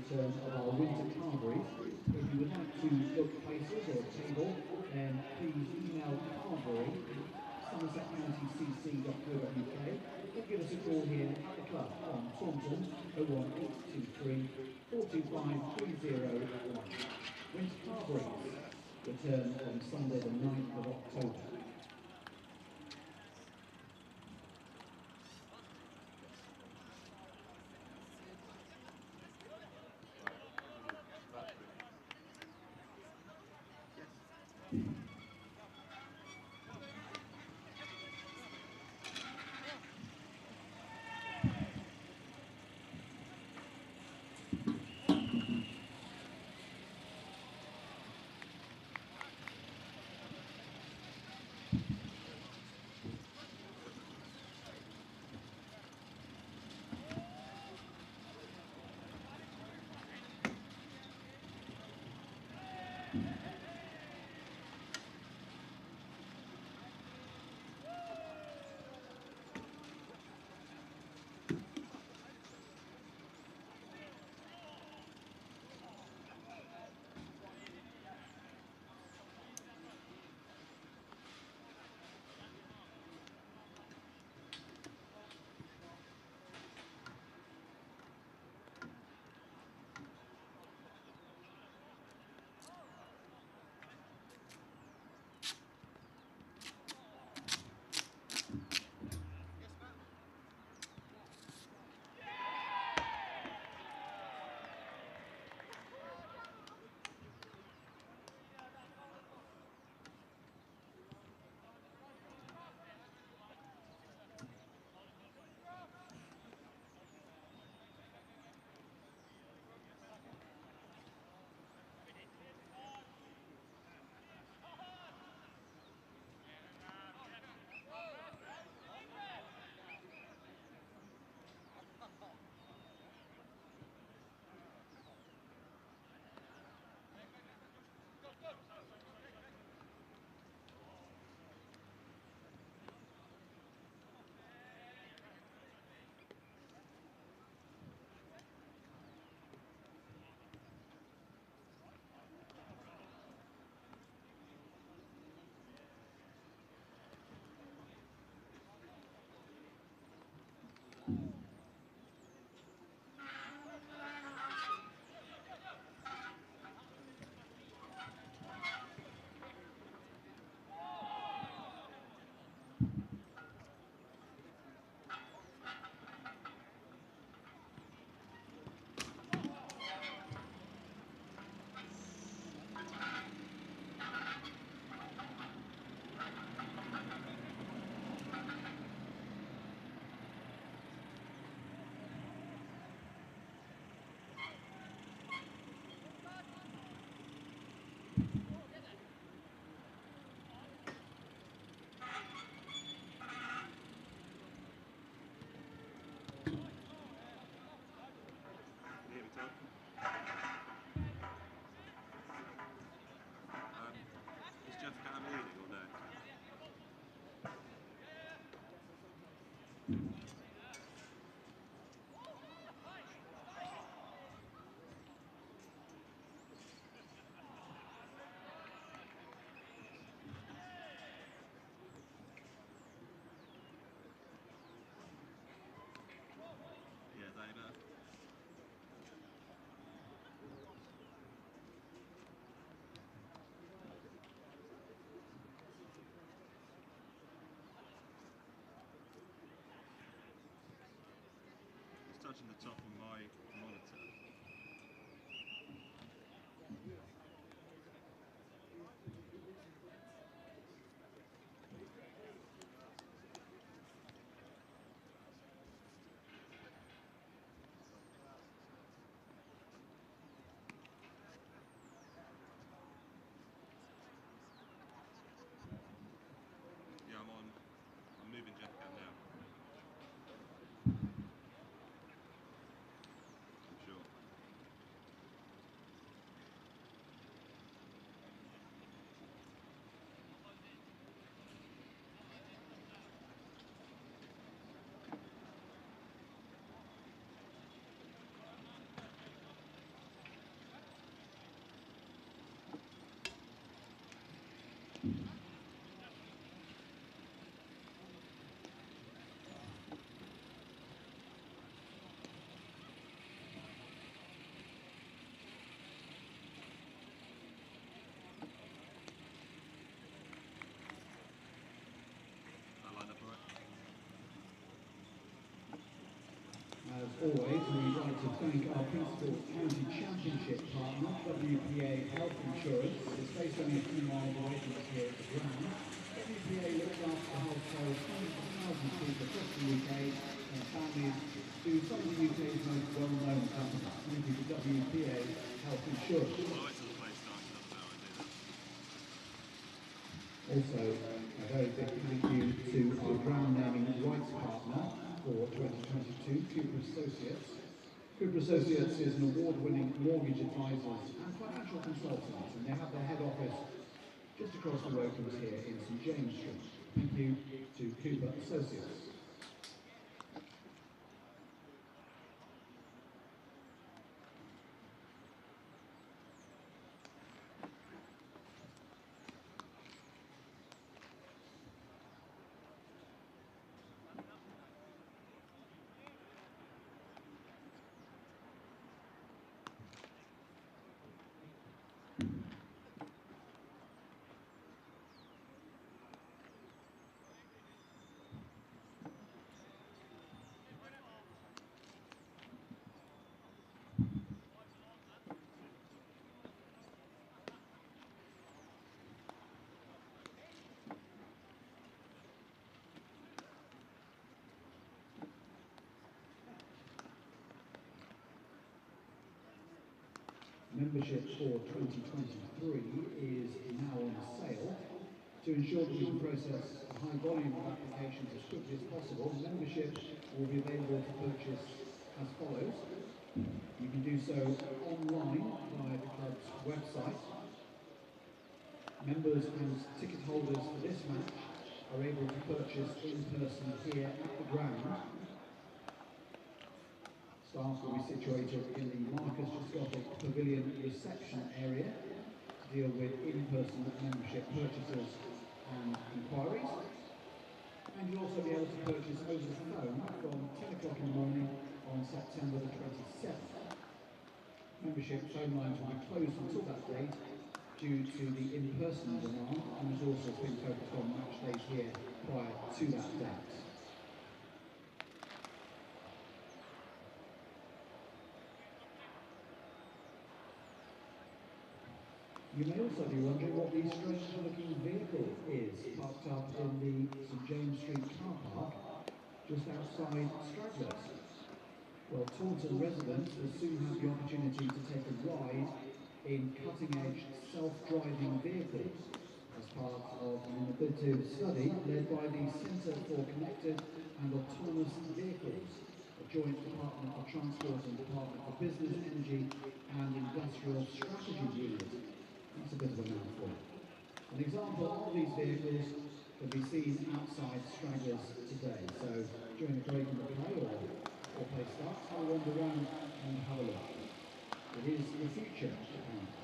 return of our winter carveries. If you would like to book places or a table, then please email carvery@somersetcountycc.co.uk or give us a call here at the club on Taunton 01823 425 301. Winter carveries return on Sunday the 9th of October. Touching the top on my monitor. Yeah, I'm moving Jeff Cam now. As always, we'd like to thank our principal county championship partner, WPA Health Insurance. It's based only a few miles away from us here at the ground. WPA looks after the healthcare of hundreds of thousands of people across the UK and families to some of the UK's most well-known companies. Thank you to WPA Health Insurance. Also, a very big thank you to our ground naming rights partner for 2022, Cooper Associates. Cooper Associates is an award-winning mortgage advisors and financial consultants, and they have their head office just across the road from us here in St James Street. Thank you to Cooper Associates. Membership for 2023 is now on sale. To ensure that we can process a high volume of applications as quickly as possible, membership will be available to purchase as follows. You can do so online via the club's website. Members and ticket holders for this match are able to purchase in person here at the ground. Staff will be situated in the Marcus Scottish Pavilion reception area to deal with in-person membership purchases and inquiries. And you'll also be able to purchase over the phone from 10 o'clock in the morning on September the 27th. Membership phone lines will be closed until that date due to the in-person demand and resources being focused on match days here prior to that date. You may also be wondering what the strange-looking vehicle is parked up in the St James Street car park just outside Stragglers. Well, Taunton residents will soon have the opportunity to take a ride in cutting-edge self-driving vehicles as part of an innovative study led by the Centre for Connected and Autonomous Vehicles, a joint Department of Transport and Department for Business, Energy and Industrial Strategy unit. That's a bit of a mouthful. An example of these vehicles can be seen outside Stragglers today. So during the break in the play or play starts, I'll wander around and have a look. It is the future, apparently.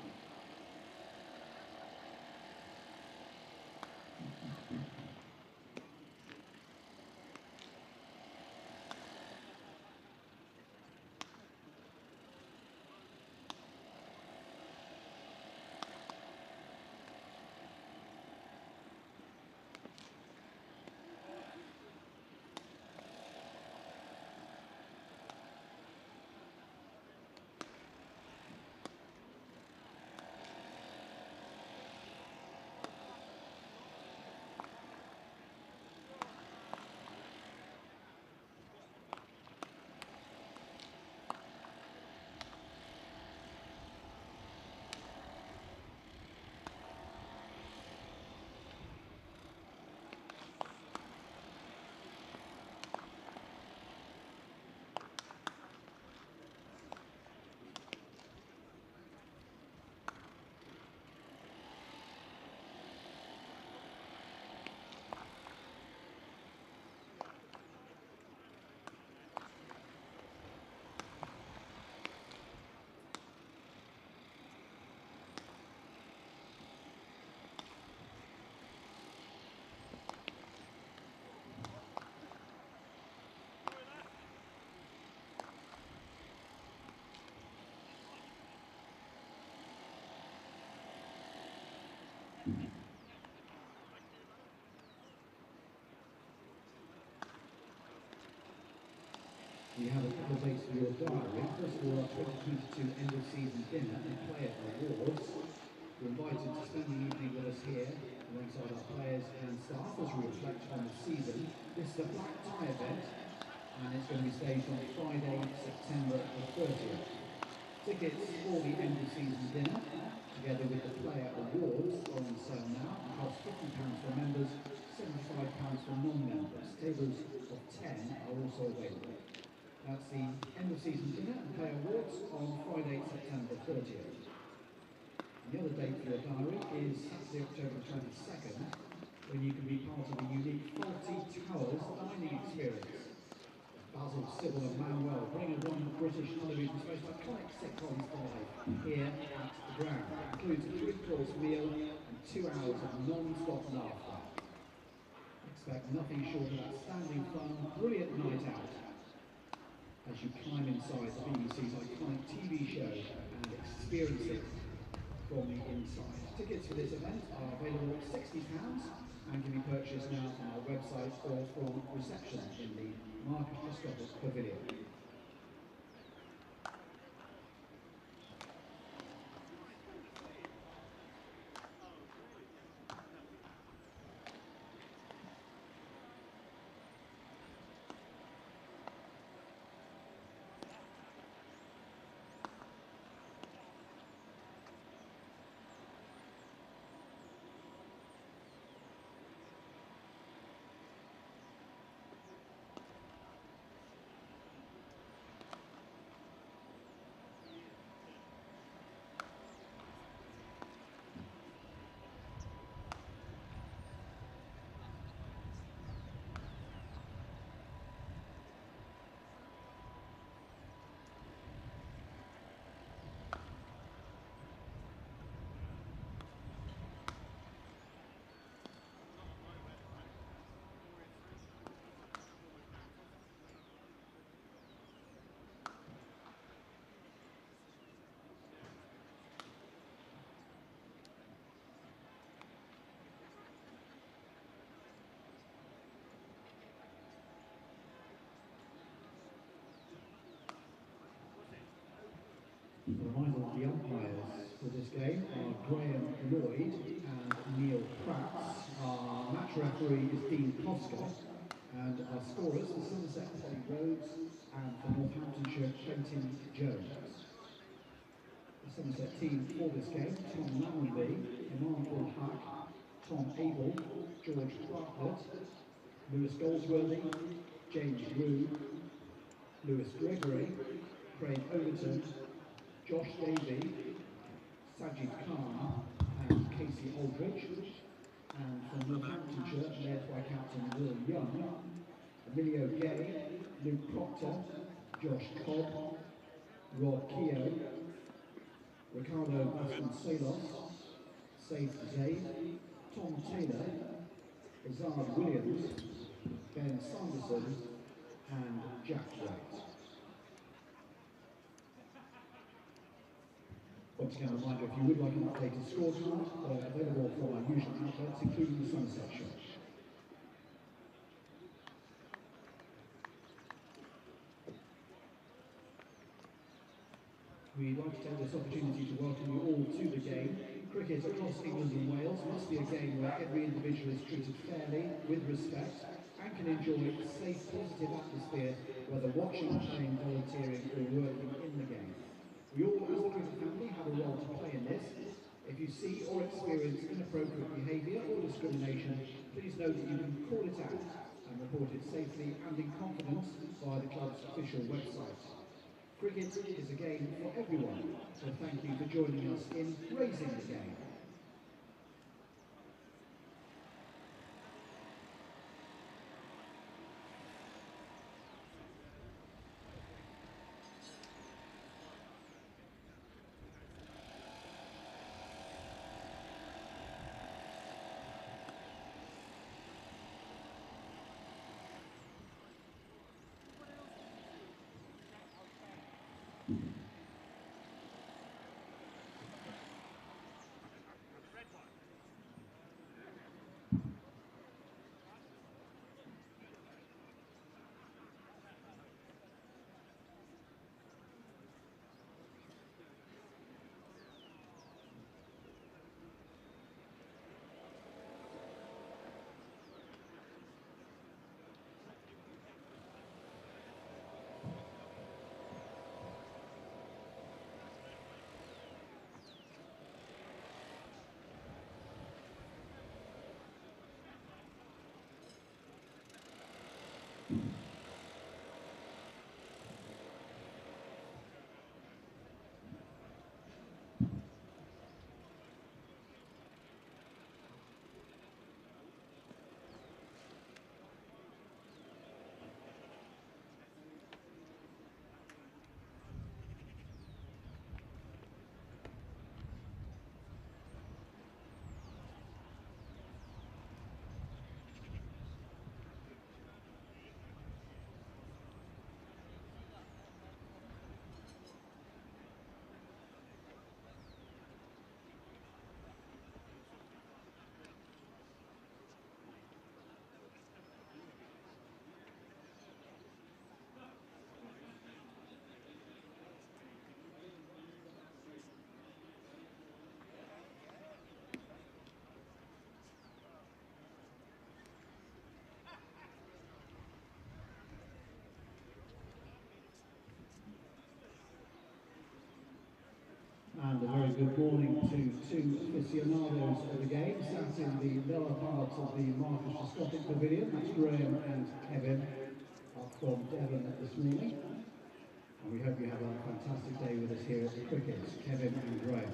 We have a couple of dates for your diary. First of all, our 2022 end of season dinner and player awards. You're invited to spend the evening with us here alongside our players and staff as we reflect on the season. This is a black tie event and it's going to be staged on Friday, September the 30th. Tickets for the end of season dinner, together with the player awards, are on sale now and cost £50 for members, £75 for non-members. Tables of 10 are also available. That's the end of season dinner and player awards on Friday, September 30th. And the other date for your diary is Saturday, October 22nd, when you can be part of the unique Faulty Towers dining experience. Basil, Sybil and Manuel bring one of British television's most iconic sitcoms to life here at the ground. It includes a 3-course meal and 2 hours of non-stop laughter. Expect nothing short of outstanding fun, brilliant night out as you climb inside the BBC's iconic TV show and experience it from the inside. Tickets for this event are available at £60 and can be purchased now on our website or from reception in the Marcus Christopher's Pavilion. A reminder that the umpires for this game are Graham Lloyd and Neil Pratt. Our match referee is Dean Coscott, and our scorers for Somerset, Polly Rhodes, and for Northamptonshire, Quentin Jones. The Somerset team for this game: Tom Lammonby, Imam Ul-Haq, Tom Abel, George Bartlett, Lewis Goldsworthy, James Rue, Lewis Gregory, Craig Overton, Josh Davey, Sajid Khan and Casey Aldridge, and from Northamptonshire, led by Captain Will Young, Emilio Gay, Luke Proctor, Josh Cobb, Rob Keogh, Ricardo Vasconcelos, Saif Zaid, Tom Taylor, Azard Williams, Ben Sanderson, and Jack White. Once again, a reminder, if you would like an updated scorecard, they're available from our usual outlets, including the Somerset shop. We'd like to take this opportunity to welcome you all to the game. Cricket across England and Wales must be a game where every individual is treated fairly, with respect, and can enjoy a safe, positive atmosphere, whether watching, playing, volunteering, or working in the game. We all, as the cricket family, have a role to play in this. If you see or experience inappropriate behaviour or discrimination, please know that you can call it out and report it safely and in confidence via the club's official website. Cricket is a game for everyone, so thank you for joining us in raising the game. And a very good morning to two aficionados of the game, sat in the lower part of the Marcus Scottish Pavilion. That's Graham and Kevin, up from Devon this morning. And we hope you have a fantastic day with us here at the cricket, Kevin and Graham.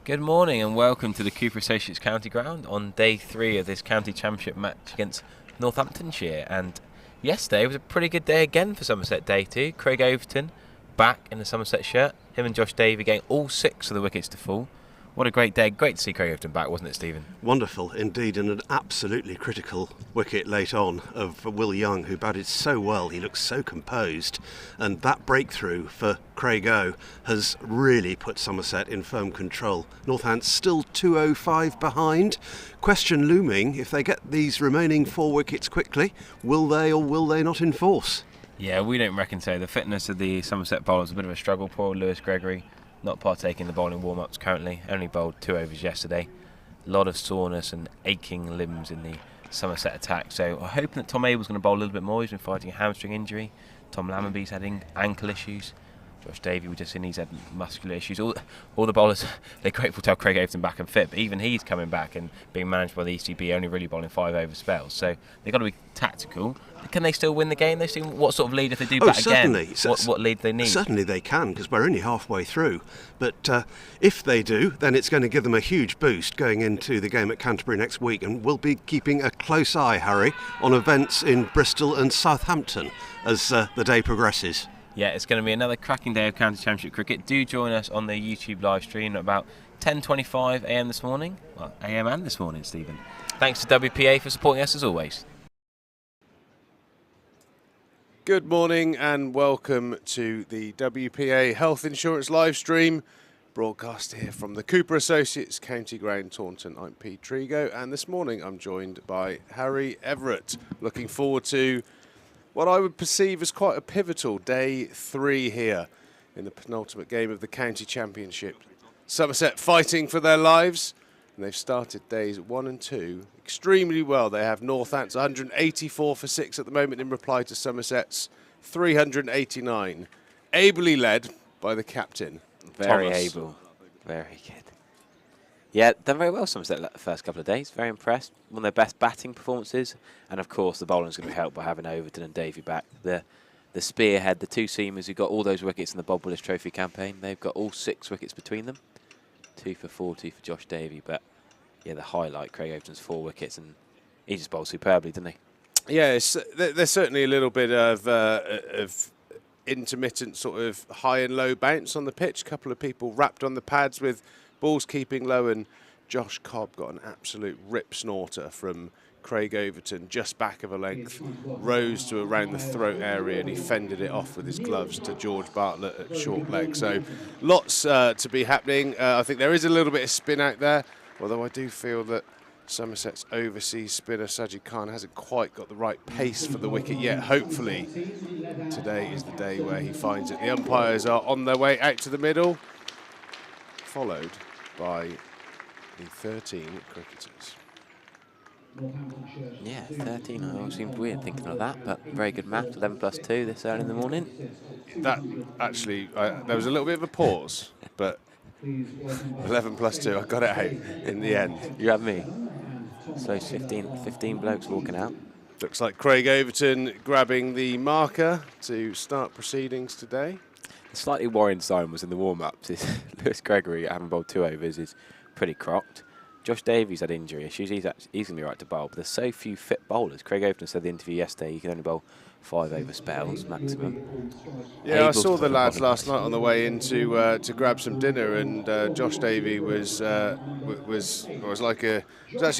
Good morning and welcome to the Cooper Associates County Ground on day 3 of this county championship match against Northamptonshire. And yesterday was a pretty good day again for Somerset day 2. Craig Overton back in the Somerset shirt, him and Josh Davey getting all 6 of the wickets to fall. What a great day. Great to see Craig Overton back, wasn't it, Stephen? Wonderful indeed, and an absolutely critical wicket late on of Will Young, who batted so well. He looks so composed, and that breakthrough for Craig O has really put Somerset in firm control. Northants still 205 behind. Question looming, if they get these remaining 4 wickets quickly, will they or will they not enforce? Yeah, we don't reckon so. The fitness of the Somerset bowlers is a bit of a struggle. Poor Lewis Gregory not partaking in the bowling warm-ups currently, only bowled 2 overs yesterday. A lot of soreness and aching limbs in the Somerset attack, so I'm hoping that Tom Abel's going to bowl a little bit more. He's been fighting a hamstring injury. Tom Lammonby's had ankle issues. Josh Davey, we just seen he's had muscular issues. All the bowlers, they're grateful to have Craig Overton back and fit, but even he's coming back and being managed by the ECB, only really bowling 5 over spells. So they've got to be tactical. Can they still win the game? They still, what sort of lead if they do bat certainly. again? What lead do they need? Certainly they can, because we're only halfway through. But if they do, then it's going to give them a huge boost going into the game at Canterbury next week. And we'll be keeping a close eye, Harry, on events in Bristol and Southampton as the day progresses. Yeah, it's going to be another cracking day of county championship cricket. Do join us on the YouTube live stream at about 10:25 a.m. this morning. Well, a.m. and this morning, Stephen. Thanks to WPA for supporting us as always. Good morning and welcome to the WPA Health Insurance live stream, broadcast here from the Cooper Associates County Ground, Taunton. I'm Pete Trigo, and this morning I'm joined by Harry Everett. Looking forward to what I would perceive as quite a pivotal day 3 here in the penultimate game of the county championship. Somerset fighting for their lives, and they've started days 1 and 2 extremely well. They have Northants 184 for 6 at the moment in reply to Somerset's 389. Ably led by the captain, Very Thomas. able, very good. Yeah, done very well Somerset the first couple of days. Very impressed. One of their best batting performances, and of course the bowling's going to be helped by having Overton and Davey back. The spearhead, the 2 seamers who got all those wickets in the Bob Willis Trophy campaign. They've got all 6 wickets between them. 2 for 4, 2 for Josh Davey. But yeah, the highlight, Craig Overton's 4 wickets, and he just bowled superbly, didn't he? Yeah, there's certainly a little bit of intermittent sort of high and low bounce on the pitch. A couple of people wrapped on the pads with balls keeping low, and Josh Cobb got an absolute rip snorter from Craig Overton just back of a length, rose to around the throat area, and he fended it off with his gloves to George Bartlett at short leg. So lots to be happening. I think there is a little bit of spin out there, although I do feel that Somerset's overseas spinner Sajid Khan hasn't quite got the right pace for the wicket yet. Hopefully today is the day where he finds it. The umpires are on their way out to the middle, followed by the 13 cricketers. Yeah, 13. I always seemed weird thinking of that, but very good math. 11 plus 2 this early in the morning. That actually, there was a little bit of a pause, but 11 plus 2, I got it out in the end. You have me. So it's 15 blokes walking out. Looks like Craig Overton grabbing the marker to start proceedings today. The slightly worrying sign was in the warm-ups. Lewis Gregory, having bowled 2 overs, is pretty crocked. Josh Davies had injury issues. He's going to be right to bowl, but there's so few fit bowlers. Craig Overton said in the interview yesterday he can only bowl 5 over spells maximum. Yeah, I Able saw to the put lads bowling last night on the way in to grab some dinner, and Josh Davey was actually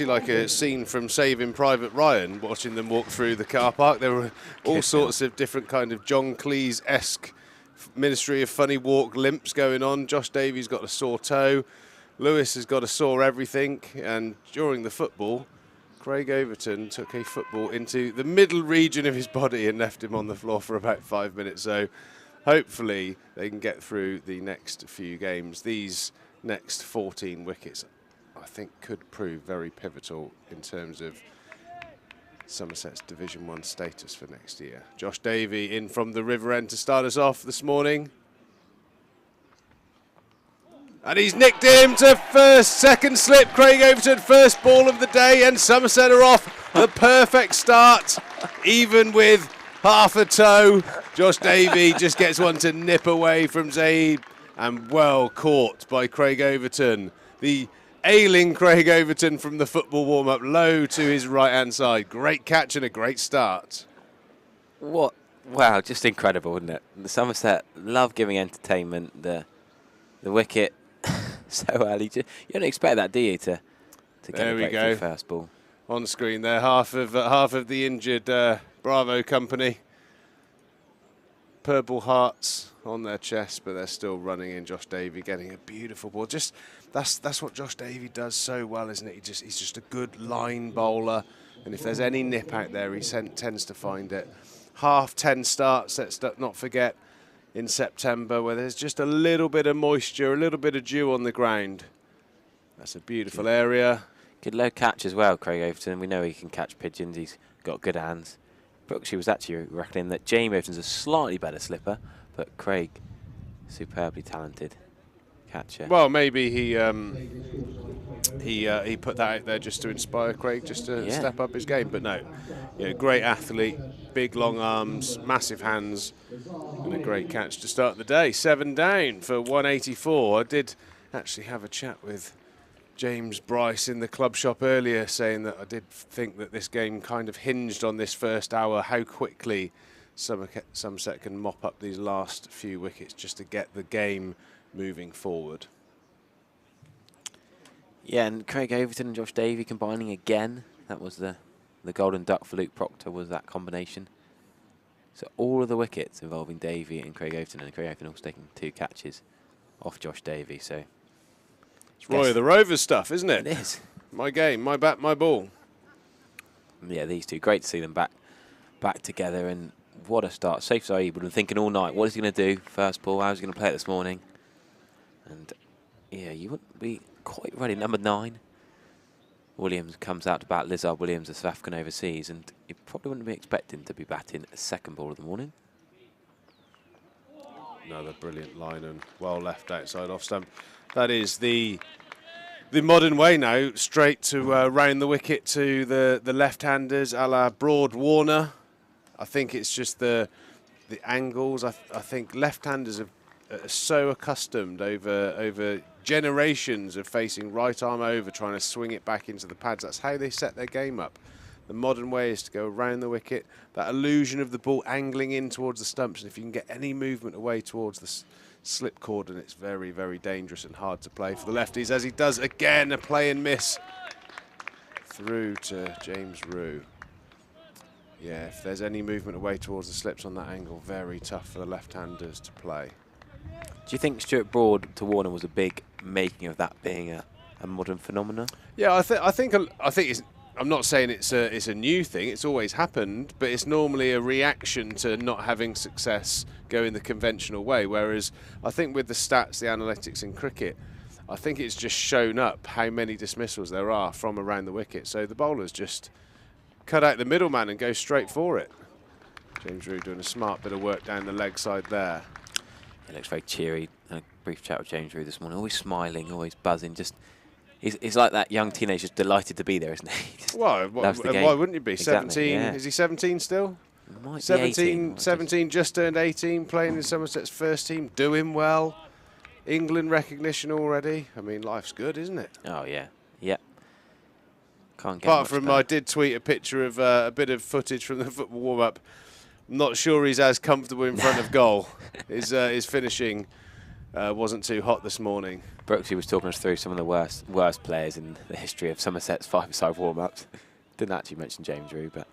like a scene from Saving Private Ryan, watching them walk through the car park. There were all sorts of different kind of John Cleese-esque Ministry of Funny Walk limps going on. Josh Davies got a sore toe, Lewis has got a sore everything, and during the football, Craig Overton took a football into the middle region of his body and left him on the floor for about 5 minutes. So hopefully they can get through the next few games. These next 14 wickets, I think, could prove very pivotal in terms of Somerset's Division 1 status for next year. Josh Davey in from the River End to start us off this morning. And he's nicked him to second slip. Craig Overton, first ball of the day, and Somerset are off. The perfect start, even with half a toe. Josh Davey just gets one to nip away from Zaid, and well caught by Craig Overton. The ailing Craig Overton from the football warm-up, low to his right-hand side. Great catch and a great start. What? Wow, just incredible, isn't it? The Somerset love giving entertainment. The wicket so early. You don't expect that, do you? To get there a we breakthrough go. first ball On screen there, half of the injured Bravo company. Purple hearts on their chest, but they're still running in. Josh Davey getting a beautiful ball. Just that's what Josh Davey does so well, isn't it? He's just a good line bowler, and if there's any nip out there, he tends to find it. Half 10 starts, let's not forget, in September, where there's just a little bit of moisture, a little bit of dew on the ground. That's a beautiful area. Good low catch as well, Craig Overton. We know he can catch pigeons. He's got good hands. Brooksy was actually reckoning that James Overton's a slightly better slipper, but Craig, superbly talented catcher. Well, maybe he put that out there just to inspire Craig, just to step up his game. But no, great athlete, big long arms, massive hands, and a great catch to start the day. 7 down for 184. I did actually have a chat with James Bryce in the club shop earlier, saying that I did think that this game kind of hinged on this first hour, how quickly Somerset can mop up these last few wickets just to get the game moving forward. Yeah, and Craig Overton and Josh Davey combining again. That was the golden duck for Luke Proctor, was that combination. So all of the wickets involving Davey and Craig Overton, and Craig Overton also taking 2 catches off Josh Davey. So it's Roy of the Rovers stuff, isn't it? It is. My game, my bat, my ball. Yeah, these two, great to see them back together, and what a start. Saif Saeed would have been thinking all night, what is he going to do? First ball, how's he going to play it this morning? And yeah, you wouldn't be quite ready. Number 9. Williams comes out to bat. Lizard Williams, the South African overseas, and you probably wouldn't be expecting to be batting a second ball of the morning. Another brilliant line and well left outside off stump. That is the modern way now, straight to round the wicket to the left-handers, a la Broad Warner. I think it's just the angles. I think left-handers are so accustomed over generations of facing right arm over, trying to swing it back into the pads. That's how they set their game up. The modern way is to go around the wicket, that illusion of the ball angling in towards the stumps, and if you can get any movement away towards the slip cordon, it's very, very dangerous and hard to play for the lefties, as he does again, a play and miss through to James Rue. Yeah, if there's any movement away towards the slips on that angle, very tough for the left-handers to play. Do you think Stuart Broad to Warner was a big making of that being a modern phenomenon? Yeah, I think it's. I'm not saying it's a new thing. It's always happened, but it's normally a reaction to not having success going the conventional way. Whereas I think with the stats, the analytics in cricket, I think it's just shown up how many dismissals there are from around the wicket. So the bowlers just cut out the middleman and go straight for it. James Rue doing a smart bit of work down the leg side there. He looks very cheery. A brief chat with James Rue this morning. Always smiling, always buzzing. Just he's like that young teenager, just delighted to be there, isn't he? Well, why wouldn't you be? Exactly, 17? yeah. Is he 17 still? Might be 17, 18. 17, just turned 18, playing in Somerset's first team, doing well. England recognition already. I mean, life's good, isn't it? Oh yeah, yep. Can't get Apart much from, better. I did tweet a picture of a bit of footage from the football warm-up not sure he's as comfortable in front of goal. His finishing wasn't too hot this morning. Brooksy was talking us through some of the worst players in the history of Somerset's five-a-side warm-ups. Didn't actually mention James Rue, but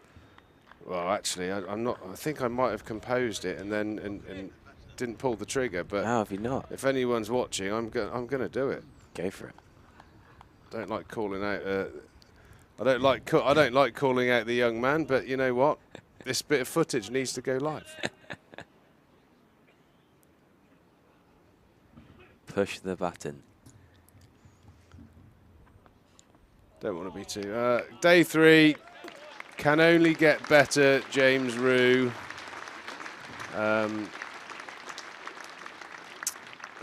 Well, actually, I'm not. I think I might have composed it and then and didn't pull the trigger. But how have you not? if anyone's watching, I'm gonna do it. Go for it. Don't like calling out. I don't like calling out the young man, but you know what? This bit of footage needs to go live. Push the button. Don't want to be too. Day 3 can only get better. James Rue. And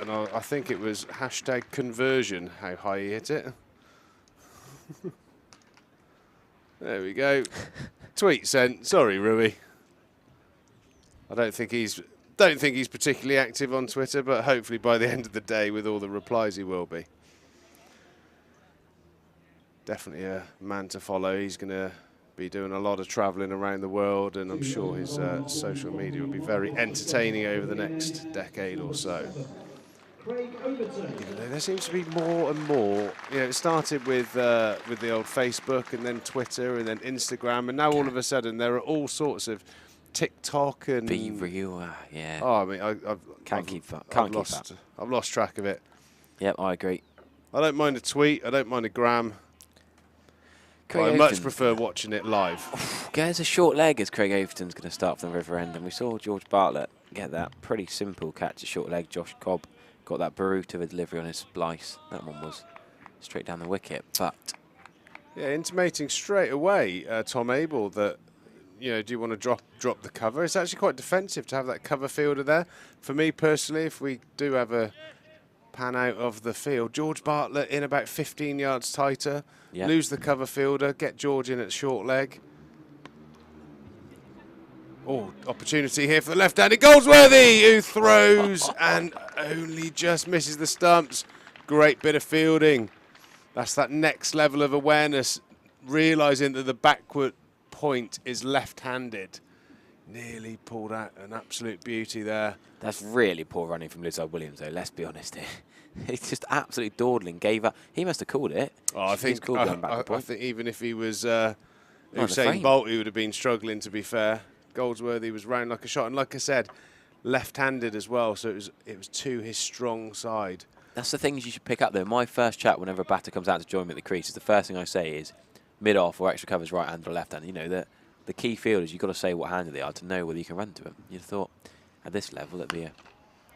I think it was #conversion how high he hit it. There we go. Tweet sent. Sorry, Rui. I don't think he's particularly active on Twitter, but hopefully by the end of the day, with all the replies, he will be. Definitely a man to follow. He's going to be doing a lot of travelling around the world, and I'm sure his social media will be very entertaining over the next decade or so. Even though there seems to be more and more. You know, it started with the old Facebook, and then Twitter, and then Instagram, and now all of a sudden there are all sorts of TikTok and. Be real, yeah. Oh, I mean, I've lost track of it. Yep, I agree. I don't mind a tweet. I don't mind a gram. I much prefer watching it live. There's a short leg as Craig Overton's going to start from the river end, and we saw George Bartlett get that pretty simple catch, a short leg. Josh Cobb got that brute of a delivery on his splice. That one was straight down the wicket, but yeah, intimating straight away, Tom Abel, that do you want to drop the cover? It's actually quite defensive to have that cover fielder there. For me personally, if we do have a pan out of the field, George Bartlett in about 15 yards tighter. Yep. Lose the cover fielder, get George in at short leg. Oh, opportunity here for the left-handed Goldsworthy, who throws and only just misses the stumps. Great bit of fielding. That's that next level of awareness, realising that the backward point is left-handed. Nearly pulled out an absolute beauty there. That's really poor running from Lizard Williams, though, let's be honest here. It's just absolutely dawdling, gave up. He must have called it. Oh, I think even if he was Usain Bolt, he would have been struggling, to be fair. Goldsworthy was round like a shot, and like I said, left-handed as well, so it was to his strong side. That's the things you should pick up, though. My first chat whenever a batter comes out to join me at the crease is the first thing I say is mid-off or extra covers right-hand or left-hand. You know, the key field is you've got to say what handed they are to know whether you can run to them. You'd have thought at this level it'd be a...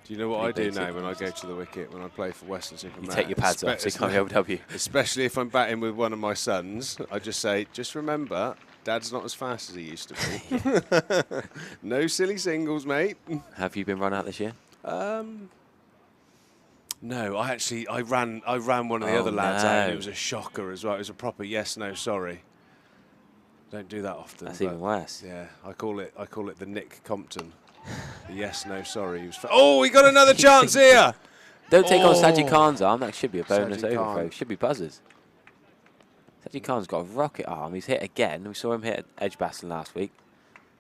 Do you know what I do now when I go to the wicket, when I play for Western-super-Mare? You take your pads off so you can't LW. Especially if I'm batting with one of my sons, I just say, just remember, Dad's not as fast as he used to be. No silly singles, mate. Have you been run out this year? No, I ran one of the other lads out, and it was a shocker as well. It was a proper yes, no, sorry. Don't do that often. That's even worse. Yeah, I call it the Nick Compton. The yes, no, sorry. He got another chance here. Don't take on Sajid Khan's arm. That should be a bonus overthrow. Should be buzzers. Sajid Khan's got a rocket arm. He's hit again. We saw him hit at Edgbaston last week.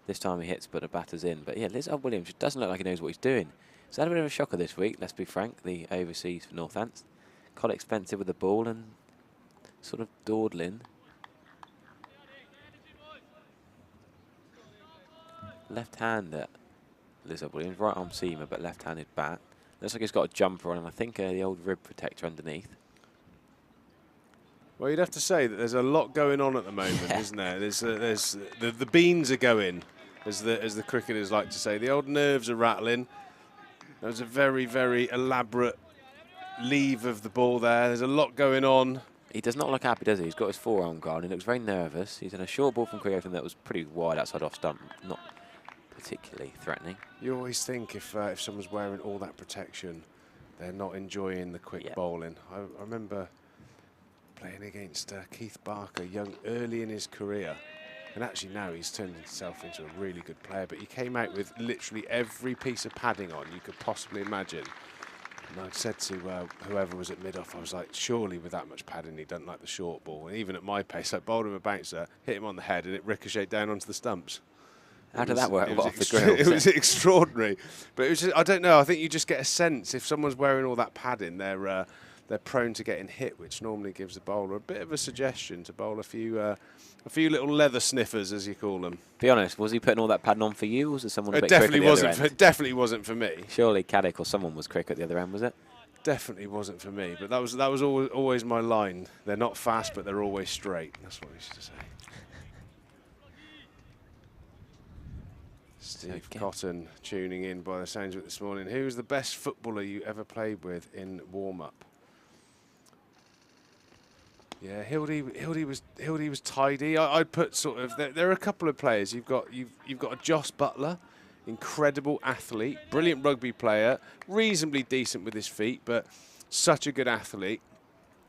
This time he hits, but the batter's in. But yeah, Lizard Williams doesn't look like he knows what he's doing. So had a bit of a shocker this week, let's be frank, the overseas for Northants. Quite expensive with the ball and sort of dawdling. Left hand at Lizard Williams, right arm seamer, but left-handed bat. Looks like he's got a jumper on, and I think the old rib protector underneath. Well, you'd have to say that there's a lot going on at the moment, isn't there? There's the beans are going, as the cricketers like to say. The old nerves are rattling. There was a very, very elaborate leave of the ball there. There's a lot going on. He does not look happy, does he? He's got his forearm guard. He looks very nervous. He's in a short ball from Craig Overton that was pretty wide outside off stump. Not particularly threatening. You always think if someone's wearing all that protection, they're not enjoying the quick bowling. I remember playing against Keith Barker early in his career. And actually now he's turned himself into a really good player, but he came out with literally every piece of padding on you could possibly imagine. And I said to whoever was at mid-off, I was like, surely with that much padding he doesn't like the short ball. And even at my pace, I bowled him a bouncer, hit him on the head, and it ricocheted down onto the stumps. How did that work? It was What, off the grill? it was extraordinary. But it was just, I don't know. I think you just get a sense if someone's wearing all that padding, they're prone to getting hit, which normally gives the bowler a bit of a suggestion to bowl a few little leather sniffers, as you call them. Be honest, was he putting all that padding on for you, or was it someone a bit definitely quick at the wasn't. other end? Definitely wasn't for me. Surely Caddick or someone was quick at the other end, was it? Definitely wasn't for me. But that was always my line. They're not fast, but they're always straight. That's what I used to say. Steve Cotton tuning in by the sounds of it this morning. Who was the best footballer you ever played with in warm-up? Yeah, Hildy was tidy. I'd put sort of there are a couple of players. You've got a Joss Butler, incredible athlete, brilliant rugby player, reasonably decent with his feet, but such a good athlete.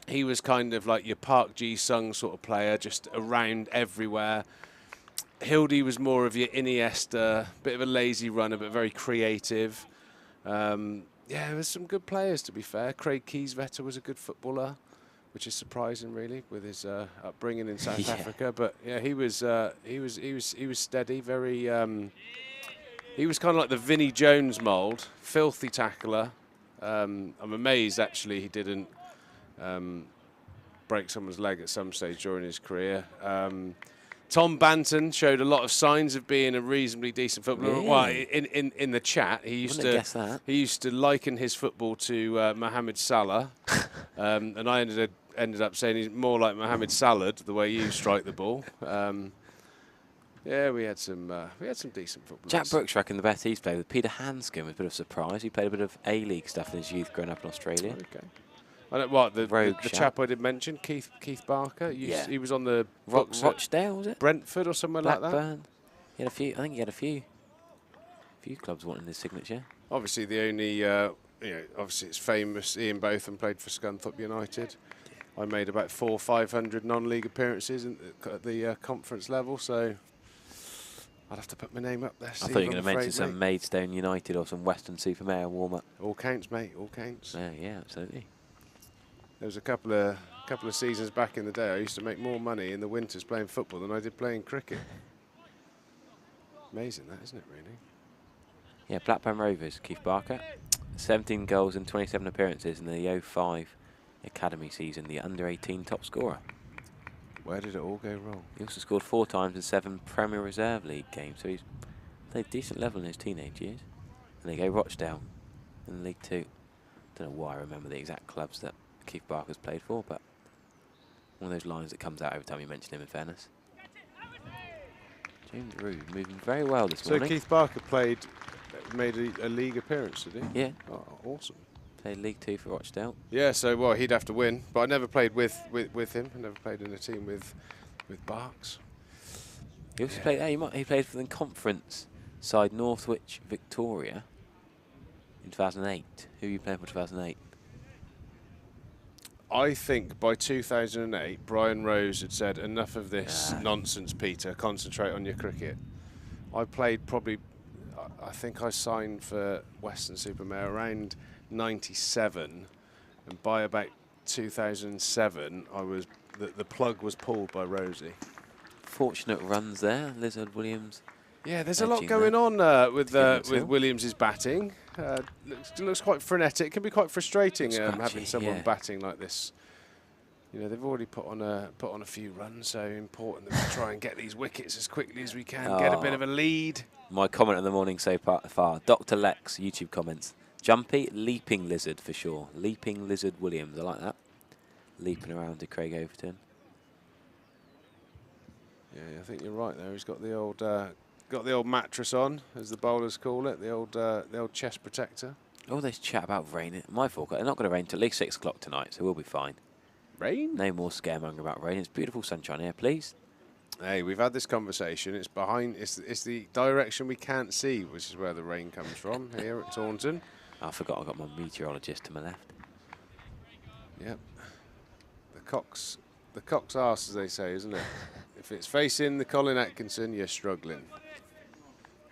He was kind of like your Park Ji-sung sort of player, just around everywhere. Hildy was more of your Iniesta, bit of a lazy runner, but very creative. Yeah, there was some good players, to be fair. Craig Kieswetter was a good footballer, which is surprising, really, with his upbringing in South Africa. But yeah, he was steady, very. He was kind of like the Vinnie Jones mould, filthy tackler. I'm amazed, actually, he didn't break someone's leg at some stage during his career. Tom Banton showed a lot of signs of being a reasonably decent footballer. Really? Well, in the chat, he used to liken his football to Mohamed Salah, and I ended up saying he's more like Mohamed Salad, the way you strike the ball. Yeah, we had some decent footballers. Jack Brooks reckon the best he's played with Peter Hanscom was a bit of a surprise. He played a bit of A-League stuff in his youth growing up in Australia. Okay. I don't the chap I did mention, Keith Barker. He was on the Rochdale, was it? Brentford or somewhere like that. Blackburn. He had a few. I think he had a few clubs wanting his signature. Obviously, the only obviously it's famous. Ian Botham played for Scunthorpe United. I made about 400 or 500 non-league appearances at the conference level, so I'd have to put my name up there. I thought you were going to mention some Maidstone United or some Western-super-Mare warm-up. All counts, mate. All counts. Yeah, absolutely. There was a couple of seasons back in the day. I used to make more money in the winters playing football than I did playing cricket. Amazing, that, isn't it? Really. Yeah, Blackburn Rovers. Keith Barker, 17 goals and 27 appearances in the 05 academy season. The under-18 top scorer. Where did it all go wrong? He also scored 4 times in 7 Premier Reserve League games, so he's played decent level in his teenage years. And they go Rochdale in League 2. Don't know why I remember the exact clubs that Keith Barker's played for, but one of those lines that comes out every time you mention him, in fairness. James Rood moving very well this morning. So Keith Barker made a league appearance, did he? Yeah. Oh, awesome. Played League 2 for Rochdale. Yeah, so well he'd have to win, but I never played with him. I never played in a team with Barks. He also played. He played for the conference side Northwich Victoria in 2008. Who were you playing for 2008? I think by 2008, Brian Rose had said, enough of this nonsense, Peter. Concentrate on your cricket. I played probably, I think I signed for Western-super-Mare around 97, and by about 2007, the plug was pulled by Rosie. Fortunate runs there, Lizard Williams. Yeah, there's a lot going on with Williams' batting. Looks quite frenetic. It can be quite frustrating having someone batting like this. You know, they've already put on a few runs, so important that we try and get these wickets as quickly as we can, get a bit of a lead. My comment of the morning so far, Dr. Lex, YouTube comments. Jumpy, leaping lizard for sure. Leaping Lizard Williams, I like that. Leaping around to Craig Overton. Yeah, I think you're right there. He's got the old mattress on, as the bowlers call it, the old chest protector. All this chat about rain. My fault. They're not going to rain till at least 6 o'clock tonight, so we'll be fine. Rain? No more scaremongering about rain. It's beautiful sunshine here, please. Hey, we've had this conversation. It's behind. It's the direction we can't see, which is where the rain comes from here at Taunton. I forgot I got my meteorologist to my left. Yep. The cock's arse, as they say, isn't it? If it's facing the Colin Atkinson, you're struggling.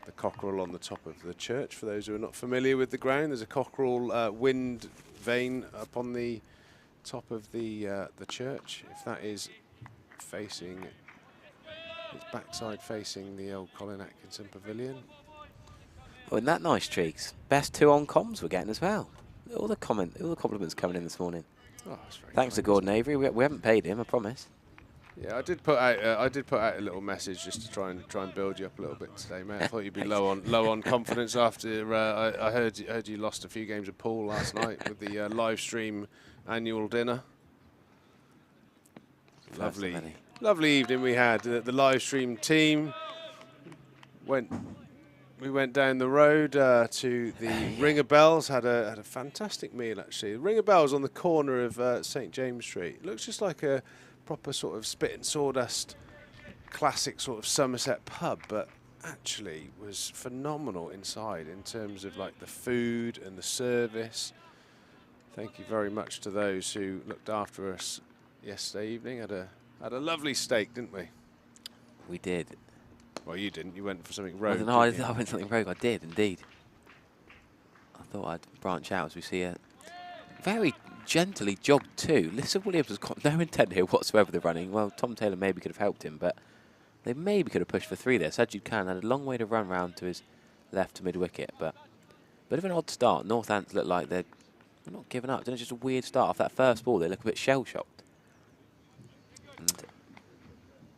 The cockerel on the top of the church. For those who are not familiar with the ground, there's a cockerel wind vane up on the top of the church. If that is facing It's backside facing the old Colin Atkinson Pavilion. Oh, isn't that nice, Treeks? Best 2 on comms we're getting as well. All the compliments coming in this morning. Oh, that's very Thanks to kind, Gordon isn't it? Avery. We haven't paid him, I promise. Yeah, I did put out a little message just to try and build you up a little bit today, mate. I thought you'd be low on confidence after I heard you lost a few games of pool last night with the live stream annual dinner. Lovely evening we had. The live stream team we went down the road to the Ring of Bells. Had a fantastic meal actually. The Ring of Bells on the corner of St James Street. It looks just like a proper sort of spit and sawdust classic sort of Somerset pub, but actually was phenomenal inside in terms of like the food and the service. Thank you very much to those who looked after us yesterday evening. Had a lovely steak, didn't we? We did. Well, you didn't. You went for something rogue. No, I went for something rogue. I did, indeed. I thought I'd branch out as we see a very gently jogged 2. Lissa Williams has got no intent here whatsoever with the running. Well, Tom Taylor maybe could have helped him, but they maybe could have pushed for 3 there. Sajid Khan had a long way to run round to his left to mid-wicket, but a bit of an odd start. Northants look like they're not giving up. It's just a weird start. Off that first ball, they look a bit shell-shocked. And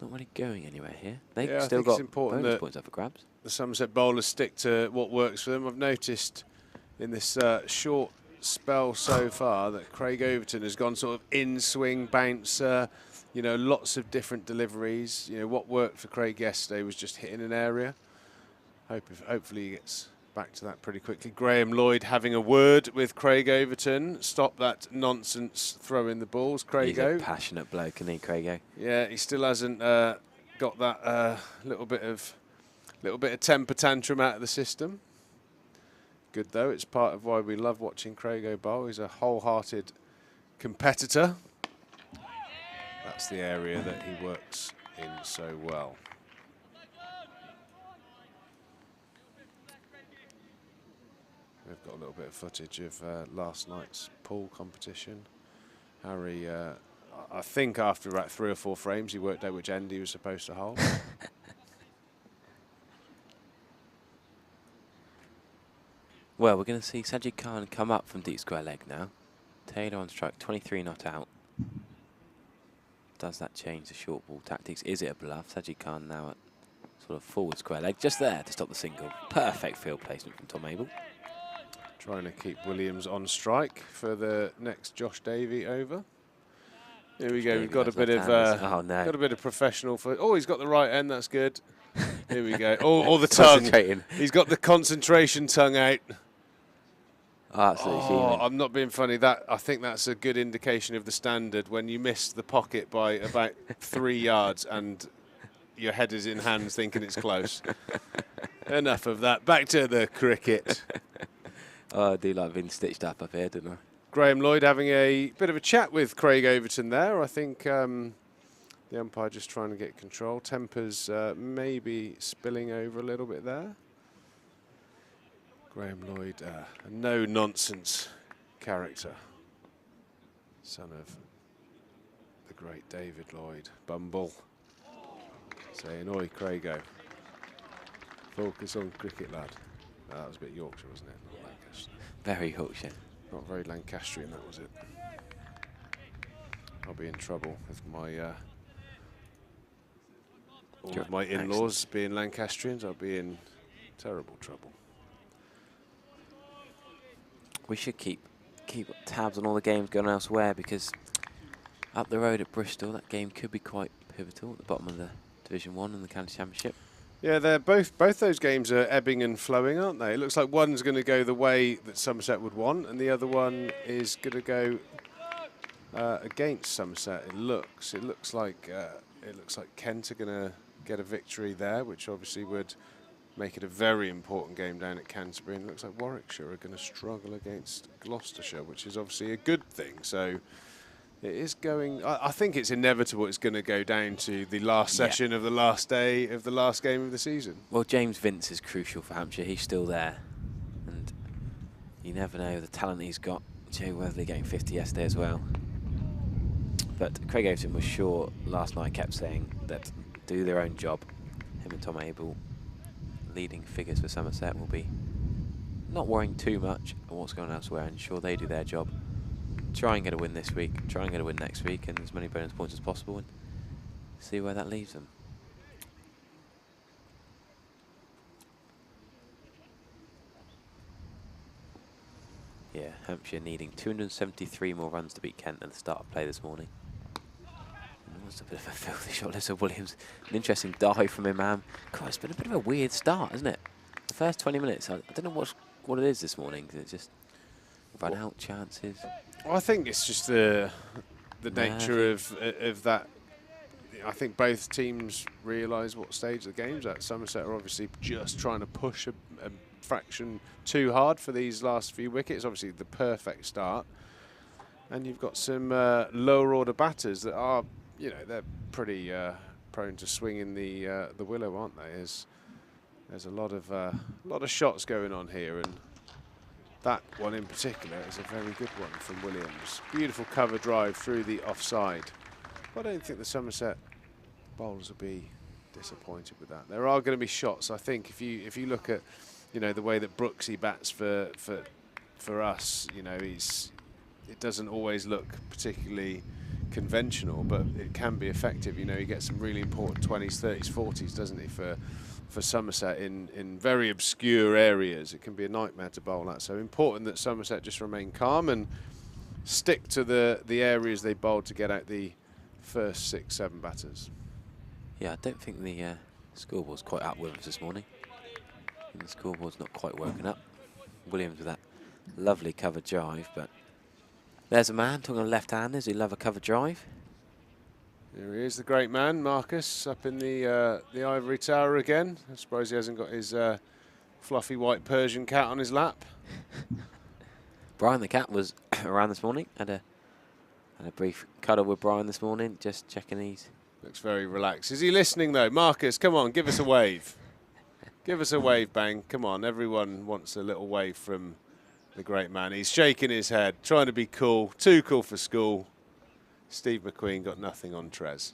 not really going anywhere here. They've still got bonus points up for grabs. The Somerset bowlers stick to what works for them. I've noticed in this short spell so far that Craig Overton has gone sort of in-swing bouncer, you know, lots of different deliveries. You know, what worked for Craig yesterday was just hitting an area. Hopefully he gets back to that pretty quickly. Graham Lloyd having a word with Craig Overton. Stop that nonsense throwing the balls, Craig. He's a passionate bloke, isn't he, Craig? Yeah, he still hasn't got that little bit of temper tantrum out of the system. Good though, it's part of why we love watching Craig bowl. He's a wholehearted competitor. That's the area that he works in so well. We've got a little bit of footage of last night's pool competition. Harry, I think after about 3 or 4 frames, he worked out which end he was supposed to hold. Well, we're going to see Sajid Khan come up from deep square leg now. Taylor on strike, 23 not out. Does that change the short ball tactics? Is it a bluff? Sajid Khan now at sort of forward square leg, just there to stop the single. Perfect field placement from Tom Abel. Trying to keep Williams on strike for the next Josh Davey over. Here we go. We've got a bit of got a bit of professional foot. Oh, he's got the right end. That's good. Here we go. Oh, the tongue. He's got the concentration tongue out. Absolutely. I'm not being funny. I think that's a good indication of the standard when you miss the pocket by about 3 yards and your head is in hands thinking it's close. Enough of that. Back to the cricket. Oh, I do like being stitched up here, don't I? Graham Lloyd having a bit of a chat with Craig Overton there. I think the umpire just trying to get control. Tempers maybe spilling over a little bit there. Graham Lloyd, a no-nonsense character. Son of the great David Lloyd. Bumble. Saying, oi, Craigo. Focus on cricket, lad. Oh, that was a bit Yorkshire, wasn't it? Not Lancaster. Very Yorkshire. Not very Lancastrian, that was it. I'll be in trouble with my all of my in-laws being Lancastrians. I'll be in terrible trouble. We should keep tabs on all the games going elsewhere, because up the road at Bristol, that game could be quite pivotal at the bottom of the Division 1 and the County Championship. Yeah, they're both those games are ebbing and flowing, aren't they? It looks like one's going to go the way that Somerset would want, and the other one is going to go against Somerset. It looks like Kent are going to get a victory there, which obviously would make it a very important game down at Canterbury. And it looks like Warwickshire are going to struggle against Gloucestershire, which is obviously a good thing. So it is going. I think it's inevitable. It's going to go down to the last session of the last day of the last game of the season. Well, James Vince is crucial for Hampshire. He's still there, and you never know the talent he's got. Joe Weatherly getting 50 yesterday as well. But Craig Overton was sure last night, kept saying that do their own job. Him and Tom Abel, leading figures for Somerset, will be not worrying too much on what's going on elsewhere, and ensure they do their job. Try and get a win this week, try and get a win next week, and as many bonus points as possible, and see where that leaves them. Yeah, Hampshire needing 273 more runs to beat Kent at the start of play this morning. It was a bit of a filthy shot, Lissa Williams. An interesting dive from him, man. God, it's been a bit of a weird start, hasn't it? The first 20 minutes, I don't know what it is this morning. It's just run out chances. Well, I think it's just the nature of that. I think both teams realise what stage the game's at. Somerset are obviously just trying to push a fraction too hard for these last few wickets. Obviously the perfect start. And you've got some lower order batters that are, you know, they're pretty prone to swinging the willow, aren't they? There's a lot of shots going on here, and that one in particular is a very good one from Williams. Beautiful cover drive through the offside. I don't think the Somerset bowlers will be disappointed with that. There are going to be shots. I think if you look at, you know, the way that Brooksy bats for us, you know, it doesn't always look particularly conventional, but it can be effective. You know, he gets some really important 20s, 30s, 40s, doesn't he, for Somerset in very obscure areas. It can be a nightmare to bowl at. So important that Somerset just remain calm and stick to the areas they bowled to get out the first 6, 7 batters. Yeah, I don't think the scoreboard's quite up with us this morning. And the scoreboard's not quite woken up. Williams with that lovely cover drive, but there's a man talking on left-handers who love a cover drive. There he is, the great man, Marcus, up in the ivory tower again. I suppose he hasn't got his fluffy white Persian cat on his lap. Brian the cat was around this morning. Had a brief cuddle with Brian this morning, just checking these. Looks very relaxed. Is he listening though? Marcus, come on, give us a wave. Give us a wave, Bang. Come on, everyone wants a little wave from the great man. He's shaking his head, trying to be cool, too cool for school. Steve McQueen got nothing on Trez.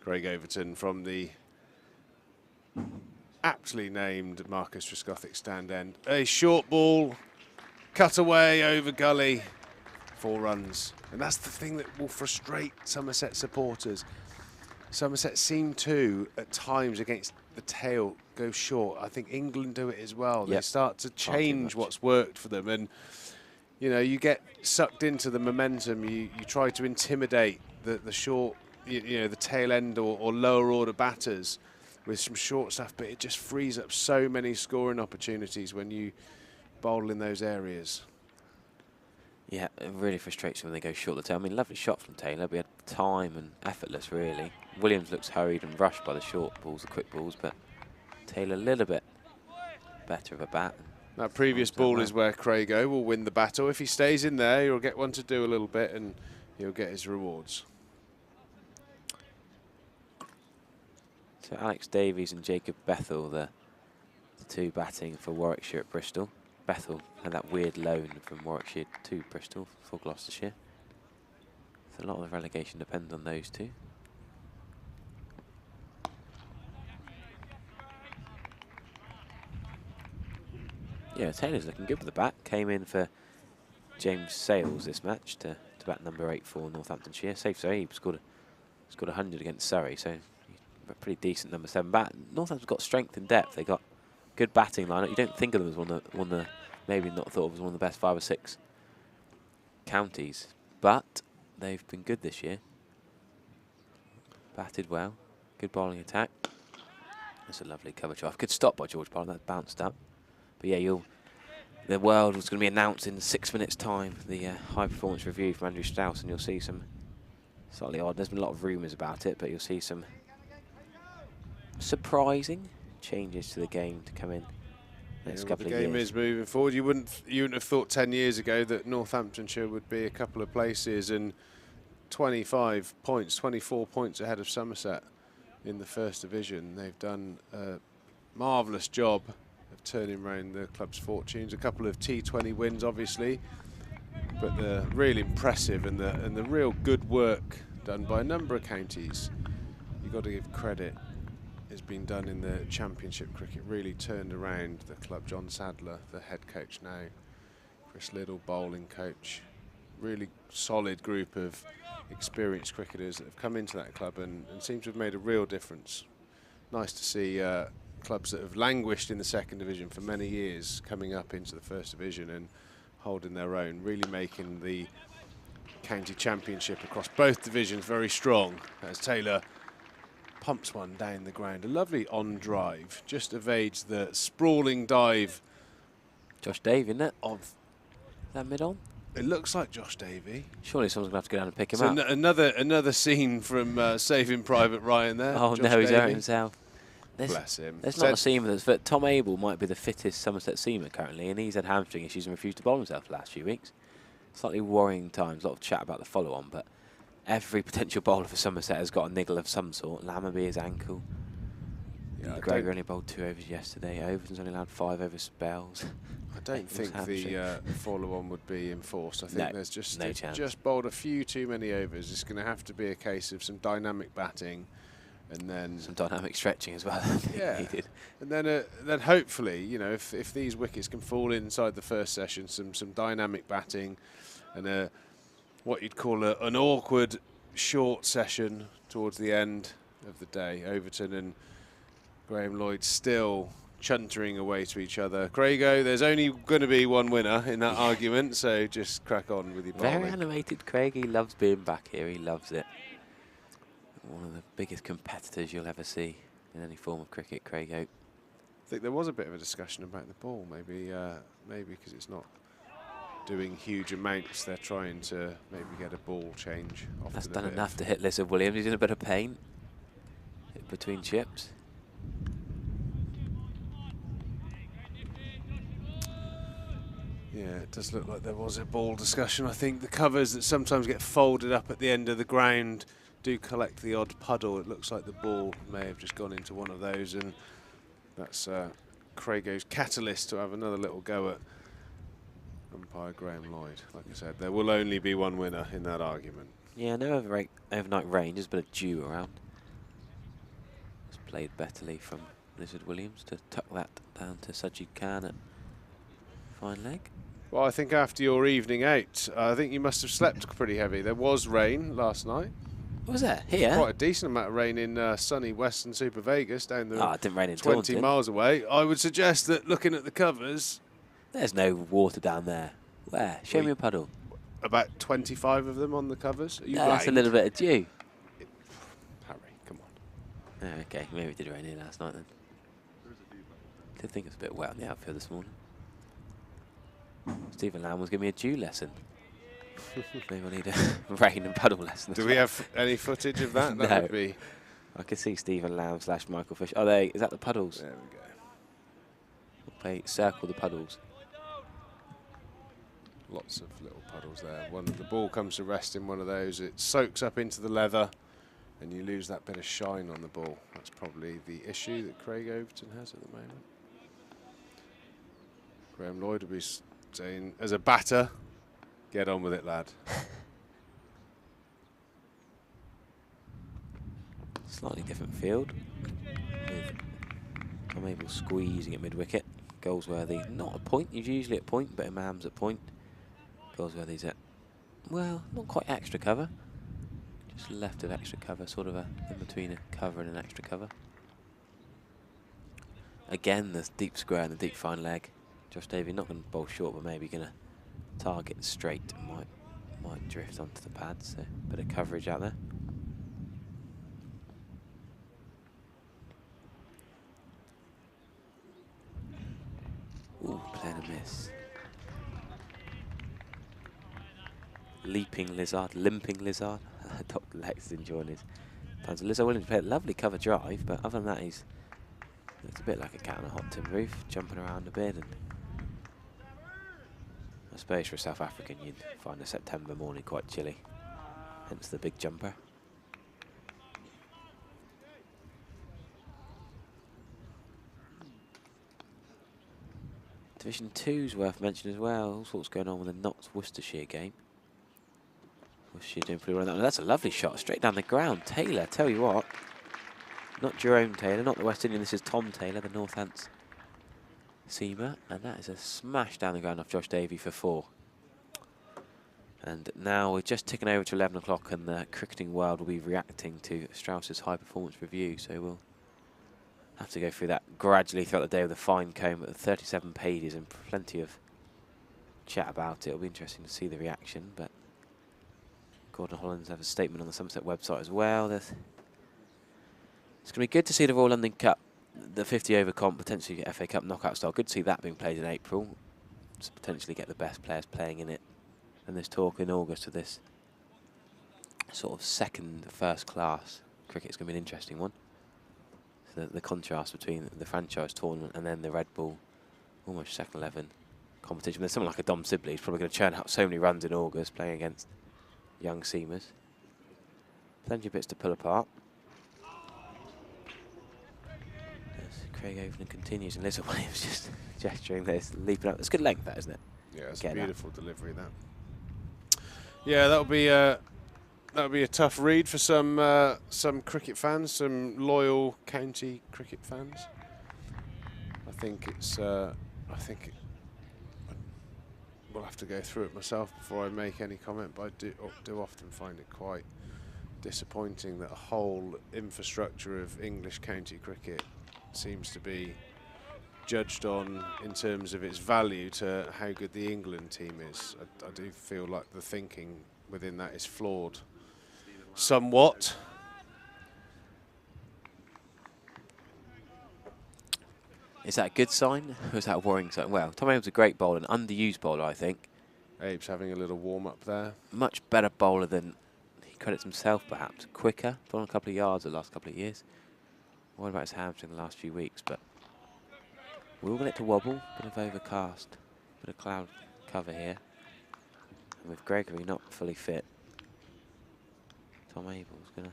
Craig Overton from the aptly named Marcus Trescothick stand end. A short ball, cut away over gully, 4 runs. And that's the thing that will frustrate Somerset supporters. Somerset seem to, at times against the tail, go short. I think England do it as well. Yep. They start to change what's worked for them. And you know, you get sucked into the momentum. You try to intimidate the short, you know, the tail end or lower order batters with some short stuff, but it just frees up so many scoring opportunities when you bowl in those areas. Yeah, it really frustrates when they go short the tail. I mean, lovely shot from Taylor. We had time and effortless, really. Williams looks hurried and rushed by the short balls, the quick balls, but Taylor a little bit better of a bat. That previous ball is where Craigo will win the battle. If he stays in there, he'll get one to do a little bit and he'll get his rewards. So Alex Davies and Jacob Bethel, the two batting for Warwickshire at Bristol. Bethel had that weird loan from Warwickshire to Bristol for Gloucestershire. So a lot of the relegation depends on those two. Yeah, Taylor's looking good with the bat. Came in for James Sales this match to bat number 8 for Northamptonshire. Safe save, scored 100 against Surrey, so a pretty decent number 7 bat. Northampton's got strength and depth. They got good batting lineup. You don't think of them as one of the maybe not thought of as one of the best 5 or 6 counties, but they've been good this year. Batted well, good bowling attack. That's a lovely cover drive. Good stop by George Parler. That bounced up. But yeah, the world was going to be announced in 6 minutes' time. The high performance review from Andrew Strauss, and you'll see some slightly odd. There's been a lot of rumours about it, but you'll see some surprising changes to the game to come in next couple of years. The game is moving forward. You wouldn't have thought 10 years ago that Northamptonshire would be a couple of places and 25 points, 24 points ahead of Somerset in the First Division. They've done a marvellous job of turning around the club's fortunes. A couple of T20 wins, obviously, but the real impressive and the real good work done by a number of counties got to give credit, has been done in the Championship cricket. Really turned around the club. John Sadler, the head coach now, Chris Liddell, bowling coach. Really solid group of experienced cricketers that have come into that club and seem to have made a real difference. Nice to see clubs that have languished in the second division for many years coming up into the first division and holding their own, really making the county championship across both divisions very strong as Taylor pumps one down the ground. A lovely on drive, just evades the sprawling dive. Josh Davey, isn't it? Of that mid on? It looks like Josh Davey. Surely someone's going to have to go down and pick him So up. another scene from Saving Private Ryan there. Oh Josh no, he's hurt Davey. himself. Bless him. There's not a seamer that's fit. Tom Abel might be the fittest Somerset seamer currently, and he's had hamstring issues and refused to bowl himself the last few weeks. Slightly worrying times, a lot of chat about the follow-on, but every potential bowler for Somerset has got a niggle of some sort. Lammerby, his ankle. Yeah, Gregor only bowled 2 overs yesterday. Overton's only allowed 5 over spells. I don't think the follow-on would be enforced. I think there's just no chance. Just bowled a few too many overs. It's going to have to be a case of some dynamic batting, and then some dynamic stretching as well. Yeah, needed. And then hopefully, you know, if these wickets can fall inside the first session, some dynamic batting, and what you'd call an awkward short session towards the end of the day. Overton and Graham Lloyd still chuntering away to each other. Craigo, there's only going to be one winner in that argument, so just crack on with your bowling. Very animated Craig. He loves being back here. He loves it. One of the biggest competitors you'll ever see in any form of cricket, Craig Oak. I think there was a bit of a discussion about the ball. Maybe because it's not doing huge amounts, they're trying to maybe get a ball change. That's done enough to hit Lizard Williams. He's in a bit of pain. Hit between chips. Yeah, it does look like there was a ball discussion. I think the covers that sometimes get folded up at the end of the ground do collect the odd puddle. It looks like the ball may have just gone into one of those, and that's Craigo's catalyst to have another little go at umpire Graham Lloyd. Like I said, there will only be one winner in that argument. Yeah, no overnight rain, just a bit of dew around. It's played betterly from Lizard Williams to tuck that down to Sajid Khan at fine leg. Well, I think after your evening out, I think you must have slept pretty heavy. There was rain last night. What was that? Here? Quite a decent amount of rain in sunny Western Super Vegas down there. It didn't rain in 20 Taunton. miles away. I would suggest that looking at the covers, there's no water down there. Where? Show me a puddle. About 25 of them on the covers. Are you no, that's a blind? little bit of dew. Harry, come on. Oh, okay, maybe it did rain here last night then. Did think it was a bit wet on the outfield this morning. Stephen Lamb was giving me a dew lesson. Maybe I need a rain and puddle lesson. Do we have any footage of that? That No. would be. I can see Stephen Lamb / Michael Fish. Oh, is that the puddles? There we go. Okay, circle the puddles. Lots of little puddles there. The ball comes to rest in one of those. It soaks up into the leather, and you lose that bit of shine on the ball. That's probably the issue that Craig Overton has at the moment. Graham Lloyd will be saying, as a batter, get on with it, lad. Slightly different field. With Tom Abel squeezing at mid-wicket. Goldsworthy not at point. He's usually at point, but Imam's at point. Goldsworthy's at, well, not quite extra cover. Just left of extra cover, sort of in between a cover and an extra cover. Again, the deep square and the deep fine leg. Josh Davey not going to bowl short, but maybe going to target straight. Might drift onto the pads, so bit of coverage out there. Ooh, playing a miss. Leaping Lizard, limping Lizard. Dr. Lex enjoying his plans. Lizard Williams played a lovely cover drive, but other than that, it's a bit like a cat on a hot tin roof, jumping around a bit. And I suppose for a South African, you'd find a September morning quite chilly, hence the big jumper. Division 2's worth mentioning as well. All sorts going on with the Notts Worcestershire game. Worcestershire doing pretty well on that one. That's a lovely shot straight down the ground. Taylor, tell you what, Not Jerome Taylor, not the West Indian. This is Tom Taylor, the Northants seamer. And that is a smash down the ground off Josh Davey for 4. And now we're just ticking over to 11 o'clock, and the cricketing world will be reacting to Strauss's high performance review. So we'll have to go through that gradually throughout the day with a fine comb at 37 pages and plenty of chat about it. It'll be interesting to see the reaction. But Gordon Hollands have a statement on the Somerset website as well. It's going to be good to see the Royal London Cup, the 50 over comp, potentially FA Cup knockout style. Good to see that being played in April. To potentially get the best players playing in it. And there's talk in August of this sort of second first class cricket. It's going to be an interesting one. So the contrast between the franchise tournament and then the Red Bull almost second 11 competition. There's someone like a Dom Sibley who's probably going to churn out so many runs in August playing against young seamers. Plenty of bits to pull apart. As Craig Overton continues, and Liz Williams just gesturing this, leaping up. It's good length, that, isn't it? Yeah, it's a beautiful delivery, that. Yeah, that'll be a tough read for some cricket fans, some loyal county cricket fans. I think we'll have to go through it myself before I make any comment, but I do often find it quite disappointing that a whole infrastructure of English county cricket seems to be judged on in terms of its value to how good the England team is. I do feel like the thinking within that is flawed somewhat. Is that a good sign or is that a worrying sign? Well, Tom Abe's a great bowler, an underused bowler, I think. Abe's having a little warm-up there. Much better bowler than he credits himself, perhaps. Quicker, gone a couple of yards the last couple of years. What about his hamstring the last few weeks? But we'll get it to wobble. Bit of overcast, bit of cloud cover here. And with Gregory not fully fit, Tom Abel's going to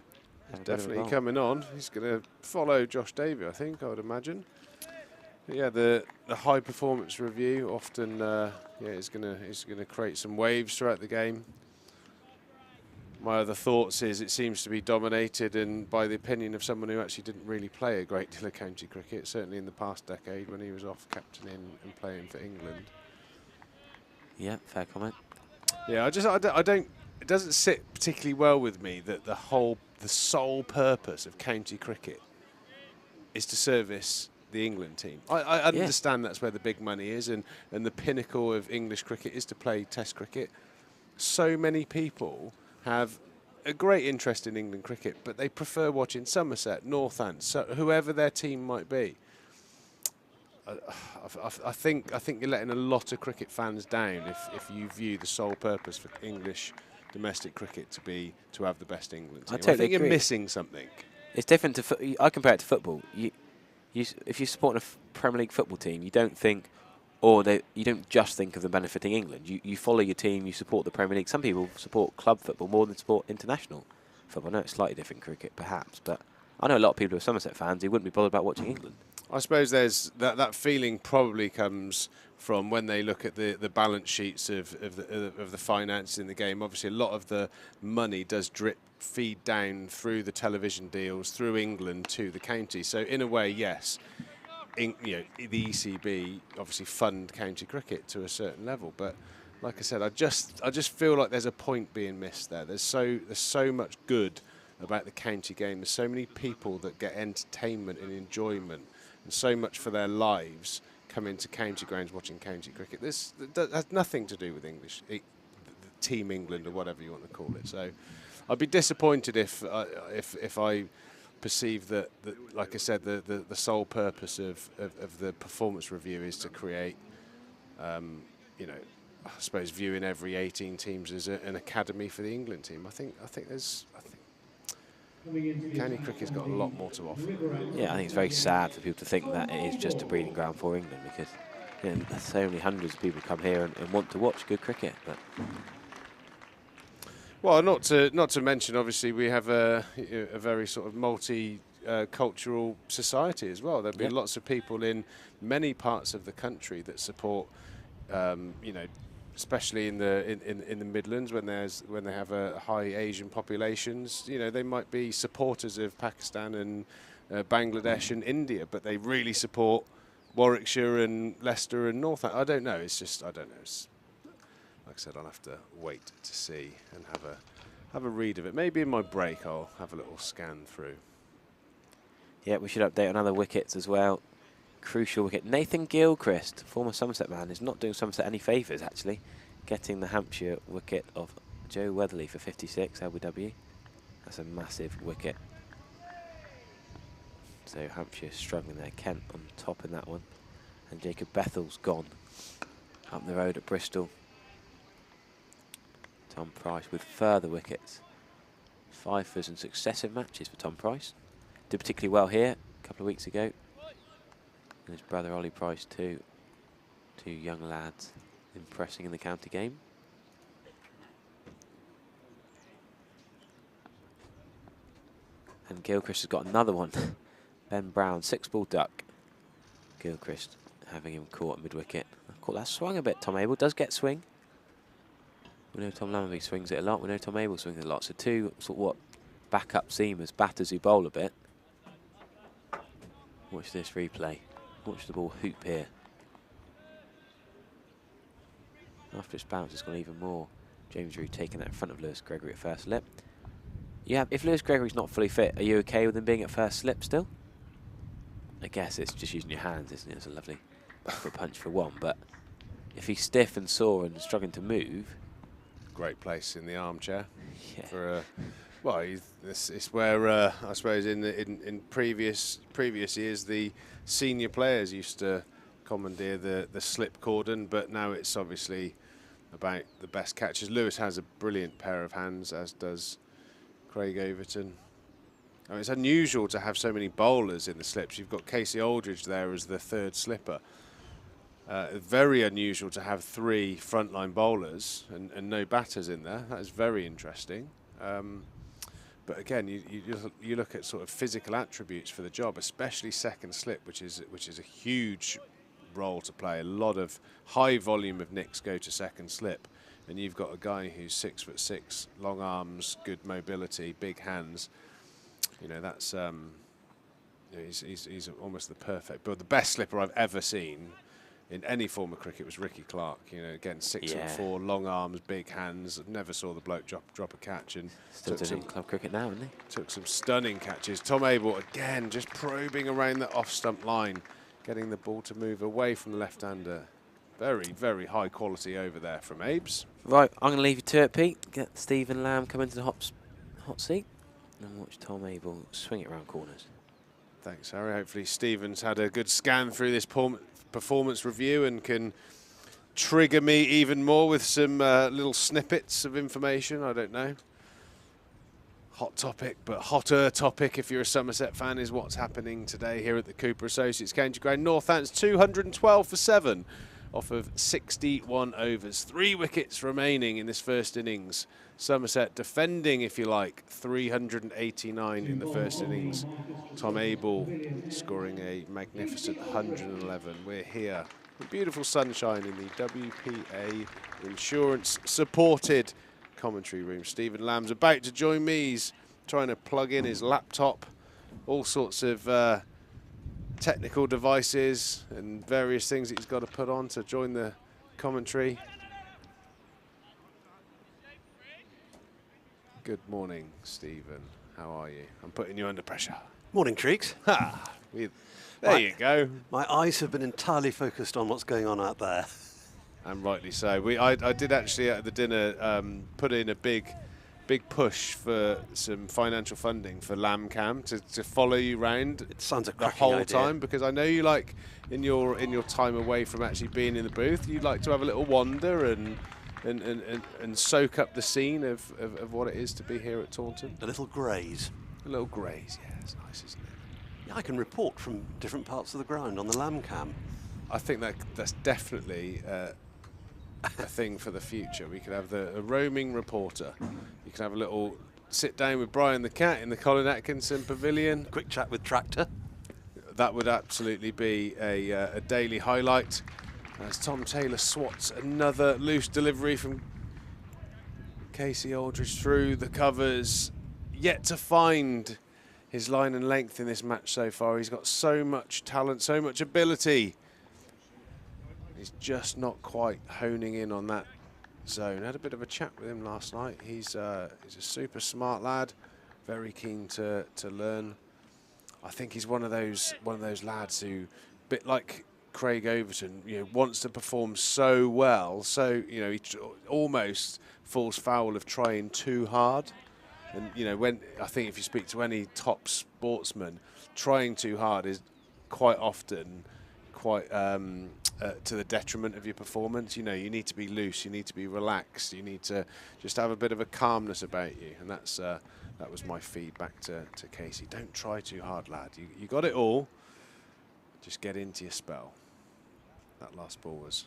have definitely coming on. He's going to follow Josh Davey, I think, I would imagine. But yeah, the high performance review often is going to create some waves throughout the game. My other thoughts is it seems to be dominated by the opinion of someone who actually didn't really play a great deal of county cricket, certainly in the past decade when he was off captaining and playing for England. Yeah, fair comment. Yeah, I don't. It doesn't sit particularly well with me that the sole purpose of county cricket is to service the England team. I understand that's where the big money is, and the pinnacle of English cricket is to play Test cricket. So many people have a great interest in England cricket, but they prefer watching Somerset, Northants, whoever their team might be. I think you're letting a lot of cricket fans down if you view the sole purpose for English domestic cricket to be to have the best England team. I think you're missing something. It's different to I compare it to football. If you support a Premier League football team, you don't think, you don't just think of them benefiting England. You follow your team, you support the Premier League. Some people support club football more than support international football. I know it's slightly different cricket, perhaps, but I know a lot of people who are Somerset fans who wouldn't be bothered about watching England. I suppose there's that feeling probably comes from when they look at the balance sheets of the finance in the game. Obviously, a lot of the money does feed down through the television deals through England to the county. So in a way, yes, the ECB obviously fund county cricket to a certain level, but like I said, I just feel like there's a point being missed there. There's so much good about the county game. There's so many people that get entertainment and enjoyment, and so much for their lives come into county grounds watching county cricket. This has nothing to do with English, Team England or whatever you want to call it. So I'd be disappointed if I perceive that, like I said, the sole purpose of the performance review is to create, I suppose, viewing every 18 teams as an academy for the England team. I think county cricket's got a lot more to offer. Yeah, I think it's very sad for people to think that it is just a breeding ground for England, because there's so many hundreds of people come here and want to watch good cricket. But well, not to mention, obviously, we have a very sort of multi-cultural society as well. There'll be lots of people in many parts of the country that support, especially in the Midlands when they have a high Asian populations. They might be supporters of Pakistan Bangladesh and India, but they really support Warwickshire and Leicester and Northampton. I don't know. It's just, I don't know. It's, like I said, I'll have to wait to see and have a read of it. Maybe in my break I'll have a little scan through. Yeah, we should update on other wickets as well. Crucial wicket. Nathan Gilchrist, former Somerset man, is not doing Somerset any favours, actually. Getting the Hampshire wicket of Joe Weatherly for 56, LBW. That's a massive wicket. So Hampshire struggling there. Kent on top in that one. And Jacob Bethel's gone up the road at Bristol. Tom Price with further wickets. 5 first and successive matches for Tom Price. Did particularly well here a couple of weeks ago. And his brother Ollie Price too. 2 young lads impressing in the county game. And Gilchrist has got another one. Ben Brown, 6-ball duck. Gilchrist having him caught mid-wicket. I caught that swung a bit. Tom Abel does get swing. We know Tom Lammerby swings it a lot. We know Tom Abel swings it a lot. So 2 sort of what backup seamers, batters who bowl a bit. Watch this replay. Watch the ball hoop here. After its bounce, it's gone even more. James Rew taking that in front of Lewis Gregory at first slip. Yeah, if Lewis Gregory's not fully fit, are you okay with him being at first slip still? I guess it's just using your hands, isn't it? It's a lovely for a punch for 1. But if he's stiff and sore and struggling to move, Great place in the armchair. yeah. For well, it's where I suppose in previous years the senior players used to commandeer the slip cordon, but now it's obviously about the best catches. Lewis has a brilliant pair of hands, as does Craig Overton. I mean, it's unusual to have so many bowlers in the slips. You've got Casey Aldridge there as the 3rd slipper. Very unusual to have 3 frontline bowlers and no batters in there. That is very interesting. But again, you look at sort of physical attributes for the job, especially second slip, which is a huge role to play. A lot of high volume of nicks go to second slip, and you've got a guy who's 6'6", long arms, good mobility, big hands. You know, that's he's almost the perfect. But the best slipper I've ever seen in any form of cricket was Ricky Clark. You know, again, 6'4", long arms, big hands. Never saw the bloke drop a catch, and Still doing club cricket now, isn't he? took some stunning catches. Tom Abel again just probing around the off-stump line, getting the ball to move away from the left-hander. Very, very high quality over there from Abes. Right, I'm going to leave you to it, Pete. Get Stephen Lamb come into the hot seat and watch Tom Abel swing it around corners. Thanks, Harry. Hopefully Stephen's had a good scan through this performance review and can trigger me even more with some little snippets of information. I don't know. Hot topic, but hotter topic if you're a Somerset fan is what's happening today here at the Cooper Associates County Ground. Northants 212 for 7 off of 61 overs. 3 wickets remaining in this first innings. Somerset defending, if you like, 389 in the first innings. Tom Abel scoring a magnificent 111. We're here with beautiful sunshine in the WPA Insurance supported commentary room. Stephen Lamb's about to join me. He's trying to plug in his laptop, all sorts of technical devices and various things that he's got to put on to join the commentary. Good morning, Stephen. How are you? I'm putting you under pressure. Morning, Treeks. There you go. My eyes have been entirely focused on what's going on out there. And rightly so. I did actually at the dinner put in a big push for some financial funding for LambCam to follow you round. It sounds a the cracking whole idea. time, because I know you like in your time away from actually being in the booth, you like to have a little wander and soak up the scene of what it is to be here at Taunton. A little graze. A little graze, yeah, it's nice, isn't it? Yeah, I can report from different parts of the ground on the LambCam. I think that's definitely a thing for the future. We could have a roaming reporter. You can have a little sit down with Brian the Cat in the Colin Atkinson Pavilion. Quick chat with Tractor. That would absolutely be a daily highlight. As Tom Taylor swats another loose delivery from Casey Aldridge through the covers. Yet to find his line and length in this match so far. He's got so much talent, so much ability. He's just not quite honing in on that zone. I had a bit of a chat with him last night. He's a super smart lad, very keen to learn. I think he's one of those lads who, bit like Craig Overton, wants to perform so well. So he almost falls foul of trying too hard. And when I think if you speak to any top sportsman, trying too hard is quite often quite to the detriment of your performance. You need to be loose, you need to be relaxed, you need to just have a bit of a calmness about you, and that was my feedback to Casey. Don't try too hard, lad. You got it all. Just get into your spell. That last ball was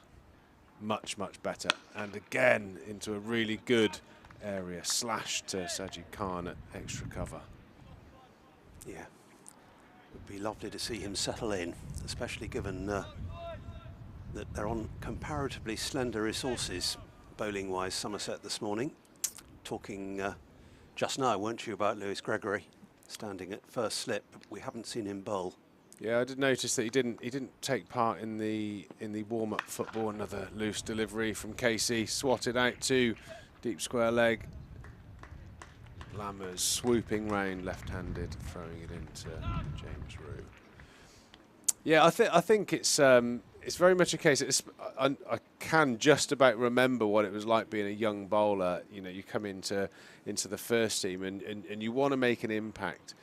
much, much better, and again into a really good area. Slash to Sajid Khan at extra cover. Yeah, it would be lovely to see him settle in, especially given that they're on comparatively slender resources bowling-wise, Somerset, this morning. Talking just now, weren't you, about Lewis Gregory standing at first slip? We haven't seen him bowl. Yeah, I did notice that he didn't take part in the warm-up football. Another loose delivery from Casey, swatted out to deep square leg. Lammers swooping round left-handed, throwing it into James Rue. Yeah, I think it's very much a case. I can just about remember what it was like being a young bowler. You come into the first team and you want to make an impact,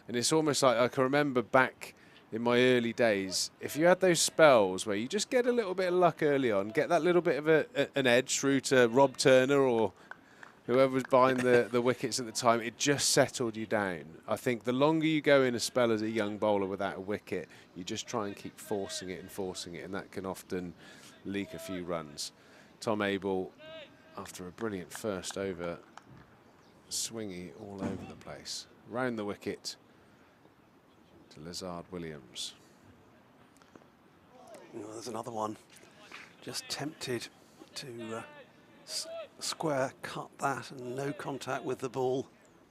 and it's almost like I can remember back in my early days, if you had those spells where you just get a little bit of luck early on, get that little bit of an edge through to Rob Turner or whoever was buying the wickets at the time, it just settled you down. I think the longer you go in a spell as a young bowler without a wicket, you just try and keep forcing it, and that can often leak a few runs. Tom Abel, after a brilliant first over, swingy all over the place. Round the wicket to Lizard Williams. There's another one. Just tempted to square cut that, and no contact with the ball.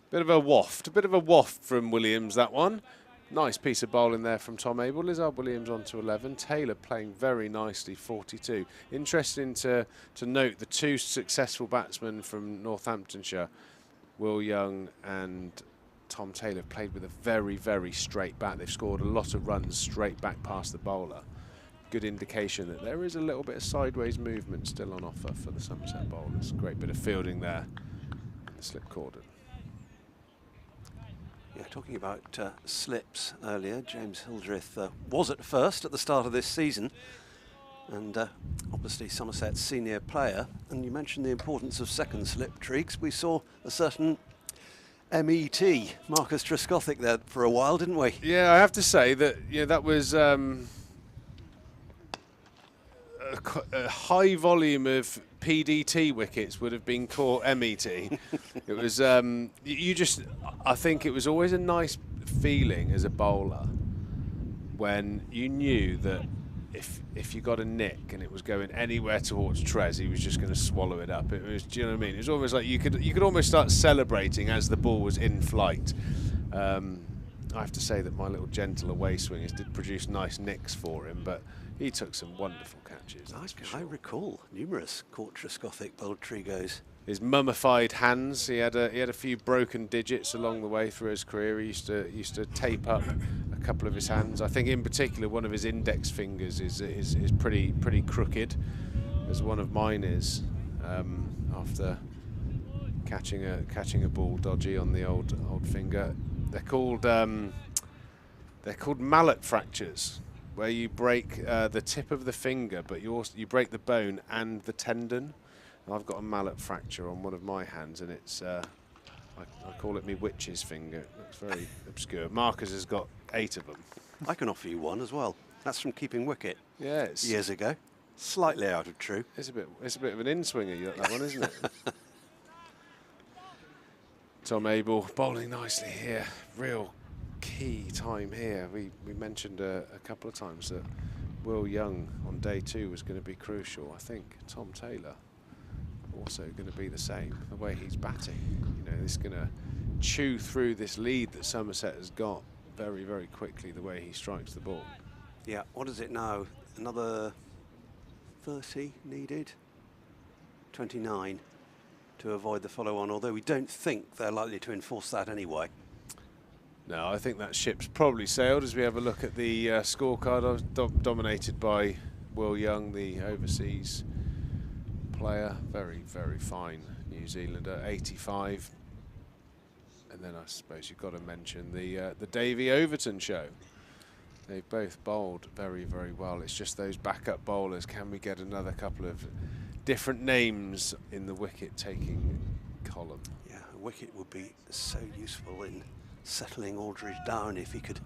Bit of a waft from Williams, that one. Nice piece of bowling there from Tom Abel. Lizard Williams on to 11. Taylor playing very nicely, 42. Interesting to note the two successful batsmen from Northamptonshire, Will Young and Tom Taylor, played with a very, very straight bat. They've scored a lot of runs straight back past the bowler. Good indication that there is a little bit of sideways movement still on offer for the Somerset bowlers. Great bit of fielding there. The slip cordon. Yeah, talking about slips earlier, James Hildreth was at first at the start of this season, and obviously Somerset's senior player. And you mentioned the importance of second slip, Triggs. We saw a certain MET, Marcus Trescothick, there for a while, didn't we? Yeah, I have to say that that was a high volume of PDT wickets would have been caught MET. It was I think it was always a nice feeling as a bowler when you knew that if you got a nick and it was going anywhere towards Trez, he was just going to swallow it up. It was, do you know what I mean? It was almost like you could almost start celebrating as the ball was in flight. I have to say that my little gentle away swingers did produce nice nicks for him, but he took some wonderful catches. I recall numerous caught Trescothick bowled Trigos. His mummified hands. He had a few broken digits along the way through his career. He used to tape up a couple of his hands. I think in particular one of his index fingers is pretty crooked, as one of mine is, after catching a ball dodgy on the old finger. They're called mallet fractures, where you break the tip of the finger, but you break the bone and the tendon. I've got a mallet fracture on one of my hands, and it's I call it me witch's finger. It looks very obscure. Marcus has got 8 of them. I can offer you one as well. That's from keeping wicket. Yeah, years ago. Slightly out of true. It's a bit of an in-swinger, that one, isn't it? Tom Abel bowling nicely here. Real key time here. We mentioned a couple of times that Will Young on day 2 was going to be crucial. I think Tom Taylor also going to be the same. The way he's batting, he's going to chew through this lead that Somerset has got very, very quickly, the way he strikes the ball. Yeah, what is it now? Another 30 needed? 29 to avoid the follow-on, although we don't think they're likely to enforce that anyway. No, I think that ship's probably sailed as we have a look at the scorecard. I was dominated by Will Young, the overseas player. Very, very fine New Zealander, 85. And then I suppose you've got to mention the Davy Overton show. They've both bowled very, very well. It's just those backup bowlers. Can we get another couple of different names in the wicket-taking column? Yeah, a wicket would be so useful in settling Aldridge down if he could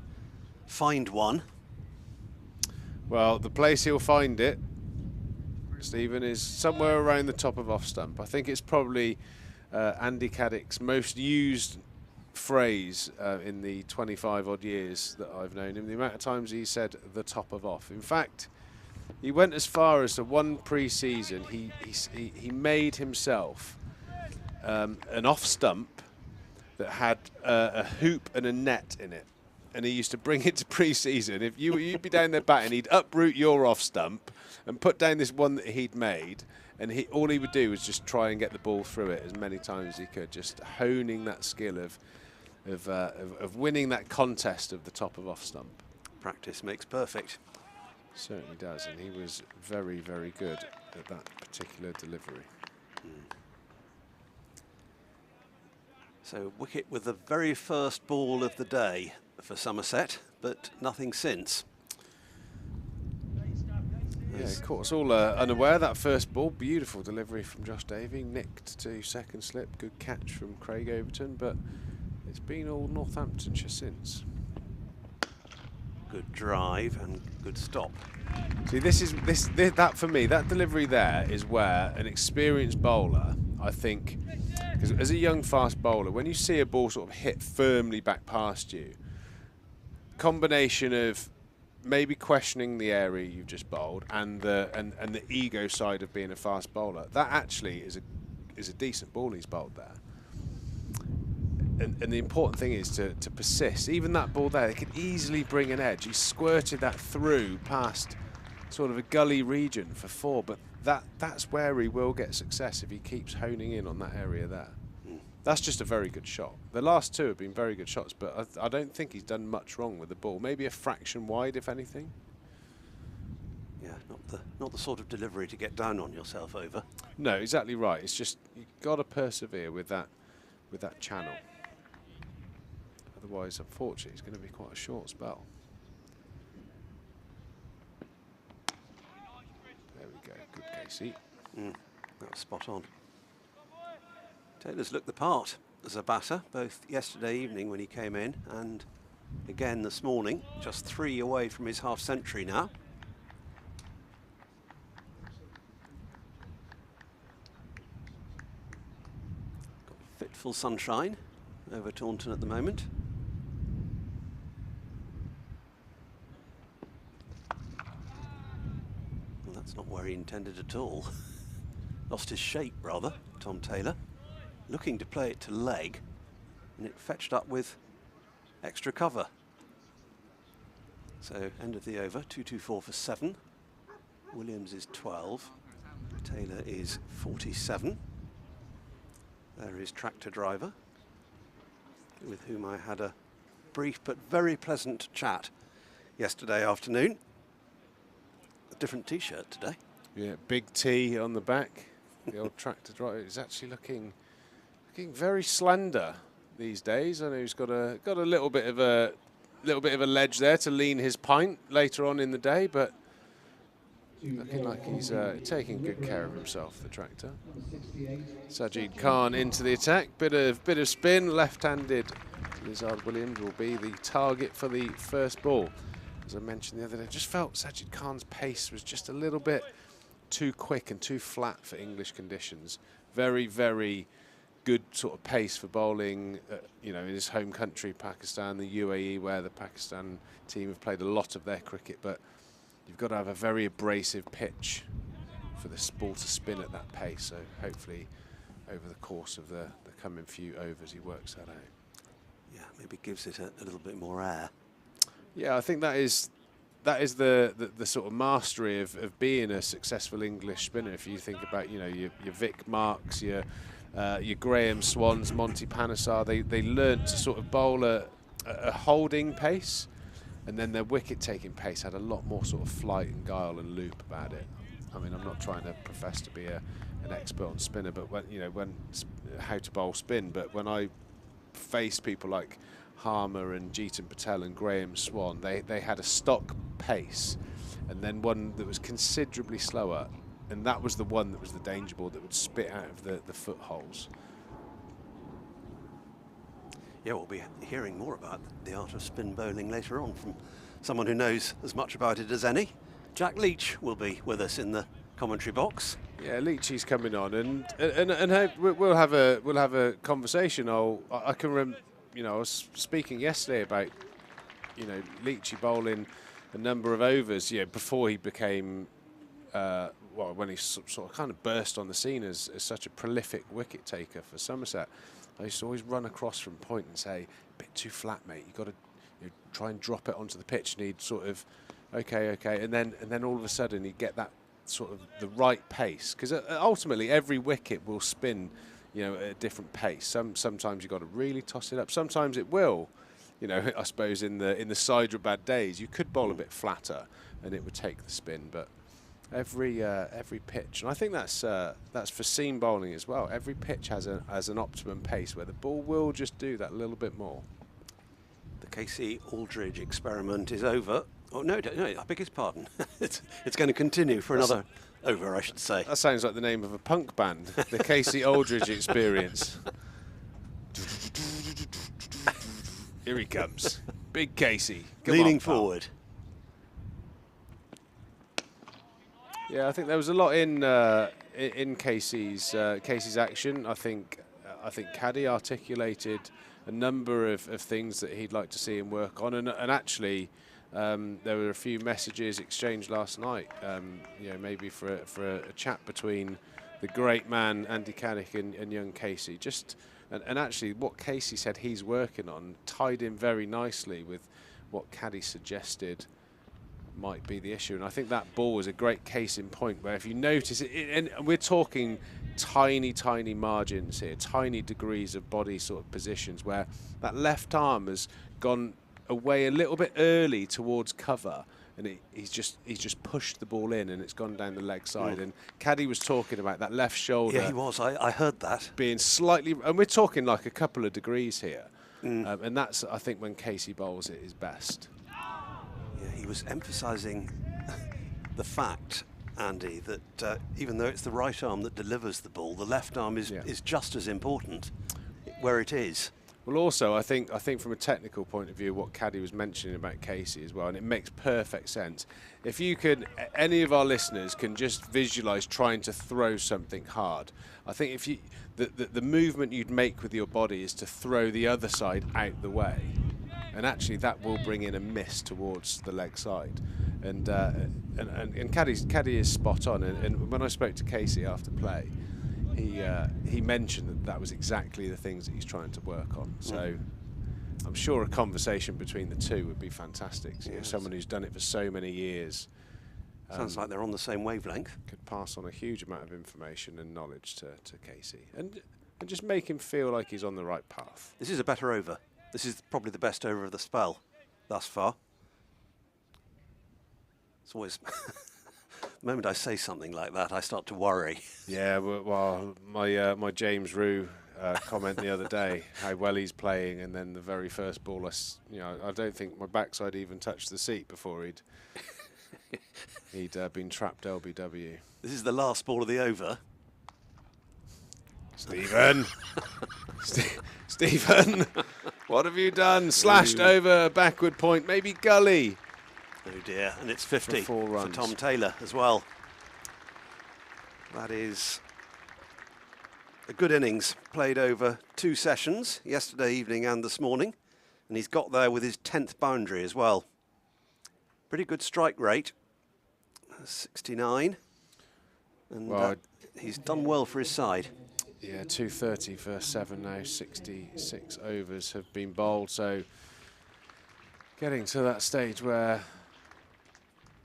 find one. Well, the place he'll find it, Stephen, is somewhere around the top of off stump. I think it's probably Andy Caddick's most used phrase in the 25 odd years that I've known him. The amount of times he said the top of off. In fact, he went as far as to one pre-season. He made himself an off stump that had a hoop and a net in it, and he used to bring it to pre-season. If you'd be down there batting, he'd uproot your off stump and put down this one that he'd made, and all he would do was just try and get the ball through it as many times as he could, just honing that skill of winning that contest of the top of off stump. Practice makes perfect. Certainly does, and he was very, very good at that particular delivery. So wicket with the very first ball of the day for Somerset, but nothing since. Yeah, caught us all unaware. That first ball, beautiful delivery from Josh Davey, nicked to second slip, good catch from Craig Overton, but it's been all Northamptonshire since. Good drive and good stop. See, that for me, that delivery there is where an experienced bowler, I think, because as a young fast bowler, when you see a ball sort of hit firmly back past you, combination of maybe questioning the area you've just bowled and the ego side of being a fast bowler, that actually is a decent ball he's bowled there. And the important thing is to persist. Even that ball there, it could easily bring an edge. He squirted that through past sort of a gully region for 4, but that's where he will get success if he keeps honing in on that area there. That's just a very good shot. The last 2 have been very good shots, but I don't think he's done much wrong with the ball. Maybe a fraction wide, if anything. Yeah, not the sort of delivery to get down on yourself over. No, exactly right. It's just you've got to persevere with that channel. Otherwise, unfortunately, it's going to be quite a short spell. There we go. Good Casey. That was spot on. Taylor's looked the part as a batter, both yesterday evening when he came in and again this morning, just 3 away from his half-century now. Got fitful sunshine over Taunton at the moment. Well, that's not where he intended at all. Lost his shape, rather, Tom Taylor. Looking to play it to leg, and it fetched up with extra cover. So end of the over, 224 for 7. Williams is 12. Taylor is 47. There is Tractor Driver, with whom I had a brief but very pleasant chat yesterday afternoon. A different T-shirt today. Yeah, big T on the back. The old Tractor Driver is actually looking very slender these days. I know he's got a little bit of a ledge there to lean his pint later on in the day, but looking like he's taking good care of himself, the Tractor. Sajid Khan into the attack, bit of spin, left-handed. Lizard Williams will be the target for the first ball. As I mentioned the other day, just felt Sajid Khan's pace was just a little bit too quick and too flat for English conditions. Very, very good sort of pace for bowling, in his home country, Pakistan, the UAE, where the Pakistan team have played a lot of their cricket, but you've got to have a very abrasive pitch for the ball to spin at that pace. So hopefully over the course of the coming few overs he works that out. Maybe gives it a little bit more air. Yeah, I think that is the sort of mastery of being a successful English spinner. If you think about, you know, your Vic Marks, your Graham Swans, Monty Panesar, they learnt to sort of bowl a holding pace, and then their wicket-taking pace had a lot more sort of flight and guile and loop about it. I mean, I'm not trying to profess to be an expert on spinner, but when how to bowl spin. But when I faced people like Harmer and Jeetan Patel and Graham Swan, they had a stock pace, and then one that was considerably slower, and that was the one that was the danger ball that would spit out of the footholes. Yeah, we'll be hearing more about the art of spin bowling later on from someone who knows as much about it as any. Jack Leach will be with us in the commentary box. Yeah, Leachy's coming on, and we'll have a conversation. I can I was speaking yesterday about, you know, Leachy bowling a number of overs, you know, before he became when he sort of kind of burst on the scene as such a prolific wicket taker for Somerset. I used to always run across from point and say, a bit too flat, mate. You've got to try and drop it onto the pitch, and he'd sort of, okay, and then all of a sudden he'd get that sort of the right pace, because ultimately every wicket will spin, you know, at a different pace. Sometimes you've got to really toss it up. Sometimes it will, you know. I suppose in the Hyderabad days you could bowl a bit flatter and it would take the spin, but every pitch, and I think that's for seam bowling as well. Every pitch has an optimum pace where the ball will just do that little bit more. The Casey Aldridge experiment is over. Oh no, I beg his pardon. it's going to continue for another over, I should say. That sounds like the name of a punk band, the Casey Aldridge Experience. Here he comes, big Casey. Leaning forward. Yeah, I think there was a lot in Casey's action. I think Caddy articulated a number of things that he'd like to see him work on, and actually there were a few messages exchanged last night. You know, maybe for a chat between the great man Andy Caddick and young Casey. And actually, what Casey said he's working on tied in very nicely with what Caddy suggested might be the issue. And I think that ball was a great case in point, where if you notice it, and we're talking tiny margins here, tiny degrees of body sort of positions, where that left arm has gone away a little bit early towards cover, and he's just pushed the ball in, and it's gone down the leg side. And Caddy was talking about that left shoulder. Yeah, he was. I heard that. Being slightly, and we're talking like a couple of degrees here. And that's, I think, when Casey bowls it is best. Yeah, he was emphasising the fact, Andy, that even though it's the right arm that delivers the ball, the left arm is just as important where it is. Well, also, I think from a technical point of view, what Caddy was mentioning about Casey as well, and it makes perfect sense. If you could, any of our listeners can just visualise trying to throw something hard. I think if you, the movement you'd make with your body is to throw the other side out the way, and actually that will bring in a miss towards the leg side. And Caddy is spot on. And when I spoke to Casey after play, he mentioned that was exactly the things that he's trying to work on. So I'm sure a conversation between the two would be fantastic. You know, someone who's done it for so many years. Sounds like they're on the same wavelength. Could pass on a huge amount of information and knowledge to Casey, and just make him feel like he's on the right path. This is a better over. This is probably the best over of the spell thus far. It's always the moment I say something like that, I start to worry. Yeah, well, my James Rue comment the other day, how well he's playing, and then the very first ball, I don't think my backside even touched the seat before he'd been trapped LBW. This is the last ball of the over. Stephen, Stephen, what have you done? Slashed over, backward point, maybe gully. Oh dear, and it's 50 for 4 runs. for Tom Taylor as well. That is a good innings, played over 2 sessions, yesterday evening and this morning, and he's got there with his 10th boundary as well. Pretty good strike rate, 69, and he's done well for his side. Yeah, 2:30 for 7 now. 66 overs have been bowled, so getting to that stage where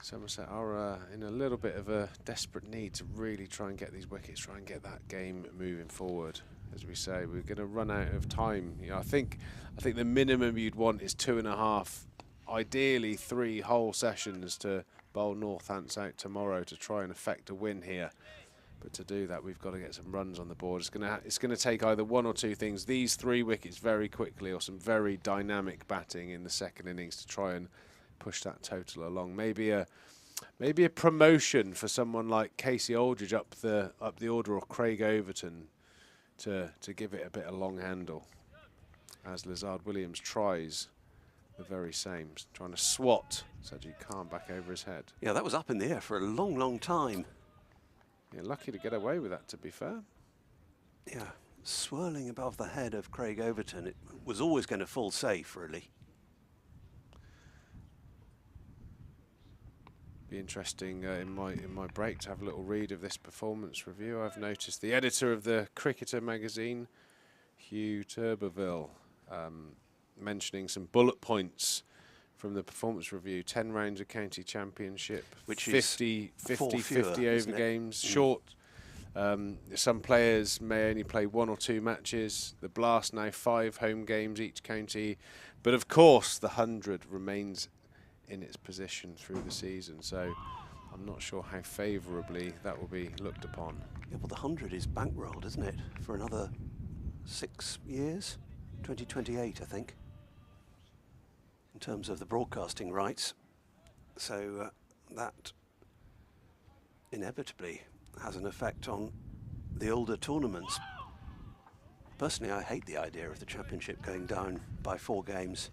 Somerset are in a little bit of a desperate need to really try and get these wickets, try and get that game moving forward. As we say, we're going to run out of time. You know, I think the minimum you'd want is 2.5, ideally 3 whole sessions to bowl Northants out tomorrow to try and effect a win here. But to do that, we've got to get some runs on the board. It's going to take either one or two things: these 3 wickets very quickly, or some very dynamic batting in the second innings to try and push that total along. Maybe a promotion for someone like Casey Aldridge up the order, or Craig Overton, to give it a bit of long handle, as Lizard Williams tries the very same, trying to swat Sajid Khan back over his head. Yeah, that was up in the air for a long, long time. Yeah, lucky to get away with that, to be fair. Yeah, swirling above the head of Craig Overton. It was always going to fall safe, really. Be interesting in my break to have a little read of this performance review. I've noticed the editor of the Cricketer magazine, Hugh Turbeville, mentioning some bullet points from the performance review: 10 rounds of county championship, which 50 fewer, over games, short. Some players may only play 1 or 2 matches. The Blast now 5 home games each county, but of course the 100 remains in its position through the season. So I'm not sure how favourably that will be looked upon. Yeah, well, the 100 is bankrolled, isn't it, for another 6 years, 2028, I think, in terms of the broadcasting rights. So that inevitably has an effect on the older tournaments. Personally, I hate the idea of the championship going down by 4 games.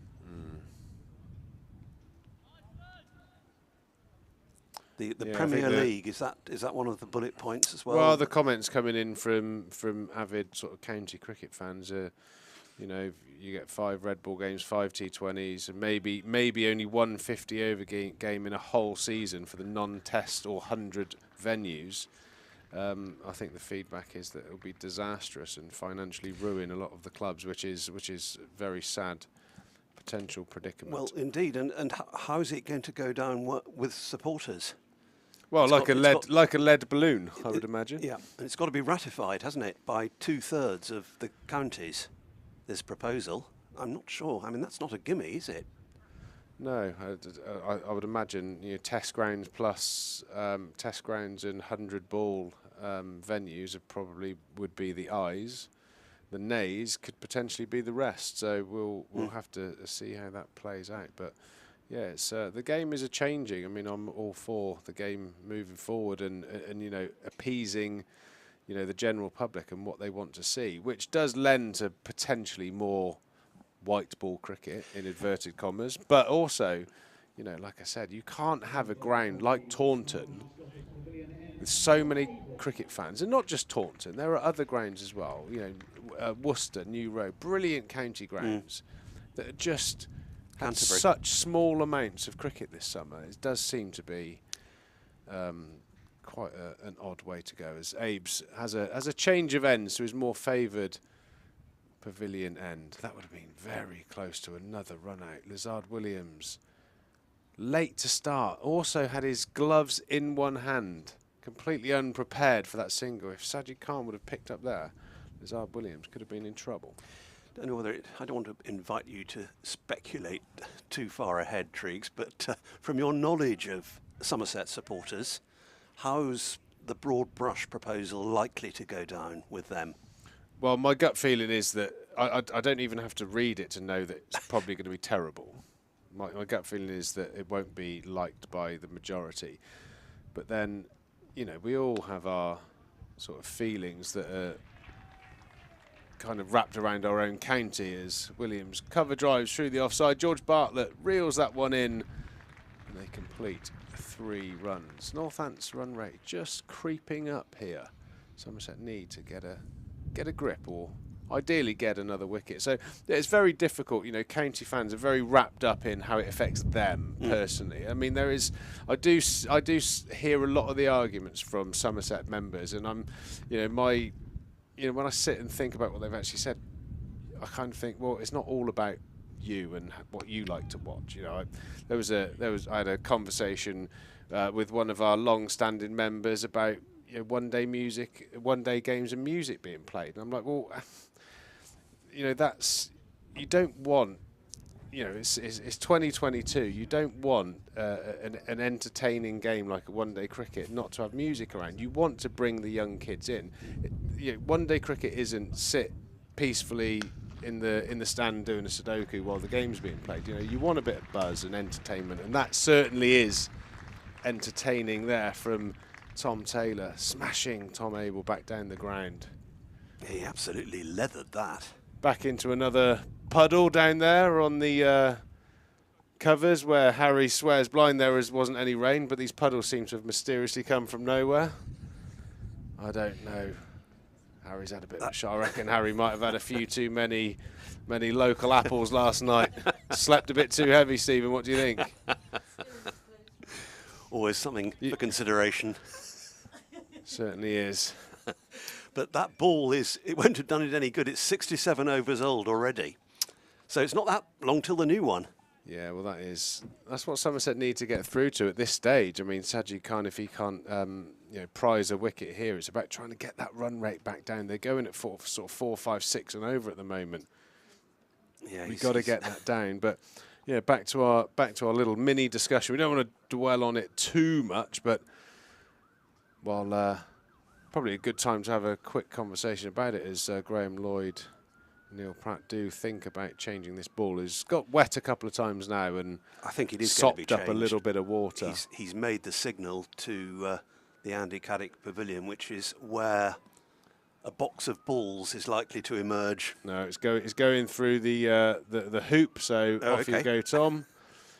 The Yeah, Premier League, is that one of the bullet points as well? Well, the comments coming in from avid sort of county cricket fans are, you know, you get 5 red ball games, 5 T20s, and maybe only 1 50 over game in a whole season for the non-test or 100 venues. I think the feedback is that it will be disastrous and financially ruin a lot of the clubs, which is very sad potential predicament. Well, indeed, and how is it going to go down with supporters? Well, like a lead balloon, I would imagine. Yeah, and it's got to be ratified, hasn't it, by 2/3 of the counties, this proposal. I'm not sure. I mean, that's not a gimme, is it? No, I would imagine, you know, test grounds plus test grounds and 100 ball venues probably would be the ayes. The nays could potentially be the rest. So we'll have to see how that plays out. But yeah, it's the game is changing. I mean, I'm all for the game moving forward and you know, appeasing, you know, the general public and what they want to see, which does lend to potentially more white ball cricket in inverted commas. But also, you know, like I said, you can't have a ground like Taunton with so many cricket fans, and not just Taunton. There are other grounds as well. You know, Worcester, New Road, brilliant county grounds that are just had such small amounts of cricket this summer. It does seem to be quite an odd way to go, as Abe's has a change of ends to his more favoured pavilion end. That would have been very close to another run out. Lizard Williams, late to start, also had his gloves in one hand, completely unprepared for that single. If Sajid Khan would have picked up there, Lizard Williams could have been in trouble. I don't know whether I don't want to invite you to speculate too far ahead, Triggs, but from your knowledge of Somerset supporters, how's the broad brush proposal likely to go down with them? Well, my gut feeling is that I don't even have to read it to know that it's probably going to be terrible. My gut feeling is that it won't be liked by the majority. But then, you know, we all have our sort of feelings that are kind of wrapped around our own county, as Williams cover drives through the offside. George Bartlett reels that one in, and they complete 3 runs. Northants' run rate just creeping up here. Somerset need to get a grip, or ideally get another wicket. So it's very difficult. You know, county fans are very wrapped up in how it affects them personally. I mean, I do hear a lot of the arguments from Somerset members, and I'm, you know, when I sit and think about what they've actually said, I kind of think, well, it's not all about you and what you like to watch. I had a conversation with one of our long-standing members about one-day games and music being played, and I'm like, well, that's, you don't want, it's 2022. You don't want an entertaining game like a one-day cricket not to have music around. You want to bring the young kids in. One-day cricket isn't sit peacefully in the stand doing a Sudoku while the game's being played. You want a bit of buzz and entertainment, and that certainly is entertaining there from Tom Taylor, smashing Tom Abel back down the ground. He absolutely leathered that. Back into another puddle down there on the covers where Harry swears blind there wasn't any rain, but these puddles seem to have mysteriously come from nowhere. I don't know. Harry's had a bit of a shot. I reckon Harry might have had a few too many local apples last night. Slept a bit too heavy, Stephen. What do you think? Always something for consideration. Certainly is. But that ball it won't have done it any good. It's 67 overs old already. So it's not that long till the new one. Yeah, well, that's what Somerset need to get through to at this stage. I mean, Sajid Khan, if he can't prize a wicket here, it's about trying to get that run rate back down. They're going at sort of 4, 5, 6 and over at the moment. Yeah, We've got to get that down. But yeah, back to our little mini discussion. We don't want to dwell on it too much, but probably a good time to have a quick conversation about it as Graham Lloyd, Neil Pratt do think about changing this ball. It's got wet a couple of times now, and I think it is going to be sopped up changed. a little bit of water. He's made the signal to the Andy Caddick Pavilion, which is where a box of balls is likely to emerge. No, it's going through the hoop. So off you go, Tom.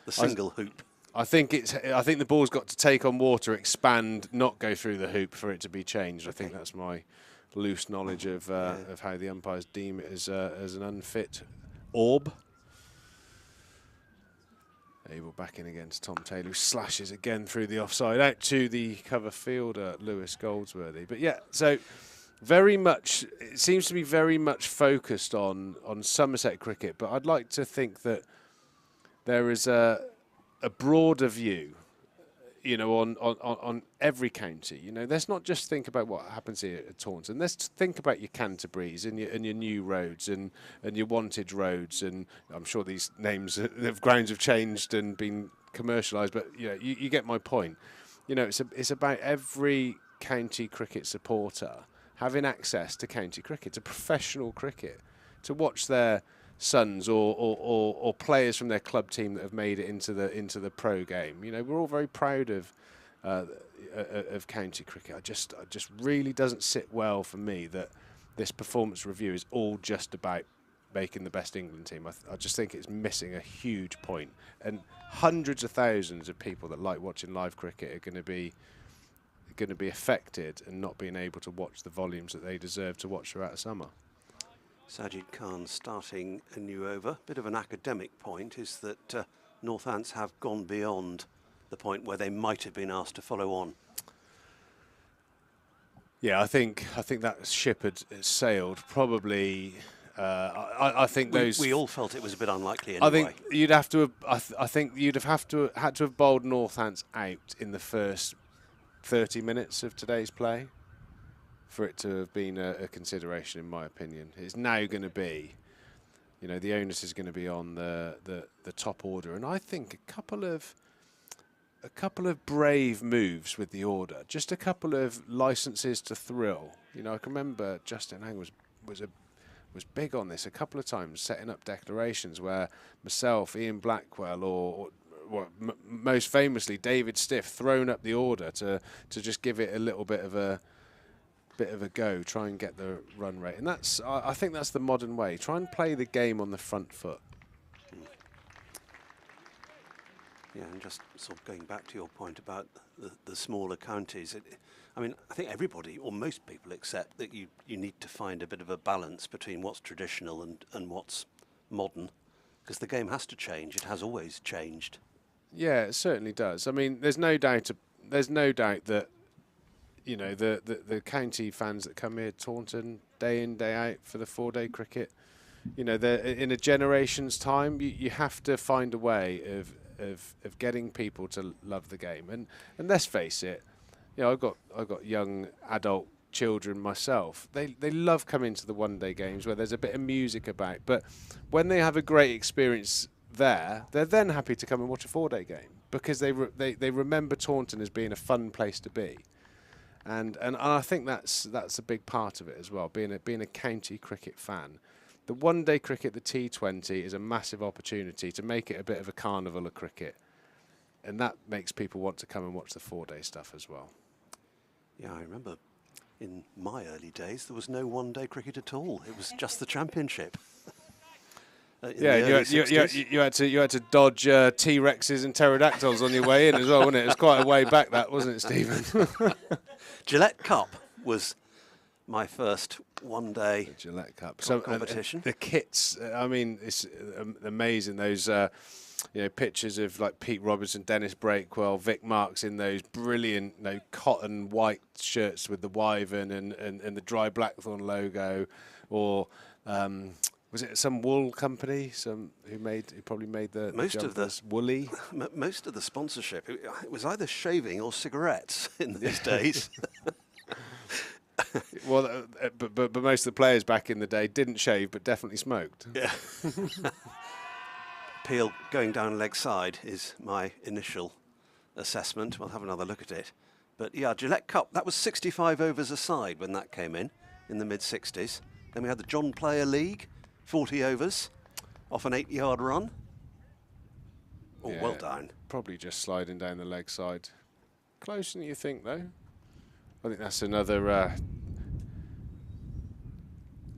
The single hoop. I think the ball's got to take on water, expand, not go through the hoop for it to be changed. I think that's my loose knowledge of how the umpires deem it as an unfit orb. Abel back in against Tom Taylor, who slashes again through the offside out to the cover fielder Lewis Goldsworthy. But yeah, so very much it seems to be very much focused on Somerset cricket. But I'd like to think that there is a broader view, on every county. Let's not just think about what happens here at Taunton. Let's think about your Canterburys and your new roads and your Wantage roads. And I'm sure these names of grounds have changed and been commercialised, but you get my point. It's about every county cricket supporter having access to county cricket, to professional cricket, to watch their sons or players from their club team that have made it into the pro game. We're all very proud of county cricket. It just really doesn't sit well for me that this performance review is all just about making the best England team. I just think it's missing a huge point, and hundreds of thousands of people that like watching live cricket are going to be affected and not being able to watch the volumes that they deserve to watch throughout the summer. Sajid Khan starting a new over. Bit of an academic point is that Northants have gone beyond the point where they might have been asked to follow on. Yeah, I think that ship had sailed. Probably, I think we all felt it was a bit unlikely anyway. I think you'd have to have. I think you'd have had to have bowled Northants out in the first 30 minutes of today's play for it to have been a consideration, in my opinion. It's now going to be, the onus is going to be on the top order, and I think a couple of brave moves with the order, just a couple of licenses to thrill. I can remember Justin Hang was big on this a couple of times, setting up declarations where myself, Ian Blackwell, or most famously David Stiff, thrown up the order to just give it a little bit of a go, try and get the run rate. And I think that's the modern way. Try and play the game on the front foot. Yeah, and just sort of going back to your point about the smaller counties, I think everybody, or most people, accept that you need to find a bit of a balance between what's traditional and what's modern, because the game has to change. It has always changed. Yeah, it certainly does. I mean, there's no doubt that the county fans that come here, Taunton, day in, day out for the 4-day cricket. You know, in a generation's time, you have to find a way of getting people to love the game. And let's face it, you know, I've got young adult children myself. They love coming to the 1-day games where there's a bit of music about. But when they have a great experience there, they're then happy to come and watch a 4-day game because they remember Taunton as being a fun place to be. And I think that's a big part of it as well, being a county cricket fan. The 1-day cricket, the T20, is a massive opportunity to make it a bit of a carnival of cricket. And that makes people want to come and watch the 4-day stuff as well. Yeah, I remember in my early days there was no 1-day cricket at all. It was just the Championship. Yeah, you had to dodge T-Rexes and pterodactyls on your way in as well, wasn't it? It was quite a way back, that, wasn't it, Stephen? Gillette Cup was my first 1-day Gillette Cup competition. The kits, I mean, it's amazing. Those pictures of like Pete Robertson, Dennis Breakwell, Vic Marks in those brilliant cotton white shirts with the wyvern and the Dry Blackthorn logo, or was it some wool company? Who probably made the most of the Woolly. Most of the sponsorship, it was either shaving or cigarettes in these days. Well, but most of the players back in the day didn't shave, but definitely smoked. Yeah. Peel going down leg side is my initial assessment. We'll have another look at it. But yeah, Gillette Cup, that was 65 overs a side when that came in the mid-60s. Then we had the John Player League, 40 overs, off an 8-yard run. Oh, Yeah, well done. Probably just sliding down the leg side. Closer than you think, though. I think that's another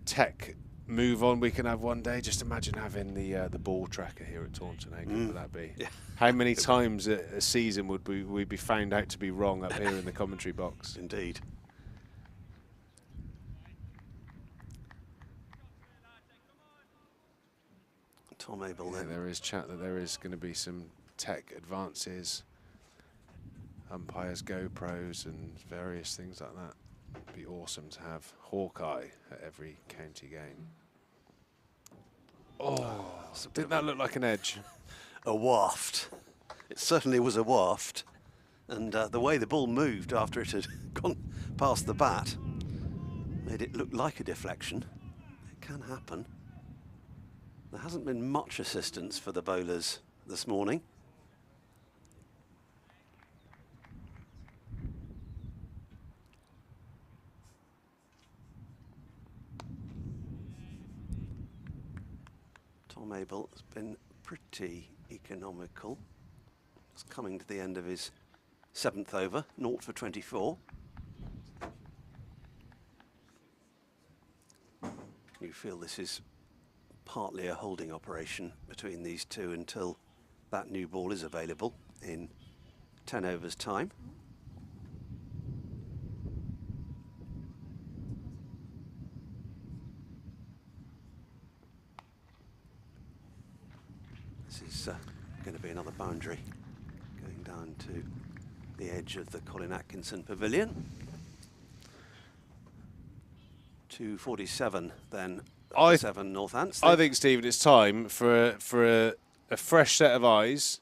tech move on we can have one day. Just imagine having the ball tracker here at Taunton. How good would that be? Yeah. How many times a season would we be found out to be wrong up here in the commentary box? Indeed. Tom Abel then. There is chat that there is going to be some tech advances, umpires GoPros and various things like that. It'd be awesome to have Hawkeye at every county game. Oh, didn't that look like an edge? A waft. It certainly was a waft. And the way the ball moved after it had gone past the bat made it look like a deflection. It can happen. There hasn't been much assistance for the bowlers this morning. Tom Abel has been pretty economical. He's coming to the end of his 7th over, 0 for 24. You feel this is partly a holding operation between these two until that new ball is available in 10 overs time. This is going to be another boundary going down to the edge of the Colin Atkinson Pavilion. 2:47 then. 7 Northants. I think, Stephen, it's time for a fresh set of eyes.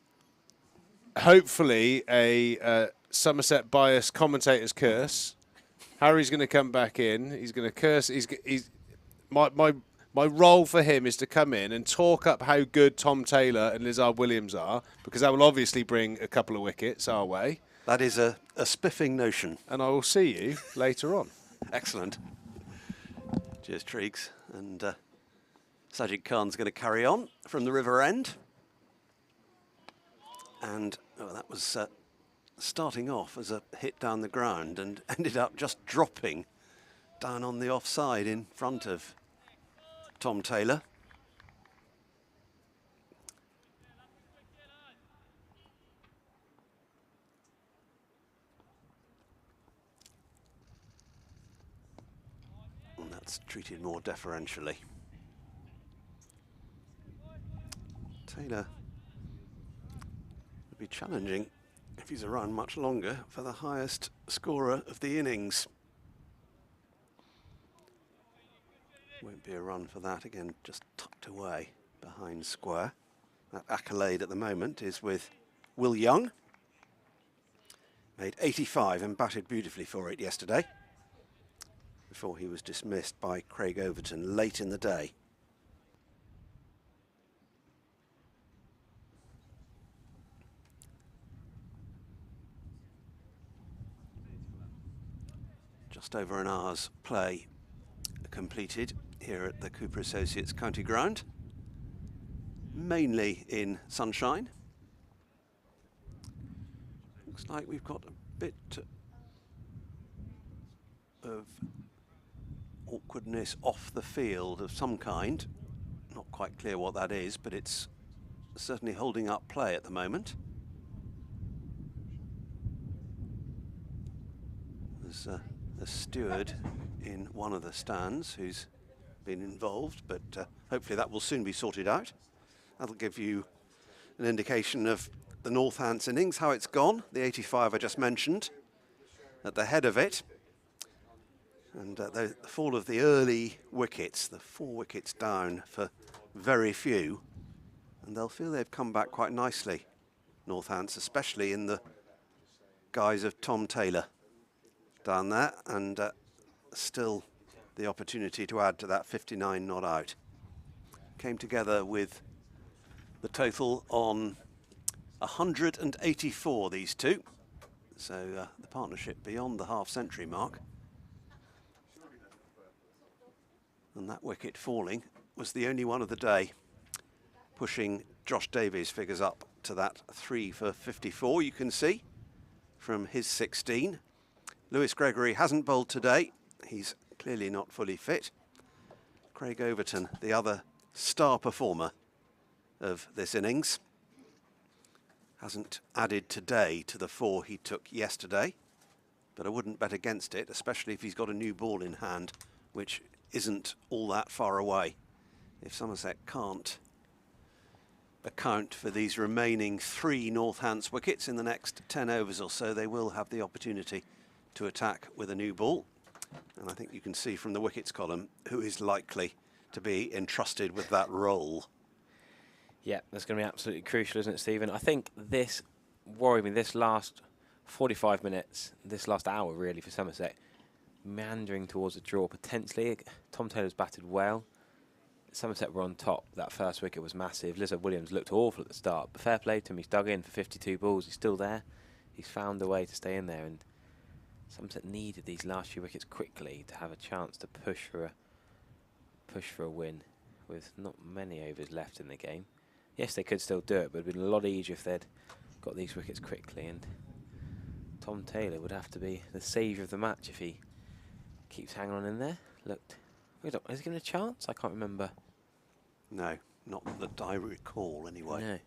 Hopefully, a Somerset biased commentator's curse. Harry's going to come back in. He's going to curse. My role for him is to come in and talk up how good Tom Taylor and Lizard Williams are, because that will obviously bring a couple of wickets our way. That is a spiffing notion. And I will see you later on. Excellent. Cheers, Triggs. And Sajid Khan's going to carry on from the river end. And that was starting off as a hit down the ground and ended up just dropping down on the offside in front of Tom Taylor. And that's treated more deferentially. Taylor would be challenging if he's around much longer for the highest scorer of the innings. Won't be a run for that. Again, just tucked away behind square. That accolade at the moment is with Will Young. Made 85 and batted beautifully for it yesterday, before he was dismissed by Craig Overton late in the day. Just over an hour's play completed here at the Cooper Associates County Ground, mainly in sunshine. Looks like we've got a bit of awkwardness off the field of some kind. Not quite clear what that is, but it's certainly holding up play at the moment. There's a steward in one of the stands who's been involved, but hopefully that will soon be sorted out. That'll give you an indication of the Northants innings, how it's gone. The 85 I just mentioned at the head of it. And the fall of the early wickets, the 4 wickets down for very few. And they'll feel they've come back quite nicely, Northants, especially in the guise of Tom Taylor down there, and still the opportunity to add to that 59 not out. Came together with the total on 184, these two. So the partnership beyond the half-century mark. And that wicket falling was the only one of the day, pushing Josh Davies' figures up to that 3 for 54, you can see, from his 16. Lewis Gregory hasn't bowled today. He's clearly not fully fit. Craig Overton, the other star performer of this innings, hasn't added today to the 4 he took yesterday, but I wouldn't bet against it, especially if he's got a new ball in hand, which isn't all that far away. If Somerset can't account for these remaining 3 Northants wickets in the next 10 overs or so, they will have the opportunity to attack with a new ball. And I think you can see from the wickets column who is likely to be entrusted with that role. Yeah, that's going to be absolutely crucial, isn't it, Stephen? I think this worried me, this last 45 minutes, this last hour really for Somerset, meandering towards a draw potentially. Tom Taylor's batted well. Somerset were on top. That first wicket was massive. Lizard Williams looked awful at the start, but fair play to him. He's dug in for 52 balls. He's still there. He's found a way to stay in there, and Somerset needed these last few wickets quickly to have a chance to push for a win, with not many overs left in the game. Yes, they could still do it, but it would have been a lot easier if they'd got these wickets quickly, and Tom Taylor would have to be the saviour of the match if he keeps hanging on in there. Looked, is he given a chance? I can't remember. No, not that I recall anyway. No.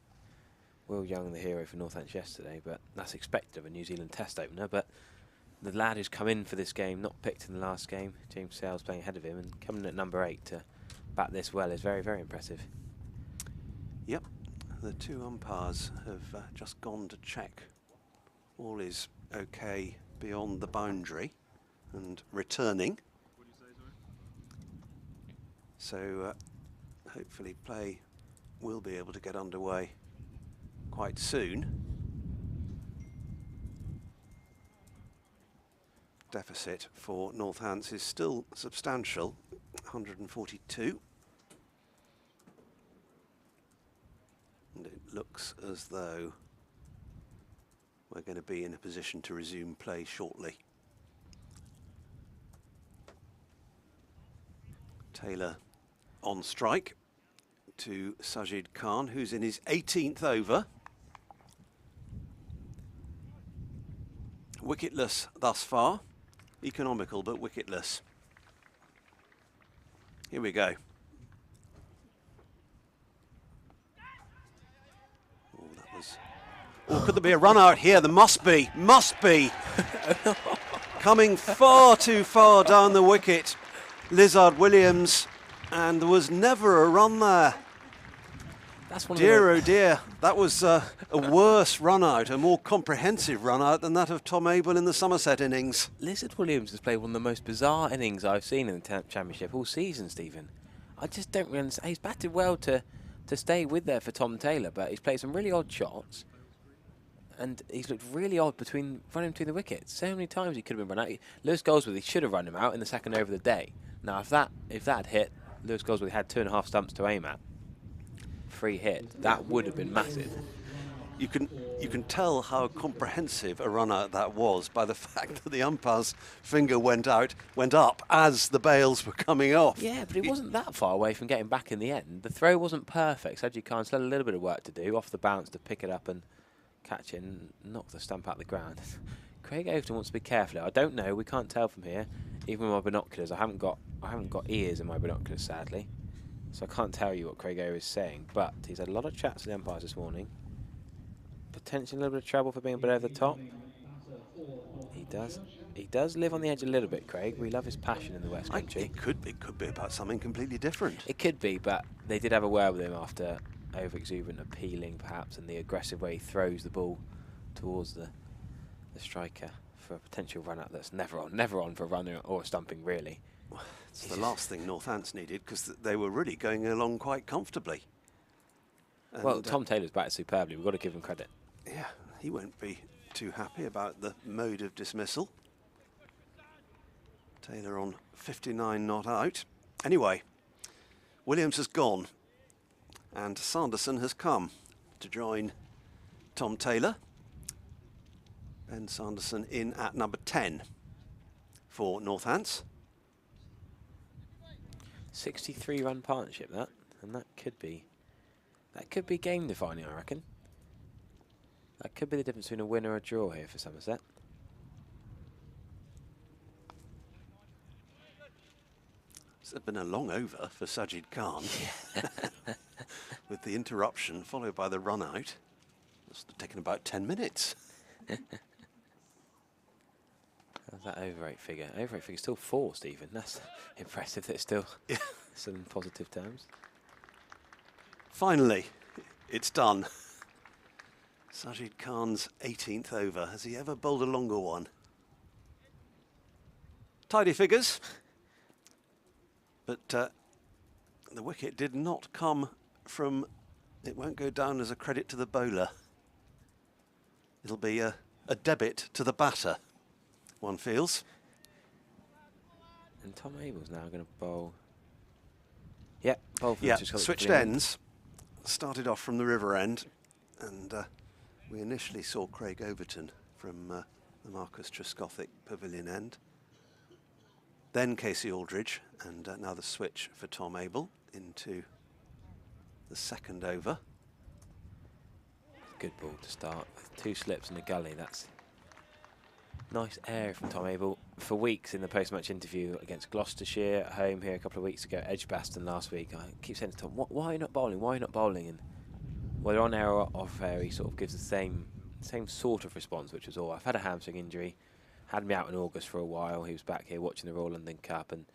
Will Young, the hero for Northants yesterday, but that's expected of a New Zealand Test opener. But the lad who's come in for this game, not picked in the last game, James Sales playing ahead of him, and coming in at number 8 to bat this well is very, very impressive. Yep, the 2 umpires have just gone to check all is okay beyond the boundary and returning. What do you say, So hopefully play will be able to get underway quite soon. Deficit for Northants is still substantial, 142. And it looks as though we're going to be in a position to resume play shortly. Taylor on strike to Sajid Khan, who's in his 18th over. Wicketless thus far. Economical, but wicketless. Here we go. Oh, that was... Oh, could there be a run out here? There must be. Must be. Coming far too far down the wicket. Lizard Williams, and there was never a run there. That's one Dear, of oh dear, that was a worse run-out, a more comprehensive run-out than that of Tom Abel in the Somerset innings. Lizard Williams has played one of the most bizarre innings I've seen in the Championship all season, Stephen. I just don't really understand. He's batted well to stay with there for Tom Taylor, but he's played some really odd shots. And he's looked really odd running between the wickets. So many times he could have been run out. Lewis Goldsworthy should have run him out in the second over of the day. Now, if that had hit, Lewis Goldsworthy had 2.5 stumps to aim at. Free hit, that would have been massive. You can tell how comprehensive a run-out that was by the fact that the umpire's finger went up as the bails were coming off. Yeah, but he wasn't that far away from getting back in the end. The throw wasn't perfect. Sajid Khan still had a little bit of work to do off the bounce to pick it up and catch it and knock the stump out the ground. Craig Overton wants to be careful. I don't know. We can't tell from here. Even with my binoculars, I haven't got ears in my binoculars, sadly, so I can't tell you what Craig O is saying. But he's had a lot of chats with the umpires this morning. Potentially a little bit of trouble for being a bit over the top. He does live on the edge a little bit, Craig. We love his passion in the West Country. It could be about something completely different. It could be, but they did have a word with him after over-exuberant appealing, perhaps, and the aggressive way he throws the ball towards the striker for a potential run-out that's never on for a runner or a stumping, really. It's the last thing Northants needed, because they were really going along quite comfortably. And well, Tom Taylor's batted superbly. We've got to give him credit. Yeah, he won't be too happy about the mode of dismissal. Taylor on 59 not out. Anyway, Williams has gone and Sanderson has come to join Tom Taylor. Ben Sanderson in at number 10 for Northants. 63-run partnership, and that could be game defining, I reckon. That could be the difference between a win or a draw here for Somerset. It's been a long over for Sajid Khan, with the interruption followed by the run out. Must have taken about 10 minutes. How's that over 8 figure? Over 8 figure still 4, Stephen. That's impressive that it's still some positive terms. Finally, it's done. Sajid Khan's 18th over. Has he ever bowled a longer one? Tidy figures. But the wicket did not come from... It won't go down as a credit to the bowler. It'll be a debit to the batter, one feels. And Tom Abel's now going to bowl. Yeah, bowl for switched ends. Started off from the river end, and we initially saw Craig Overton from the Marcus Trescothick Pavilion end. Then Casey Aldridge, and now the switch for Tom Abel into the second over. Good ball to start with 2 slips and a gully. That's nice air from Tom Abel. For weeks in the post-match interview against Gloucestershire at home here a couple of weeks ago, Edgbaston last week, I keep saying to Tom, why are you not bowling? Why are you not bowling? And whether on air or off air, he sort of gives the same sort of response, which was, I've had a hamstring injury, had me out in August for a while. He was back here watching the Royal London Cup, and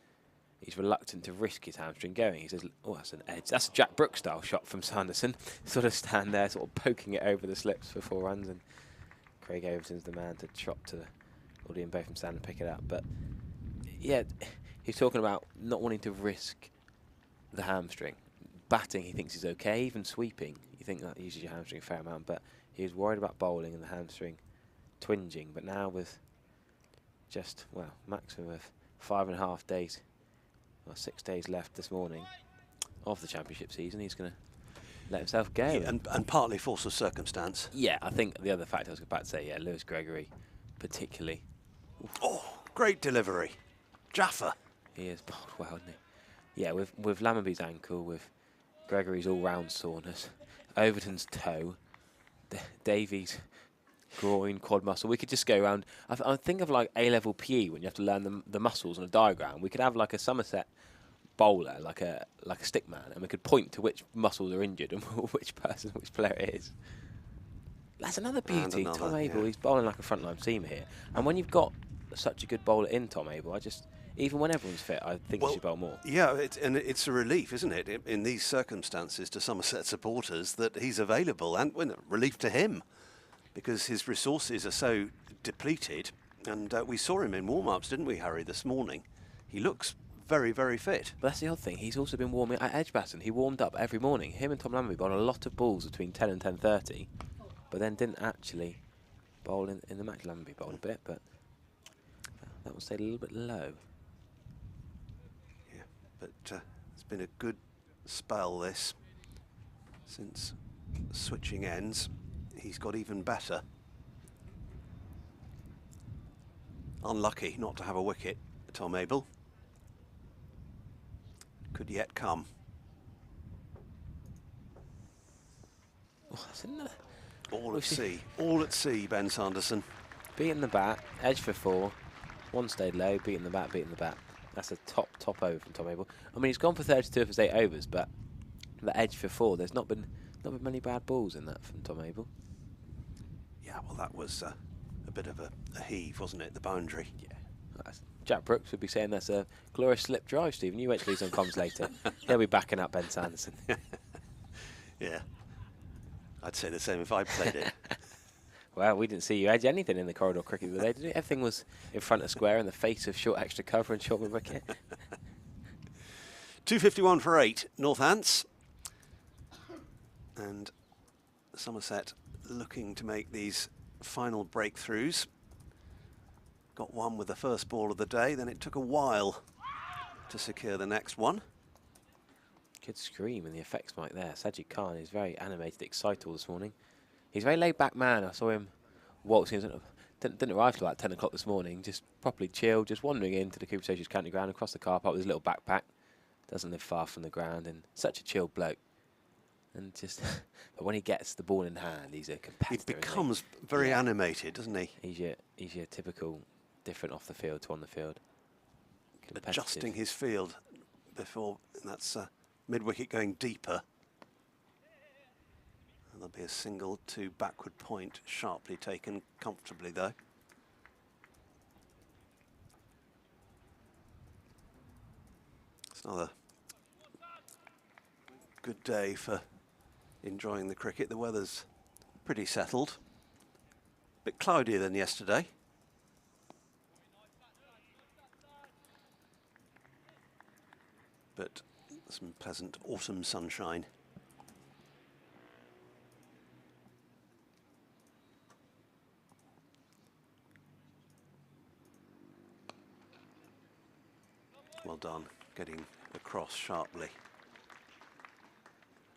he's reluctant to risk his hamstring going. He says, that's an edge. That's a Jack Brooks style shot from Sanderson. Sort of stand there, sort of poking it over the slips for 4 runs, and Craig Overton's the man to chop to the audience both from stand and pick it up. But yeah, he's talking about not wanting to risk the hamstring. Batting, he thinks is okay. Even sweeping, you think that uses your hamstring a fair amount, but he was worried about bowling and the hamstring twinging. But now with just, maximum of 5.5 days, 6 days left this morning of the championship season, he's going to let himself go. Yeah, and partly force of circumstance. Yeah, I think the other factor I was about to say, Lewis Gregory particularly. Oh, great delivery. Jaffa. He is bowled well, isn't he? Yeah, with Lammonby's ankle, with Gregory's all-round soreness, Overton's toe, Davies' groin, quad muscle. We could just go around. I think of like A-level PE when you have to learn the muscles on a diagram. We could have like a Somerset bowler, like a stick man, and we could point to which muscles are injured and which player it is. That's another beauty. Tom Abel, he's bowling like a frontline seamer here. And when you've got such a good bowler in Tom Abel, even when everyone's fit, I think he should bowl more. Yeah, and it's a relief, isn't it, in these circumstances to Somerset supporters that he's available, and well, relief to him because his resources are so depleted. And we saw him in warm-ups, didn't we, Harry, this morning? He looks very, very fit. But that's the other thing. He's also been warming at Edgbaston. He warmed up every morning. Him and Tom Lamby bowled a lot of balls between 10 and 10:30, but then didn't actually bowl in the match. Lamby bowled a bit, but that one stayed a little bit low. Yeah, but it's been a good spell this. Since switching ends, he's got even better. Unlucky not to have a wicket, Tom Abel. Could yet come. Oh, that's another. All at sea. All at sea, Ben Sanderson. Beating the bat, edge for 4. One stayed low, beating the bat, beating the bat. That's a top over from Tom Abel. I mean, he's gone for 32 of his 8 overs, but the edge for 4, there's not been many bad balls in that from Tom Abel. Yeah, well, that was a bit of a heave, wasn't it, the boundary? Yeah. Jack Brooks would be saying that's a glorious slip drive, Stephen. You wait till he's on comms later. He'll be backing up Ben Sanderson. Yeah. I'd say the same if I played it. Well, we didn't see you edge anything in the corridor cricket the other day, did we? Everything was in front of square in the face of short extra cover and short mid wicket. 251 for 8, Northants. And Somerset looking to make these final breakthroughs. Got one with the first ball of the day, then it took a while to secure the next one. Good scream in the effects mic there. Sajid Khan is very animated, excitable this morning. He's a very laid-back man. I saw him waltzing. Didn't arrive till about 10 o'clock this morning. Just properly chilled, just wandering into the Cooper Stations County Ground across the car park with his little backpack. Doesn't live far from the ground, and such a chilled bloke. And just, but when he gets the ball in hand, he's a competitor. He becomes very animated, doesn't he? He's your typical different off the field to on the field. Adjusting his field before, that's mid-wicket going deeper. And there'll be a single to backward point, sharply taken comfortably though. It's another good day for enjoying the cricket. The weather's pretty settled. A bit cloudier than yesterday. But some pleasant autumn sunshine. Well done, getting across sharply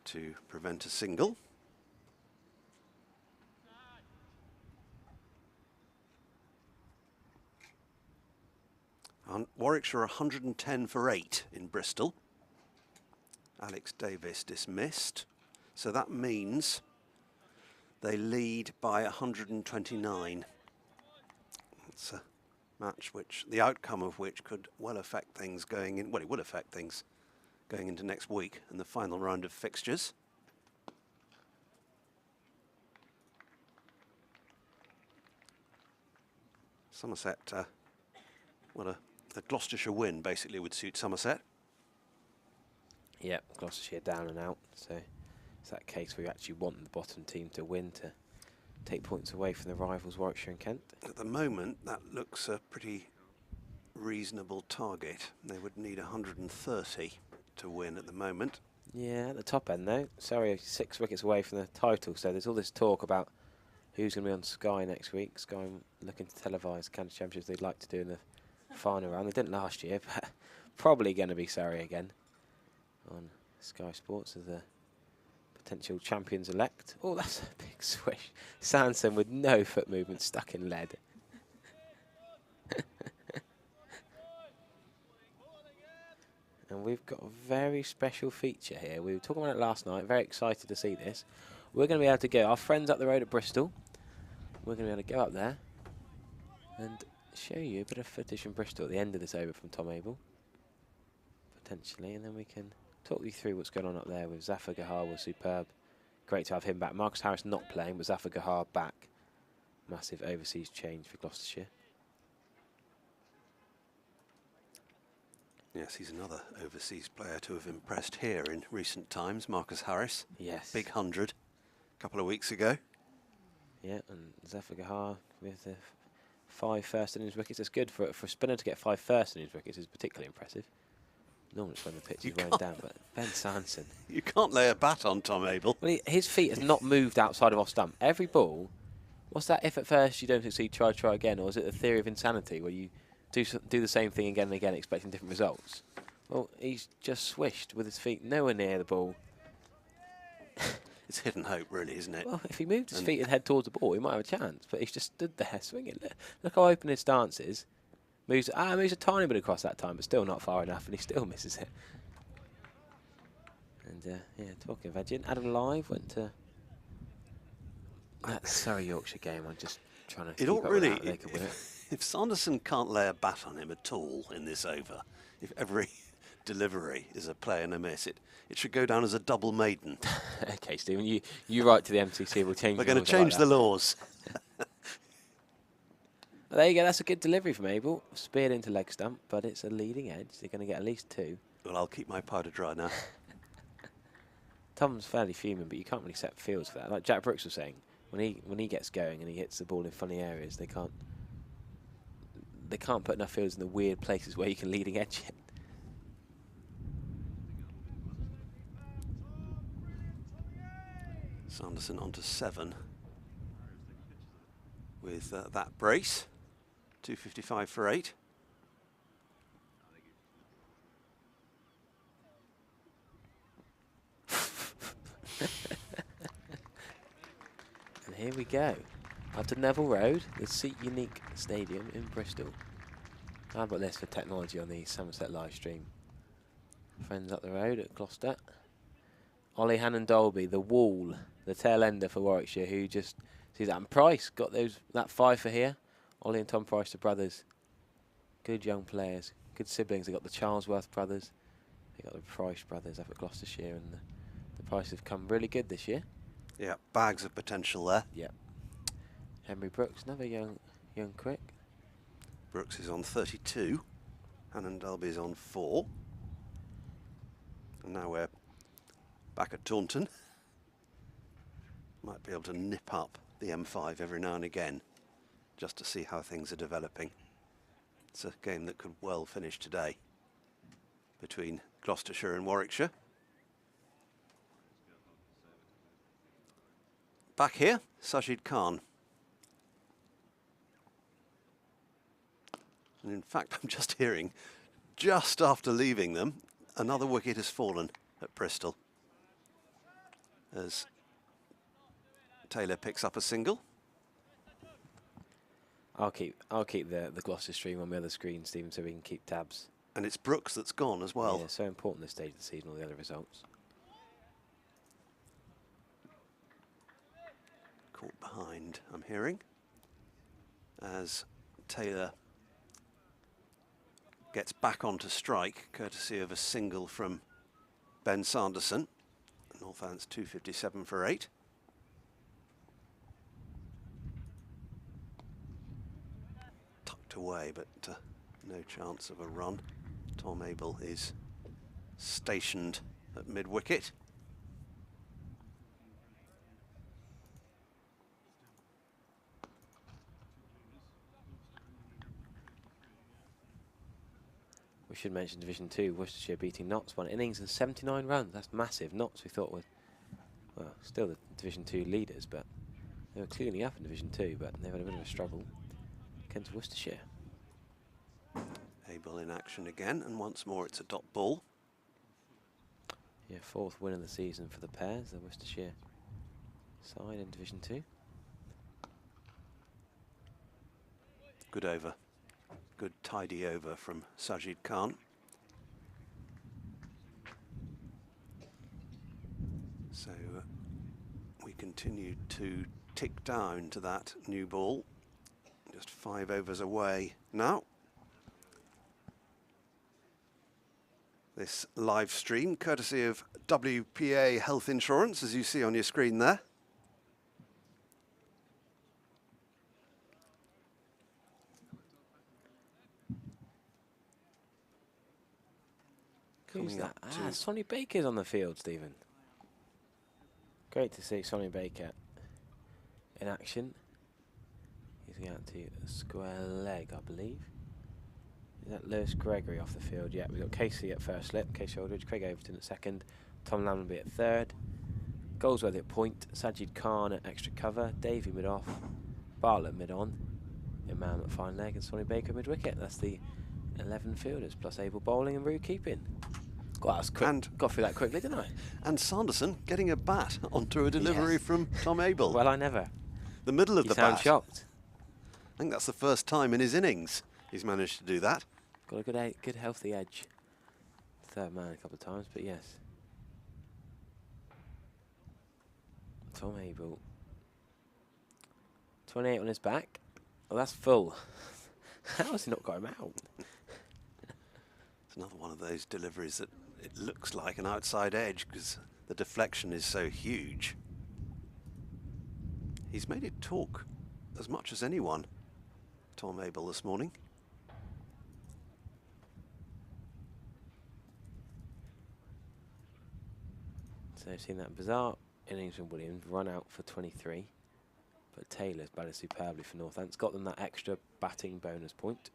to prevent a single. Warwickshire 110 for 8 in Bristol. Alex Davis dismissed. So that means they lead by 129. It's a match which, the outcome of which could well affect things going in, well, it would affect things going into next week and the final round of fixtures. Somerset, well, a Gloucestershire win basically would suit Somerset. Yep, Gloucestershire down and out. So it's that case where you actually want the bottom team to win to take points away from the rivals Warwickshire and Kent. At the moment, that looks a pretty reasonable target. They would need 130 to win at the moment. Yeah, at the top end though. Surrey 6 wickets away from the title, so there's all this talk about who's going to be on Sky next week. Sky looking to televise County Championships they'd like to do in the final round. They didn't last year, but probably going to be Surrey again on Sky Sports as the potential champions-elect. Oh, that's a big swish. Sanson with no foot movement, stuck in lead. And we've got a very special feature here. We were talking about it last night, very excited to see this. We're going to be able to go, our friends up the road at Bristol, we're going to be able to go up there and show you a bit of footage from Bristol at the end of this over from Tom Abel, potentially, and then we can talk you through what's going on up there with Zafar Gahar was superb. Great to have him back. Marcus Harris not playing, but Zafar Gahar back. Massive overseas change for Gloucestershire. Yes, he's another overseas player to have impressed here in recent times. Marcus Harris. Yes. Big 100 a couple of weeks ago. Yeah, and Zafar Gahar with the 5 first innings wickets. It's good for a spinner to get 5 first innings wickets is particularly impressive. Normally it's when the pitch is wearing down, but Ben Sanderson. You can't lay a bat on Tom Abel. Well, his feet has not moved outside of off stump. Every ball, what's that? If at first you don't succeed, try again, or is it the theory of insanity where you do the same thing again and again, expecting different results? Well, he's just swished with his feet nowhere near the ball. It's hidden hope, really, isn't it? Well, if he moved his feet and head towards the ball, he might have a chance. But he's just stood there swinging. Look how open his stance is. Moves a tiny bit across that time, but still not far enough, and he still misses it. And yeah, talking of edging, Adam Live went to that Surrey Yorkshire game. I'm just trying to. It all really. They could win it. If Sanderson can't lay a bat on him at all in this over, if every delivery is a play and a miss, it should go down as a double maiden. Okay, Stephen, you write to the MCC. We'll change. We're going to change the laws. Well, there you go. That's a good delivery from Abel. Speared into leg stump, but it's a leading edge. They're going to get at least 2. Well, I'll keep my powder dry now. Tom's fairly fuming, but you can't really set fields for that. Like Jack Brooks was saying, when he gets going and he hits the ball in funny areas, they can't put enough fields in the weird places where you can leading edge it. Sanderson on to 7 with that brace. 255 for 8. And here we go. Up to Neville Road, the Seat Unique Stadium in Bristol. How about this for technology on the Somerset live stream? Friends up the road at Gloucester. Ollie Hannon Dolby, the wall, the tail ender for Warwickshire, who just sees that. And Price got that 5 for here. Ollie and Tom Price, the brothers. Good young players, good siblings. They got the Charlesworth brothers. They got the Price brothers up at Gloucestershire, and the Price have come really good this year. Yeah, bags of potential there. Yeah. Henry Brooks, another young quick. Brooks is on 32. Hannon Dalby is on 4. And now we're back at Taunton. Might be able to nip up the M5 every now and again, just to see how things are developing. It's a game that could well finish today between Gloucestershire and Warwickshire. Back here, Sajid Khan. And in fact, I'm just hearing, just after leaving them, another wicket has fallen at Bristol as Taylor picks up a single. I'll keep the Gloucester stream on the other screen, Stephen, so we can keep tabs. And it's Brooks that's gone as well. Yeah, so important this stage of the season, all the other results. Caught behind, I'm hearing, as Taylor gets back onto strike, courtesy of a single from Ben Sanderson. Northants 257 for 8. Tucked away, but no chance of a run. Tom Abel is stationed at mid-wicket. We should mention Division 2, Worcestershire beating Notts, 1 innings and 79 runs. That's massive. Notts, we thought, were, well, still the Division 2 leaders, but they were clearly up in Division 2, but they've had a bit of a struggle against Worcestershire. Abel in action again, and once more it's a dot ball. Yeah, 4th win of the season for the Pairs, the Worcestershire side in Division 2. Good over. Good tidy over from Sajid Khan. So we continue to tick down to that new ball. Just 5 overs away now. This live stream, courtesy of WPA Health Insurance, as you see on your screen there. Who's coming that? up to Sonny Baker's on the field, Stephen. Great to see Sonny Baker in action. He's going out to a square leg, I believe. Is that Lewis Gregory off the field? Yeah, we've got Casey at first slip, Casey Aldridge, Craig Overton at second, Tom Lammonby at third, Goldsworthy at point, Sajid Khan at extra cover, Davey mid-off, Bartlett mid-on, Imam at fine leg, and Sonny Baker mid-wicket. That's the 11 fielders, plus Abel bowling and Roo keeping. God, that's quick. And- got through that quickly, didn't I? and Sanderson getting a bat onto a delivery Yes. from Tom Abel. Well, I never. The middle of You the sound bat. shocked. I think that's the first time in his innings he's managed to do that. Got a good healthy edge. Third man a couple of times, but yes. Tom Abel. 28 on his back. Oh, that's full. How has he not got him out? It's another one of those deliveries that it looks like an outside edge because the deflection is so huge. He's made it talk as much as anyone, Tom Abel, this morning. So I've seen that bizarre innings from Williams, run out for 23. But Taylor's batted superbly for Northants. Got them that extra batting bonus point.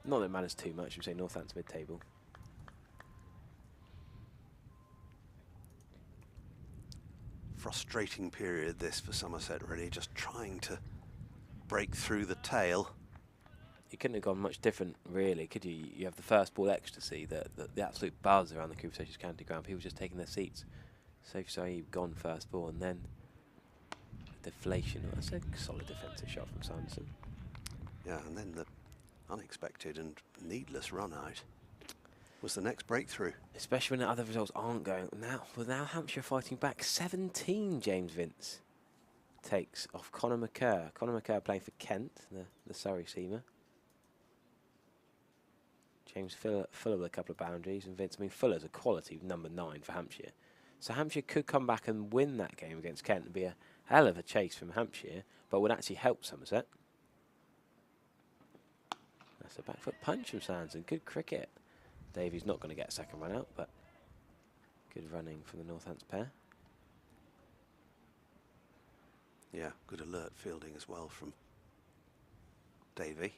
Not that it matters too much, we say Northants mid-table. Frustrating period this for Somerset, really, just trying to break through the tail. It couldn't have gone much different, really, could you? You have the first ball ecstasy, the absolute buzz around the Cooper Station County ground. People just taking their seats. Saif Saeed gone first ball, and then deflation. Well, that's a solid defensive shot from Sanderson. Yeah, and then the unexpected and needless run out was the next breakthrough. Especially when the other results aren't going. Now Hampshire fighting back. 17, James Vince takes off Conor McCurr. Conor McCurr playing for Kent, the Surrey seamer. James Fuller with a couple of boundaries, and Vince, Fuller's a quality number 9 for Hampshire. So Hampshire could come back and win that game against Kent and be a hell of a chase from Hampshire, but would actually help Somerset. That's a back foot punch from Sanderson. Good cricket. Davies not going to get a second run out, but good running from the Northants pair. Yeah, good alert fielding as well from Davey.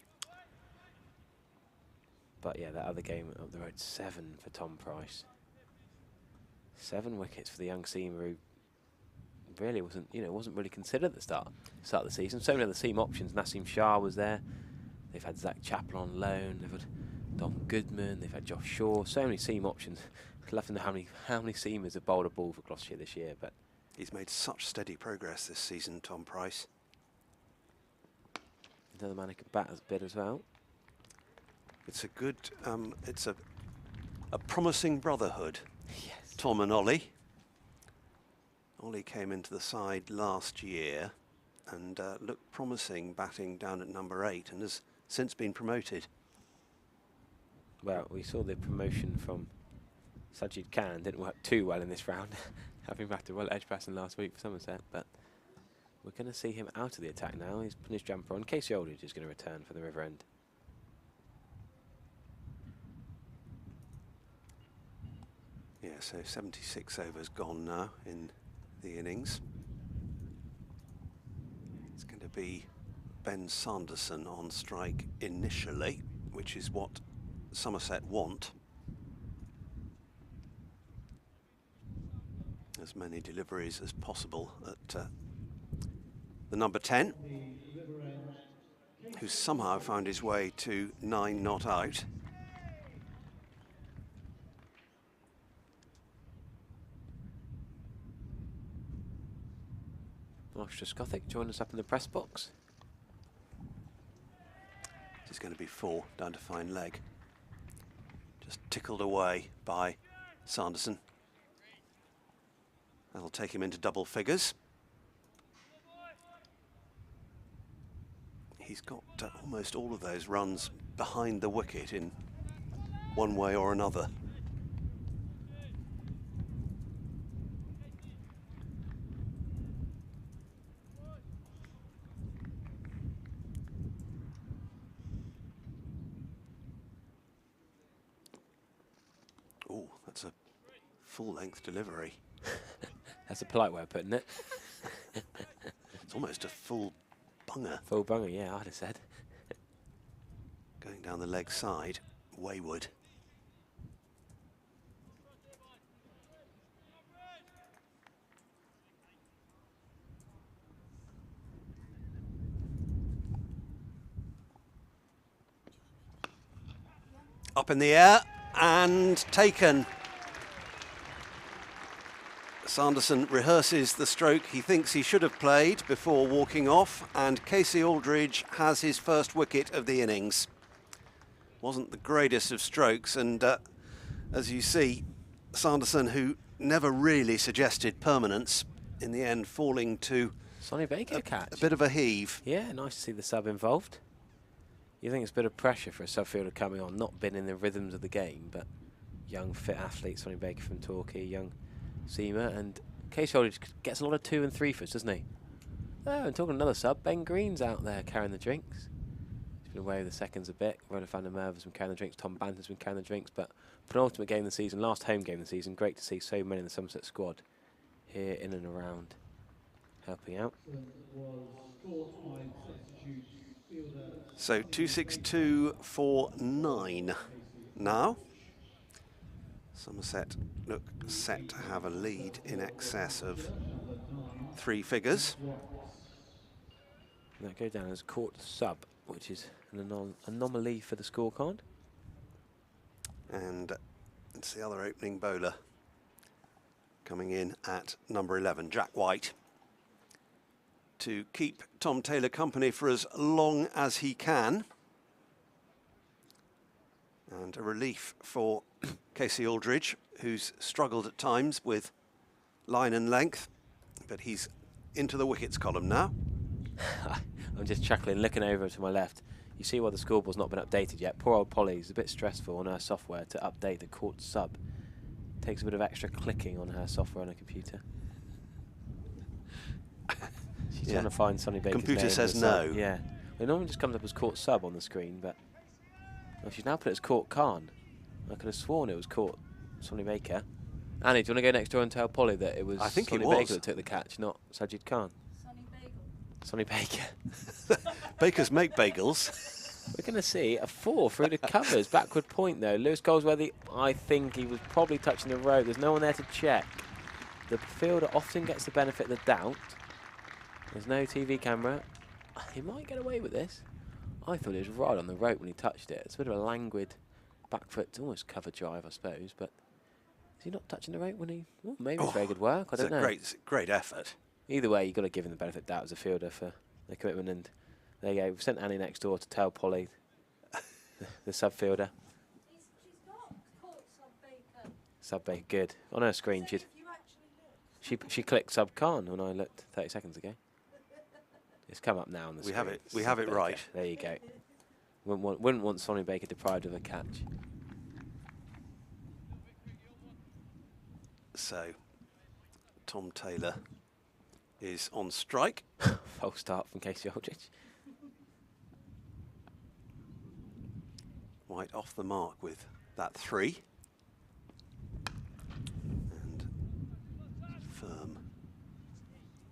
But yeah, that other game up the road, 7 for Tom Price. 7 wickets for the young seamer who really wasn't really considered at the start of the season. So many other seam options. Nassim Shah was there. They've had Zach Chappell on loan. They've had Dom Goodman. They've had Josh Shaw. So many seam options. I'd love to know how many seamers have bowled a ball for Gloucestershire this year. But he's made such steady progress this season, Tom Price. Another man who can bat as a bit as well. It's a good, it's a promising brotherhood. Yes. Tom and Ollie. Ollie came into the side last year and looked promising batting down at number 8 and has since been promoted. Well, we saw the promotion from Sajid Khan didn't work too well in this round, having batted well at edge passing last week for Somerset, but we're going to see him out of the attack now. He's put his jumper on. Casey Aldridge is going to return for the River End. Yeah, so 76 overs gone now in the innings. It's going to be Ben Sanderson on strike initially, which is what Somerset want. As many deliveries as possible at the number 10, who's somehow found his way to 9 not out. Marshall Scothick joined us up in the press box. This is going to be 4 down to fine leg. Just tickled away by Sanderson. That'll take him into double figures. He's got almost all of those runs behind the wicket in one way or another. Oh, that's a full-length delivery. That's a polite way of putting it. It's almost a full bunger Full bunger, yeah, I'd have said. going down the leg side, wayward. Up in the air and taken. Sanderson rehearses the stroke he thinks he should have played before walking off, and Casey Aldridge has his first wicket of the innings. Wasn't the greatest of strokes, and as you see, Sanderson, who never really suggested permanence, in the end falling to Sonny Baker catch. a bit of a heave. Yeah, nice to see the sub involved. You think it's a bit of pressure for a subfielder coming on, not been in the rhythms of the game, but young fit athlete, Sonny Baker from Torquay, young seamer, and Casey Aldridge gets a lot of 2 and 3 footers, doesn't he? Oh, and talking another sub, Ben Green's out there carrying the drinks. He's been away with the seconds a bit. Ronald van der Merwe has been carrying the drinks. Tom Banter's been carrying the drinks, but penultimate game of the season, last home game of the season. Great to see so many in the Somerset squad here in and around helping out. So 26249 now. Somerset look set to have a lead in excess of 3 figures. And that go down as caught sub, which is an anomaly for the scorecard. And it's the other opening bowler coming in at number 11, Jack White, to keep Tom Taylor company for as long as he can. And a relief for Casey Aldridge, who's struggled at times with line and length, but he's into the wickets column now. I'm just chuckling, looking over to my left. You see why the scoreboard's not been updated yet. Poor old Polly's a bit stressful on her software to update the court sub. Takes a bit of extra clicking on her software on her computer. She's trying to find Sonny Baker's Computer name says in the sub. no. Yeah. It normally just comes up as court sub on the screen, but well, she's now put it as court Khan. I could have sworn it was court Sonny Baker. Annie, do you want to go next door and tell Polly that it was Sonny Baker that took the catch, not Sajid Khan? Sonny Baker. Bakers make bagels. We're going to see a 4 through the covers. Backward point, though. Lewis Goldsworthy, I think he was probably touching the rope. There's no one there to check. The fielder often gets the benefit of the doubt. There's no TV camera. He might get away with this. I thought it was right on the rope when he touched it. It's a bit of a languid back foot, almost cover drive, I suppose. But is he not touching the rope when he... Oh, maybe it's very good work. I don't know. Great effort. Either way, you've got to give him the benefit of doubt as a fielder for the commitment. And there you go. We've sent Annie next door to tell Polly, the sub-fielder. She's not caught sub-Baker. Sub-Baker, good. On her screen, she clicked sub-Khan when I looked 30 seconds ago. It's come up now on the screen. We have it right. There you go. Wouldn't want Sonny Baker deprived of a catch. So, Tom Taylor is on strike. False start from Casey Aldridge. White off the mark with that 3. And firm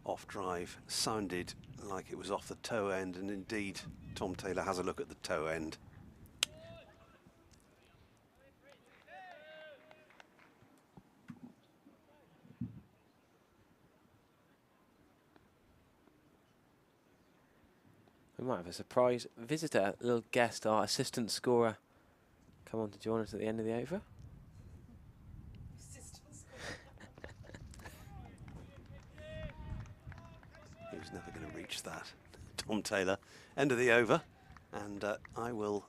off drive sounded like it was off the toe end, and indeed Tom Taylor has a look at the toe end. We might have a surprise visitor, a little guest, our assistant scorer, come on to join us at the end of the over. He was never going to reach that. Tom Taylor, end of the over, and I will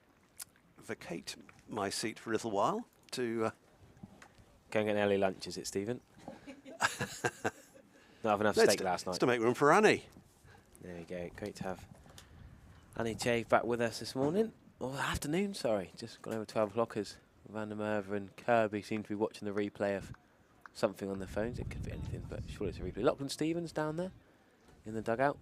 vacate my seat for a little while to... Go and get an early lunch, is it, Stephen? Not have enough steak last night. It's to make room for Annie. There you go, great to have Annie Chave back with us this morning. Or afternoon, sorry. Just gone over 12 o'clock as Van der Merwe and Kirby seem to be watching the replay of something on their phones. It could be anything, but surely it's a replay. Lachlan Stevens down there in the dugout.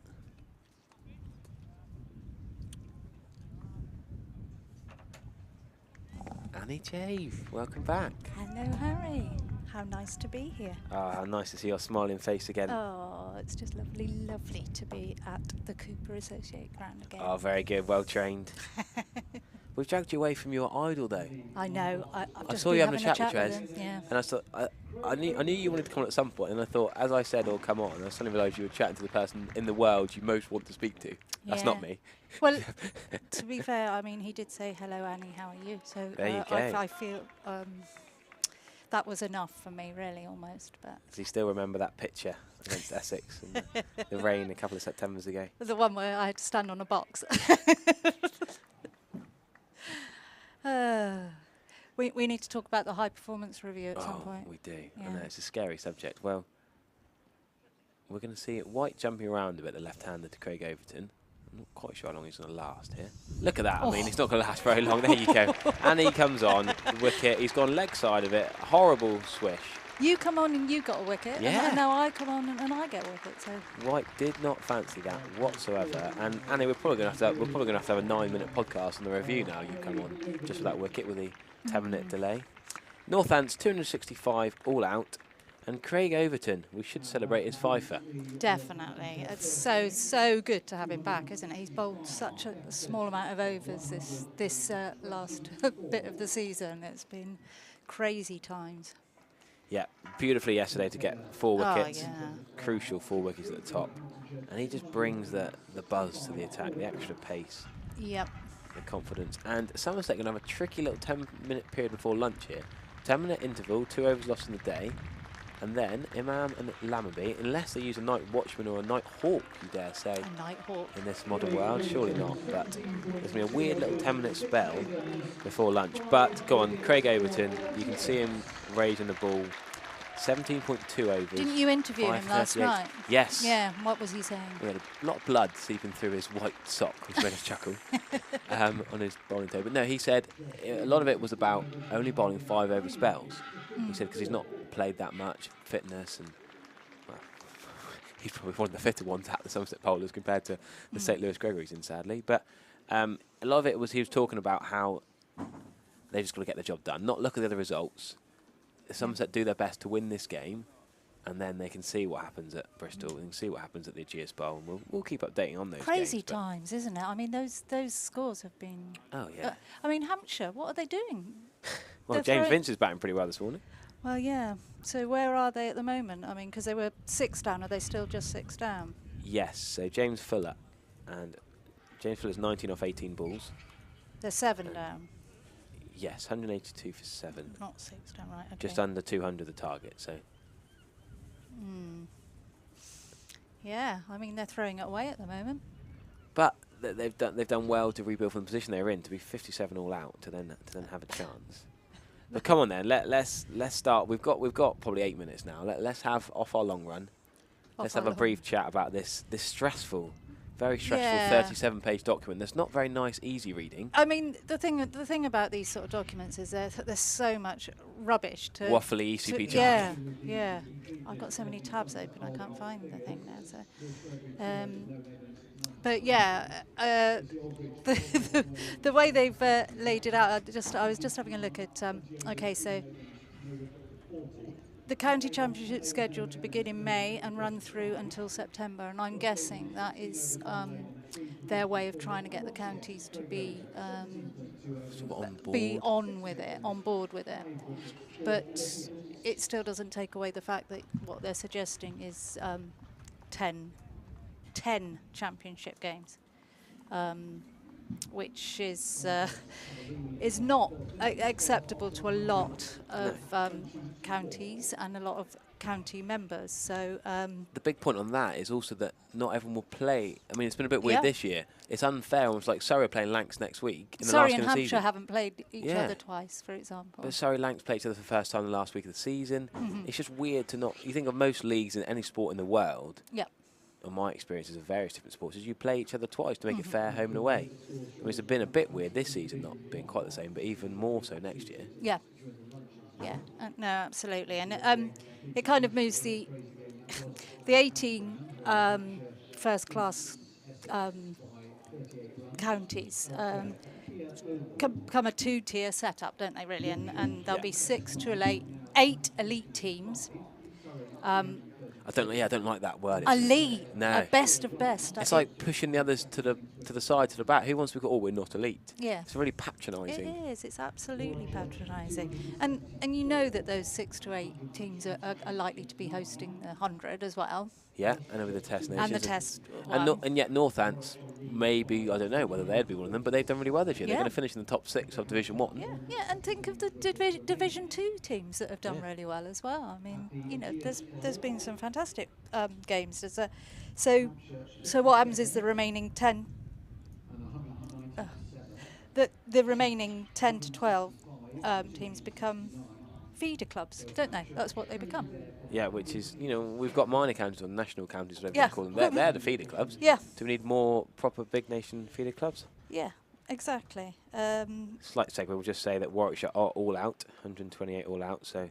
Annie Jave, welcome back. Hello, Harry. How nice to be here. Ah, nice to see your smiling face again. Oh, it's just lovely to be at the Cooper Associate Ground again. Oh, very good, well trained. We've dragged you away from your idol, though. I know. I've I just saw been you having a having chat with Trez, him. Yeah. and I thought I knew you wanted to come on at some point, and I thought, as I said, "Oh, come on," and I suddenly realised you were chatting to the person in the world you most want to speak to. That's not Yeah. me. Well, to be fair, I mean, he did say, "Hello, Annie. How are you?" So There you go. I feel that was enough for me, really, almost. But Does he still remember that picture against Essex in the rain a couple of Septembers ago? the one where I had to stand on a box. We need to talk about the high performance review at some point. We do. I Yeah. know, it's a scary subject. Well, we're going to see White jumping around a bit, the left-hander to Craig Overton. I'm not quite sure how long he's going to last here. Look at that. I mean, he's not going to last very long. There you go. And he comes on, the wicket. He's gone leg side of it. Horrible swish. You come on and you got a wicket. Yeah. And now I come on and I get a wicket. So White did not fancy that whatsoever. And Annie, we're probably going to have to have a 9-minute podcast on the review now. You come on just for that wicket with the 10-minute delay. Northants 265 all out, and Craig Overton. We should celebrate his fifer. definitely, it's so good to have him back, isn't it? He's bowled such a small amount of overs this last bit of the season. It's been crazy times. Yeah, beautifully yesterday to get 4 wickets. Oh, yeah. Crucial 4 wickets at the top, and he just brings the buzz to the attack, the extra pace, Yep. the confidence. And Somerset going to have a tricky little 10-minute period before lunch here. 10-minute interval, 2 overs lost in the day, and then Imam and Lammerby, unless they use a night watchman or a night hawk, you dare say, A Nighthawk. in this modern world, surely not. But there's been a weird little 10-minute spell before lunch. But go on, Craig Overton, you can see him raising the ball. 17.2 overs. Didn't you interview him last 538. night? Yes. Yeah. What was he saying? We had a lot of blood seeping through his white sock, which made us chuckle, on his bowling toe. But no, he said a lot of it was about only bowling 5 over spells. He said because he's not played that much, fitness, and well, he's probably one of the fitter ones out of the Somerset bowlers compared to the St. Louis Gregory's in, sadly. But a lot of it was he was talking about how they just got to get the job done, not look at the other results. Somerset do their best to win this game, and then they can see what happens at Bristol, and see what happens at the Ageas Bowl, and we'll keep updating on those Crazy games, but times, isn't it? I mean, those scores have been. Oh, yeah. I mean, Hampshire. What are they doing? Well, they're James throwing- Vince is batting pretty well this morning. Well, yeah. So where are they at the moment? I mean, because they were 6 down. Are they still just 6 down? Yes, so James Fuller's 19 off 18 balls. They're 7 down. Yes, 182 for 7. Not 6 down, right? Okay. Just under 200 the target, so Yeah, I mean they're throwing it away at the moment. but they've done well to rebuild from the position they were in, to be 57 all out, to then have a chance. But come on then, let's start. We've got probably 8 minutes now. Let's have off our long run. Let's have a brief chat about this stressful, very stressful Yeah. 37-page document that's not very nice, easy reading. I mean, the thing about these sort of documents is there's so much rubbish to Waffly ECP to- charge. Yeah. I've got so many tabs open, I can't find the thing now. So, but yeah, the way they've laid it out, I was just having a look at. Okay, so the county championship scheduled to begin in May and run through until September, and I'm guessing that is their way of trying to get the counties to be on board with it. But it still doesn't take away the fact that what they're suggesting is 10 championship games, which is not acceptable to a lot of counties and a lot of county members. So The big point on that is also that not everyone will play. I mean, it's been a bit weird Yeah. this year. It's unfair. Almost like Surrey are playing Lancs next week. In the Surrey last and game of the Hampshire season. haven't played each Yeah. other twice, for example. But Surrey Lancs played each other for the first time the last week of the season. It's just weird to not. You think of most leagues in any sport in the world. Yeah. On my experiences of various different sports, is you play each other twice to make it fair home and away. I mean, it's been a bit weird this season, not being quite the same, but even more so next year. Yeah, yeah, no, absolutely, and it kind of moves the 18 first class counties become a two-tier setup, don't they? Really, and there'll Yeah. be 6 to 8 elite teams. I don't like that word. Elite, No. a best of best. It's like pushing the others to the side, to the back. Who wants to be called, oh, we're not elite? Yeah. It's really It patronising. is. It's absolutely patronising, and you know that those 6 to 8 teams are likely to be hosting the 100 as well, Yeah, and over the Test Nations. and the Test. And yet Northants, maybe, I don't know whether they'd be one of them, but they've done really well this year. They're Yeah. going to finish in the top 6 of Division 1. Yeah, and think of the Division 2 teams that have done really well as well. I mean, you know, there's been some fantastic games. So what happens is the remaining 10, the remaining 10 to 12 teams become feeder clubs, don't they? That's what they become. Yeah, which is, you know, we've got minor counties or national counties, whatever Yeah. you call them. They're the feeder clubs. Yeah. Do we need more proper big nation feeder clubs? Yeah, exactly. Slight segue, we'll just say that Warwickshire are all out, 128 all out, so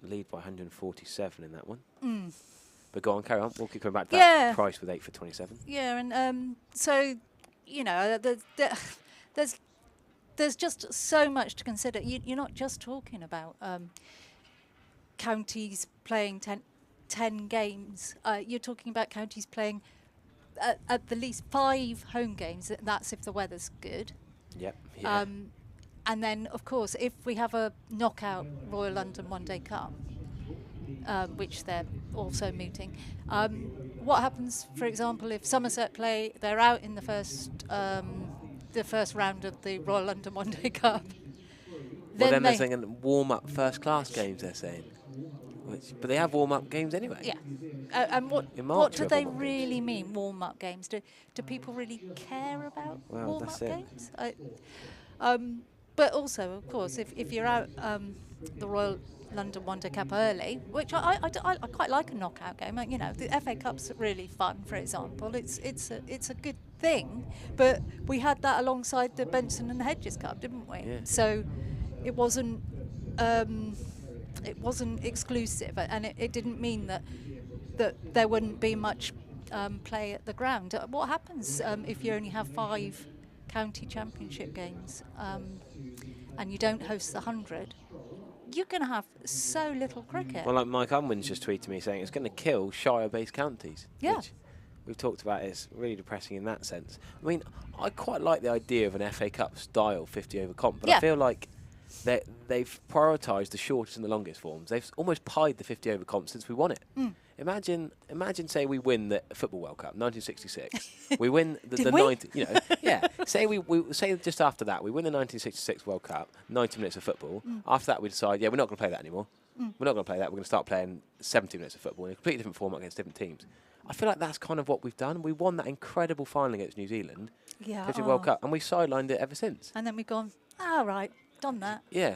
lead by 147 in that one. But go on, carry on. We'll keep coming back to that price with 8 for 27. Yeah, and so, you know, there's just so much to consider. You're not just talking about counties playing 10 games. You're talking about counties playing at the least 5 home games. That's if the weather's good. Yep. Yeah. And then, of course, if we have a knockout Royal London One Day Cup, which they're also mooting, what happens, for example, if Somerset play, they're out in the first round of the Royal London One Day Cup. Well, then they're saying warm-up first-class games, they're saying. But they have warm-up games anyway. Yeah. And what do they really mean, warm-up games? Do people really care about warm-up games? But also, of course, if you're out the Royal London One Day Cup early, which I quite like a knockout game. You know, the FA Cup's really fun, for example. It's a good thing, but we had that alongside the Benson and the Hedges Cup, didn't we? Yeah. So it wasn't exclusive, and it didn't mean that there wouldn't be much play at the ground. What happens if you only have 5 county championship games and you don't host the 100? You're going to have so little cricket. Well, like Mike Unwin's just tweeted me saying it's going to kill Shire-based counties. Yeah. Which we've talked about. It's really depressing in that sense. I mean, I quite like the idea of an FA Cup style 50 over comp, but I feel like they've prioritised the shortest and the longest forms. They've almost pied the 50 over comp since we won it. Imagine, say we win the Football World Cup, 1966. We win the 90. You know, yeah. Say we say just after that we win the 1966 World Cup, 90 minutes of football. After that we decide, we're not going to play that anymore. We're not going to play that. We're going to start playing 70 minutes of football in a completely different format against different teams. I feel like that's kind of what we've done. We won that incredible final against New Zealand, 50 World Cup, and we sidelined it ever since. And then we've gone, all right, done that. Yeah.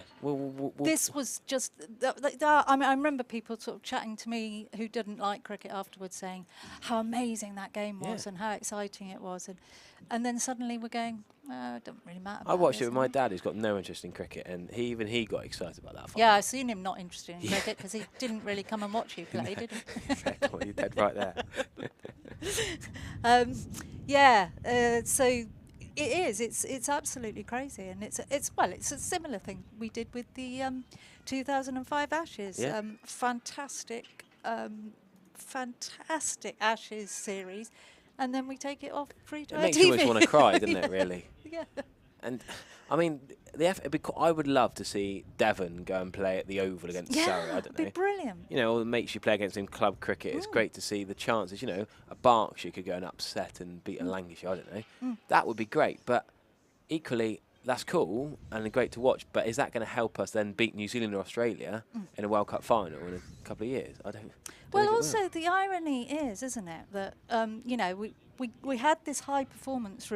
This was just... I mean, I remember people sort of chatting to me who didn't like cricket afterwards, saying how amazing that game was and how exciting it was. And then suddenly we're going, it doesn't really matter. I watched it with my dad, who's got no interest in cricket, and he got excited about that. Yeah, I've seen him not interested in cricket because he didn't really come and watch you play, did he? Well, you're dead right there. So it is. It's absolutely crazy, and it's a similar thing we did with the 2005 Ashes. Yeah. Fantastic Ashes series, and then we take it off free to It air makes TV. you almost want to cry, doesn't it? Really. Yeah. And I mean, I would love to see Devon go and play at the Oval against Surrey. I don't know. It'd be brilliant. You know, or the mates you play against in club cricket. It's great to see the chances. You know, a Berkshire could go and upset and beat a Lancashire. I don't know. That would be great. But equally, that's cool and great to watch. But is that going to help us then beat New Zealand or Australia in a World Cup final in a couple of years? I don't. Well, also the irony is, isn't it, that you know, we had this high performance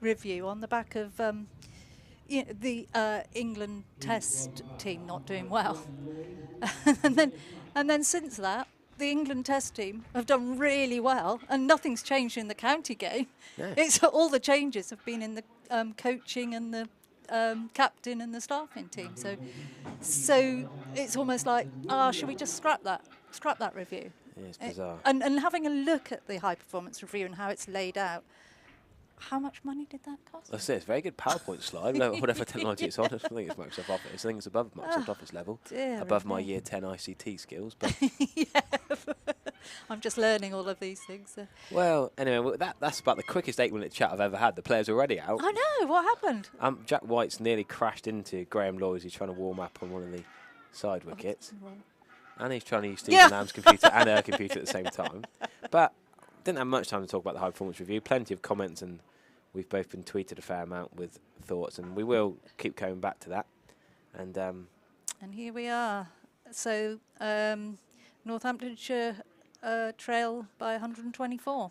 review on the back of the England Test team not doing well, and then since that, the England Test team have done really well, and nothing's changed in the county game. Yeah. It's all the changes have been in the coaching and the captain and the staffing team. So it's almost like, should we just scrap that review? Yeah, it's bizarre. And having a look at the high performance review and how it's laid out, How much money did that cost? That's it. It's a very good PowerPoint slide. Whatever technology it's on, I think it's Microsoft Office. I think it's above Microsoft Office level, dear above my me. Year 10 ICT skills. But Yeah. I'm just learning all of these things. well, anyway, that's about the quickest 8-minute chat I've ever had. The player's already out. I know. What happened? Jack White's nearly crashed into Graham Lloyd. He's trying to warm up on one of the side wickets. And he's trying to use Stephen Lamb's computer and her computer at the same time. But didn't have much time to talk about the high performance review. Plenty of comments, and we've both been tweeted a fair amount with thoughts, and we will keep coming back to that. And here we are. So Northamptonshire trail by 124.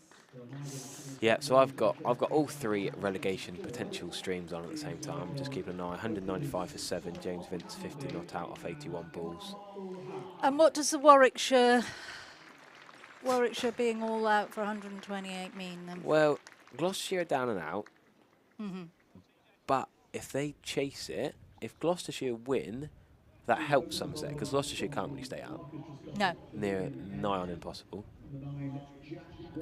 yeah, so I've got all 3 relegation potential streams on at the same time. Just keeping an eye. 195 for 7. James Vince 50 not out off 81 balls. And what does the Warwickshire being all out for 128 mean then? Well, Gloucestershire are down and out. Mm-hmm. But if they chase it, if Gloucestershire win, that helps Somerset, because Gloucestershire can't really stay out. No. Nigh on impossible.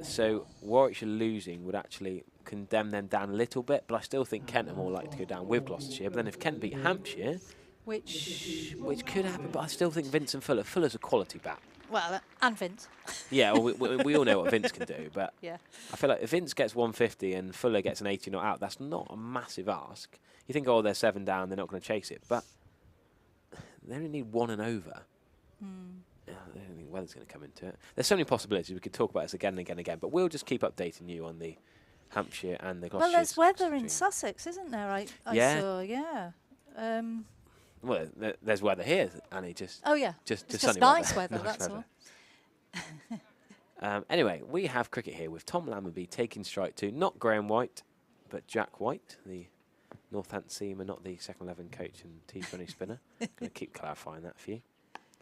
So Warwickshire losing would actually condemn them down a little bit, but I still think Kent are more likely to go down with Gloucestershire. But then if Kent beat Hampshire, which could happen, but I still think Vince and Fuller's a quality bat. Well, and Vince. Yeah, well, we all know what Vince can do, but yeah. I feel like if Vince gets 150 and Fuller gets an 80 not out, that's not a massive ask. You think, oh, they're 7 down, they're not going to chase it, but they only need 1 and over. I don't think weather's going to come into it. There's so many possibilities. We could talk about this again and again and again, but we'll just keep updating you on the Hampshire and the Gloucestershire. Well, there's weather in Sussex, isn't there? I saw, yeah. Well, there's weather here, Annie. Just Just sunny nice weather. Nice That's weather. all. Anyway, we have cricket here with Tom Lammerby taking strike 2. Not Graham White, but Jack White, the Northants seamer, not the second 11 coach and T20 spinner. Going to keep clarifying that for you.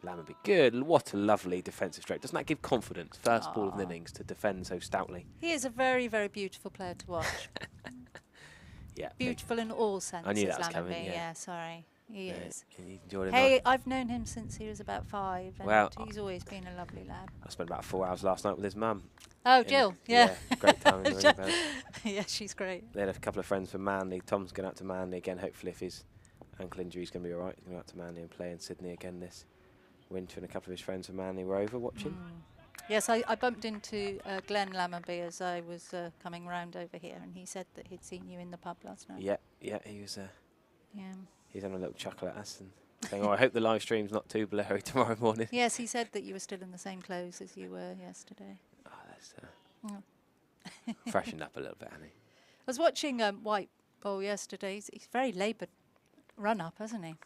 Lammerby, good. What a lovely defensive stroke. Doesn't that give confidence? First ball of the innings to defend so stoutly. He is a very, very beautiful player to watch. Yeah, beautiful in all senses. I knew that was Lammerby. coming. Yeah, sorry. He is. Hey, I've known him since he was about 5, and well, he's always been a lovely lad. I spent about 4 hours last night with his mum. Oh, Jill, yeah. Great time. Yeah, she's great. They had a couple of friends from Manly. Tom's going out to Manly again. Hopefully, if his ankle injury is going to be all right, he's going out to Manly and play in Sydney again this winter. And a couple of his friends from Manly were over watching. Yes, I bumped into Glenn Lammerby as I was coming round over here, and he said that he'd seen you in the pub last night. Yeah, he was. Yeah. He's having a little chuckle at us and saying, "Oh, I hope the live stream's not too blurry tomorrow morning." Yes, he said that you were still in the same clothes as you were yesterday. Oh, that's freshened up a little bit, Annie. I was watching White bowl yesterday. He's very laboured run up, hasn't he?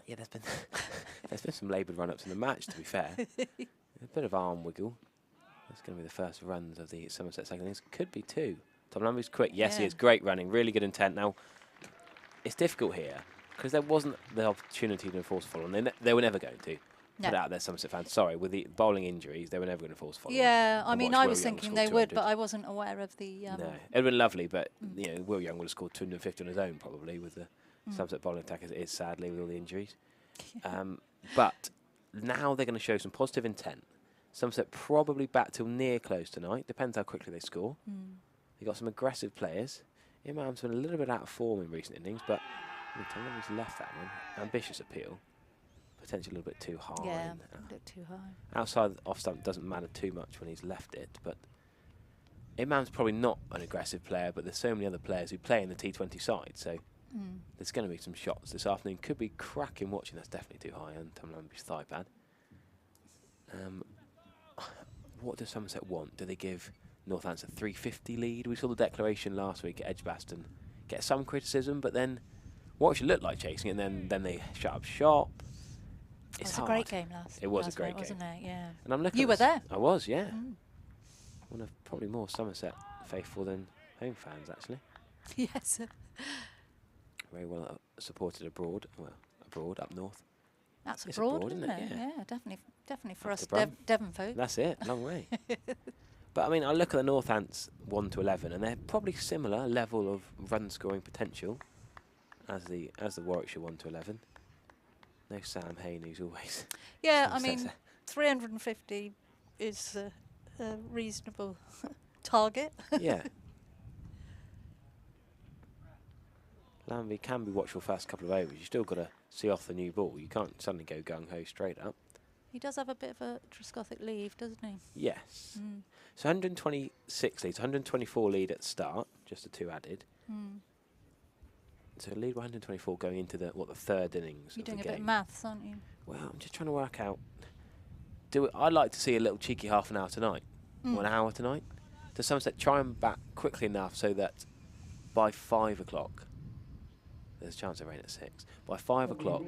Yeah, there's been some laboured run ups in the match. To be fair, a bit of arm wiggle. That's going to be the first runs of the Somerset second innings. Could be 2. Tom Lamberby's quick. Yes, he is. Great running. Really good intent. Now, it's difficult here because there wasn't the opportunity to force a follow on. They were never going to. Put out there, Somerset fans. Sorry, with the bowling injuries, they were never going to force a follow on. Yeah, I mean, I was thinking they would, but I wasn't aware of the... no, it would have been lovely, but you know, Will Young would have scored 250 on his own probably with the Somerset bowling attack as it is, sadly, with all the injuries. But now they're going to show some positive intent. Somerset probably bat till near close tonight. Depends how quickly they score. They've got some aggressive players. Imam's been a little bit out of form in recent innings, but Tom Lamberby's left that one. Ambitious appeal. Potentially a little bit too high. Yeah, a bit too high. Outside off stump doesn't matter too much when he's left it, but Imam's probably not an aggressive player, but there's so many other players who play in the T20 side, so there's going to be some shots this afternoon. Could be cracking watching. That's definitely too high on Tom Lamberby's thigh pad. What does Somerset want? Do they give Northants a 350 lead? We saw the declaration last week at Edgbaston get some criticism, but then what should look like chasing it, and then they shut up shop. It was a great game last. It was a great game, game, wasn't it? Yeah. And I'm looking. You were there. I was, yeah. One of probably more Somerset faithful than home fans, actually. Yes. Very well supported abroad. Well, abroad up north. That's it's abroad, isn't it? Yeah, definitely for After us Brum. Devon folk. That's it, long way. But I mean, I look at the Northants 1 to 11, and they're probably similar level of run scoring potential as the Warwickshire 1 to 11. No Sam Hayne, who's always. Yeah, I mean, 350 is a reasonable target. Yeah. Lamby can be watchful first couple of overs. You still got to see off the new ball. You can't suddenly go gung-ho straight up. He does have a bit of a Trescothic lead, doesn't he? Yes. So 126 leads, 124 lead at the start, just the 2 added. So lead 124 going into the third innings. You're of the doing a game. bit of maths, aren't you? Well, I'm just trying to work out. I'd like to see a little cheeky half an hour tonight, or an hour tonight. Does Somerset try and bat quickly enough so that by 5 o'clock, there's a chance of rain at 6. By 5 o'clock,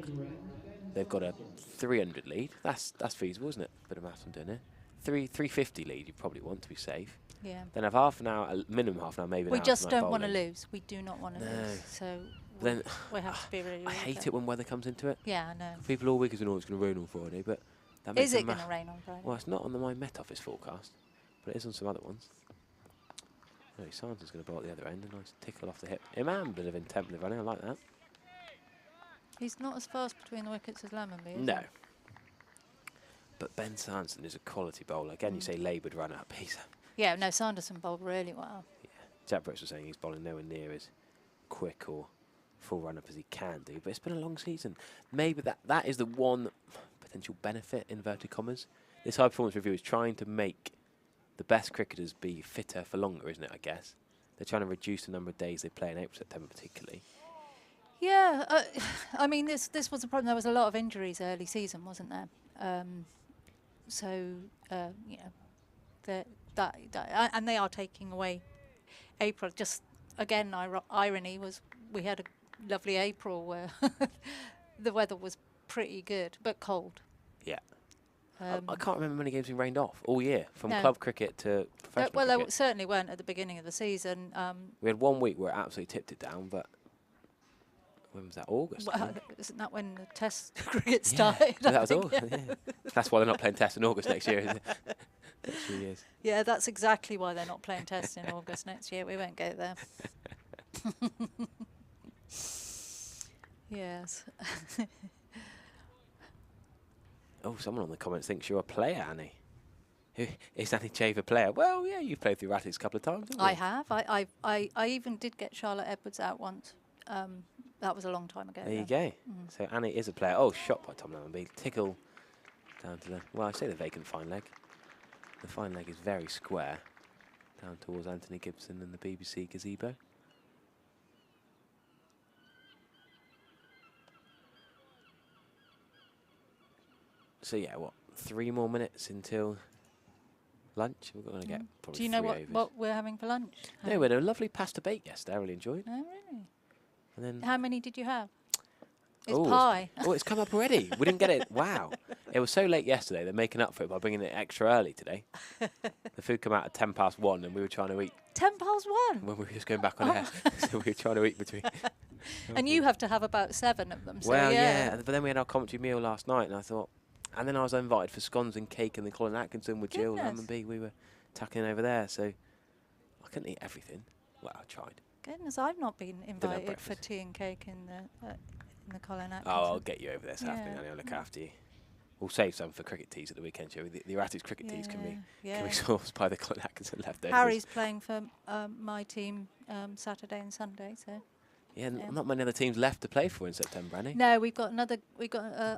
they've got a 300 lead. That's feasible, isn't it? Bit of maths I'm doing here. 350 lead you probably want to be safe. Yeah. Then have half an hour, a minimum half an hour, maybe an We hour just tonight don't want to bowling. lose. We do not want to No. lose. So Then we have to be really. I hate it when weather comes into it. Yeah, I know. People all week is it's going to rain on Friday, but that makes Is it going to rain on Friday? Well, it's not on my Met Office forecast, but it is on some other ones. No, Sands is going to bowl at the other end. A nice tickle off the hip. Imam, bit of intemperate running. I like that. He's not as fast between the wickets as Lemmonby, is No. he? But Ben Sanderson is a quality bowler. Again, you say laboured run up. He's Yeah, no, Sanderson bowled really well. Jack Brooks was saying he's bowling nowhere near as quick or full run up as he can do. But it's been a long season. Maybe that is the one potential benefit, inverted commas. This high performance review is trying to make the best cricketers be fitter for longer, isn't it, I guess? They're trying to reduce the number of days they play in April, September particularly. Yeah, I mean, this was a problem. There was a lot of injuries early season, wasn't there? You know, and they are taking away April. Just again, irony was we had a lovely April where the weather was pretty good but cold. Yeah. I can't remember many games being rained off all year, from No. club cricket to professional Well, there cricket. certainly weren't at the beginning of the season. We had 1 week where it absolutely tipped it down, but when was that? August? I Well, think? isn't that when the Test cricket Yeah, started? so I that was think, all. yeah. Yeah. That's why they're not playing Test in August next year, is it? Next few years. Yeah, that's exactly why they're not playing Tests in August next year. We won't go there. Yes. Oh, someone on the comments thinks you're a player, Annie. Is Annie Chave a player? Well, yeah, you've played through Ratties a couple of times, haven't you? I have. I even did get Charlotte Edwards out once. That was a long time ago. There you though. go. So Annie is a player. Oh, shot by Tom Lemmonby. Tickle down to the, well, I say the vacant fine leg. The fine leg is very square. Down towards Anthony Gibson and the BBC gazebo. So yeah, what, 3 more minutes until lunch? We're going to get probably Do you know 3 what, overs. what we're having for lunch? No, we had a lovely pasta bake yesterday. I really enjoyed. Oh, really? And then How many did you have? It's oh, pie. It's come up already. We didn't get it. Wow. It was so late yesterday. They're making up for it by bringing it extra early today. The food came out at 1:10 and we were trying to eat 1:10. when we were just going back on air. So we were trying to eat between. And you have to have about 7 of them. So Well, yeah. But then we had our commentary meal last night and I thought, and then I was invited for scones and cake and the Colin Atkinson with Jill Goodness. Lemmonby. We were tucking over there. So I couldn't eat everything. Well, I tried. Goodness, I've not been have invited for breakfast. tea and cake in the Colin Atkinson. Oh, I'll get you over there this afternoon. Yeah. I'll look after you. We'll save some for cricket teas at the weekend show. The Erratics cricket teas can be sourced by the Colin Atkinson leftovers. Harry's playing for my team Saturday and Sunday, so. Yeah, not many other teams left to play for in September, Annie. No, we've got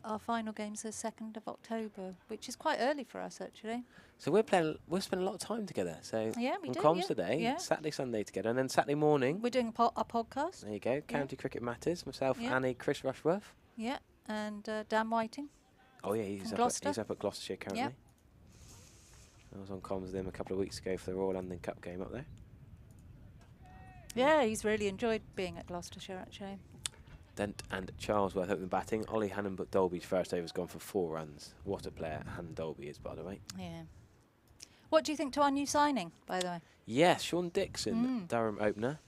our final game's the 2nd of October, which is quite early for us actually. So we're spending a lot of time together. So Yeah, we on do, comms yeah, today, yeah. Saturday, Sunday together, and then Saturday morning. We're doing a podcast. There you go, County Cricket Matters. Myself, Yeah. Annie, Chris Rushworth. Yeah, and Dan Whiting. Oh yeah, he's From up, Gloucester. he's up at Gloucestershire currently. I was on comms with him a couple of weeks ago for the Royal London Cup game up there. Yeah, he's really enjoyed being at Gloucestershire actually. Dent and Charlesworth open batting. Ollie Hannon, but Dolby's first over has gone for 4 runs. What a player Hannon Dolby is, by the way. Yeah. What do you think to our new signing, by the way? Yes, Sean Dixon, Durham opener.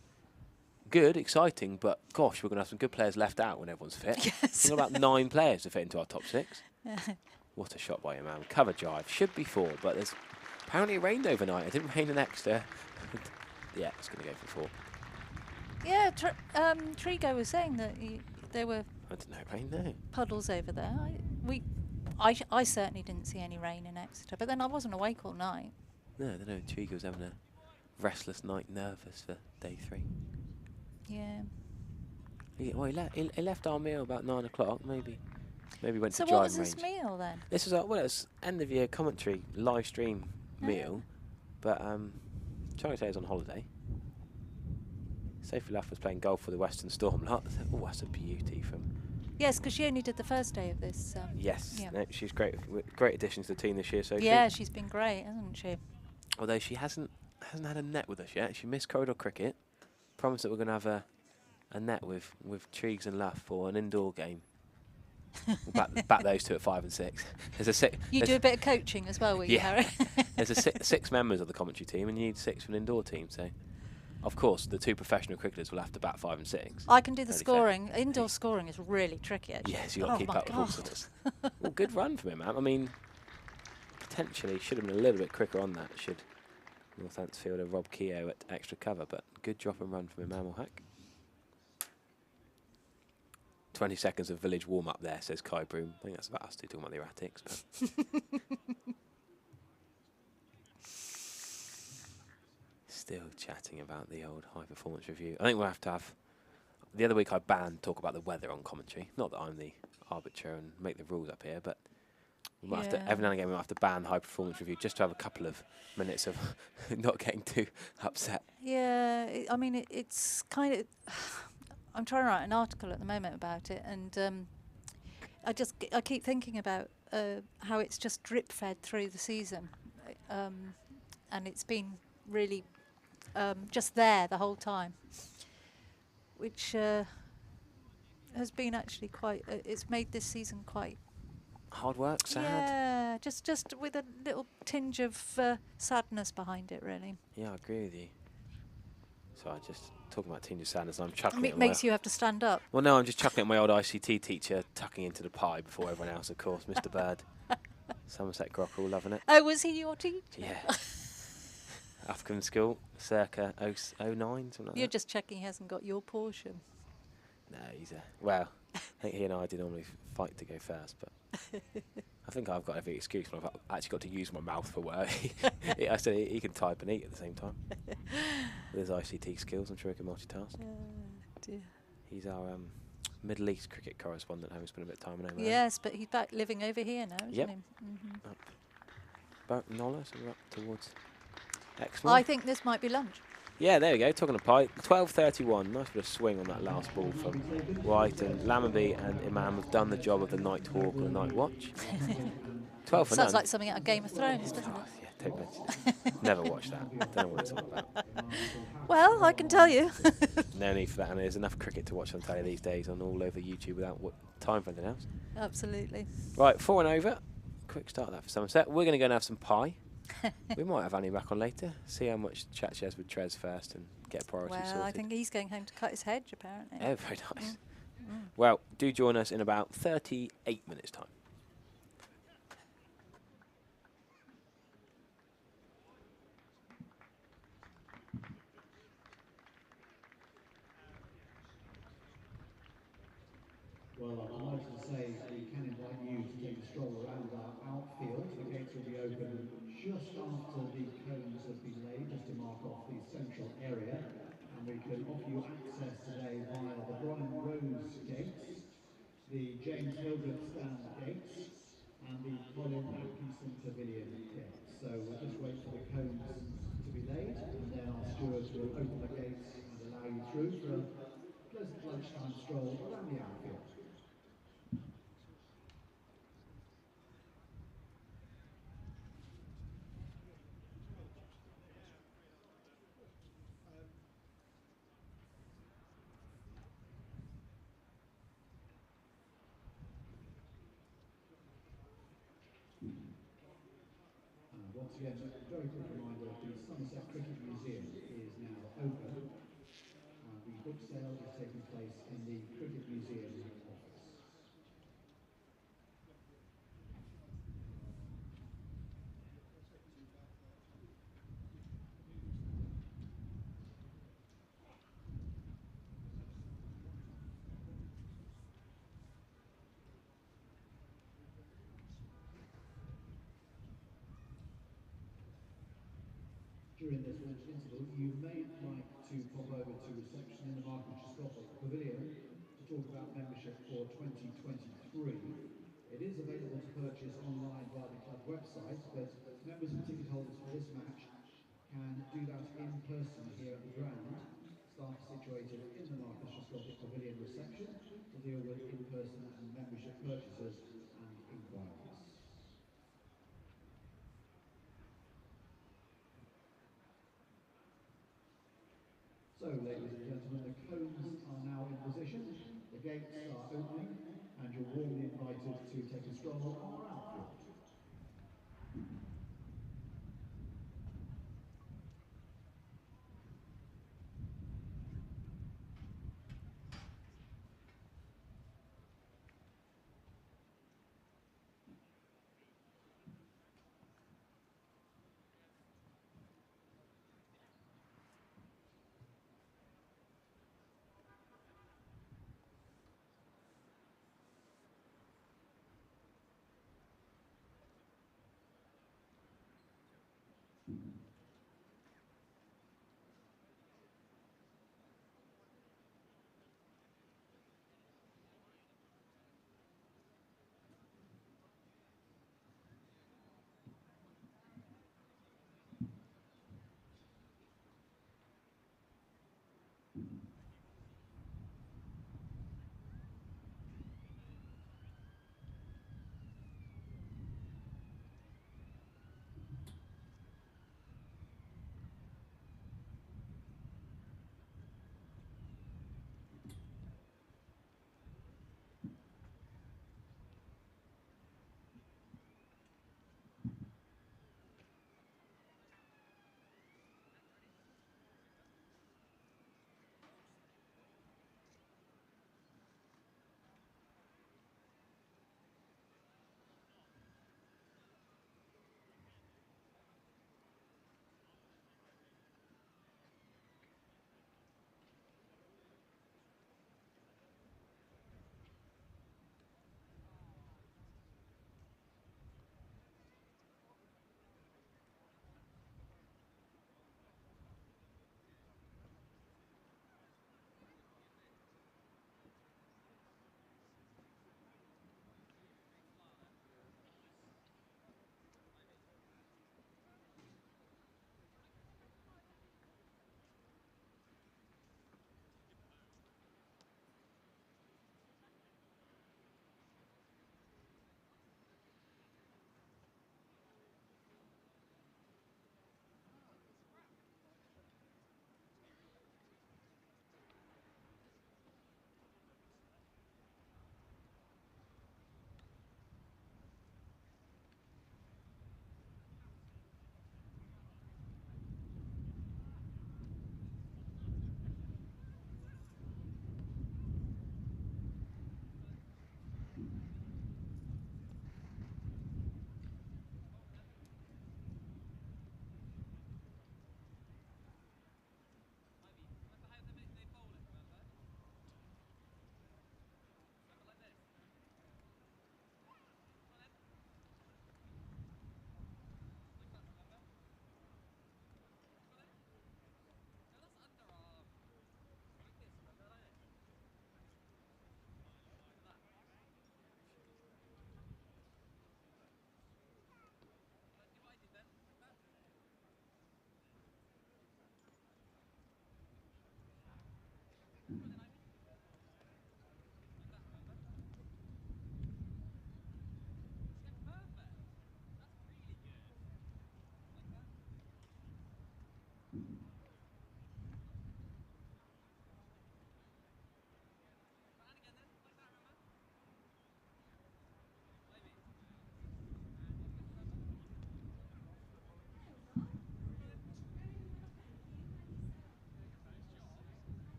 Good, exciting, but gosh, we're going to have some good players left out when everyone's fit. Yes. We've got about 9 players to fit into our top 6. What a shot by him, man. Cover drive. Should be 4, but there's apparently it rained overnight. It didn't rain an extra. Yeah, it's going to go for 4. Yeah, Trigo was saying that there were I didn't know it rained, no. puddles over there. I certainly didn't see any rain in Exeter, but then I wasn't awake all night. No, I don't know. Trigo was having a restless night, nervous for day 3. Yeah. He left our meal about 9 o'clock. Maybe went So to what was driving this range. meal then? This was it was end of year commentary live stream meal, but Charlie Taylor's on holiday. Sophie Laff was playing golf for the Western Storm lot. Oh, that's a beauty from. Yes, because she only did the first day of this. Yes, Yeah. no, she's great. Great addition to the team this year, Sophie. Yeah, she's been great, hasn't she? Although she hasn't had a net with us yet. She missed corridor cricket. Promised that we're going to have a net with Triggs and Luff for an indoor game. We'll back those two at 5 and 6. You do a bit of coaching as well, will you, Yeah. Harry? There's six members of the commentary team, and you need 6 for an indoor team. So, of course, the 2 professional cricketers will have to bat 5 and 6. I can do the Only scoring. Indoor scoring is really tricky, actually. Yes, you've got to keep my up with all God. sorts. Well, good run from him, man. I mean, potentially should have been a little bit quicker on that. Should Northants fielder Rob Keogh at extra cover, but good drop and run from him, Amelhack. 20 seconds of village warm-up there, says Kai Broom. I think that's about us two talking about the erratics. But still chatting about the old high-performance review. I think we'll have to have... The other week I banned talk about the weather on commentary. Not that I'm the arbiter and make the rules up here, but we might have to, every now and again we might have to ban high-performance review just to have a couple of minutes of not getting too upset. Yeah, I mean, it's kind of... I'm trying to write an article at the moment about it, and I keep thinking about how it's just drip-fed through the season, and it's been really just there the whole time, which has been actually quite... it's made this season quite... Hard work, sad. Yeah, just with a little tinge of sadness behind it, really. Yeah, I agree with you. So I just talking about tinge of sadness, I'm chuckling. It makes you have to stand up. Well, no, I'm just chuckling at my old ICT teacher tucking into the pie before everyone else, of course, Mr. Bird. Somerset Grockrell, loving it. Oh, was he your teacher? Yeah. African school, circa 09, something like You're that. just checking he hasn't got your portion. No, he's a... Well, I think he and I did normally fight to go first, but... I think I've got every excuse when I've actually got to use my mouth for work. I said he can type and eat at the same time. With his ICT skills, I'm sure he can multitask. Dear. He's our Middle East cricket correspondent, having spent a bit of time over there. Yes, but he's back living over here now, isn't Yep. he? Mm-hmm. About Nolla, so we're up towards Exmoor. I think this might be lunch. Yeah, there we go, talking of pie. 12:31, nice bit of swing on that last ball from White, and Lammerby and Imam have done the job of the night walk or the night watch. 12 for Sounds none. like something out of Game of Thrones, doesn't it? Yeah, don't mention it. Never watched that. Don't know what it's all about. Well, I can tell you. No need for that, and there's enough cricket to watch on telly these days on all over YouTube without time for anything else. Absolutely. Right, 4 and over. Quick start of that for Somerset. We're going to go and have some pie. We might have Annie back on later. See how much chat she has with Trez first and get priorities Well, sorted. I think he's going home to cut his hedge, apparently. Oh, very nice. Well, do join us in about 38 minutes' time. Well, I'm delighted to say we can invite you to take a stroll around our outfield. The gates will be open just after the cones have been laid, just to mark off the central area. And we can offer you access today via the Brian Rose gates, the James Hildreth stand gates, and the Colin Atkinson Pavilion gates. So we'll just wait for the cones to be laid, and then our stewards will open the gates and allow you through for a pleasant lunchtime stroll around the outfield. Once again, a very quick reminder, the Somerset Cricket Museum is now open. The book sale is taking place in the Cricket Museum office. During this lunch interval, you may like to pop over to reception in the Markham Scotland Pavilion talk about membership for 2023. It is available to purchase online via the club website, but members and ticket holders for this match can do that in person here at the ground. Staff situated in the Northamptonshire Scottish Pavilion reception to deal with in-person and membership purchases and inquiries. So, ladies and gentlemen, the cones are now in position, the gates are opening, and you're warmly invited to take a stroll on our outfield.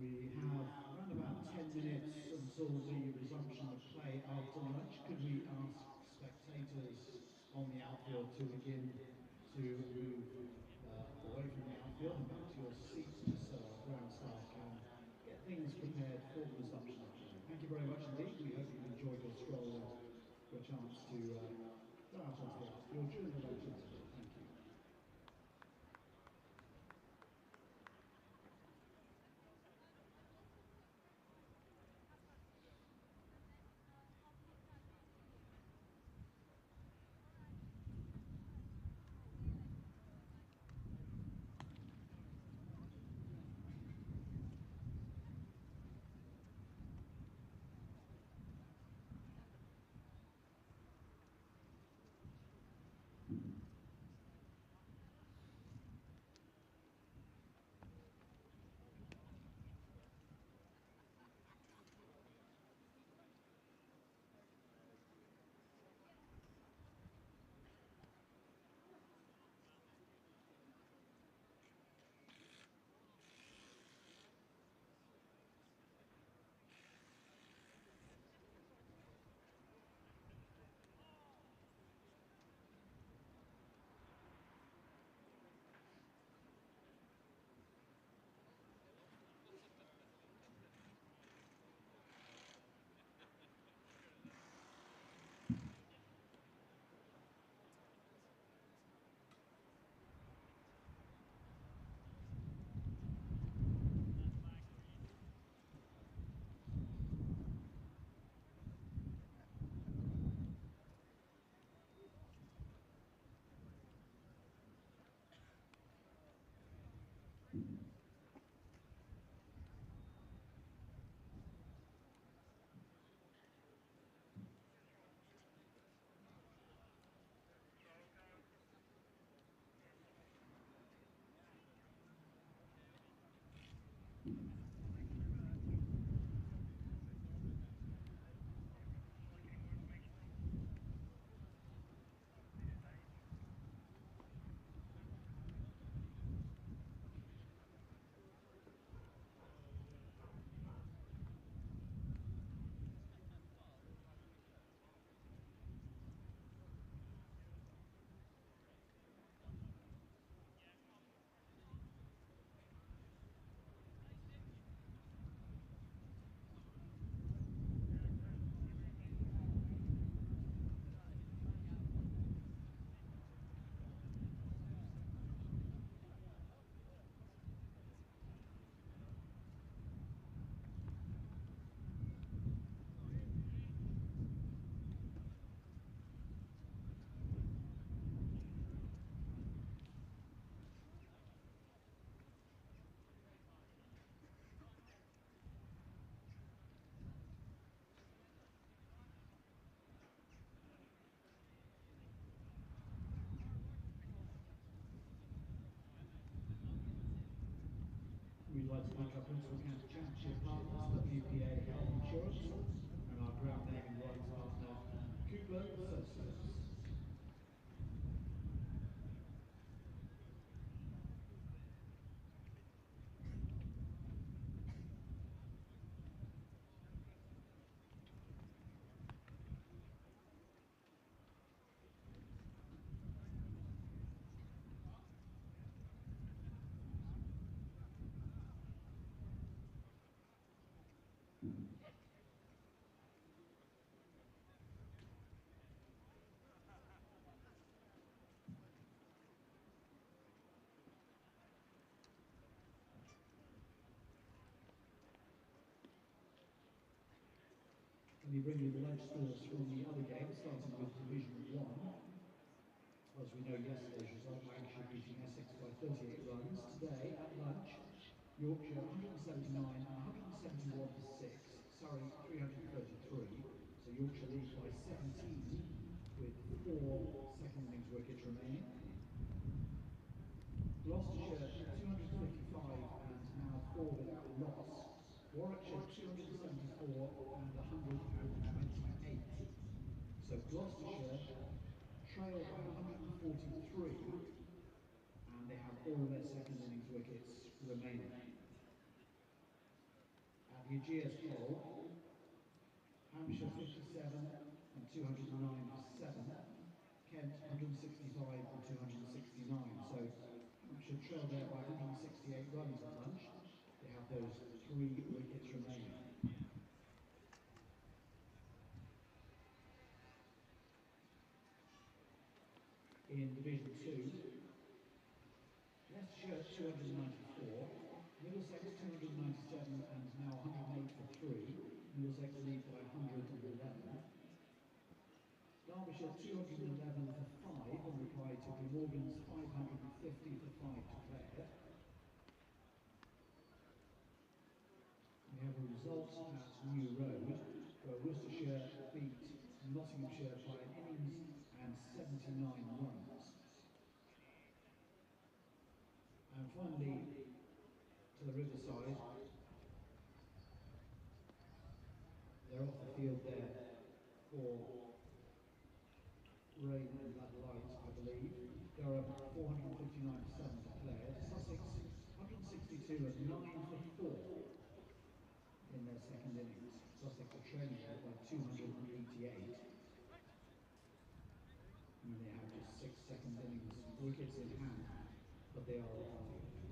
We have around about 10 minutes until the resumption of play after lunch. Could we ask spectators on the outfield to begin to move away from the outfield and back to your seats, just so our ground staff can get things prepared for the resumption of play. Thank you very much indeed. We hope you've enjoyed your stroll and your chance to go out onto the outfield during the lunch interval. Thank you. We'd like to thank our Principal County Championship partners, WPA Health Insurance, and our ground naming rights partner, Cooper Associates. Let me bring you the lunch scores from the other games, starting with Division 1. As we know, yesterday's result, Lancashire beating Essex by 38 runs. Today, at lunch, Yorkshire 179 and 171 for 6. Surrey 333. So Yorkshire lead by 17 with 4 second innings wickets remaining. Gloucestershire 255 and now 4 without loss. Warwickshire 274 and 128. So Gloucestershire trail by 143 and they have all their second innings wickets remaining. Aegeus Bowl, Hampshire 57 and 209 for 7, Kent 165 and 269. So Hampshire trailed there by 168 runs at lunch. They have those 3 wickets remaining. In Division 2, Leicestershire 294, Middlesex 297 and now 108 for 3. Middlesex lead by 111. Derbyshire 211 for 5 in reply to Glamorgan's 550 for 5 declared. We have a result at New Road where Worcestershire beat Nottinghamshire by an innings and 79 runs. And finally, to the Riverside, they're off the field there for rain and bad light, I believe. Durham 459 for 7 declared. Sussex 162 and 9 for 4 in their second innings. Sussex are trailing there by 288. And they have just 6 second innings wickets in hand, but they are off the field.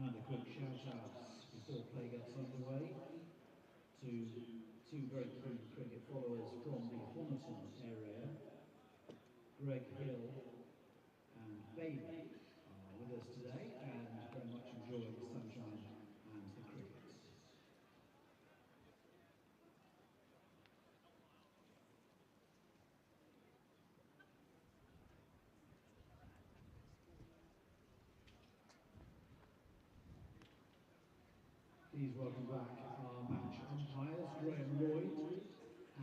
And a quick shout out before play gets underway to 2 very keen cricket followers from the Honiton area. Greg Hill and Bailey are with us today and very much enjoy the sunshine and the cricket. Please welcome back our match umpires, Graham Lloyd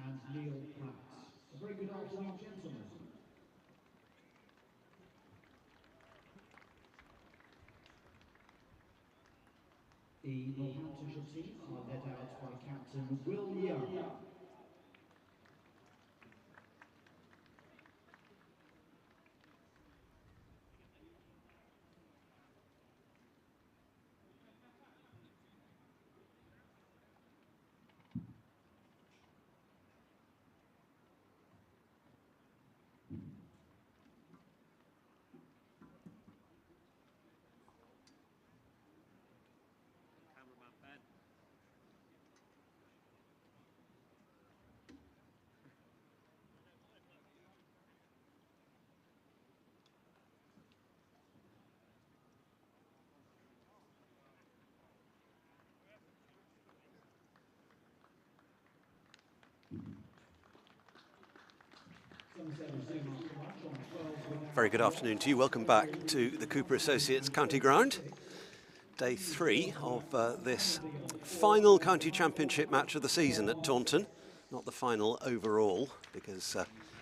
and Neil Platt. A very good afternoon, gentlemen. The Northamptonshire team are led out by Captain Will Young. Very good afternoon to you. Welcome back to the Cooper Associates County Ground. day 3 of this final county championship match of the season at Taunton. Not the final overall, because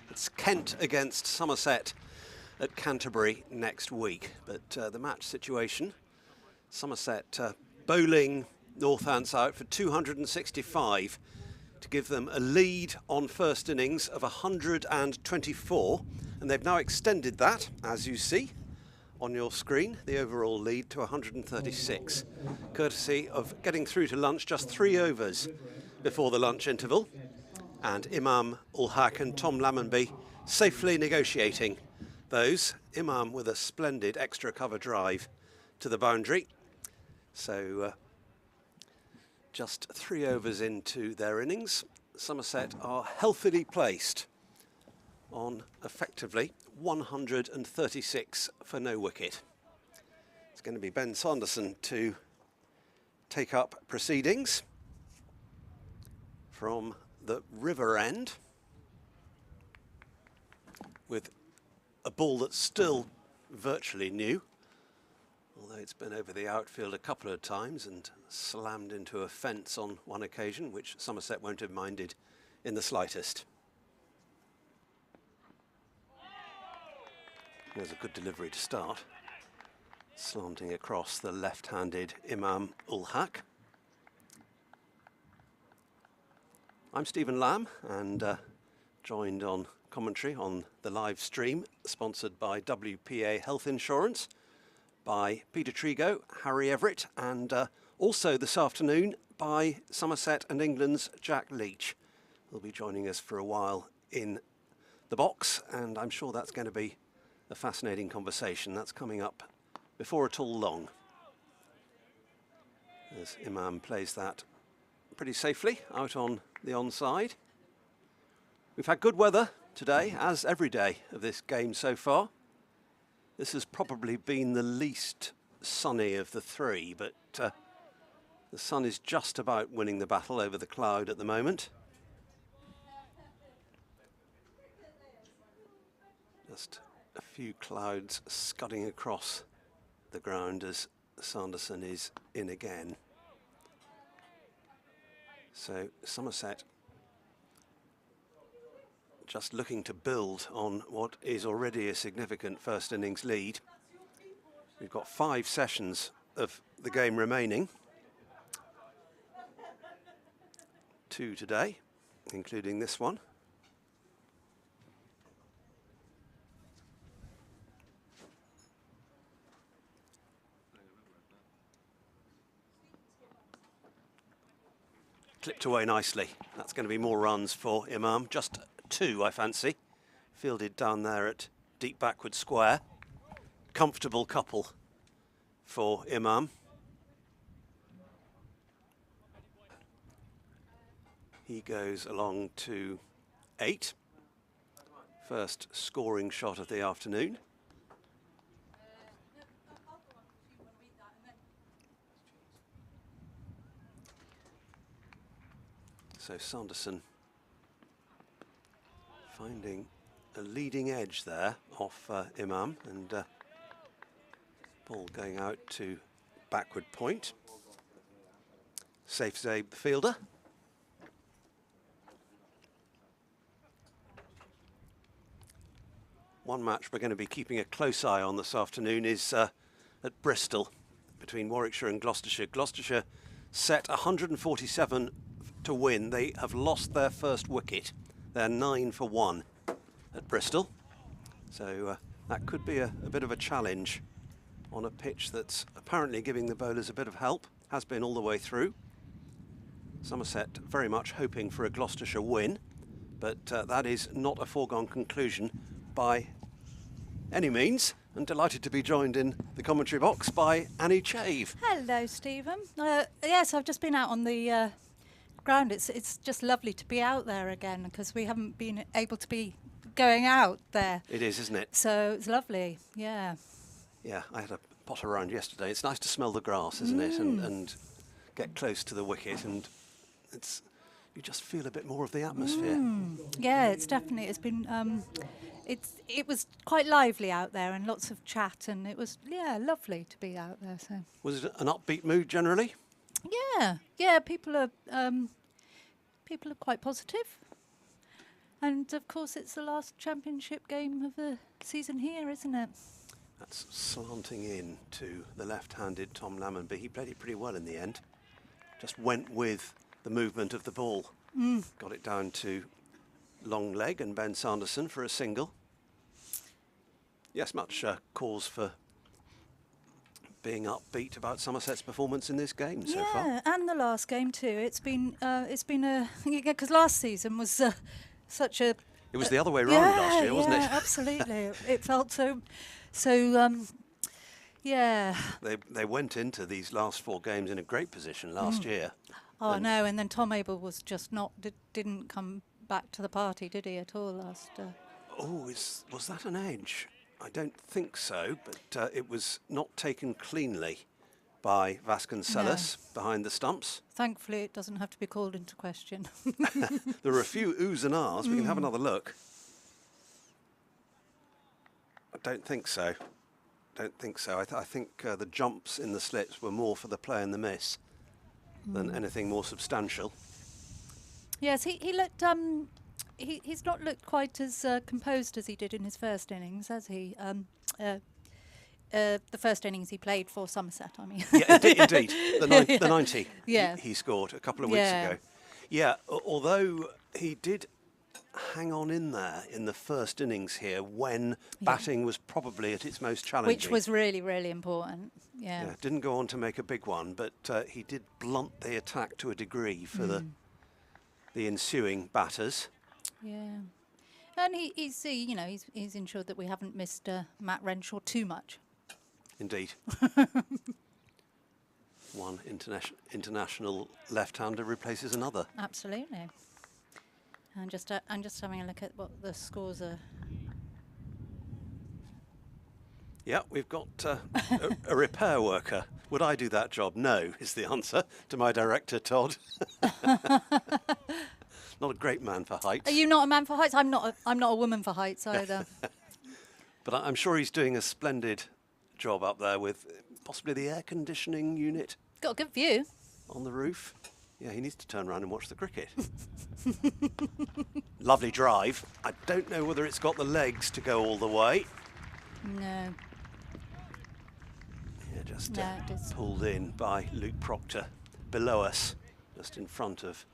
it's Kent against Somerset at Canterbury next week. But the match situation, Somerset bowling Northants out for 265 to give them a lead on first innings of 124, and they've now extended that, as you see on your screen, the overall lead to 136, courtesy of getting through to lunch just 3 overs before the lunch interval, and Imam Ul Haq and Tom Lammonby safely negotiating those. Imam with a splendid extra cover drive to the boundary. So just 3 overs into their innings, Somerset are healthily placed on effectively 136 for no wicket. It's going to be Ben Sanderson to take up proceedings from the river end with a ball that's still virtually new, although it's been over the outfield a couple of times and slammed into a fence on one occasion, which Somerset won't have minded in the slightest. There's a good delivery to start, slanting across the left-handed Imam Ul Haq. I'm Stephen Lamb, and joined on commentary on the live stream, sponsored by WPA Health Insurance, by Peter Trigo, Harry Everett, and also this afternoon by Somerset and England's Jack Leach. He'll be joining us for a while in the box, and I'm sure that's going to be a fascinating conversation. That's coming up before at all long, as Imam plays that pretty safely out on the onside. We've had good weather today, as every day of this game so far. This has probably been the least sunny of the 3, but the sun is just about winning the battle over the cloud at the moment. Just a few clouds scudding across the ground as Sanderson is in again. So Somerset just looking to build on what is already a significant first innings lead. We've got 5 sessions of the game remaining. 2 today, including this one. Clipped away nicely. That's going to be more runs for Imam. Just 2, I fancy. Fielded down there at deep backward square. Comfortable couple for Imam. He goes along to 8. First scoring shot of the afternoon. So Sanderson finding a leading edge there off Imam, and ball going out to backward point. Safe Zabe, the fielder. One match we're going to be keeping a close eye on this afternoon is at Bristol, between Warwickshire and Gloucestershire. Gloucestershire set 147 to win. They have lost their first wicket. They're 9 for 1 at Bristol. So that could be a bit of a challenge on a pitch that's apparently giving the bowlers a bit of help. Has been all the way through. Somerset very much hoping for a Gloucestershire win, but that is not a foregone conclusion by any means. And delighted to be joined in the commentary box by Annie Chave. Hello, Stephen. Yes, I've just been out on the ground. It's just lovely to be out there again, because we haven't been able to be going out there. It is, isn't it? So it's lovely, yeah. Yeah, I had a potter around yesterday. It's nice to smell the grass, isn't it? And get close to the wicket, and you just feel a bit more of the atmosphere. Yeah, it's been it was quite lively out there and lots of chat, and it was lovely to be out there. So Was it an upbeat mood generally? yeah, people are quite positive, and of course it's the last championship game of the season here, isn't it? That's slanting in to the left-handed Tom Lammonby, but he played it pretty well in the end. Just went with the movement of the ball. Got it down to long leg and Ben Sanderson for a single. Yes, much cause for being upbeat about Somerset's performance in this game so far. Yeah, and the last game too. It's been because last season was such a. It was the other way around last year, wasn't it? Yeah, absolutely. It felt so. Yeah. They went into these last 4 games in a great position last year. Oh no! And then Tom Abel was just didn't come back to the party, did he at all last? Oh, was that an edge? I don't think so, but it was not taken cleanly by Vasconcelos behind the stumps. Thankfully, it doesn't have to be called into question. There are a few oohs and ahs. We can have another look. I don't think so. I think the jumps in the slits were more for the play and the miss than anything more substantial. Yes, he looked. He's not looked quite as composed as he did in his first innings, has he? The first innings he played for Somerset, I mean. Yeah, indeed. The 90 Yes. he scored a couple of weeks ago. Yeah, although he did hang on in there in the first innings here when batting was probably at its most challenging. Which was really, really important. Yeah. Didn't go on to make a big one, but he did blunt the attack to a degree for the ensuing batters. Yeah. And he's ensured that we haven't missed Matt Renshaw too much. Indeed. One international left-hander replaces another. Absolutely. And I'm just having a look at what the scores are. Yeah, we've got a repair worker. Would I do that job? No, is the answer to my director, Todd. Not a great man for heights. Are you not a man for heights? I'm not a woman for heights either. But I'm sure he's doing a splendid job up there with possibly the air conditioning unit. Got a good view. On the roof. Yeah, he needs to turn around and watch the cricket. Lovely drive. I don't know whether it's got the legs to go all the way. No. Yeah, just it is. pulled in by Luke Proctor below us, just in front of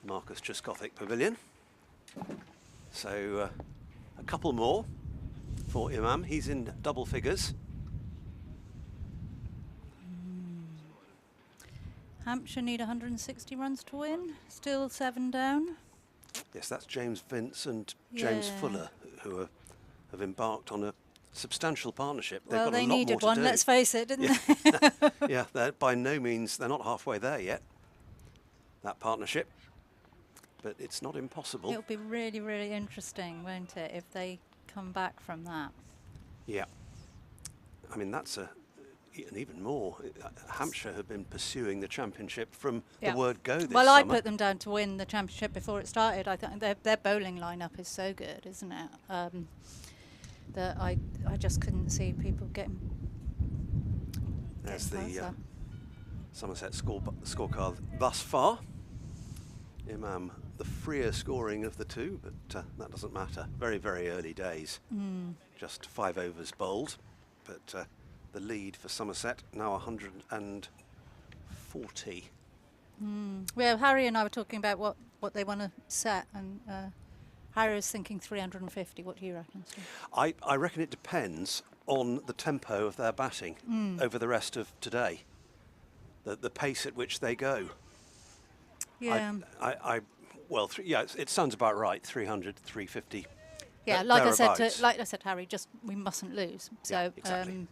Marcus Trescothick Pavilion. So a couple more for Imam. He's in double figures. Hampshire need 160 runs to win. Still 7 down. Yes, that's James Vince and James Fuller, who have embarked on a substantial partnership. They've Well, got they a lot needed more to one, do. let's face it, didn't they? Yeah, by no means, they're not halfway there yet, that partnership. But it's not impossible. It'll be really, really interesting, won't it, if they come back from that. Yeah. I mean, that's and even more. Hampshire have been pursuing the championship from the word go this Well, summer. I put them down to win the championship before it started. I think their bowling lineup is so good, isn't it? That I just couldn't see people getting. There's past the that. Somerset scorecard thus far. Imam, the freer scoring of the two, but that doesn't matter. Very, very early days. Just 5 overs bowled, but the lead for Somerset now 140. Well, Harry and I were talking about what they want to set, and Harry was thinking 350. What do you reckon, Steve? I reckon it depends on the tempo of their batting over the rest of today, the pace at which they go. Yeah. It sounds about right. 300, 350. Yeah, like I thereabouts. said, Harry, just we mustn't lose. So Yeah, exactly.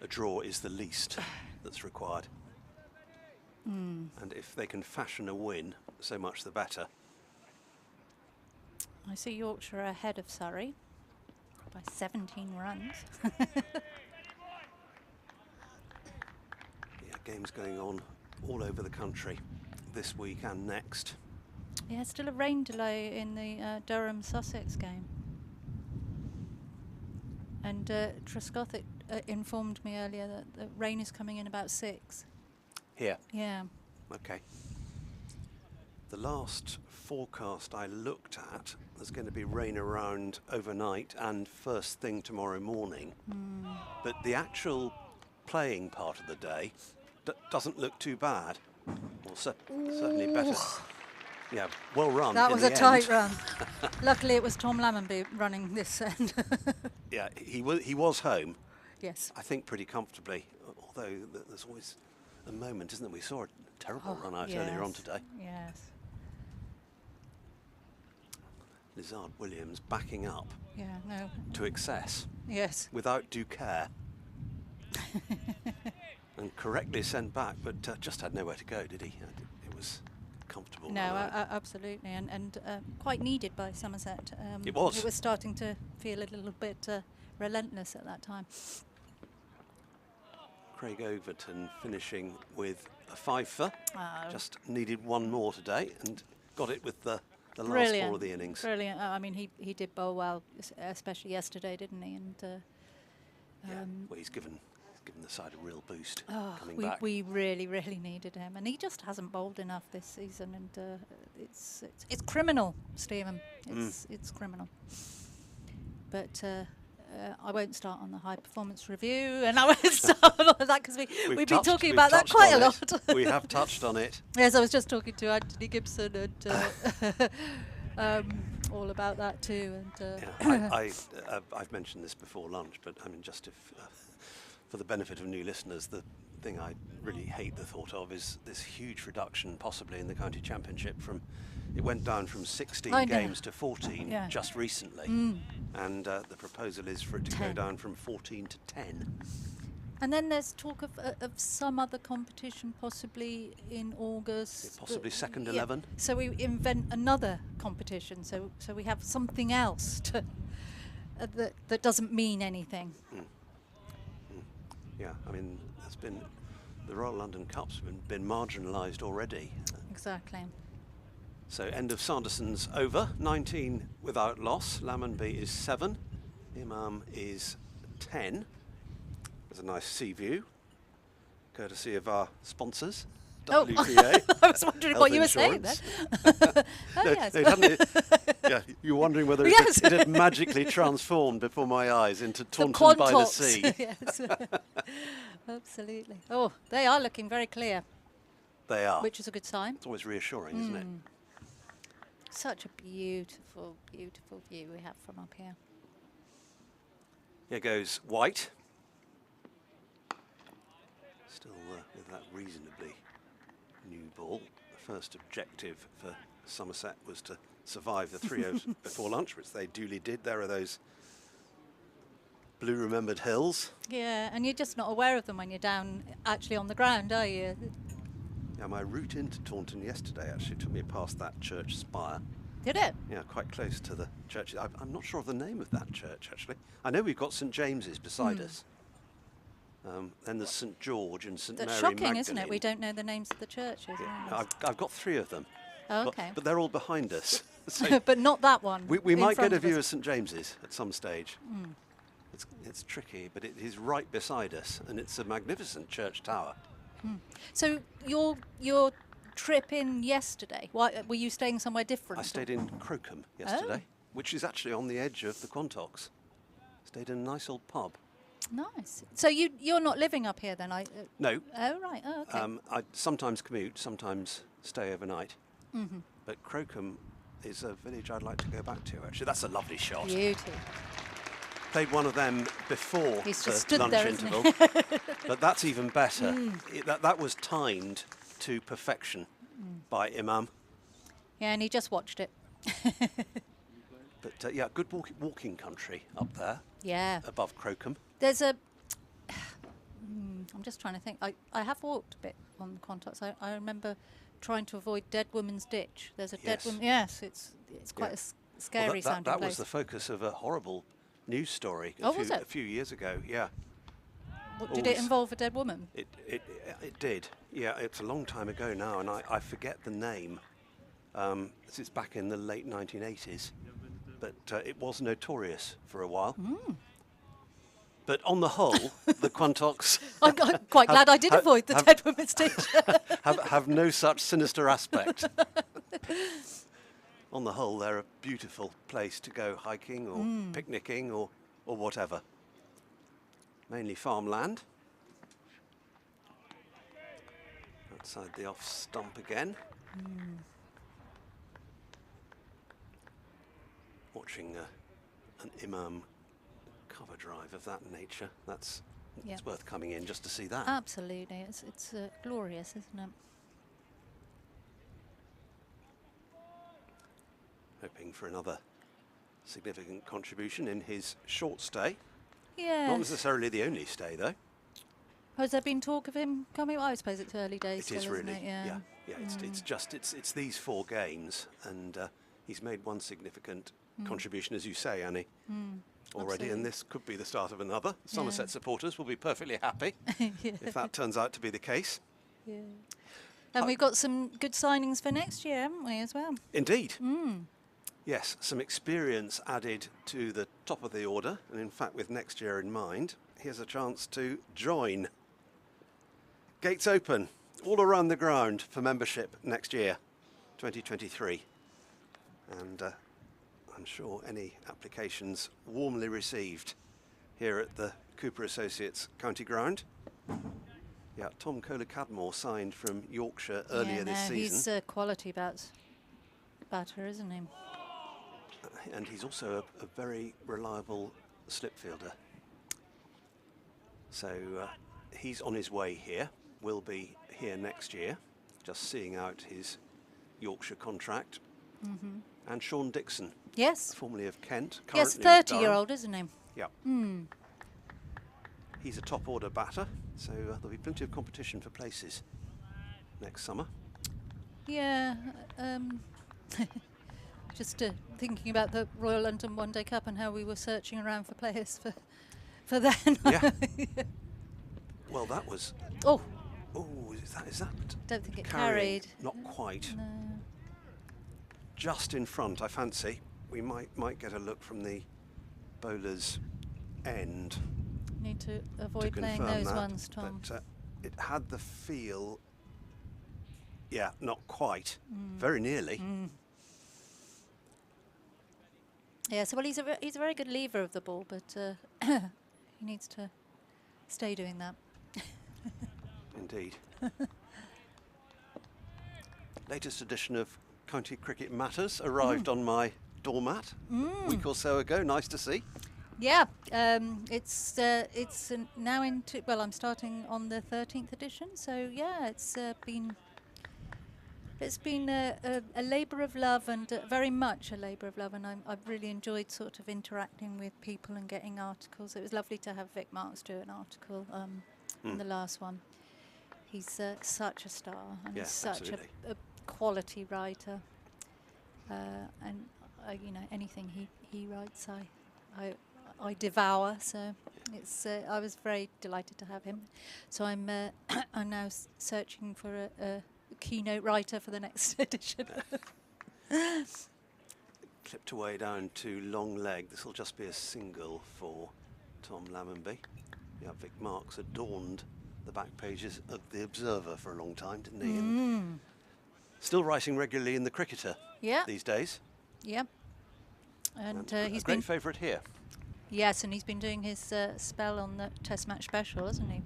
A draw is the least that's required. And if they can fashion a win, so much the better. I see Yorkshire ahead of Surrey by 17 runs. Yeah, games going on all over the country. this week and next. Yeah, still a rain delay in the Durham-Sussex game. And Trescothick informed me earlier that the rain is coming in about 6. Here. Yeah. Okay. The last forecast I looked at, there's going to be rain around overnight and first thing tomorrow morning. But the actual playing part of the day doesn't look too bad. Well, certainly better. Yeah, well run. That in was the a tight end. run. Luckily, it was Tom Lammonby running this end. Yeah, he was home, Yes. I think, pretty comfortably. Although there's always a moment, isn't there? We saw a terrible run out earlier on yes, today. Yes. Lizard Williams backing up Yeah. No. to excess Yes. without due care. And correctly sent back, but just had nowhere to go, did he? It was comfortable. No, run out. absolutely, and quite needed by Somerset. It was. It was starting to feel a little bit relentless at that time. Craig Overton finishing with a fifer. Oh. Just needed one more today and got it with the last Brilliant. ball of the innings. Brilliant. I mean, he did bowl well, especially yesterday, didn't he? And Well, he's given the side a real boost coming we back. we really needed him, and he just hasn't bowled enough this season, and it's criminal, Stephen. It's criminal. But I won't start on the high performance review, and I won't start on all of that because we've been talking about that quite a lot. We have touched on it. Yes, I was just talking to Anthony Gibson and all about that too. And I've mentioned this before lunch, but I mean, just if for the benefit of new listeners, the thing I really hate the thought of is this huge reduction, possibly in the county championship. It went down from 16 games to 14 just recently, and the proposal is for it to go down from 14 to 10. And then there's talk of some other competition, possibly in August. Possibly second 11. So we invent another competition. So we have something else to that doesn't mean anything. Yeah, I mean, the Royal London Cup's been marginalised already. Exactly. So end of Sanderson's over, 19 without loss. Lammonby is 7, Imam is 10. There's a nice sea view, courtesy of our sponsors, WPA. I was wondering what you were saying then. Yeah, you were wondering whether Yes. it had magically transformed before my eyes into Taunton by the sea. Yes. Absolutely. Oh, they are looking very clear, They are. which is a good sign. It's always reassuring, isn't it? Such a beautiful, beautiful view we have from up here. Here goes White. Still with that reasonably new ball. The first objective for Somerset was to survive the 3 overs before lunch, which they duly did. There are those blue remembered hills. Yeah, and you're just not aware of them when you're down actually on the ground, are you? Yeah, my route into Taunton yesterday actually took me past that church spire. Did it? Yeah, quite close to the church. I'm not sure of the name of that church, actually. I know we've got St James's beside us. Then there's St George and St That's Mary shocking, Magdalene. isn't it? We don't know the names of the churches. I've got 3 of them. Oh, okay. But they're all behind us. So But not that one. we in might front get a of view us. of St James's at some stage. It's tricky, but it is right beside us, and it's a magnificent church tower. So your trip in yesterday, were you staying somewhere different? I stayed in Crocombe yesterday, which is actually on the edge of the Quantocks. Stayed in a nice old pub. Nice. So you're not living up here then? No, Oh right. Oh, okay. I sometimes commute, sometimes stay overnight. But Crocombe is a village I'd like to go back to, actually. That's a lovely shot. Beauty. Played one of them before He's the just stood lunch there, isn't interval. But that's even better. That was timed to perfection by Imam. Yeah, and he just watched it. But yeah, good walking country up there Yeah. above Crocombe. There's a. I'm just trying to think. I have walked a bit on the Quantocks. I remember trying to avoid Dead Woman's Ditch. There's a dead Yes. woman. Yes, it's quite Yeah. scary Well, sounding that place. was the focus of a horrible news story Was it? a few years ago. Yeah, Did it always- involve a dead woman? it did. Yeah, it's a long time ago now, and I forget the name. This is back in the late 1980s, but it was notorious for a while. But on the whole, the Quantocks I'm quite glad I did avoid the dead women's teacher. have no such sinister aspect. On the whole, they're a beautiful place to go hiking or picnicking or whatever. Mainly farmland. Outside the off stump again. Watching an Imam cover drive of that nature, it's worth coming in just to see that. Absolutely, it's glorious, isn't it? Hoping for another significant contribution in his short stay. Yeah. Not necessarily the only stay, though. Has there been talk of him coming? Well, I suppose it's early days. It still, is isn't really, it? Yeah. It's these 4 games, and he's made one significant contribution, as you say, Annie, already, Absolutely. and this could be the start of another. Somerset supporters will be perfectly happy if that turns out to be the case. Yeah. And we've got some good signings for next year, haven't we, as well? Indeed. Yes, some experience added to the top of the order, and in fact, with next year in mind, here's a chance to join. Gates open all around the ground for membership next year, 2023. And I'm sure any applications warmly received here at the Cooper Associates County Ground. Yeah, Tom Kohler-Cadmore signed from Yorkshire earlier this season. He's a quality batter, isn't he? And he's also a very reliable slip fielder. So he's on his way here, will be here next year, just seeing out his Yorkshire contract. And Sean Dixon, Yes. formerly of Kent. Yes, currently with 30-year-old, isn't he? Yeah. He's a top order batter, so there'll be plenty of competition for places next summer. Yeah. Just thinking about the Royal London One Day Cup and how we were searching around for players for then. Yeah. Well, that was. Oh, Is that? don't think it carrying? carried. Not quite. No. Just in front, I fancy. We might get a look from the bowler's end. Need to to avoid playing confirm those that, ones, Tom. But it had the feel. Yeah, not quite. Very nearly. Yeah, so well, he's a very good lever of the ball, but he needs to stay doing that. Indeed. Latest edition of County Cricket Matters arrived on my doormat a week or so ago. Nice to see. Yeah, it's now into. Well, I'm starting on the 13th edition, so yeah, it's been a labour of love, and very much a labour of love, and I've really enjoyed sort of interacting with people and getting articles. It was lovely to have Vic Marks do an article in the last one. He's such a star, and he's such a quality writer, and anything he writes, I devour. So it's I was very delighted to have him. So I'm now searching for a keynote writer for the next edition. Clipped away down to long leg. This will just be a single for Tom Lammonby. Yeah, Vic Marks adorned the back pages of The Observer for a long time, didn't he? And still writing regularly in The Cricketer these days. Yep. And he's a great favourite here. Yes, and he's been doing his spell on the Test Match Special, hasn't he?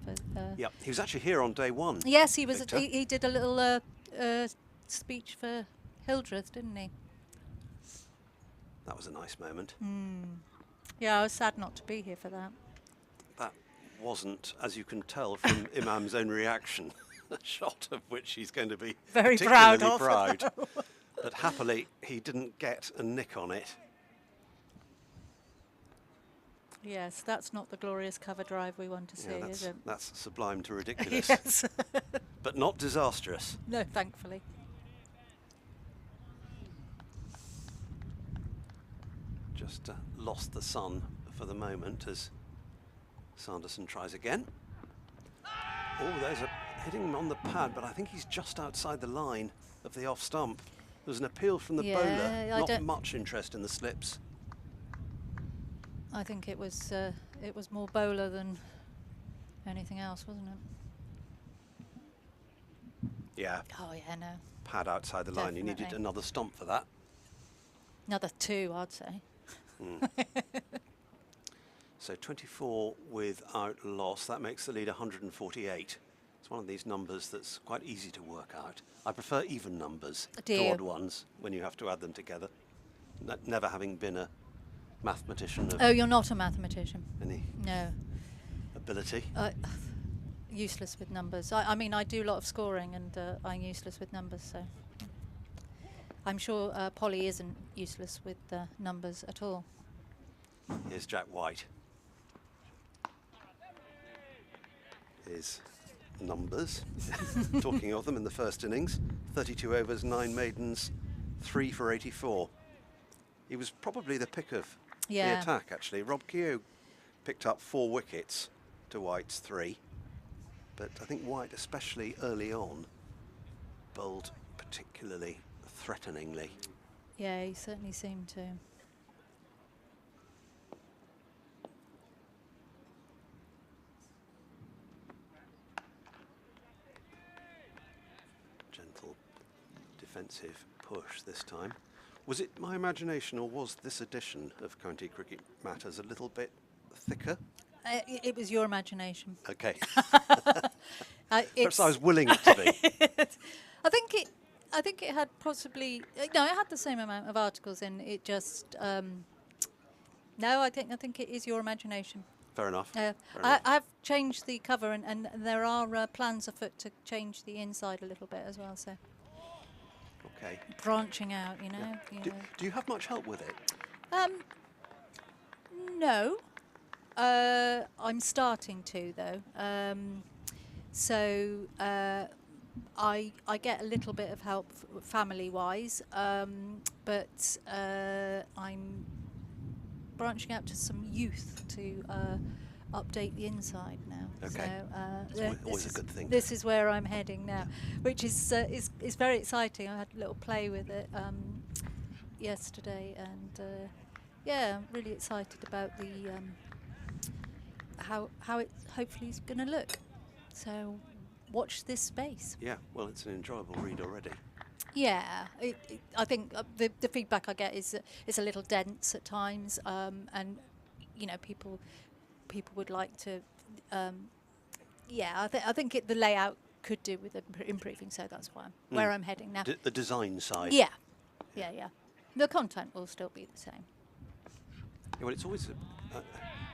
Yeah, he was actually here on day one. Yes, he was. Victor. He did a little speech for Hildreth, didn't he? That was a nice moment. Yeah, I was sad not to be here for that. That wasn't, as you can tell from Imam's own reaction, a shot of which he's going to be Very proud particularly of. proud. But happily, he didn't get a nick on it. Yes, that's not the glorious cover drive we want to see, is it? That's sublime to ridiculous. Yes. But not disastrous. No, thankfully. Just lost the sun for the moment as Sanderson tries again. Oh, there's hitting him on the pad, but I think he's just outside the line of the off stump. There was an appeal from the bowler, not much interest in the slips. I think it was more bowler than anything else, wasn't it? Yeah. Oh yeah, no. Pad outside the line. You needed Definitely. another stump for that. Another 2, I'd say. So 24 without loss. That makes the lead 148. It's one of these numbers that's quite easy to work out. I prefer even numbers to odd ones when you have to add them together. Never having been a mathematician of Oh, you're not a mathematician. any No. ability. Useless with numbers. I mean, I do a lot of scoring, and I'm useless with numbers, so I'm sure Polly isn't useless with numbers at all. Here's Jack White. His numbers. Talking of them in the first innings, 32 overs, 9 maidens, 3 for 84. He was probably the pick of the attack, actually. Rob Keogh picked up 4 wickets to White's 3. But I think White, especially early on, bowled particularly threateningly. Yeah, he certainly seemed to. Gentle defensive push this time. Was it my imagination, or was this edition of County Cricket Matters a little bit thicker? It was your imagination. Okay. Perhaps I was willing it to be. I think it had possibly no. It had the same amount of articles in. It just no. I think it is your imagination. Fair enough. I've changed the cover, and there are plans afoot to change the inside a little bit as well. So Okay. branching out, you know. Yeah. You know. Do you have much help with it? No. I'm starting to though. So I get a little bit of help family-wise, but I'm branching out to some youth to update the inside now. Okay. So Always a good thing. This is where I'm heading now, which is very exciting. I had a little play with it yesterday, and yeah, I'm really excited about the how it hopefully is going to look. So watch this space. Yeah, well, it's an enjoyable read already. Yeah, I think the feedback I get is it's a little dense at times, and you know people would like to. Yeah, I think the layout could do with improving, so that's why where I'm heading now. The design side. Yeah. The content will still be the same. Yeah, well, it's always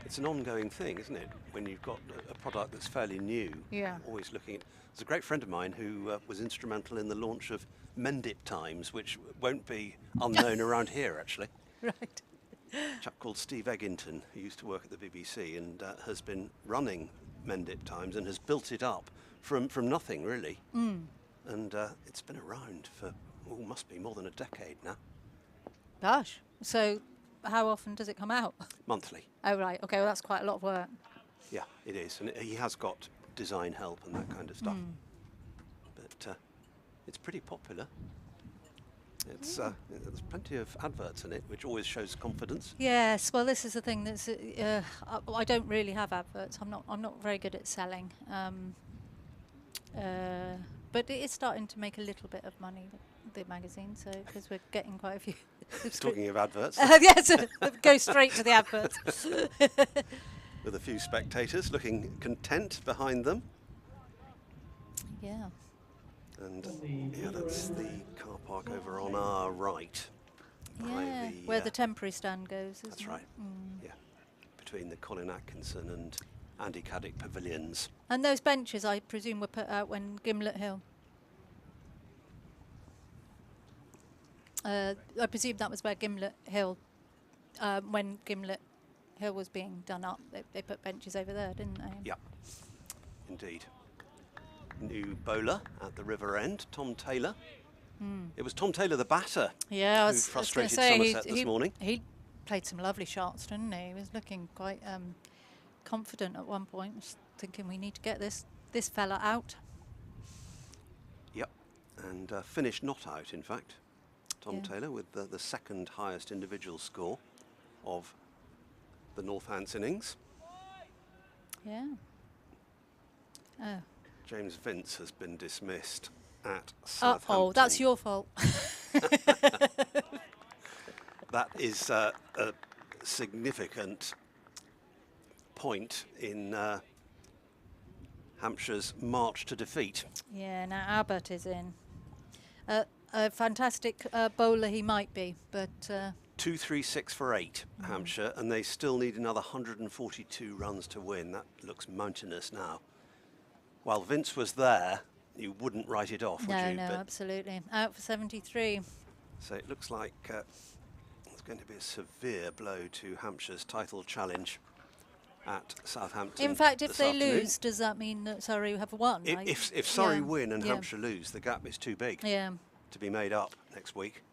it's an ongoing thing, isn't it? When you've got a product that's fairly new. Yeah. Always looking at. There's a great friend of mine who was instrumental in the launch of Mendip Times, which won't be unknown around here, actually. Right. A chap called Steve Eggington, who used to work at the BBC and has been running Mendip Times and has built it up from nothing, really. And it's been around for, must be more than a decade now. Gosh. So how often does it come out? Monthly. Oh, right. Okay, well, that's quite a lot of work. Yeah, it is. And he has got design help and that kind of stuff. But it's pretty popular. It's there's plenty of adverts in it, which always shows confidence. Yes, well, this is the thing. That's I don't really have adverts. I'm not very good at selling. But it is starting to make a little bit of money, the magazine. So because we're getting quite a few. Talking of adverts, yes, go straight to the adverts. with a few spectators looking content behind them. Yeah. And yeah, that's the car park over on our right. Yeah, where the temporary stand goes, isn't it? That's right. Yeah, between the Colin Atkinson and Andy Caddick pavilions. And those benches, I presume, were put out when Gimlet Hill. I presume that was where Gimlet Hill, when Gimlet Hill was being done up, they put benches over there, didn't they? Yeah, indeed. New bowler at the river end, Tom Taylor. It was Tom Taylor, the batter, yeah, who frustrated Somerset this morning. He played some lovely shots, didn't he? He was looking quite confident at one point. Was thinking we need to get this fella out. and finished not out, in fact. Tom Yeah. Taylor with the second highest individual score of the Northants innings. Yeah. Oh. James Vince has been dismissed at Southampton. Oh, that's your fault. That is a significant point in Hampshire's march to defeat. Yeah, now Abbott is in. A fantastic bowler he might be, but 236 for 8, Hampshire, and they still need another 142 runs to win. That looks mountainous now. While Vince was there, you wouldn't write it off, would no, you? no, But absolutely. Out for 73. so it looks like it's going to be a severe blow to Hampshire's title challenge at Southampton. In fact, if this they afternoon. lose, does that mean that Surrey have won? If Surrey Yeah. win and Yeah. Hampshire lose, the gap is too big Yeah. to be made up next week.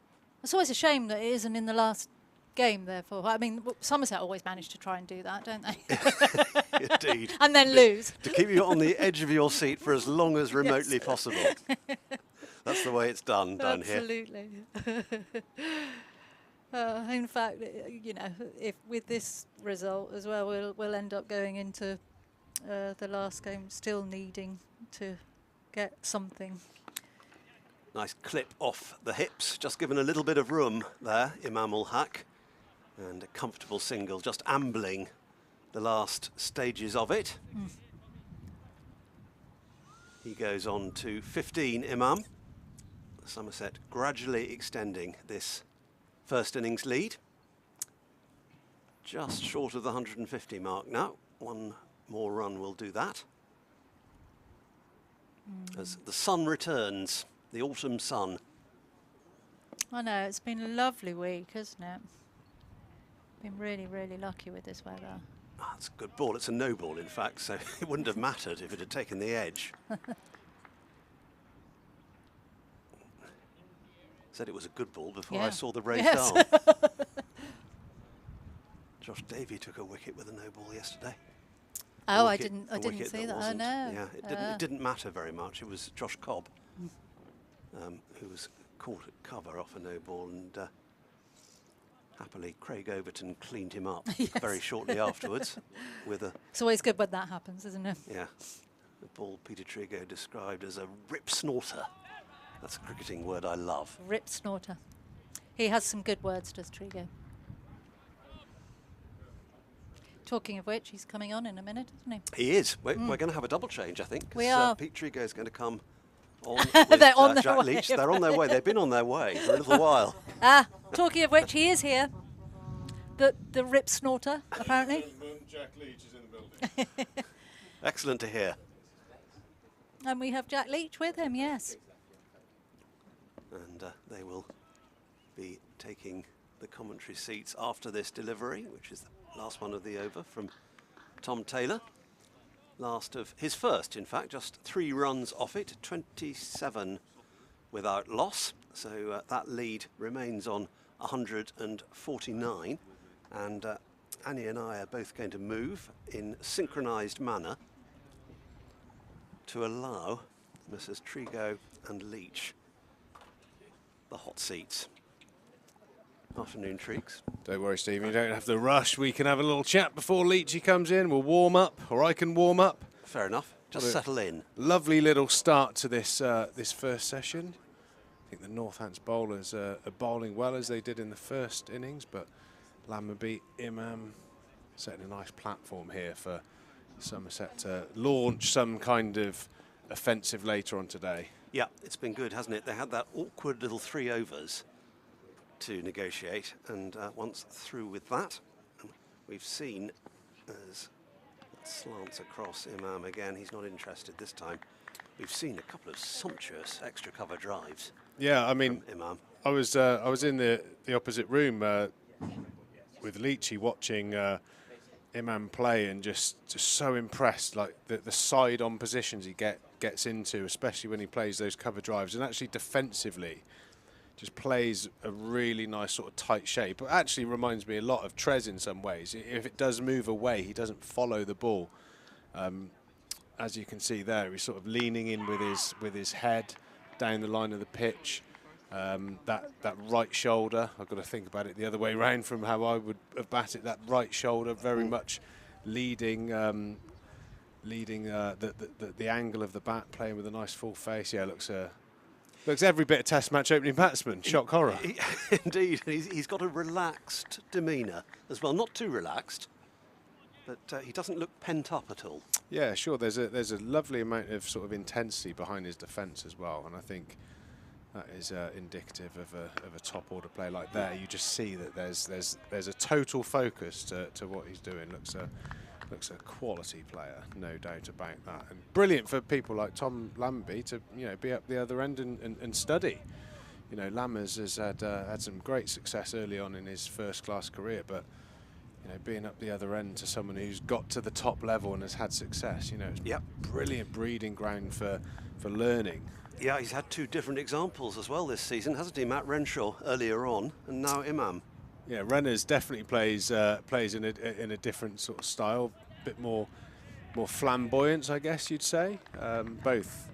It's always a shame that it isn't in the last game, therefore. I mean, Somerset always manage to try and do that, don't they? Indeed. And then lose. To keep you on the edge of your seat for as long as remotely possible. That's the way it's done down here. Absolutely. In fact, you know, if with this result as well, we'll end up going into the last game still needing to get something. Nice clip off the hips, just given a little bit of room there, Imam ul Haq. And a comfortable single, just ambling the last stages of it. He goes on to 15, Imam. Somerset gradually extending this first innings lead. Just short of the 150 mark now. One more run will do that. As the sun returns, the autumn sun. I know, it's been a lovely week, hasn't it? Been really, really lucky with this weather. Ah, it's a good ball. It's a no ball, in fact, so it wouldn't have mattered if it had taken the edge. Said it was a good ball before I Yeah. saw the raised Yes. arm. Josh Davey took a wicket with a no ball yesterday. Oh, I wicket- didn't a wicket see that. Oh wasn't- no. Yeah, it didn't matter very much. It was Josh Cobb who was caught at cover off a no ball, and happily Craig Overton cleaned him up very shortly afterwards with a It's always good when that happens, isn't it? the ball Peter Trigo described as a rip snorter. That's a cricketing word I love. Rip snorter. He has some good words, does Trigo. Talking of which, he's coming on in a minute, isn't he? He is. We're going to have a double change, I think. 'Cause, We are. Pete Trigo is going to come on with They're on their Jack way. Leach. They're on their way. They've been on their way for a little while. Talking of which, he is here. The rip snorter, apparently. Jack Leach is in the building. Excellent to hear. And we have Jack Leach with him, yes. And they will be taking the commentary seats after this delivery, which is the last one of the over from Tom Taylor. Last of his first, in fact, just 3 runs off it, 27 without loss. So that lead remains on 149. And Annie and I are both going to move in synchronised manner to allow Messrs. Trigo and Leach the hot seats. Afternoon, Treeks. Don't worry, Stephen, you don't have to rush. We can have a little chat before Leachy comes in. We'll warm up, or I can warm up. Fair enough. Just What a settle in. Lovely little start to this this first session. I think the Northants bowlers are bowling well as they did in the first innings, but Lammerby, Imam setting a nice platform here for Somerset to launch some kind of offensive later on today. Yeah, it's been good, hasn't it? They had that awkward little 3 overs to negotiate, and once through with that, we've seen as it slants across Imam again. He's not interested this time. We've seen a couple of sumptuous extra cover drives. Yeah, I mean, from Imam. I was in the opposite room with Leachy watching Imam play, and just so impressed, like the side-on positions he gets into, especially when he plays those cover drives, and actually defensively just plays a really nice sort of tight shape. It actually reminds me a lot of Trez in some ways. If it does move away, he doesn't follow the ball. As you can see there, he's sort of leaning in with his head down the line of the pitch. That right shoulder, I've got to think about it the other way round from how I would have batted. That right shoulder very much leading the angle of the bat, playing with a nice full face. Yeah, looks every bit a Test match opening batsman. Shock horror. Indeed, he's got a relaxed demeanour as well, not too relaxed, but he doesn't look pent up at all. Yeah, sure. There's a lovely amount of sort of intensity behind his defence as well, and I think that is indicative of a top order player like that. You just see that there's a total focus to what he's doing. Looks a quality player, no doubt about that, and brilliant for people like Tom Lambie to be up the other end and study. Lammers has had some great success early on in his first class career, but being up the other end to someone who's got to the top level and has had success, it's brilliant breeding ground for learning. Yeah, he's had two different examples as well this season, hasn't he? Matt Renshaw earlier on, and now Imam. Yeah, Reyners definitely plays in a different sort of style, a bit more flamboyant, I guess you'd say. Both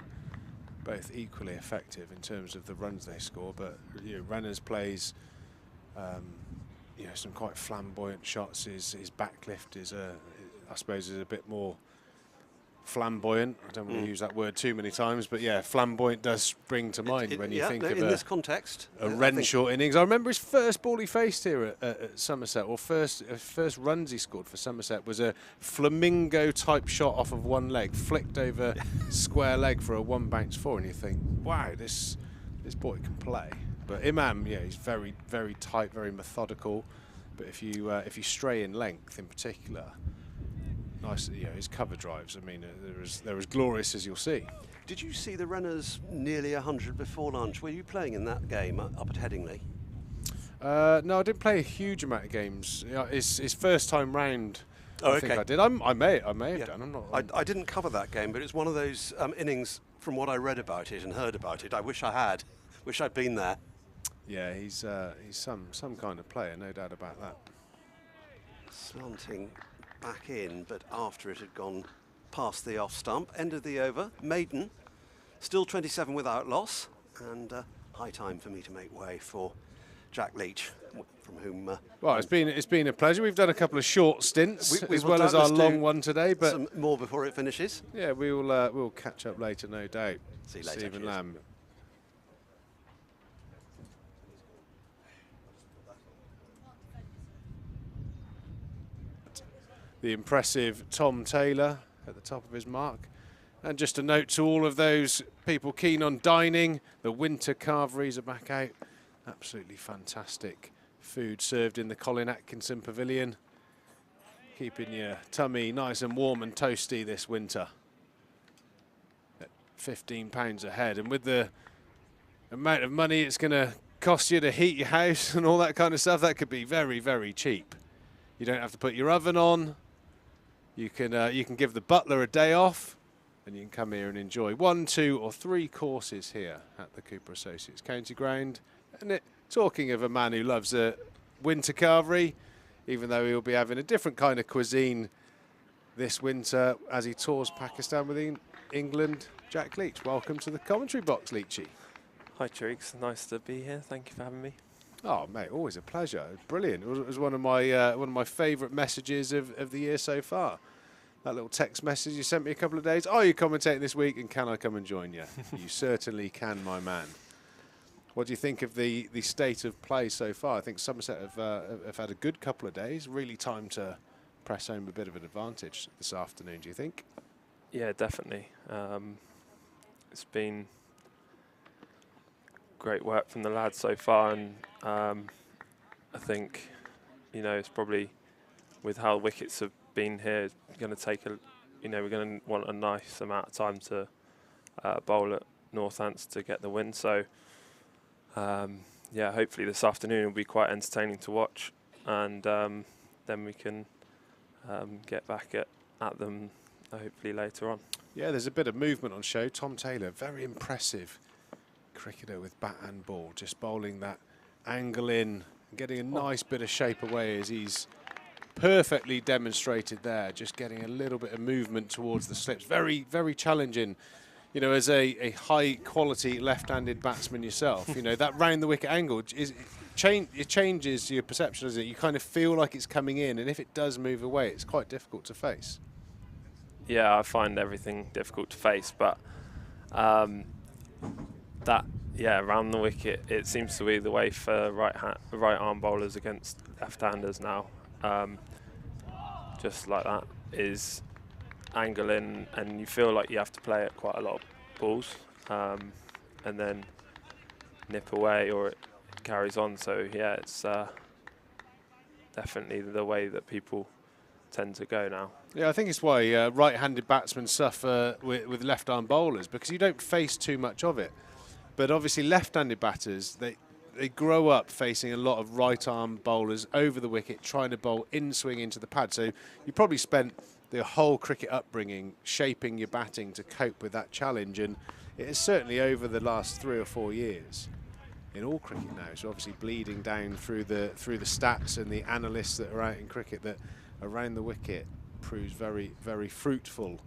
equally effective in terms of the runs they score, but Reyners plays some quite flamboyant shots. His backlift is I suppose is a bit more flamboyant. I don't want to use that word too many times, but yeah, flamboyant does spring to mind when you think of in this context. A Renshaw innings. I remember his first ball he faced here at Somerset, or first runs he scored for Somerset was a flamingo type shot off of one leg, flicked over square leg for a one bounce four, and you think, wow, this boy can play. But Imam, he's very, very tight, very methodical. But if you stray in length in particular, nice, his cover drives. I mean, they're as glorious as you'll see. Did you see the runners nearly 100 before lunch? Were you playing in that game up at Headingley? No, I didn't play a huge amount of games. His first time round, I think I did. I may have done. I'm not. I didn't cover that game, but it's one of those innings. From what I read about it and heard about it, I wish I had. Wish I'd been there. Yeah, he's some kind of player, no doubt about that. Slanting back in, but after it had gone past the off stump. End of the over. Maiden, still 27 without loss, and high time for me to make way for Jack Leach, from whom. Well, it's been a pleasure. We've done a couple of short stints as well as our long one today, but some more before it finishes. Yeah, we'll catch up later, no doubt. See you later. Stephen Lamb. The impressive Tom Taylor at the top of his mark. And just a note to all of those people keen on dining, the winter carveries are back out. Absolutely fantastic food served in the Colin Atkinson Pavilion. Keeping your tummy nice and warm and toasty this winter. At £15 a head. And with the amount of money it's going to cost you to heat your house and all that kind of stuff, that could be very, very cheap. You don't have to put your oven on. You can give the butler a day off, and you can come here and enjoy 1, 2 or 3 courses here at the Cooper Associates County Ground. And talking of a man who loves a winter carvery, even though he'll be having a different kind of cuisine this winter as he tours Pakistan with England, Jack Leach. Welcome to the commentary box, Leachy. Hi, Triggs. Nice to be here. Thank you for having me. Oh, mate, always a pleasure. Brilliant. It was one of my favourite messages of the year so far. That little text message you sent me a couple of days. Oh, you're commentating this week, and can I come and join you? You certainly can, my man. What do you think of the state of play so far? I think Somerset have had a good couple of days. Really time to press home a bit of an advantage this afternoon, do you think? Yeah, definitely. It's been great work from the lads so far, and I think, it's probably with how wickets have been here, it's going to take we're going to want a nice amount of time to bowl at Northants to get the win. So, hopefully this afternoon will be quite entertaining to watch, and then we can get back at them hopefully later on. Yeah, there's a bit of movement on show. Tom Taylor, very impressive cricketer with bat and ball, just bowling that angle in, getting a nice bit of shape away as he's perfectly demonstrated there, just getting a little bit of movement towards the slips. Very, very challenging. you know, as a high-quality left-handed batsman yourself, you know, that round-the-wicket angle it changes your perception, doesn't it? You kind of feel like it's coming in, and if it does move away, it's quite difficult to face. Yeah, I find everything difficult to face, but around the wicket, it seems to be the way for right-arm bowlers against left-handers now. Just like that is angle in, and you feel like you have to play at quite a lot of balls, and then nip away or it carries on. So yeah, it's definitely the way that people tend to go now. Yeah, I think it's why right-handed batsmen suffer with left-arm bowlers, because you don't face too much of it. But obviously left-handed batters, they grow up facing a lot of right-arm bowlers over the wicket, trying to bowl in-swing into the pad. So you probably spent the whole cricket upbringing shaping your batting to cope with that challenge, and it is certainly over the last 3 or 4 years in all cricket now. So obviously bleeding down through the stats and the analysts that are out in cricket, that around the wicket proves very, very fruitful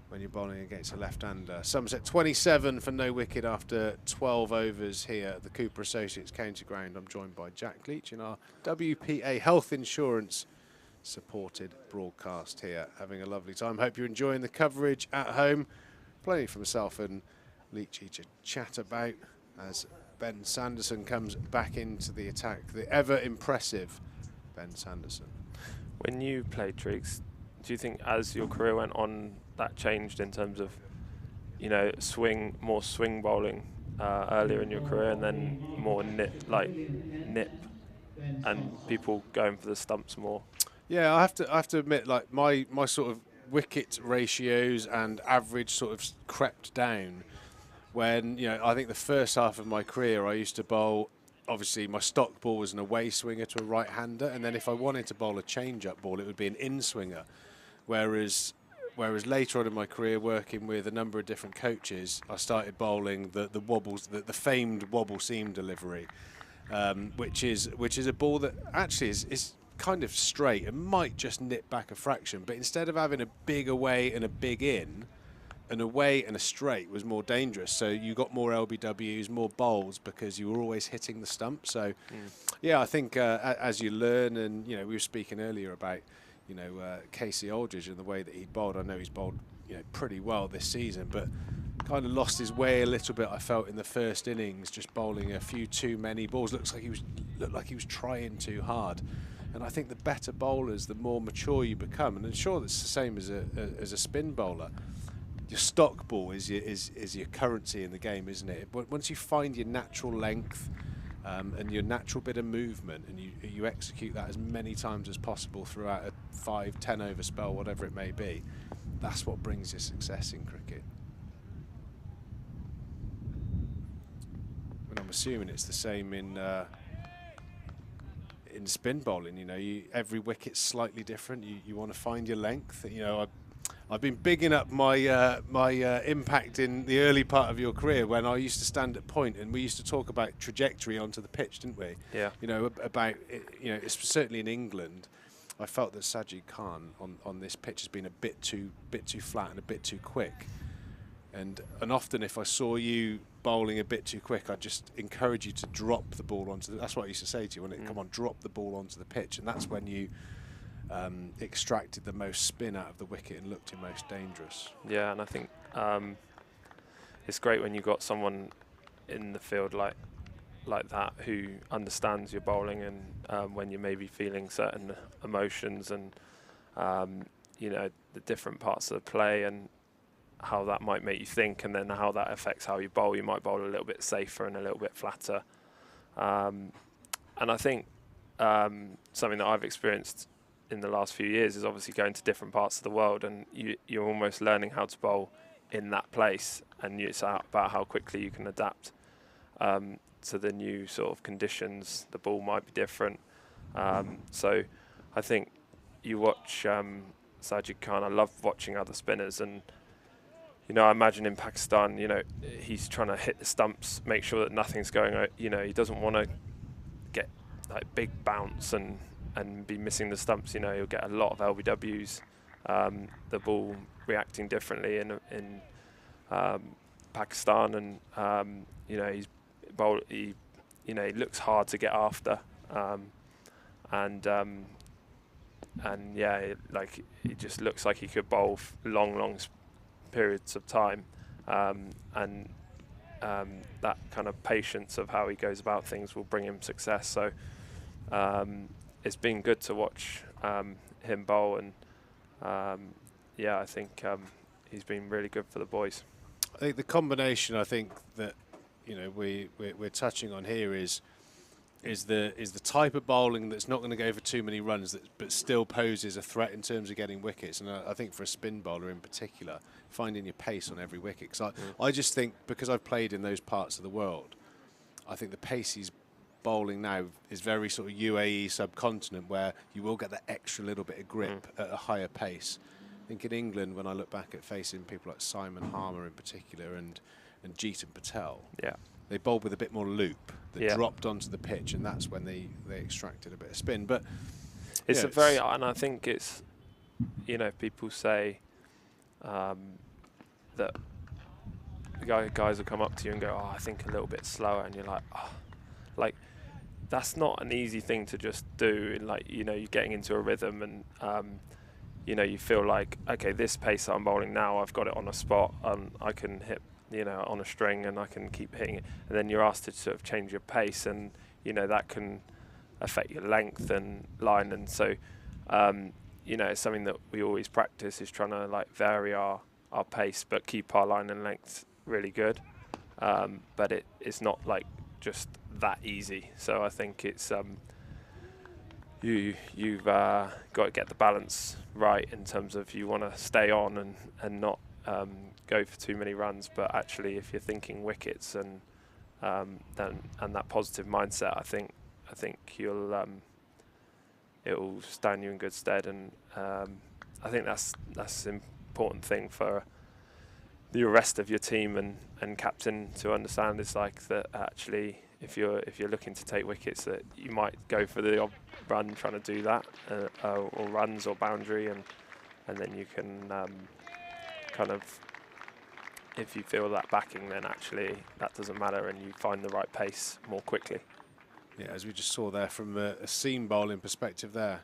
when you're bowling against a left-hander. Somerset 27 for no wicket after 12 overs here at the Cooper Associates County Ground. I'm joined by Jack Leach in our WPA Health Insurance supported broadcast here. Having a lovely time. Hope you're enjoying the coverage at home. Plenty for myself and Leachy to chat about as Ben Sanderson comes back into the attack. The ever impressive Ben Sanderson. When you played Triggs, do you think as your career went on that changed in terms of, you know, more swing bowling earlier in your career, and then more nip and people going for the stumps more? Yeah, I have to admit, like my sort of wicket ratios and average sort of crept down when, you know, I think the first half of my career I used to bowl, obviously my stock ball was an away swinger to a right-hander, and then if I wanted to bowl a change-up ball, it would be an in-swinger. Whereas later on in my career, working with a number of different coaches, I started bowling the wobbles, the famed wobble seam delivery, which is a ball that actually is kind of straight and might just nip back a fraction, but instead of having a big away and a big in, an away and a straight was more dangerous. So you got more LBWs, more bowls, because you were always hitting the stump. So yeah, I think as you learn, and you know, we were speaking earlier about, you know, Casey Aldridge and the way that he bowled. I know he's bowled, you know, pretty well this season, but kind of lost his way a little bit, I felt, in the first innings, just bowling a few too many balls. Looked like he was trying too hard. And I think the better bowlers, the more mature you become, and I'm sure that's the same as a spin bowler. Your stock ball is your currency in the game, isn't it? But once you find your natural length and your natural bit of movement, and you execute that as many times as possible throughout a 5-10 over spell, whatever it may be, that's what brings you success in cricket. And I'm assuming it's the same in spin bowling. You know, every wicket's slightly different. You want to find your length. You know, I've been bigging up my impact in the early part of your career when I used to stand at point, and we used to talk about trajectory onto the pitch, didn't we? Yeah. You know, about, you know, certainly in England, I felt that Sajid Khan on this pitch has been a bit too flat and a bit too quick. And often if I saw you bowling a bit too quick, I'd just encourage you to drop the ball onto the, that's what I used to say to you, come on, drop the ball onto the pitch, and that's when you extracted the most spin out of the wicket and looked your most dangerous. Yeah, and I think it's great when you've got someone in the field like that who understands your bowling, and when you may be feeling certain emotions and you know, the different parts of the play and how that might make you think, and then how that affects how you bowl. You might bowl a little bit safer and a little bit flatter. And I think something that I've experienced in the last few years is obviously going to different parts of the world, and you're almost learning how to bowl in that place, and it's about how quickly you can adapt to the new sort of conditions. The ball might be different. So I think you watch Sajid Khan. I love watching other spinners, and you know, I imagine in Pakistan, you know, he's trying to hit the stumps, make sure that nothing's going, you know, he doesn't want to get like big bounce and be missing the stumps. You know, he'll get a lot of LBWs, the ball reacting differently in Pakistan, and he's bowled. He looks hard to get after, and yeah, it just looks like he could bowl long periods of time, and that kind of patience of how he goes about things will bring him success. So it's been good to watch him bowl, and yeah, I think he's been really good for the boys. I think the combination, I think that we're touching on here is the type of bowling that's not going to go for too many runs, but still poses a threat in terms of getting wickets. And I think for a spin bowler in particular, finding your pace on every wicket. Because I just think, because I've played in those parts of the world, I think the pace he's bowling now is very sort of UAE subcontinent, where you will get that extra little bit of grip at a higher pace. I think in England, when I look back at facing people like Simon Harmer in particular and Jeetan Patel, they bowled with a bit more loop that dropped onto the pitch, and that's when they extracted a bit of spin. But it's and I think it's, people say that the guys will come up to you and go, "Oh, I think a little bit slower," and you're like, "Oh," that's not an easy thing to just do. You're getting into a rhythm, and you feel like, okay, this pace I'm bowling now, I've got it on a spot, I can hit on a string, and I can keep hitting it. And then you're asked to sort of change your pace, and that can affect your length and line. And so it's something that we always practice, is trying to vary our pace but keep our line and length really good. But it's not just that easy. So I think it's you've got to get the balance right in terms of, you want to stay on and not go for too many runs, but actually if you're thinking wickets and that positive mindset, I think you'll it will stand you in good stead. And I think that's an important thing for the rest of your team and captain to understand. Is that actually, if you're looking to take wickets, that you might go for the odd run trying to do that, or runs or boundary, and then you can kind of, if you feel that backing, then actually that doesn't matter, and you find the right pace more quickly. Yeah, as we just saw there from a seam bowling perspective there,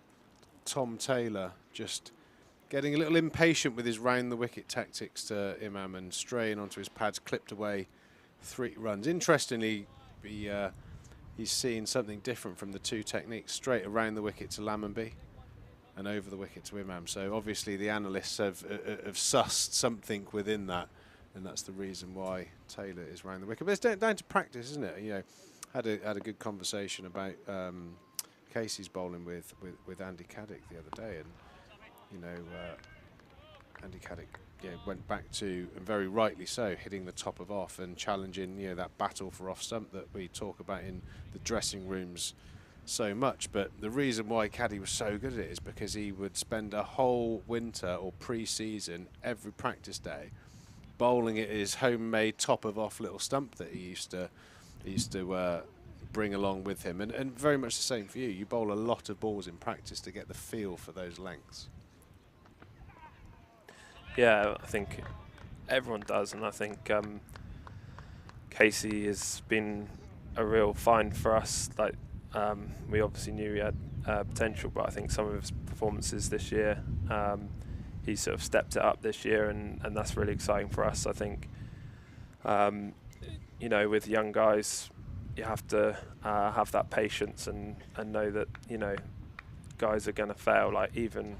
Tom Taylor just getting a little impatient with his round the wicket tactics to Imam, and straying onto his pads, clipped away 3 runs. Interestingly, he's seeing something different from the 2 techniques: straight around the wicket to Lammonby and over the wicket to Imam. So obviously the analysts have sussed something within that, and that's the reason why Taylor is round the wicket. But it's down to practice, isn't it? Had a good conversation about Casey's bowling with Andy Caddick the other day, and Andy Caddick went back to, and very rightly so, hitting the top of off and challenging that battle for off stump that we talk about in the dressing rooms so much. But the reason why Caddy was so good at it is because he would spend a whole winter or pre-season, every practice day, bowling at his homemade top of off little stump that he used to bring along with him. And very much the same for you. You bowl a lot of balls in practice to get the feel for those lengths. Yeah, I think everyone does, and I think Casey has been a real find for us. We obviously knew he had potential, but I think some of his performances this year, he sort of stepped it up this year, and that's really exciting for us. I think, with young guys, you have to have that patience and know that, guys are going to fail. Even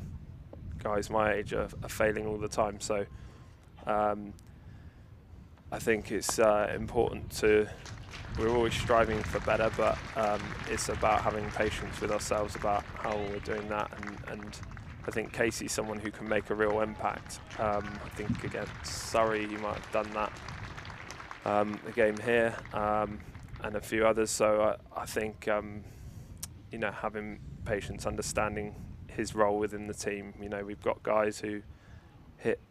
guys my age are failing all the time. So I think it's important we're always striving for better, but it's about having patience with ourselves about how we're doing that. And I think Casey's someone who can make a real impact. I think against Surrey he might have done that, the game here, and a few others. So I think having patience, understanding his role within the team. We've got guys who hit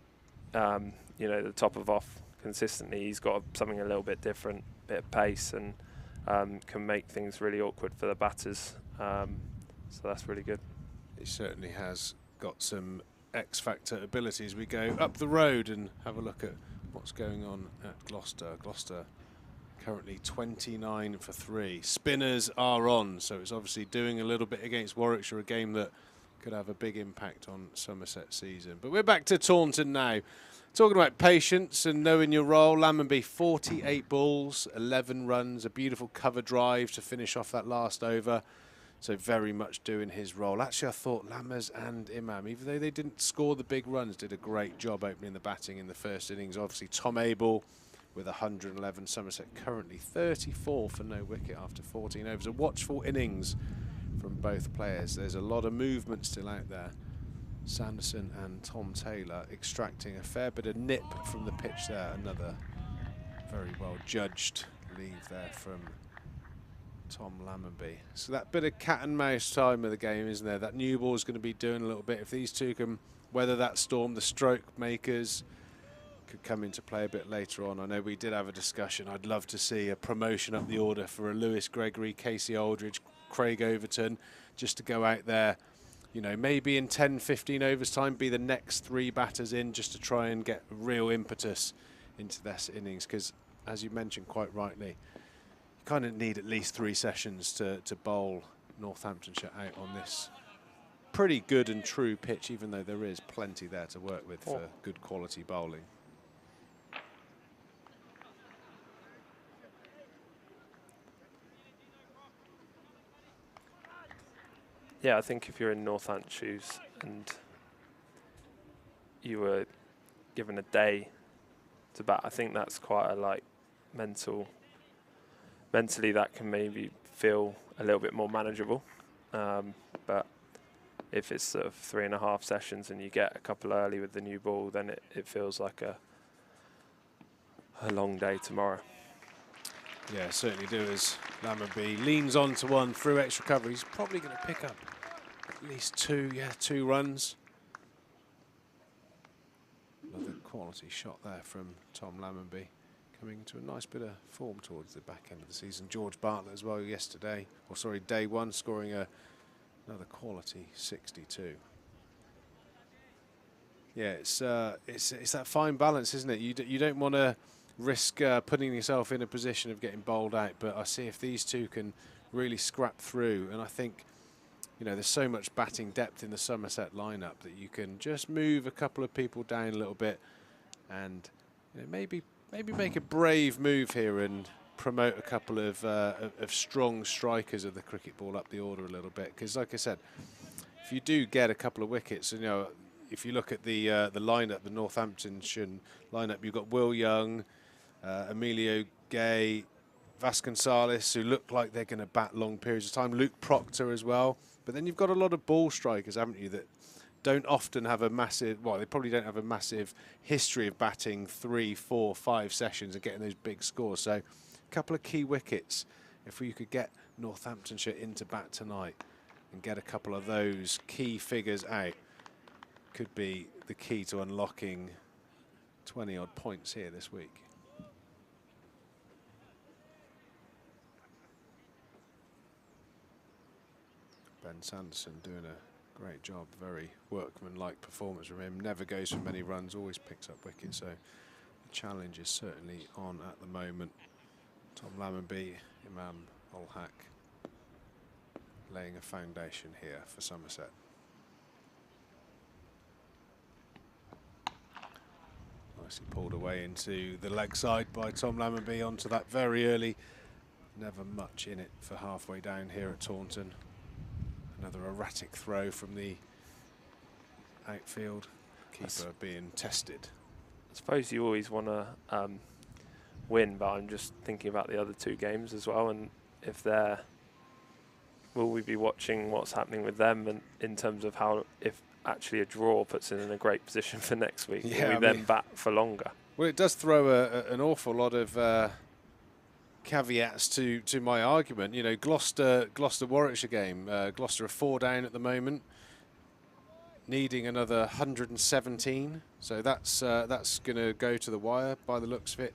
the top of off consistently. He's got something a little bit different, bit of pace, and can make things really awkward for the batters. So that's really good. He certainly has got some X-factor abilities. We go up the road and have a look at what's going on at Gloucester. Gloucester currently 29 for 3. Spinners are on, so it's obviously doing a little bit against Warwickshire, a game that could have a big impact on Somerset season. But we're back to Taunton now. Talking about patience and knowing your role, Lammonby 48 balls, 11 runs, a beautiful cover drive to finish off that last over. So very much doing his role. Actually, I thought Lammers and Imam, even though they didn't score the big runs, did a great job opening the batting in the first innings. Obviously, Tom Abel with 111. Somerset currently 34 for no wicket after 14 overs. A watchful innings from both players. There's a lot of movement still out there. Sanderson and Tom Taylor extracting a fair bit of nip from the pitch there. Another very well judged leave there from Tom Lammonby. So that bit of cat and mouse time of the game, isn't there? That new ball is going to be doing a little bit. If these two can weather that storm, the stroke makers could come into play a bit later on. I know we did have a discussion. I'd love to see a promotion up the order for a Lewis Gregory, Casey Aldridge, Craig Overton, just to go out there, you know, maybe in 10, 15 overs time, be the next 3 batters in, just to try and get real impetus into this innings. Because, as you mentioned quite rightly, you kind of need at least 3 sessions to bowl Northamptonshire out on this pretty good and true pitch, even though there is plenty there to work with for good quality bowling. Yeah, I think if you're in Northants' shoes and you were given a day to bat, I think that's quite a mentally that can maybe feel a little bit more manageable. But if it's sort of 3.5 sessions and you get a couple early with the new ball, then it feels like a long day tomorrow. Yeah, certainly do, as Lammonby leans on to one through extra cover. He's probably going to pick up at least 2 runs. Another quality shot there from Tom Lammonby, coming into a nice bit of form towards the back end of the season. George Bartlett as well yesterday, day 1, scoring another quality 62. Yeah, it's that fine balance, isn't it? You don't want to risk putting yourself in a position of getting bowled out, but I see if these two can really scrap through, and I think, you know, there's so much batting depth in the Somerset lineup that you can just move a couple of people down a little bit, and you know, maybe make a brave move here and promote a couple of strong strikers of the cricket ball up the order a little bit. Because, like I said, if you do get a couple of wickets, you know, if you look at the lineup, the Northamptonshire lineup, you've got Will Young, Emilio Gay, Vasconcelos, who look like they're going to bat long periods of time. Luke Proctor as well. But then you've got a lot of ball strikers, haven't you, that don't often have a massive, well, they probably don't have a massive history of batting 3, 4, 5 sessions and getting those big scores. So a couple of key wickets, if we could get Northamptonshire into bat tonight and get a couple of those key figures out, could be the key to unlocking 20-odd points here this week. Ben Sanderson doing a great job, very workmanlike performance from him. Never goes for many runs, always picks up wickets, so the challenge is certainly on at the moment. Tom Lammonby, Imam ul Haq laying a foundation here for Somerset. Nicely pulled away into the leg side by Tom Lammonby onto that very early. Never much in it for halfway down here at Taunton. Another erratic throw from the outfield. Keeper being tested. I suppose you always want to win, but I'm just thinking about the other 2 games as well, and if they're, will we be watching what's happening with them, and in terms of how, if actually a draw puts us in a great position for next week, will we then bat for longer? Well, it does throw an awful lot of caveats to my argument. You know, Gloucester Warwickshire game. Gloucester are 4 down at the moment, needing another 117. So that's going to go to the wire by the looks of it.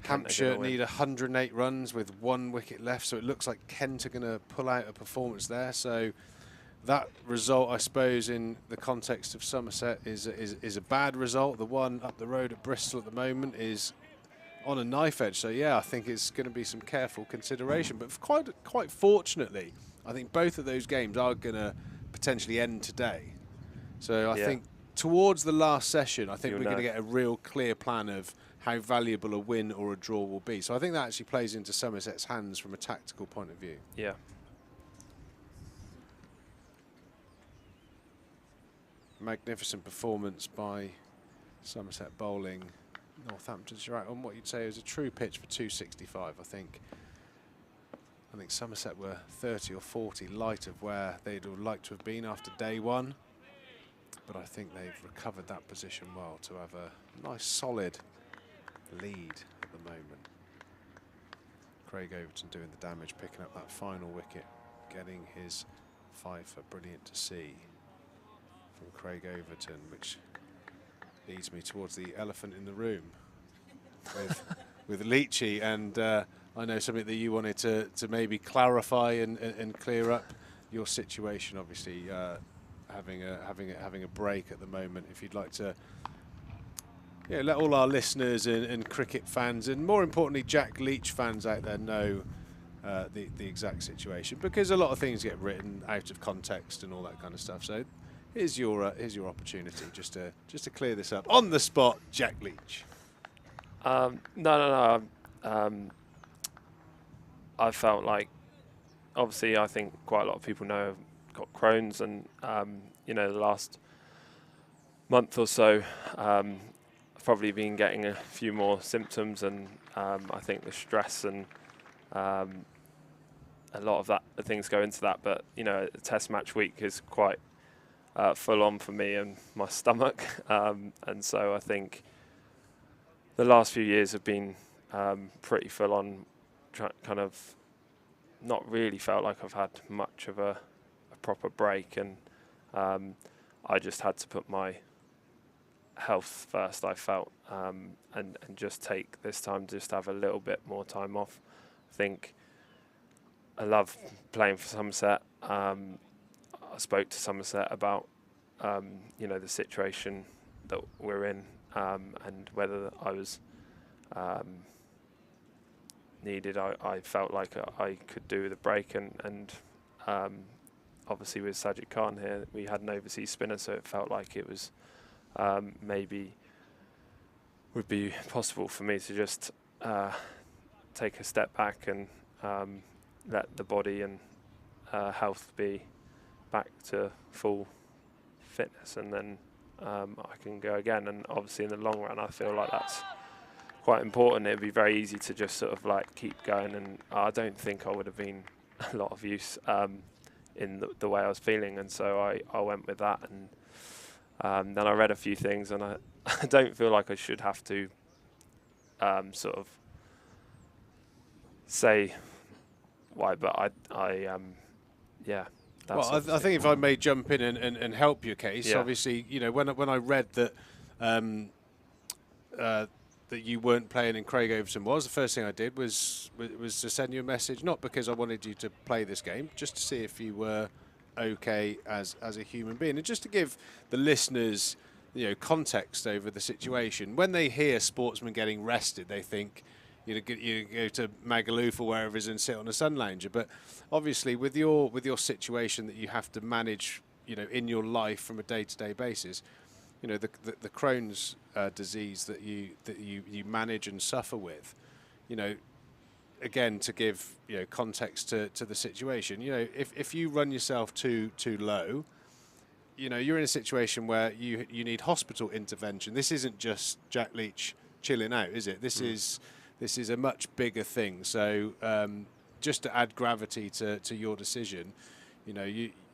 Hampshire need 108 runs with 1 wicket left, so it looks like Kent are going to pull out a performance there. So that result, I suppose, in the context of Somerset is a bad result. The one up the road at Bristol at the moment is on a knife edge. So yeah, I think it's going to be some careful consideration. But quite fortunately, I think both of those games are going to potentially end today. So I think towards the last session, I think we're going to get a real clear plan of how valuable a win or a draw will be. So I think that actually plays into Somerset's hands from a tactical point of view. Yeah. Magnificent performance by Somerset bowling. Northamptonshire on what you'd say is a true pitch for 265. I think Somerset were 30 or 40 light of where they'd have liked to have been after day one, but I think they've recovered that position well to have a nice solid lead at the moment. Craig Overton doing the damage, picking up that final wicket, getting his fifer. Brilliant to see from Craig Overton, which leads me towards the elephant in the room with Leachy, and I know something that you wanted to maybe clarify and clear up your situation. Obviously, having a break at the moment. If you'd like to, let all our listeners and cricket fans, and more importantly, Jack Leach fans out there know the exact situation, because a lot of things get written out of context and all that kind of stuff. So here's your opportunity just to clear this up on the spot, Jack Leach. No. I felt like, obviously, I think quite a lot of people know I've got Crohn's, and the last month or so, I've probably been getting a few more symptoms, and I think the stress and a lot of things go into that. But a test match week is quite full on for me and my stomach, and so I think the last few years have been pretty full on. Kind of not really felt like I've had much of a proper break, and I just had to put my health first, I felt, and just take this time to just have a little bit more time off. I think I love playing for Somerset. I spoke to Somerset about the situation that we're in, and whether I was needed. I felt like I could do with a break, and obviously with Sajid Khan here, we had an overseas spinner, so it felt like it was maybe would be possible for me to just take a step back and let the body and health be back to full fitness, and then I can go again. And obviously in the long run, I feel like that's quite important. It'd be very easy to just sort of like keep going, and I don't think I would have been a lot of use in the way I was feeling, and so I went with that. And then I read a few things, and I don't feel like I should have to sort of say why, but yeah. Well, I think if I may jump in and help your case, obviously, when I read that that you weren't playing and Craig Overton was, the first thing I did was to send you a message, not because I wanted you to play this game, just to see if you were okay as a human being, and just to give the listeners context over the situation. When they hear sportsmen getting rested, they think you go to Magaluf or wherever it is and sit on a sun lounger. But obviously, with your situation that you have to manage, in your life from a day-to-day basis, the Crohn's disease that you manage and suffer with, again, to give context to the situation, if you run yourself too low, you're in a situation where you need hospital intervention. This isn't just Jack Leach chilling out, is it? This is a much bigger thing. So just to add gravity to your decision,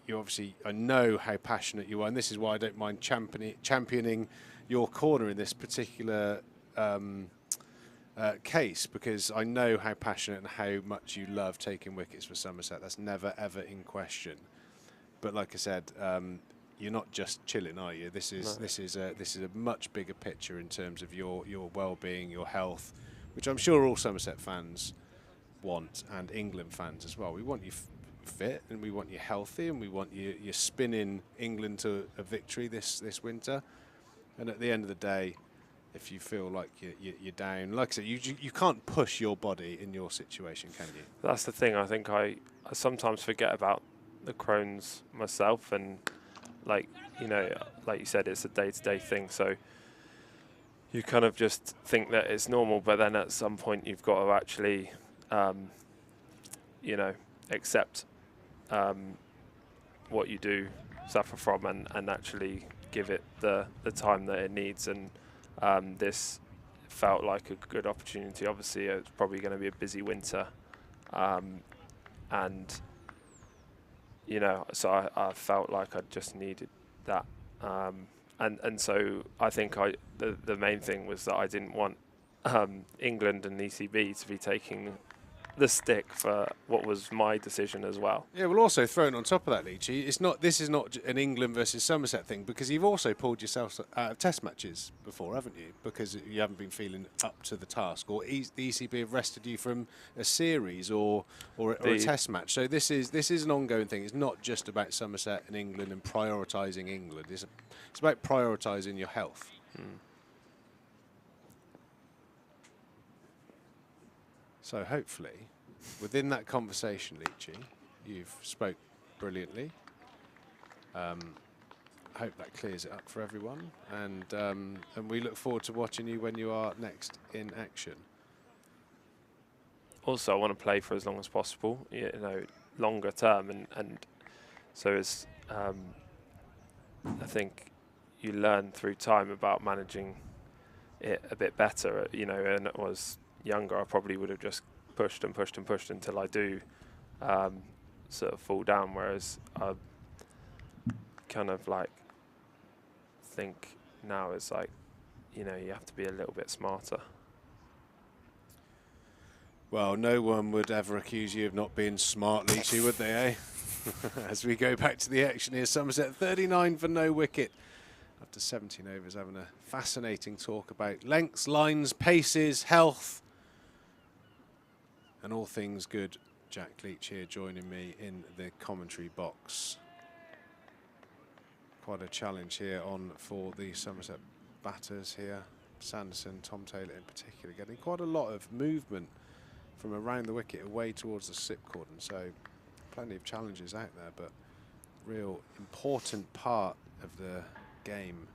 you obviously, I know how passionate you are, and this is why I don't mind championing your corner in this particular case, because I know how passionate and how much you love taking wickets for Somerset. That's never ever in question. But like I said, you're not just chilling, are you? This is a much bigger picture in terms of your well-being, your health, which I'm sure all Somerset fans want, and England fans as well. We want you fit and we want you healthy and we want you spinning England to a victory this winter. And at the end of the day, if you feel like you're down, like I said, you can't push your body in your situation, can you? That's the thing. I think I sometimes forget about the Crohn's myself, and like like you said, it's a day-to-day thing. So you kind of just think that it's normal, but then at some point you've got to actually, accept what you do suffer from, and actually give it the time that it needs. And this felt like a good opportunity. Obviously, it's probably going to be a busy winter, and so I felt like I just needed that. And so I think the main thing was that I didn't want England and ECB to be taking the stick for what was my decision as well. Yeah, well, also thrown on top of that, Leachy, this is not an England versus Somerset thing, because you've also pulled yourself out of test matches before, haven't you? Because you haven't been feeling up to the task, or the ECB have rested you from a series or a test match. So this is an ongoing thing. It's not just about Somerset and England and prioritising England. It's about prioritising your health. So hopefully, within that conversation, Leachy, you've spoke brilliantly. Hope that clears it up for everyone, and we look forward to watching you when you are next in action. Also, I want to play for as long as possible, longer term, and so it's I think you learn through time about managing it a bit better, and it was younger, I probably would have just pushed and pushed and pushed until I do sort of fall down, whereas I kind of like think now it's like, you have to be a little bit smarter. Well, no one would ever accuse you of not being smart, Leachy, would they, eh? As we go back to the action here, Somerset 39 for no wicket. After 17 overs, having a fascinating talk about lengths, lines, paces, health, and all things good. Jack Leach here joining me in the commentary box. Quite a challenge here on for the Somerset batters here. Sanderson, Tom Taylor in particular, getting quite a lot of movement from around the wicket away towards the slip cordon. So plenty of challenges out there, but real important part of the game.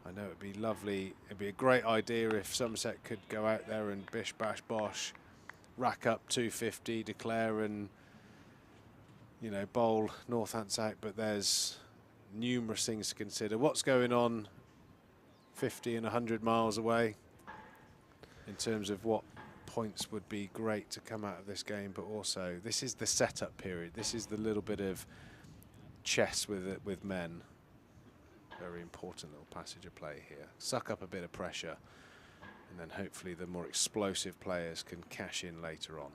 I know it'd be lovely, it'd be a great idea if Somerset could go out there and bish bash bosh, rack up 250, declare and bowl Northants out, but there's numerous things to consider. What's going on 50 and 100 miles away in terms of what points would be great to come out of this game, but also this is the setup period. This is the little bit of chess with men. Very important little passage of play here. Suck up a bit of pressure, and then hopefully the more explosive players can cash in later on.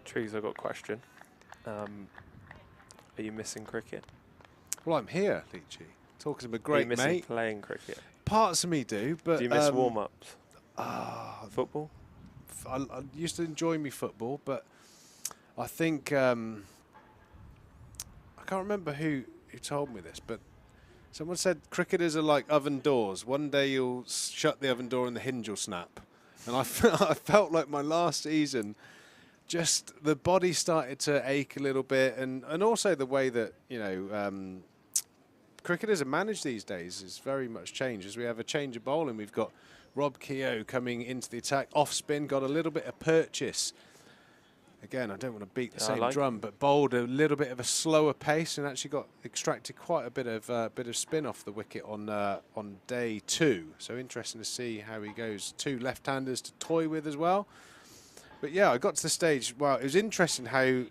Trees, I've got a question. Are you missing cricket? Well, I'm here, Leachy, talking to my great mate. Are you missing mate. playing cricket? Parts of me do, but... Do you miss warm-ups? Football? I used to enjoy me football, but I think... I can't remember who told me this, but someone said cricketers are like oven doors. One day you'll shut the oven door and the hinge will snap. And I felt like my last season, just the body started to ache a little bit, and also the way that cricketers are managed these days is very much changed. As we have a change of bowling, we've got Rob Keogh coming into the attack, off spin, got a little bit of purchase. Again, I don't want to beat the same drum, but bowled a little bit of a slower pace and actually extracted quite a bit of spin off the wicket on day 2. So interesting to see how he goes. 2 left-handers to toy with as well. But yeah, I got to the stage. Well, it was interesting how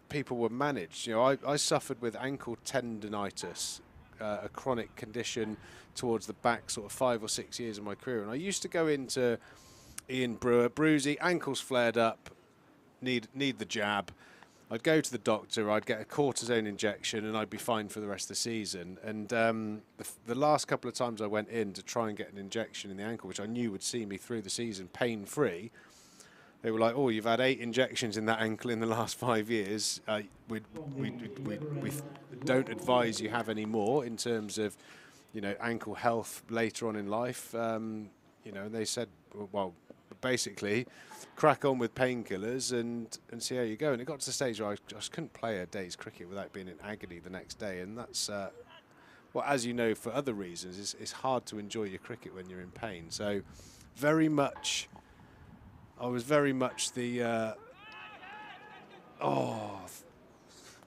people were managed. I suffered with ankle tendinitis, a chronic condition towards the back, sort of 5 or 6 years of my career, and I used to go into Ian Brewer, bruisey, ankles flared up. Need the jab. I'd go to the doctor, I'd get a cortisone injection, and I'd be fine for the rest of the season. And the last couple of times I went in to try and get an injection in the ankle, which I knew would see me through the season pain-free, they were like, "Oh, you've had 8 injections in that ankle in the last 5 years. We don't advise you have any more in terms of, ankle health later on in life." And they said, well, basically, crack on with painkillers and see how you go. And it got to the stage where I just couldn't play a day's cricket without being in agony the next day. And that's, well, as you know, for other reasons, it's hard to enjoy your cricket when you're in pain. So I was very much the,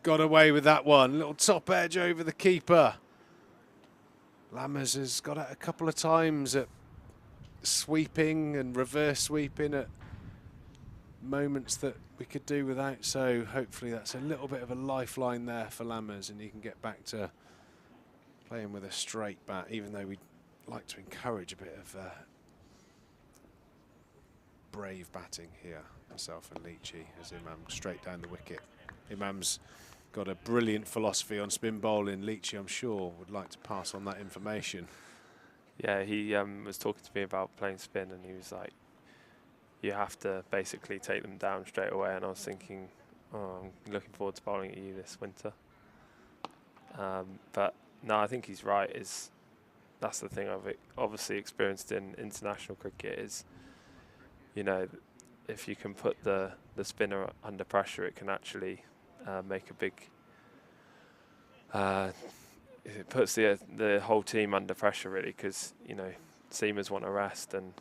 got away with that one. Little top edge over the keeper. Lammers has got it a couple of times at sweeping and reverse sweeping at moments that we could do without. So hopefully that's a little bit of a lifeline there for Lammers, and he can get back to playing with a straight bat, even though we'd like to encourage a bit of brave batting here. Myself and Leachy as Imam straight down the wicket. Imam's got a brilliant philosophy on spin bowling. Leachy, I'm sure, would like to pass on that information. Yeah, he was talking to me about playing spin, and he was like, you have to basically take them down straight away. And I was thinking, I'm looking forward to bowling at you this winter. But no, I think he's right. That's the thing I've obviously experienced in international cricket is, if you can put the spinner under pressure, it can actually make a big. It puts the whole team under pressure really, because seamers want to rest, and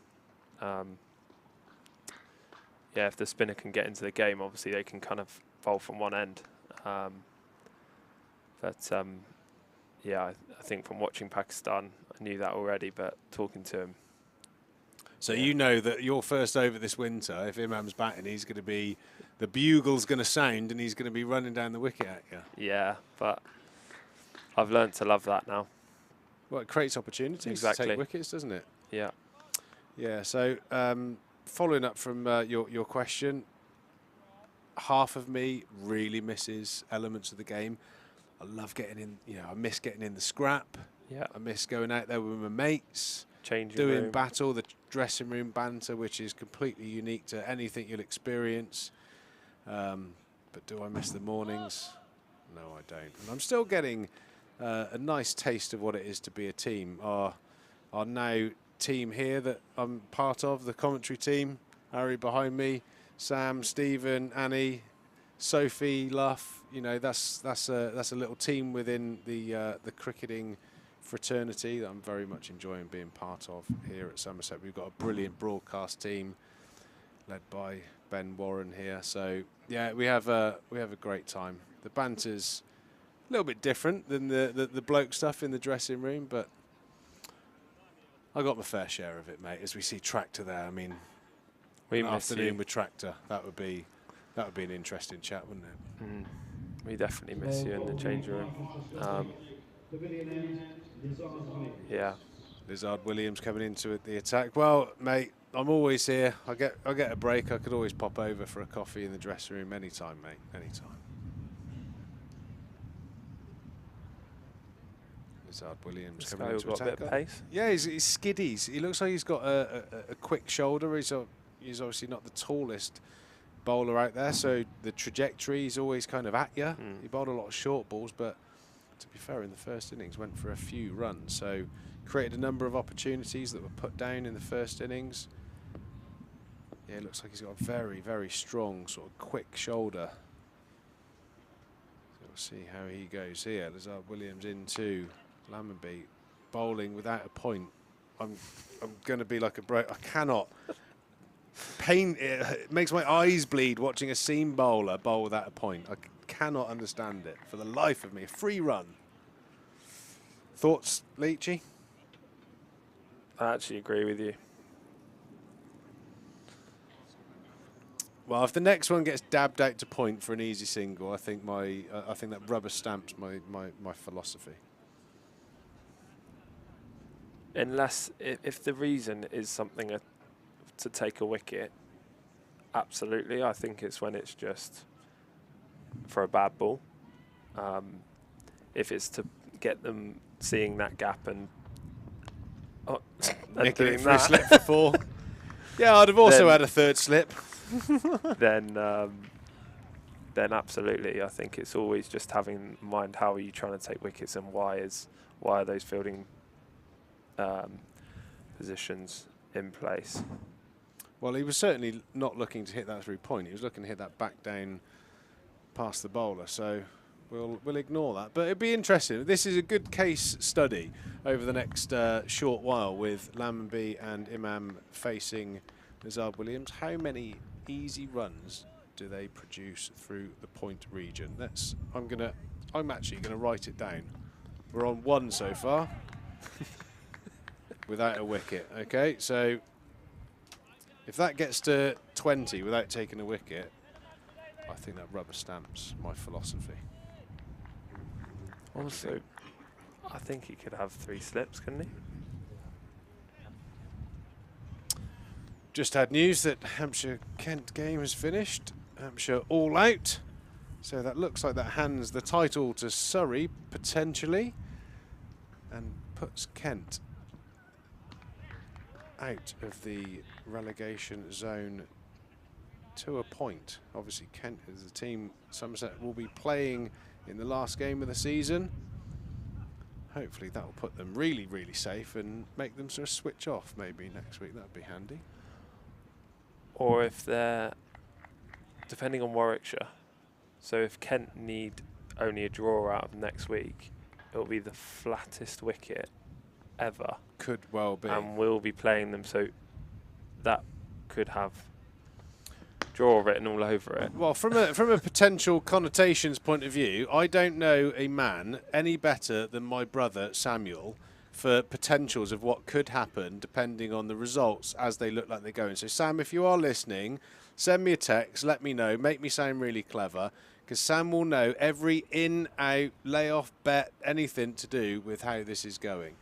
if the spinner can get into the game, obviously they can kind of bowl from one end. I think from watching Pakistan, I knew that already, but talking to him. So you know that your first over this winter, if Imam's batting, he's going to be, the bugle's going to sound and he's going to be running down the wicket at you. Yeah, but I've learned to love that now. Well, it creates opportunities to take wickets, doesn't it? Yeah. Yeah, so following up from your question, half of me really misses elements of the game. I love getting in, I miss getting in the scrap. Yeah. I miss going out there with my mates. Doing battle, the dressing room banter, which is completely unique to anything you'll experience. But do I miss the mornings? No, I don't. And I'm still getting a nice taste of what it is to be a team. Our now team here that I'm part of, the commentary team, Harry behind me, Sam, Stephen, Annie, Sophie, Luff. That's a little team within the cricketing fraternity that I'm very much enjoying being part of here at Somerset. We've got a brilliant broadcast team led by Ben Warren here. So yeah, we have a great time. The banter's a little bit different than the bloke stuff in the dressing room, but I got my fair share of it, mate. As we see Tractor there, I mean, an afternoon with Tractor, that would be an interesting chat, wouldn't it? Mm. We definitely miss you in the change room. Yeah. Lizard Williams coming into the attack. Well, mate, I'm always here. I get a break. I could always pop over for a coffee in the dressing room anytime, mate. Anytime. Lizard Williams this coming into got attack. A bit of pace. Yeah, he's skiddies. He looks like he's got a quick shoulder. He's obviously not the tallest bowler out there, so the trajectory is always kind of at you. Mm. He bowled a lot of short balls, but to be fair, in the first innings went for a few runs, so created a number of opportunities that were put down in the first innings. Yeah, it looks like he's got a very, very strong sort of quick shoulder. So we'll see how he goes here. Lizard Williams into Lammonby, bowling without a point. I'm going to be like a bro. I cannot. It makes my eyes bleed watching a seam bowler bowl without a point. I cannot understand it for the life of me. A free run. Thoughts, Leachy? I actually agree with you. Well, if the next one gets dabbed out to point for an easy single, I think that rubber stamps my philosophy. Unless if the reason is something to take a wicket, absolutely. I think it's when it's just for a bad ball. If it's to get them seeing that gap and doing that. A slip for 4. Yeah, I'd have also had a third slip. then absolutely, I think it's always just having in mind how are you trying to take wickets and why are those fielding positions in place. Well, he was certainly not looking to hit that through point. He was looking to hit that back down past the bowler. So we'll ignore that. But it'd be interesting. This is a good case study over the next short while with Lammonby and Imam facing Nizar Williams. How many easy runs do they produce through the point region? I'm actually gonna write it down. We're on 1 so far without a wicket. Okay, so if that gets to 20 without taking a wicket, I think that rubber stamps my philosophy. Also, I think he could have 3 slips, couldn't he? Just had news that Hampshire-Kent game has finished. Hampshire all out. So that looks like that hands the title to Surrey, potentially, and puts Kent out of the relegation zone to a point. Obviously, Kent is the team Somerset will be playing in the last game of the season. Hopefully that will put them really, really safe and make them sort of switch off maybe next week. That would be handy. Or if they're, depending on Warwickshire, so if Kent need only a draw out of next week, it'll be the flattest wicket ever. Could well be. And we'll be playing them, so that could have draw written all over it. Well, from a potential connotations point of view, I don't know a man any better than my brother Samuel for potentials of what could happen depending on the results as they look like they're going. So Sam, if you are listening, send me a text, let me know, make me sound really clever, because Sam will know every in, out, layoff, bet, anything to do with how this is going.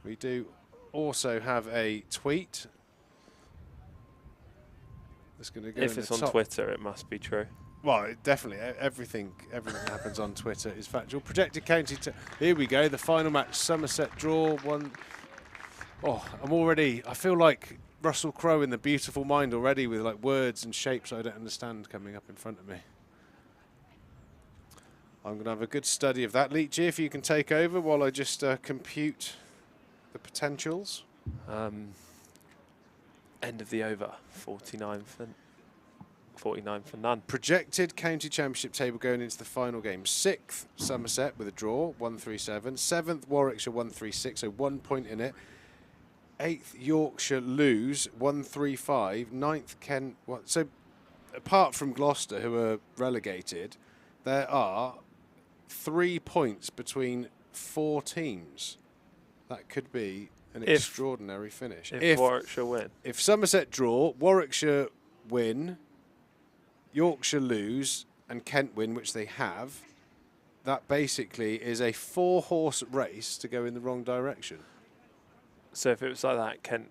We do also have a tweet. That's going to go if it's on Twitter, it must be true. Well, definitely. Everything that happens on Twitter is factual. Projected county. Here we go. The final match. Somerset draw 1. Oh, I feel like Russell Crowe in The Beautiful Mind already, with like words and shapes I don't understand coming up in front of me. I'm going to have a good study of that. Leachy, if you can take over while I just compute the potentials. End of the over. 49 for none. Projected county championship table going into the final game. 6th Somerset with a draw, 137. 7th Warwickshire, 136, so 1 point in it. 8th Yorkshire lose, 135. 9th Kent. So apart from Gloucester, who are relegated, there are 3 points between 4 teams. That could be an extraordinary finish. If Warwickshire win. If Somerset draw, Warwickshire win, Yorkshire lose, and Kent win, which they have, that basically is a 4-horse race to go in the wrong direction. So if it was like that, Kent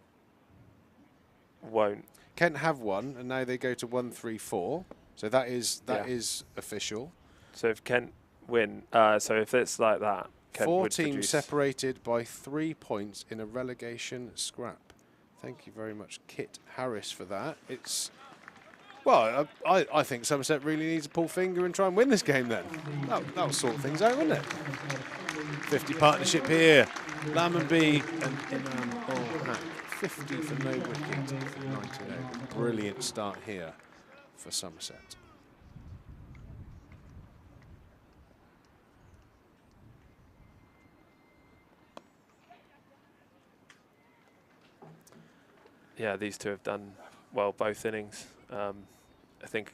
won't. Kent have won, and now they go to 134. So that is official. So if Kent win, so if it's like that, Kent 4 would teams produce separated by 3 points in a relegation scrap. Thank you very much, Kit Harris, for that. It's well, I think Somerset really needs to pull finger and try and win this game then. That'll sort things out, wouldn't it? 50 partnership here. Lammonby and Imam all hack. 50 for no wicket for 19-0. Brilliant start here for Somerset. Yeah, these two have done well both innings. I think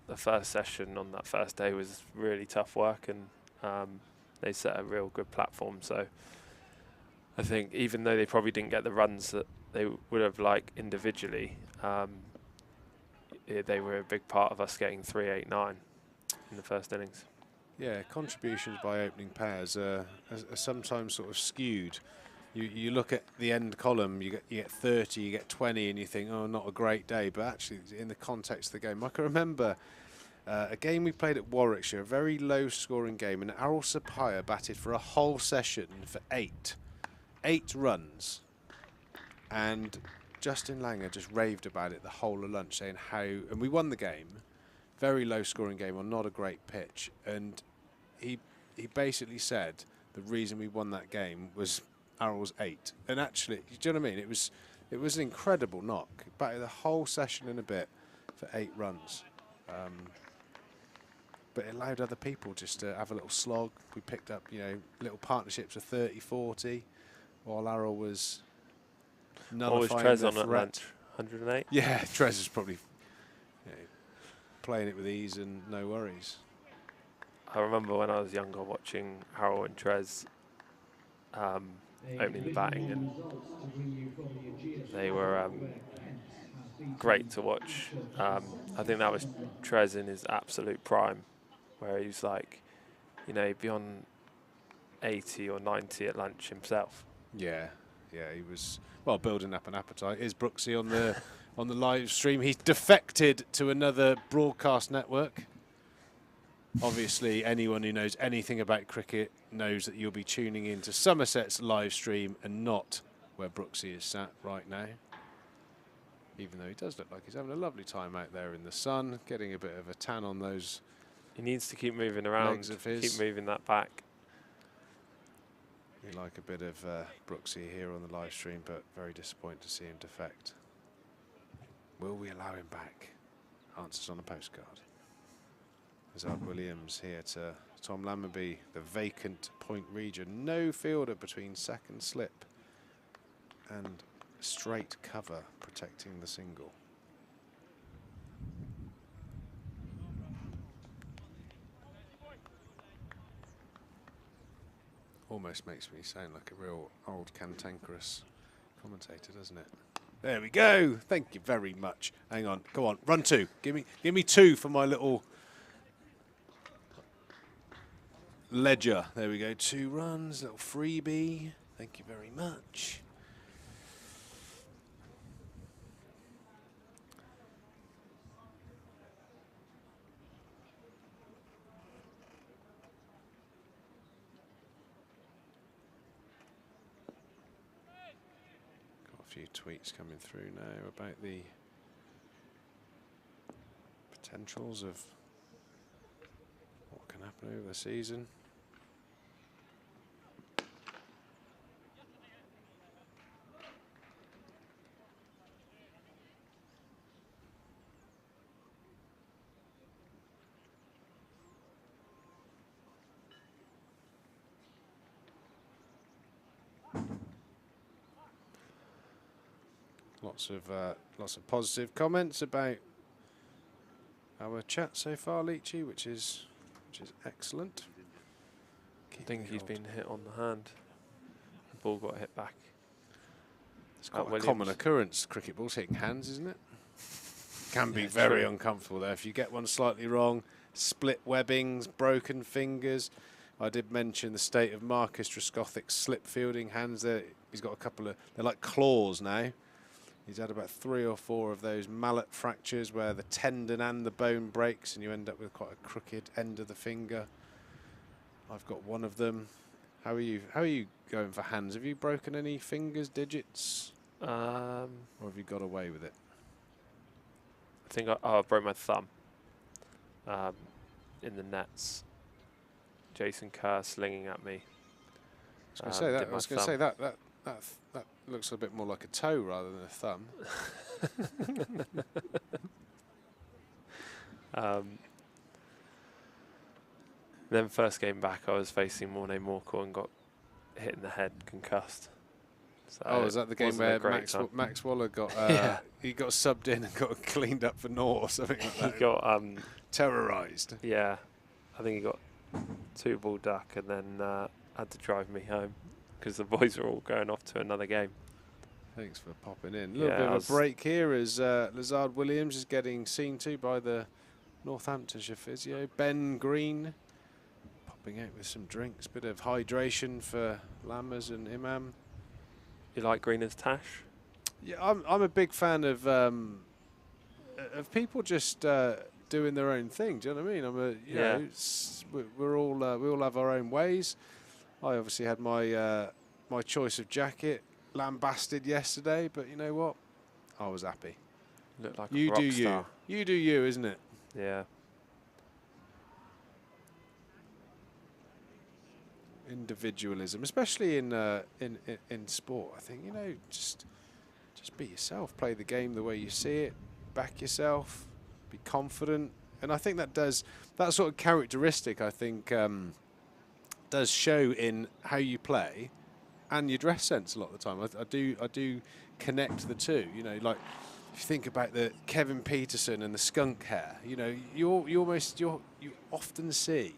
the first session on that first day was really tough work, and they set a real good platform. So I think even though they probably didn't get the runs that they would have liked individually, they were a big part of us getting 389 in the first innings. Yeah, contributions by opening pairs are sometimes sort of skewed. You look at the end column, you get 30, you get 20, and you think, oh, not a great day. But actually, in the context of the game, I can remember a game we played at Warwickshire, a very low-scoring game, and Errol Sapaya batted for a whole session for 8 runs. And Justin Langer just raved about it the whole of lunch, saying how, and we won the game, very low scoring game on not a great pitch, and he basically said the reason we won that game was Arrow's 8, and actually, do you know what I mean? It was an incredible knock, batted the whole session in a bit for 8 runs, but it allowed other people just to have a little slog. We picked up, you know, little partnerships of 30-40, while Arrow was nullifying Trez the on that threat. lunch? 108? Yeah, Trez is probably, you know, playing it with ease and no worries. I remember when I was younger watching Harold and Trez opening the batting, and they were great to watch. I think that was Trez in his absolute prime, where he was like, you know, beyond 80 or 90 at lunch himself. Yeah, he was, well, building up an appetite. Is Brooksy on the on the live stream? He's defected to another broadcast network. Obviously, anyone who knows anything about cricket knows that you'll be tuning in to Somerset's live stream and not where Brooksy is sat right now. Even though he does look like he's having a lovely time out there in the sun, getting a bit of a tan on those. He needs to keep moving around, legs of his. keep moving that back. We like a bit of Brooksy here on the live stream, but very disappointed to see him defect. Will we allow him back? Answers on a postcard. Lazard Williams here to Tom Lammerby, the vacant point region. No fielder between second slip and straight cover protecting the single. Almost makes me sound like a real old cantankerous commentator, doesn't it? There we go. Thank you very much. Hang on. Go on. Run 2. Give me 2 for my little ledger. There we go. 2 runs. Little freebie. Thank you very much. Few tweets coming through now about the potentials of what can happen over the season. Lots of positive comments about our chat so far, Leachy, which is excellent. I think he's been hit on the hand. The ball got hit back. It's quite a common occurrence, cricket balls hitting hands, isn't it? Can be very uncomfortable there if you get one slightly wrong. Split webbings, broken fingers. I did mention the state of Marcus Trescothic's slip fielding hands there. He's got a couple of, they're like claws now. He's had about 3 or 4 of those mallet fractures where the tendon and the bone breaks and you end up with quite a crooked end of the finger. I've got one of them. How are you going for hands? Have you broken any fingers, digits? Or have you got away with it? I think I broke my thumb in the nets. Jason Kerr slinging at me. I was going to say that looks a bit more like a toe rather than a thumb. Then first game back, I was facing Mornay Morkel and got hit in the head, concussed. So is that the game where Max Waller got he got subbed in and got cleaned up for naught or something like that? He got terrorised. Yeah, I think he got 2 ball duck and then had to drive me home because the boys were all going off to another game. Thanks for popping in. A little bit of a break here as Lazard Williams is getting seen to by the Northamptonshire physio. Ben Green popping out with some drinks. Bit of hydration for Lammers and Imam. You like Green as Tash? Yeah, I'm a big fan of people just doing their own thing. Do you know what I mean? You know, we all have our own ways. I obviously had my my choice of jacket lambasted yesterday, but you know what? I was happy. Looked like You a rock do star. you. You do you, isn't it? Yeah. Individualism, especially in sport. I think, you know, just be yourself. Play the game the way you see it. Back yourself. Be confident. And I think that sort of characteristic, I think, does show in how you play and your dress sense a lot of the time. I do connect the two. You know, like if you think about the Kevin Peterson and the skunk hair, you know, you often see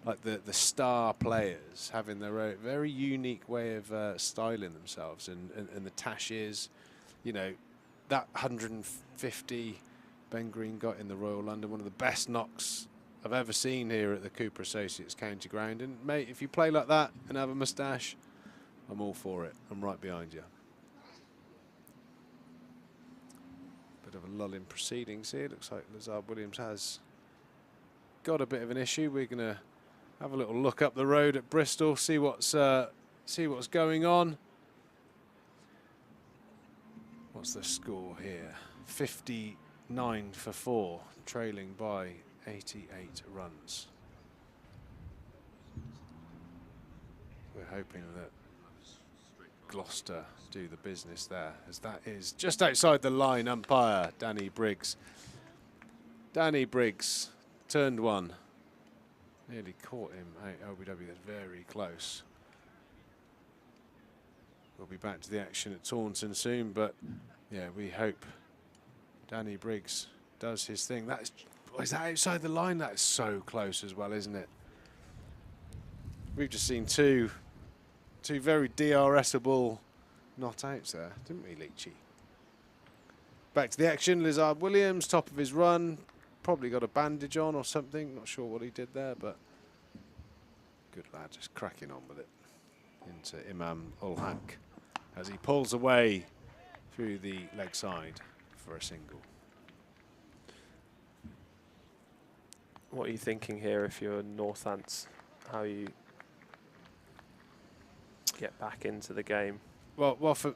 like the star players having their own very unique way of styling themselves, and the tashes, you know, that 150 Ben Green got in the Royal London, one of the best knocks I've ever seen here at the Cooper Associates County Ground. And mate, if you play like that and have a moustache, I'm all for it. I'm right behind you. Bit of a lull in proceedings here. Looks like Lazard Williams has got a bit of an issue. We're going to have a little look up the road at Bristol, see what's going on. What's the score here? 59 for 4, trailing by 88 runs. We're hoping that Gloucester do the business there, as that is just outside the line. Umpire Danny Briggs. Danny Briggs turned one. Nearly caught him out LBW. That's very close. We'll be back to the action at Taunton soon, but yeah, we hope Danny Briggs does his thing. Is that outside the line? That is so close as well, isn't it? We've just seen two very DRS-able not outs there, didn't we, Leachy? Back to the action. Lazard Williams, top of his run. Probably got a bandage on or something. Not sure what he did there, but good lad, just cracking on with it. Into Imam Ul Haq as he pulls away through the leg side for a single. What are you thinking here if you're Northants? How you get back into the game? Well, for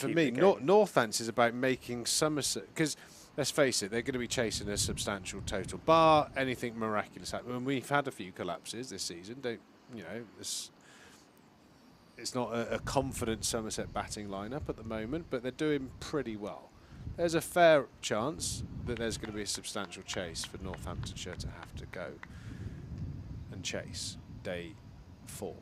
me, Northants is about making Somerset, because let's face it, they're going to be chasing a substantial total, bar anything miraculous happen. And we've had a few collapses this season. It's not a confident Somerset batting lineup at the moment, but they're doing pretty well. There's a fair chance that there's going to be a substantial chase for Northamptonshire to have to go and chase day 4.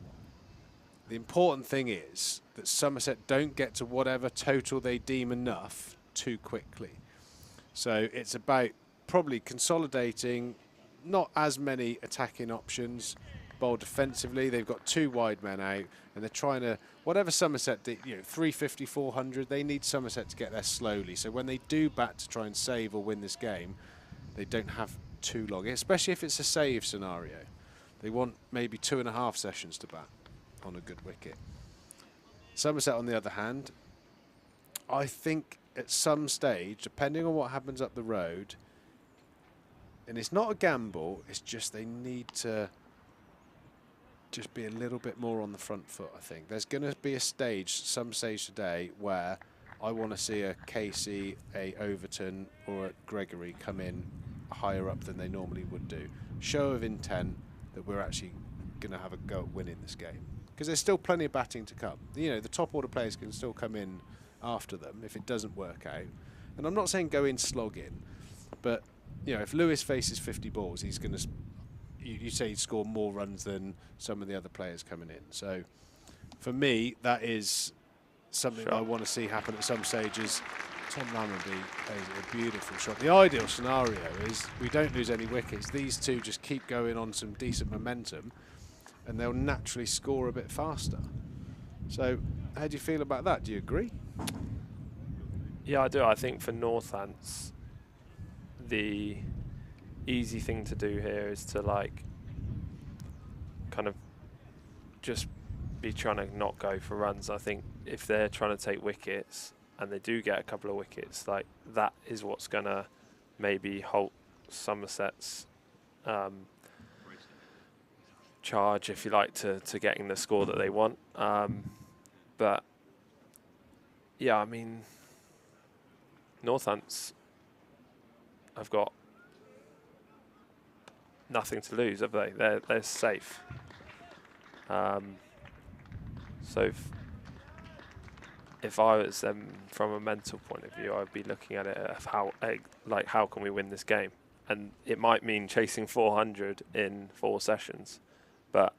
The important thing is that Somerset don't get to whatever total they deem enough too quickly. So it's about probably consolidating, not as many attacking options, bowl defensively. They've got 2 wide men out, and they're trying to, whatever Somerset did, 350, 400, they need Somerset to get there slowly. So when they do bat to try and save or win this game, they don't have too long, especially if it's a save scenario. They want maybe 2.5 sessions to bat on a good wicket. Somerset, on the other hand, I think at some stage, depending on what happens up the road, and it's not a gamble, it's just they need to just be a little bit more on the front foot, I think. There's going to be a stage, some stage today, where I want to see a Casey, a Overton or a Gregory come in higher up than they normally would do. Show of intent that we're actually going to have a go at winning this game. Because there's still plenty of batting to come. You know, the top order players can still come in after them if it doesn't work out. And I'm not saying go in slogging, but, you know, if Lewis faces 50 balls, he's going to, you say he'd score more runs than some of the other players coming in. So for me, that is something I want to see happen at some stages. Tom Lammonby plays a beautiful shot. The ideal scenario is we don't lose any wickets. These two just keep going on some decent momentum, and they'll naturally score a bit faster. So how do you feel about that? Do you agree? Yeah, I do. I think for Northants, the easy thing to do here is to like kind of just be trying to not go for runs. I think if they're trying to take wickets and they do get a couple of wickets, like that is what's going to maybe halt Somerset's charge, if you like, to getting the score that they want. But yeah, I mean, Northants have got nothing to lose, have they? They're safe. So if I was them from a mental point of view, I'd be looking at it of how can we win this game, and it might mean chasing 400 in 4 sessions, but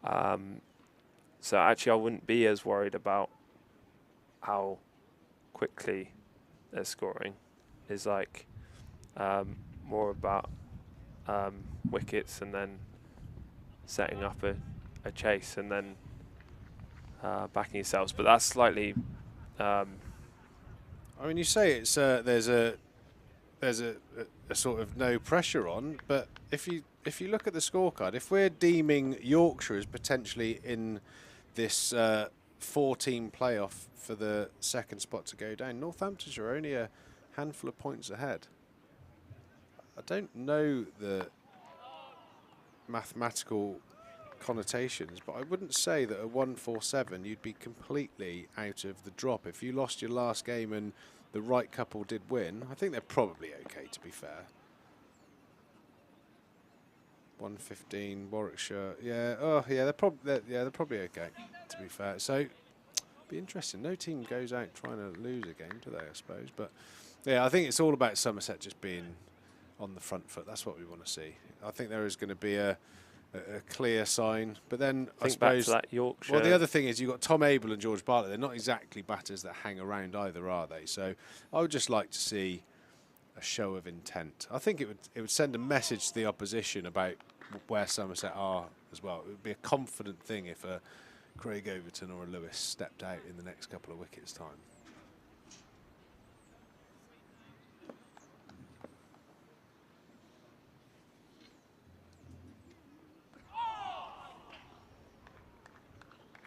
so actually I wouldn't be as worried about how quickly they're scoring. Is like more about wickets and then setting up a chase and then backing yourselves. But that's slightly. I mean, you say it's there's a sort of no pressure on, but if you look at the scorecard, if we're deeming Yorkshire as potentially in this 4-team playoff for the second spot to go down, Northamptonshire are only a handful of points ahead. I don't know the mathematical connotations, but I wouldn't say that at 147 you'd be completely out of the drop. If you lost your last game and the right couple did win, I think they're probably okay, to be fair. 115 Warwickshire, yeah, oh yeah, they're probably okay, to be fair. So be interesting. No team goes out trying to lose a game, do they? I suppose, but yeah, I think it's all about Somerset just being on the front foot. That's what we want to see. I think there is going to be a clear sign, but then I suppose back to that Yorkshire. Well, the other thing is you've got Tom Abel and George Bartlett. They're not exactly batters that hang around either, are they? So I would just like to see a show of intent. I think it would send a message to the opposition about where Somerset are as well. It would be a confident thing if a Craig Overton or a Lewis stepped out in the next couple of wickets' time.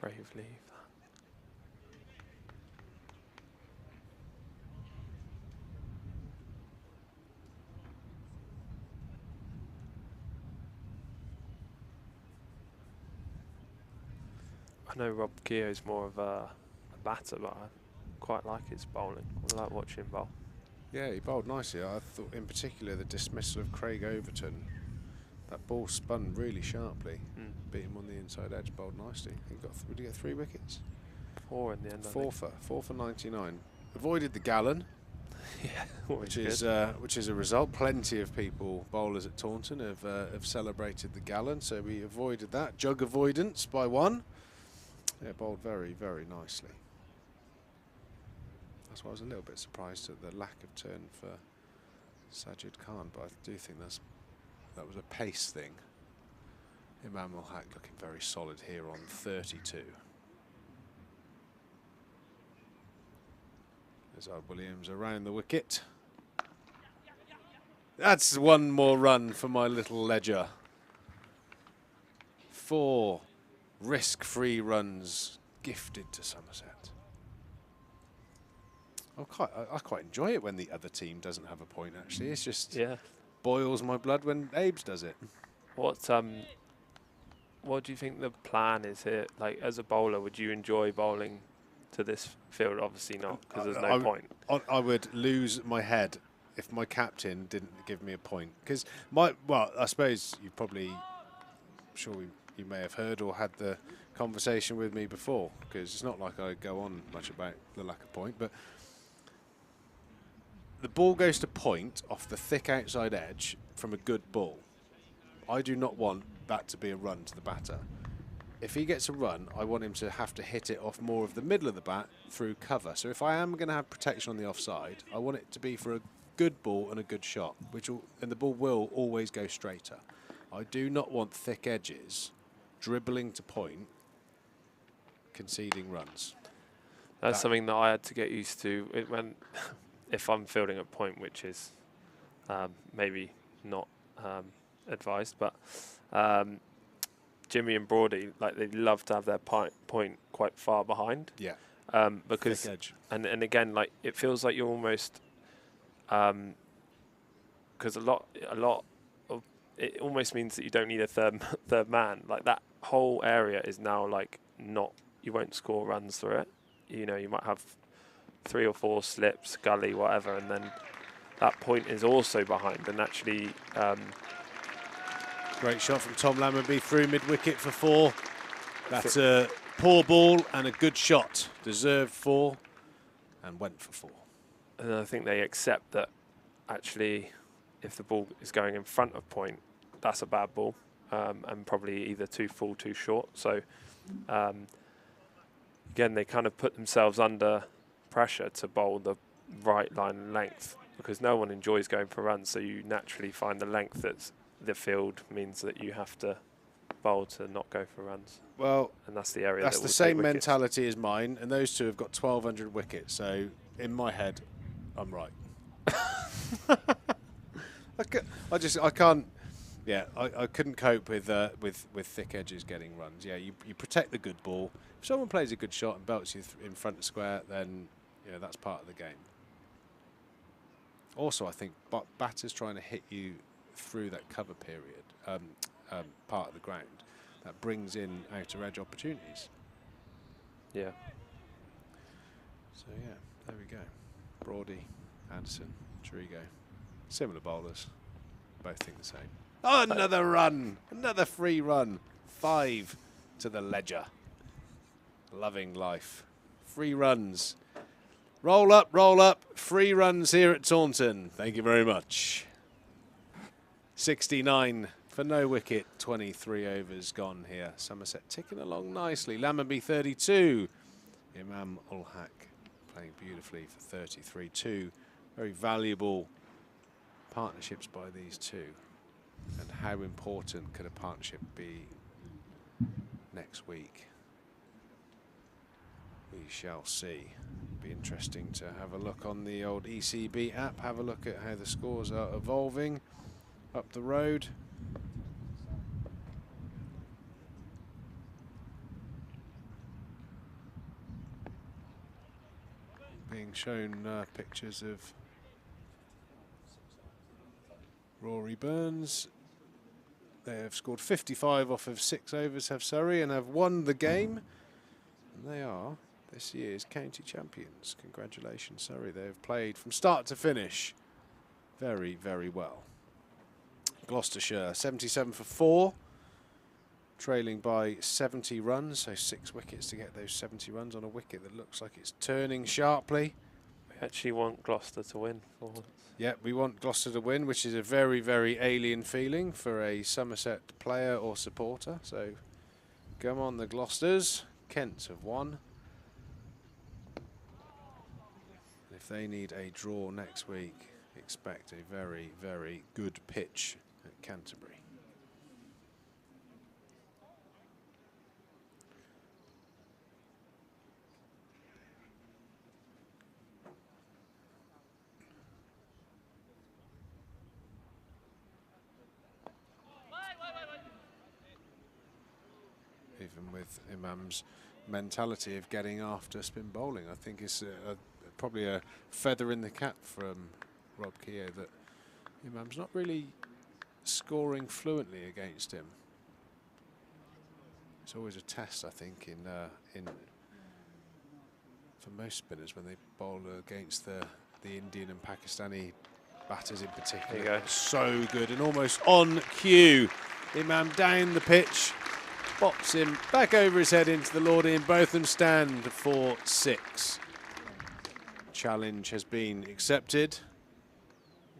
Bravely. I know Rob Keogh's more of a batter, but I quite like his bowling. I like watching him bowl. Yeah, he bowled nicely. I thought in particular the dismissal of Craig Overton. That ball spun really sharply. Beat him on the inside edge, bowled nicely. Did he get 3 wickets? 4 in the end. 4 for 99. Avoided the gallon. Yeah, which is a result. Plenty of people, bowlers at Taunton, have celebrated the gallon, so we avoided that. Jug avoidance by 1. Yeah, bowled very, very nicely. That's why I was a little bit surprised at the lack of turn for Sajid Khan, but I do think that was a pace thing. Imam Ul-Haq looking very solid here on 32. There's Williams around the wicket. That's 1 more run for my little ledger. 4 risk-free runs gifted to Somerset. I quite enjoy it when the other team doesn't have a point, actually. It's just boils my blood when Abe's does it. What do you think the plan is here? Like, as a bowler, would you enjoy bowling to this field? Obviously not, because there's no point. I would lose my head if my captain didn't give me a point. Because I suppose you probably, you may have heard or had the conversation with me before, because it's not like I go on much about the lack of point, but the ball goes to point off the thick outside edge from a good ball. I do not want that to be a run to the batter. If he gets a run, I want him to have to hit it off more of the middle of the bat through cover. So if I am going to have protection on the offside, I want it to be for a good ball and a good shot, and the ball will always go straighter. I do not want thick edges dribbling to point, conceding runs. That's something that I had to get used to. If I'm fielding at point, which is maybe not advised, but Jimmy and Brody, like, they love to have their point quite far behind. Yeah. Because thick edge. And again, like, it feels like you're almost because a lot of it almost means that you don't need a third man. Like, that whole area is now like not, you won't score runs through it. You know, you might have 3 or 4 slips, gully, whatever, and then that point is also behind. And actually, Great shot from Tom Lammerby through mid-wicket for 4. That's a poor ball and a good shot. Deserved 4 and went for 4. and I think they accept that actually, if the ball is going in front of point, that's a bad ball, and probably either too full, too short. So again, they kind of put themselves under pressure to bowl the right line and length, because no one enjoys going for runs, so you naturally find the length that's the field means that you have to bowl to not go for runs. Well, and that's the area that's that the will same take wickets. mentality as mine, and those two have got 1,200 wickets. So in my head, I'm right. I can't. Yeah, I couldn't cope with thick edges getting runs. Yeah, you protect the good ball. If someone plays a good shot and belts you in front of square, then that's part of the game. Also, I think batters trying to hit you through that cover period, part of the ground, that brings in outer edge opportunities. Yeah. So yeah, there we go. Brody, Anderson, Trigo, similar bowlers, both think the same. Oh, another run, another free run, 5 to the ledger. Loving life. Free runs. Roll up, free runs here at Taunton. Thank you very much. 69 for no wicket, 23 overs gone here. Somerset ticking along nicely. Lammerby 32. Imam ul Haq playing beautifully for 33. 2 very valuable partnerships by these two. And how important could a partnership be next week? We shall see. Be interesting to have a look on the old ECB app, have a look at how the scores are evolving up the road. Being shown pictures of Rory Burns. They have scored 55 off of 6 overs, have Surrey, and have won the game. And they are this year's county champions. Congratulations, Surrey. They have played from start to finish very, very well. Gloucestershire, 77 for 4, trailing by 70 runs, so 6 wickets to get those 70 runs on a wicket that looks like it's turning sharply. We actually want Gloucester to win for once. Yeah, we want Gloucester to win, which is a very, very alien feeling for a Somerset player or supporter. So, come on, the Gloucesters. Kent have won. If they need a draw next week, expect a very, very good pitch at Canterbury. Even with Imam's mentality of getting after spin bowling, I think it's probably a feather in the cap from Rob Keogh that Imam's not really scoring fluently against him. It's always a test, I think, for most spinners when they bowl against the Indian and Pakistani batters in particular. There you go. So good and almost on cue. Imam down the pitch, bops him back over his head into the Lord Ian Botham stand for 6. Challenge has been accepted.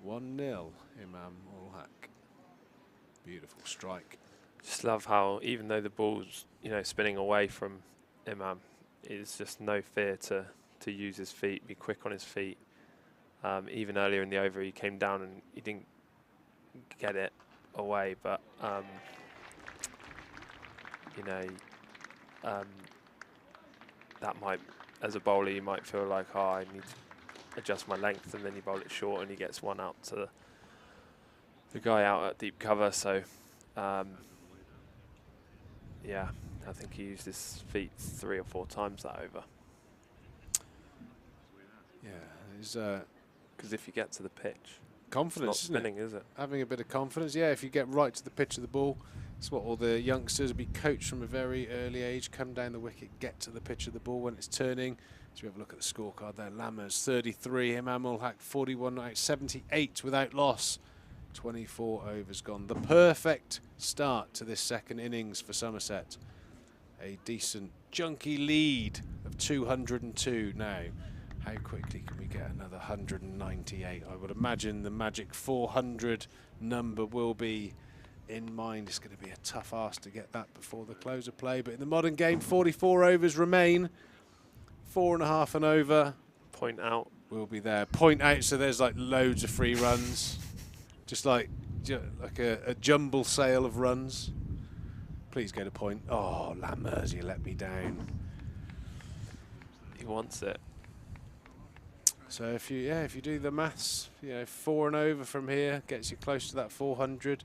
1-0, Imam ul Haq. Beautiful strike. Just love how, even though the ball's spinning away from Imam, it's just no fear to use his feet, be quick on his feet. Even earlier in the over, he came down and he didn't get it away, but that might, as a bowler, you might feel like, oh, I need to adjust my length, and then you bowl it short and he gets one out to the guy out at deep cover. So yeah, I think he used his feet 3 or 4 times that over. Yeah, because if you get to the pitch, confidence, it's not spinning, is it? Having a bit of confidence. Yeah, if you get right to the pitch of the ball, it's what all the youngsters will be coached from a very early age. Come down the wicket, get to the pitch of the ball when it's turning, So we have a look at the scorecard there. Lammers 33, Imam ul Haq 41 not out, 78 without loss. 24 overs gone. The perfect start to this second innings for Somerset. A decent, junky lead of 202 now. How quickly can we get another 198? I would imagine the magic 400 number will be in mind. It's going to be a tough ask to get that before the close of play. But in the modern game, 44 overs remain. 4.5 and over. Point out. Will be there. Point out, so there's like loads of free runs. Just like a jumble sale of runs. Please go to point. Oh, Lammers, you let me down. He wants it. So if you do the maths, 4 and over from here gets you close to that 400.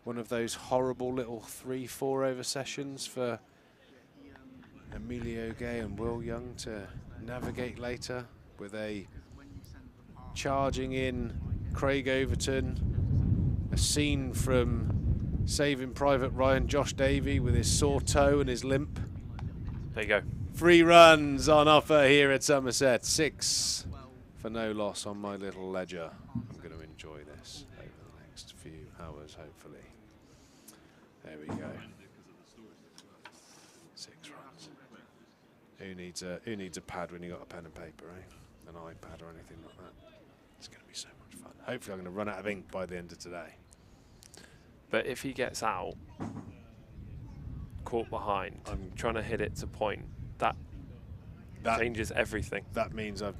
One of those horrible little 3-4 over sessions for Emilio Gay and Will Young to navigate later, with a charging in Craig Overton, a scene from Saving Private Ryan, Josh Davey with his sore toe and his limp. There you go. 3 runs on offer here at Somerset. 6 for no loss on my little ledger. I'm going to enjoy this over the next few hours, hopefully. There we go. 6 runs. Who needs a pad when you got a pen and paper, eh? An iPad or anything like that. It's going to be so much fun. Hopefully I'm going to run out of ink by the end of today. But if he gets out, caught behind, I'm trying to hit it to point, that changes everything. That means I've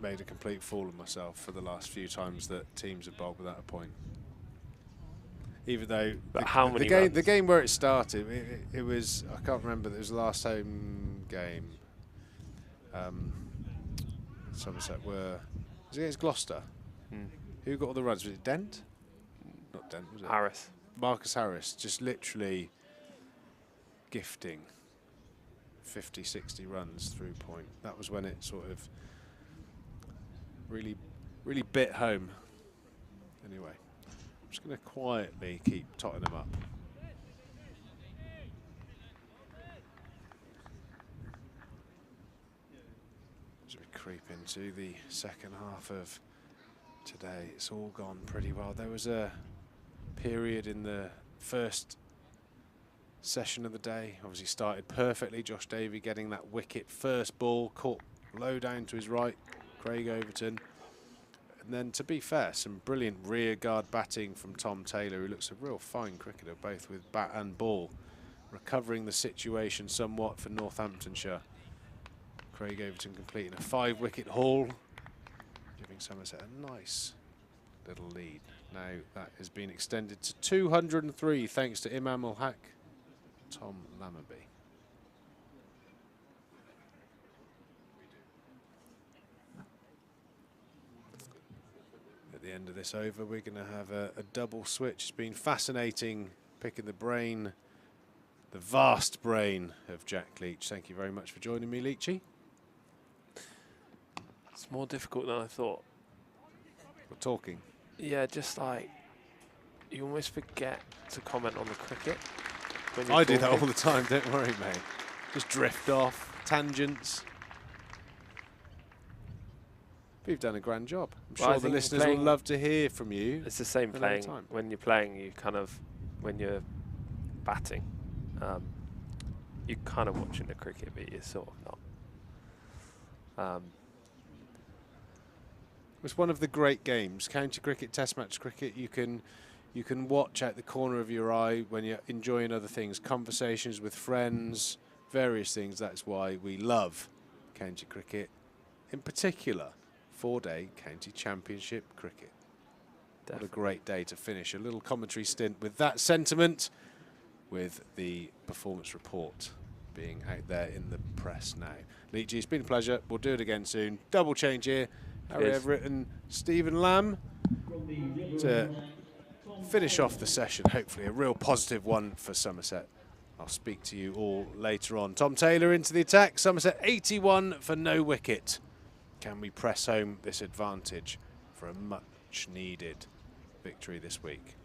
made a complete fool of myself for the last few times that teams have bowled without a point. Even though the game where it started, it was, I can't remember, it was the last home game. Somerset was it against Gloucester? Who got all the runs? Was it Dent? Not Dent, was it? Harris. Marcus Harris, just literally gifting 50, 60 runs through point. That was when it sort of really bit home. Anyway, I'm just going to quietly keep totting them up. As we creep into the second half of today, it's all gone pretty well. There was a period in the first session of the day, obviously started perfectly. Josh Davey getting that wicket first ball, caught low down to his right, Craig Overton. And then, to be fair, some brilliant rear guard batting from Tom Taylor, who looks a real fine cricketer, both with bat and ball, recovering the situation somewhat for Northamptonshire. Craig Overton completing a 5-wicket haul, giving Somerset a nice little lead. Now that has been extended to 203 thanks to Imam ul Haq, Tom Lammerby. At the end of this over, we're going to have a double switch. It's been fascinating picking the brain, the vast brain of Jack Leach. Thank you very much for joining me, Leachy. It's more difficult than I thought. We're talking. Yeah, just like you almost forget to comment on the cricket. I do that all the time, don't worry, mate. Just drift off, tangents. But you've done a grand job. I'm sure the listeners will love to hear from you. It's the same playing. When you're playing, you kind of, when you're batting, you're kind of watching the cricket, but you're sort of not. It's one of the great games. County cricket, test match cricket, you can watch out the corner of your eye when you're enjoying other things, conversations with friends, various things. That's why we love county cricket, in particular 4-day county championship cricket. Definitely. What a great day to finish a little commentary stint with that sentiment, with the performance report being out there in the press now. Leachy, it's been a pleasure. We'll do it again soon. Double change here. Harry Everett and Stephen Lamb to finish off the session. Hopefully a real positive one for Somerset. I'll speak to you all later on. Tom Taylor into the attack. Somerset 81 for no wicket. Can we press home this advantage for a much needed victory this week?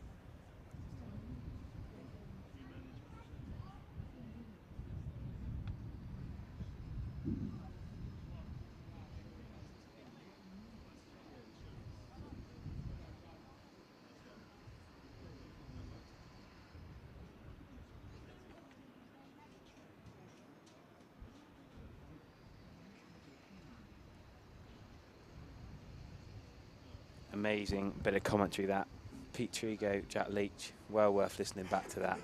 Amazing bit of commentary that. Pete Trigo, Jack Leach, well worth listening back to that.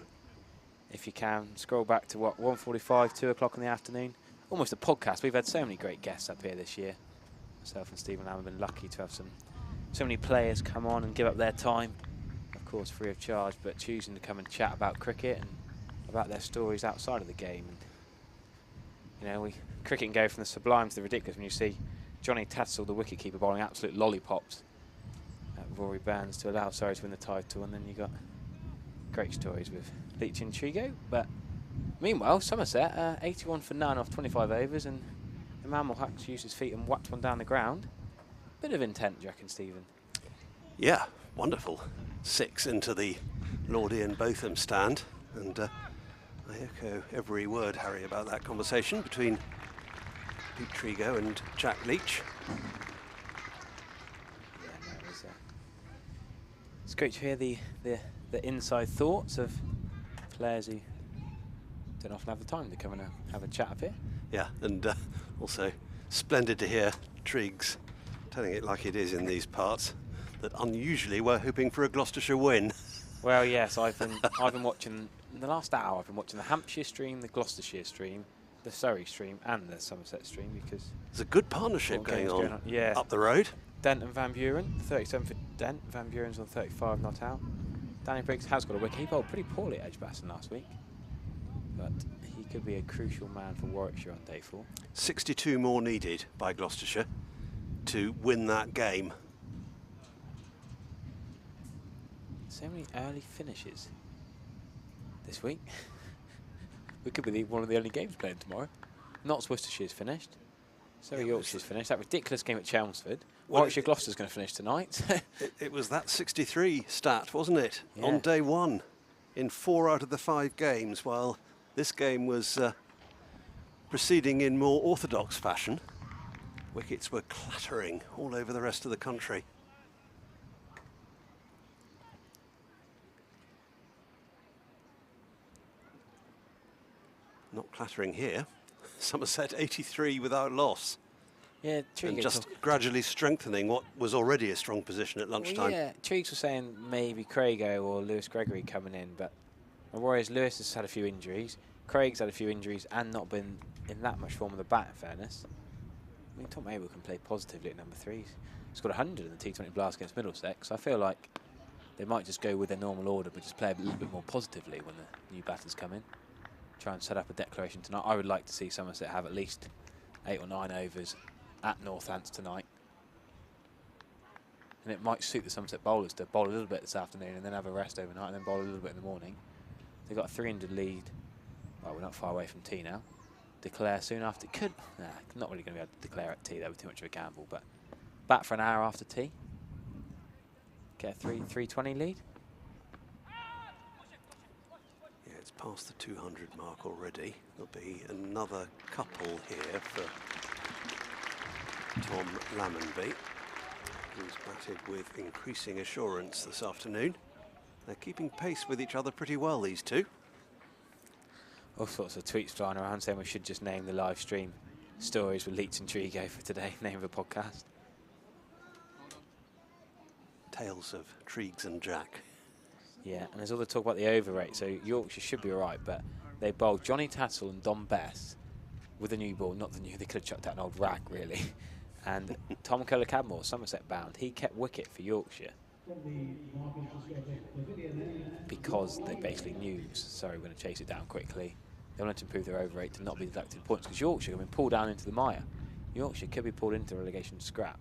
If you can, scroll back to what, 1:45, 2 o'clock in the afternoon. Almost a podcast. We've had so many great guests up here this year. Myself and Stephen Lamb have been lucky to have so many players come on and give up their time, of course free of charge, but choosing to come and chat about cricket and about their stories outside of the game. And, you know, cricket can go from the sublime to the ridiculous when you see Johnny Tatzel, the wicketkeeper, bowling absolute lollipops at Rory Burns to allow Surrey to win the title, and then you got great stories with Leach and Trigo. But meanwhile, Somerset 81 for 9 off 25 overs, and Emmanuel Hux used his feet and whacked one down the ground. Bit of intent, do you reckon, Stephen? Yeah, wonderful. 6 into the Lordian Botham stand, and I echo every word, Harry, about that conversation between Pete Trigo and Jack Leach. Yeah, no, it's great to hear the inside thoughts of players who don't often have the time to come and have a chat up here. Yeah, and also splendid to hear Triggs telling it like it is in these parts, that unusually we're hoping for a Gloucestershire win. Well, yes, I've been watching, in the last hour, I've been watching the Hampshire stream, the Gloucestershire stream, the Surrey stream, and the Somerset stream, because there's a good partnership going on yeah. Up the road. Dent and Van Buren, 37 for Dent, Van Buren's on 35, not out. Danny Briggs has got a wicket. He bowled pretty poorly at Edgbaston last week, but he could be a crucial man for Warwickshire on day 4. 62 more needed by Gloucestershire to win that game. So many early finishes this week. We could be one of the only games playing tomorrow. Notts Worcestershire's finished. Surrey Yorkshire's finished. That ridiculous game at Chelmsford. Warwickshire Gloucester's going to finish tonight. it was that 63 stat, wasn't it? Yeah. On day 1 in 4 out of the 5 games, while this game was proceeding in more orthodox fashion. Wickets were clattering all over the rest of the country. Not clattering here. Somerset 83 without loss. Yeah, and just gradually strengthening what was already a strong position at lunchtime. Well, yeah, Triggs was saying maybe Craigo or Lewis Gregory coming in, but my worry is Lewis has had a few injuries, Craig's had a few injuries and not been in that much form of the bat, in fairness. I mean, Tom Abel can play positively at number 3. He's got 100 in the T20 Blast against Middlesex. I feel like they might just go with their normal order, but just play a little bit more positively when the new batters come in. Try and set up a declaration tonight. I would like to see Somerset have at least 8 or 9 overs at Northants tonight. And it might suit the Somerset bowlers to bowl a little bit this afternoon and then have a rest overnight and then bowl a little bit in the morning. They've got a 300 lead. Well, we're not far away from tea now. Declare soon after. Not really going to be able to declare at tea. That would be too much of a gamble. But bat for an hour after tea. Get a 320 lead. Yeah, it's past the 200 mark already. There'll be another couple here for Tom Lammonby, who's batted with increasing assurance this afternoon. They're keeping pace with each other pretty well, these two. All sorts of tweets flying around saying we should just name the live stream Stories with Leach and Trigo for today, name of the podcast. Tales of Triggs and Jack. Yeah, and there's all the talk about the over rate, so Yorkshire should be all right, but they bowled Johnny Tatzel and Dom Bess with a new ball, not the new, they could have chucked out an old rag, really. And Tom Keller-Cadmore, Somerset bound, he kept wicket for Yorkshire because they basically knew, sorry, we're going to chase it down quickly. They wanted to improve their over rate to not be deducted points because Yorkshire have been pulled down into the mire. Yorkshire could be pulled into relegation scrap.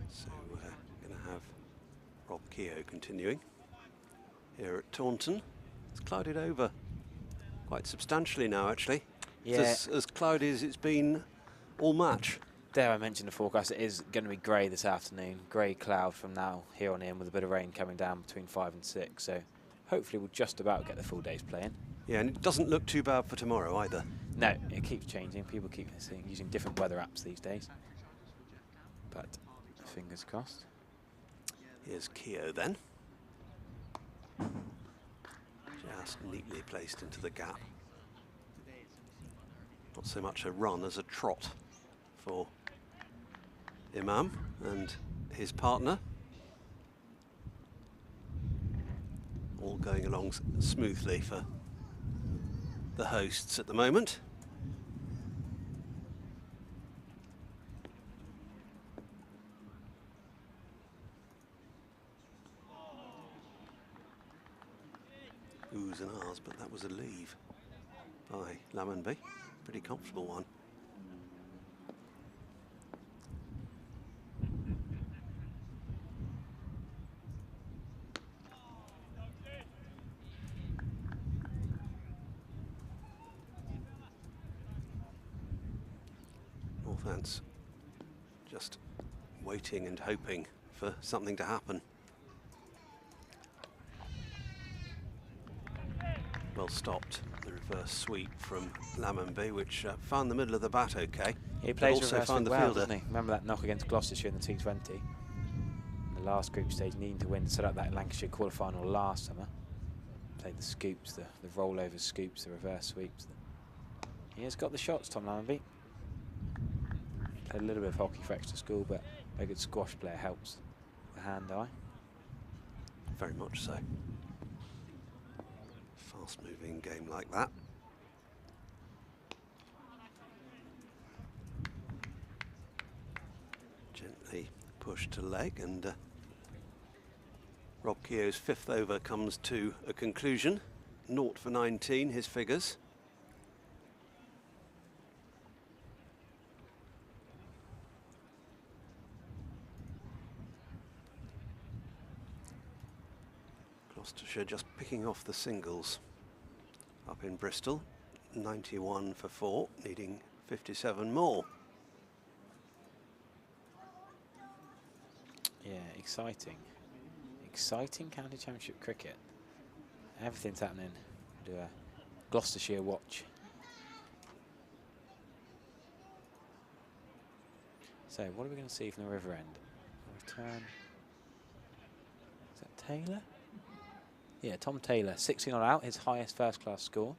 So we're going to have Rob Keogh continuing here at Taunton. It's clouded over quite substantially now, actually. Yeah. It's as cloudy as it's been all match. Dare I mention the forecast, it is going to be grey this afternoon. Grey cloud from now here on in with a bit of rain coming down between 5 and 6. So hopefully we'll just about get the full day's playing. Yeah, and it doesn't look too bad for tomorrow either. No, it keeps changing. People keep using different weather apps these days. But fingers crossed. Here's Keogh then. Just neatly placed into the gap. Not so much a run as a trot for Imam and his partner. All going along smoothly for the hosts at the moment. Oohs and ahs, but that was a leave by Lamonby. Pretty comfortable one. Northants just waiting and hoping for something to happen. Well stopped, the reverse sweep from Lamonby, which found the middle of the bat okay. He plays also reverse found the well, fielder. doesn't he? Remember that knock against Gloucestershire in the T20? In the last group stage, needing to win, set up that Lancashire quarter-final last summer. Played the scoops, the rollover scoops, the reverse sweeps. He has got the shots, Tom Lamonby. Played a little bit of hockey for extra school, but a good squash player helps the hand-eye. Very much so. Fast-moving game like that. Gently pushed to leg, and Rob Keogh's 5th over comes to a conclusion. 0 for 19, his figures. Gloucestershire just picking off the singles up in Bristol. 91 for 4, needing 57 more. Yeah, exciting. Exciting county championship cricket. Everything's happening. Do a Gloucestershire watch. So, what are we going to see from the River End? Return. Is that Taylor? Yeah, Tom Taylor, 16 not out, his highest first-class score.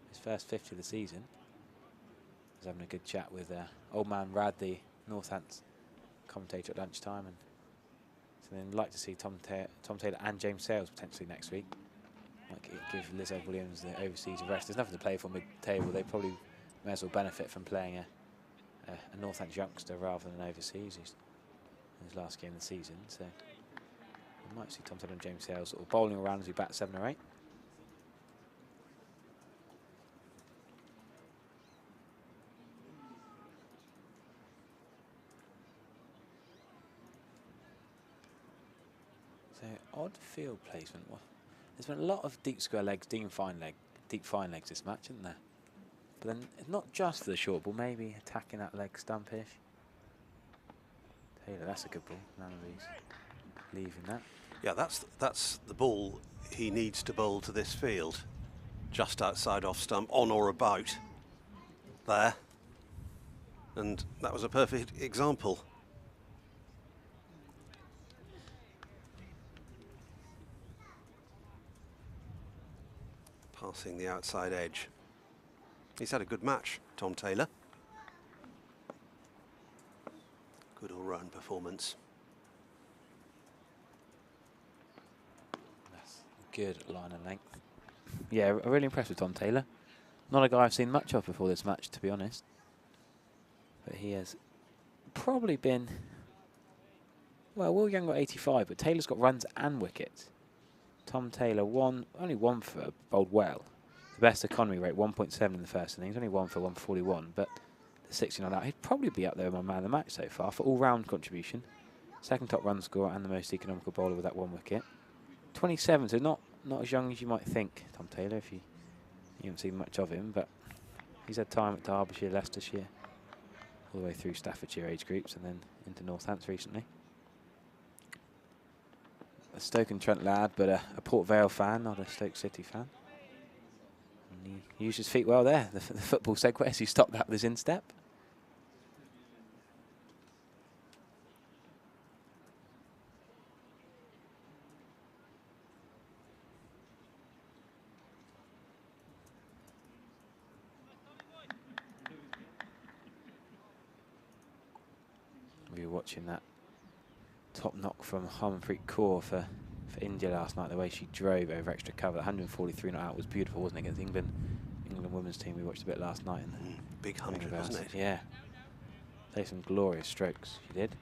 His first 50 of the season. He's having a good chat with old man Rad, the Northants commentator at lunchtime, and so then like to see Tom Taylor and James Sales potentially next week. Might give Liz Williams the overseas a rest. There's nothing to play for mid-table. They probably may as well benefit from playing a Northants youngster rather than overseas. He's in his last game of the season, so we might see Tom Taylor and James Sales sort of bowling around as we bat 7 or 8. So odd field placement. Well, there's been a lot of deep square legs, deep fine legs this match, isn't there? But then it's not just for the short ball. Maybe attacking that leg stumpish. Taylor, that's a good ball. Lamonby's leaving that. Yeah, that's the ball he needs to bowl to this field. Just outside off stump, on or about there. And that was a perfect example. Passing the outside edge. He's had a good match, Tom Taylor. Good all-round performance. That's good line and length. Yeah, really impressed with Tom Taylor. Not a guy I've seen much of before this match, to be honest. But he has probably been... Well, Will Young got 85, but Taylor's got runs and wickets. Tom Taylor only one for bowled well. The best economy rate, 1.7 in the first innings. Only one for 141, but the 69 out. He'd probably be up there with my man of the match so far for all-round contribution. Second top run scorer and the most economical bowler with that 1 wicket. 27, so not as young as you might think, Tom Taylor, if you haven't seen much of him, but he's had time at Derbyshire, Leicestershire, all the way through Staffordshire age groups and then into Northants recently. A Stoke-on-Trent lad, but a Port Vale fan, not a Stoke City fan. And he used his feet well there. The football segue as he stopped that with his instep. watching that top knock from Harmanpreet Kaur for India last night. The way she drove over extra cover, 143 not out was beautiful, wasn't it? Against England women's team we watched a bit last night. And big 100, wasn't it? Yeah. Played some glorious strokes. She did.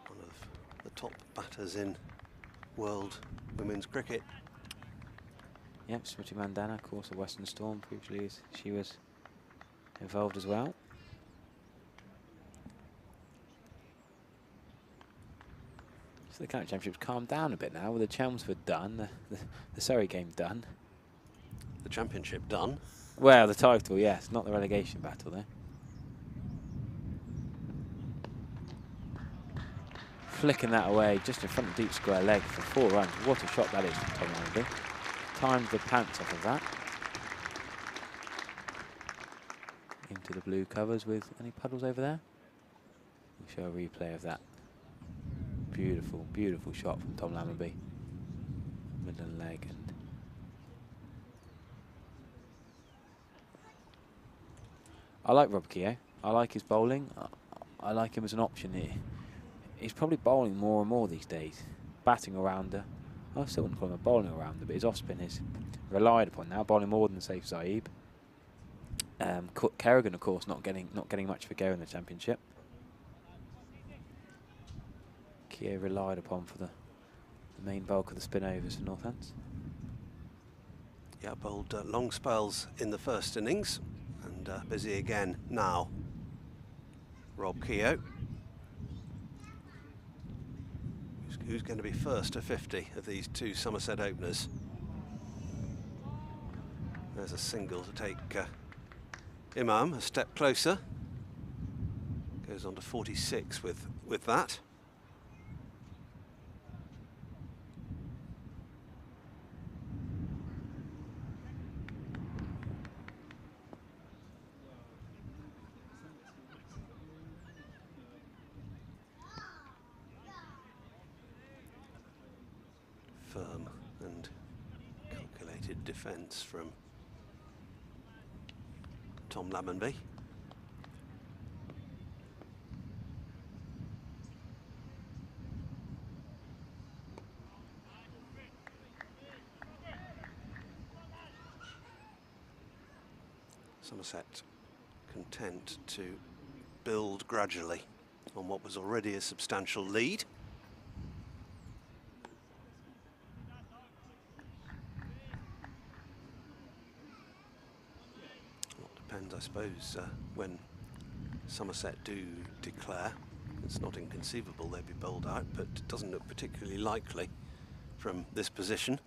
One of the top batters in world women's cricket. Yep, Smriti Mandana, of course, of Western Storm. Previously, she was involved as well. So the County Championship's calmed down a bit now with the Chelmsford done, the Surrey game done. The Championship done. Well, the title, yes, not the relegation battle there. Flicking that away just in front of deep square leg for 4 runs. What a shot that is from Tom Langley. Timed the pants off of that. Into the blue covers with any puddles over there. We'll show a replay of that. Beautiful, beautiful shot from Tom Lammonby. Midland leg. And I like Rob Keogh. I like his bowling. I like him as an option here. He's probably bowling more and more these days. Batting arounder. I still wouldn't call him a bowling arounder, but his off spin is relied upon now. Bowling more than Saif Zaib. Kerrigan, of course, not getting much of a go in the Championship. Keogh relied upon for the main bulk of the spin overs for Northants. Yeah, bowled long spells in the first innings and busy again now. Rob Keogh. Who's going to be first to 50 of these two Somerset openers? There's a single to take Imam a step closer. Goes on to 46 with that. Firm and calculated defence from Tom Lammonby. Somerset content to build gradually on what was already a substantial lead. Depends, I suppose, when Somerset do declare. It's not inconceivable they'd be bowled out, but it doesn't look particularly likely from this position.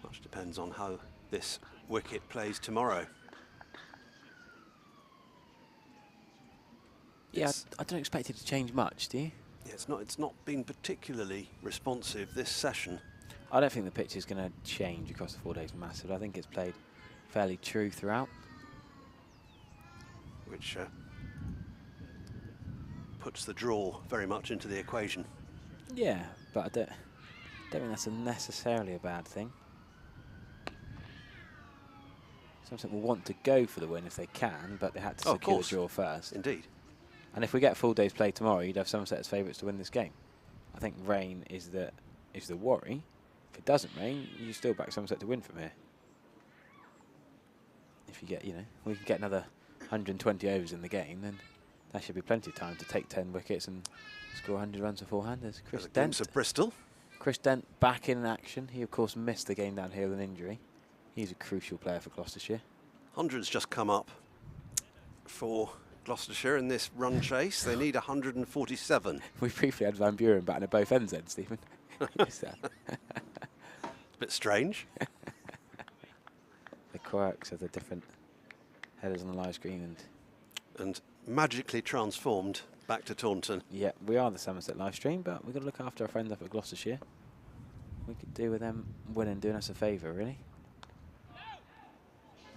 Much depends on how this wicket plays tomorrow. Yeah, I don't expect it to change much, do you? Yeah, it's not been particularly responsive this session. I don't think the pitch is going to change across the 4 days massive. I think it's played fairly true throughout. Which puts the draw very much into the equation. Yeah, but I don't think that's necessarily a bad thing. Somerset will want to go for the win if they can, but they had to secure the draw first. Indeed. And if we get a full day's play tomorrow, you'd have Somerset as favourites to win this game. I think rain is the worry. If it doesn't rain, you still back Somerset to win from here. If you get, we can get another 120 overs in the game, then that should be plenty of time to take 10 wickets and score 100 runs for four-handers. Chris Dent of Bristol. Chris Dent back in action. He, of course, missed the game down here with an injury. He's a crucial player for Gloucestershire. 100's just come up for Gloucestershire in this run chase. They need 147. We briefly had Van Buren batting at both ends then, Stephen. Bit strange. The quirks of the different headers on the live screen. And magically transformed back to Taunton. Yeah, we are the Somerset live stream, but we've got to look after our friends up at Gloucestershire. We could do with them winning, doing us a favour, really.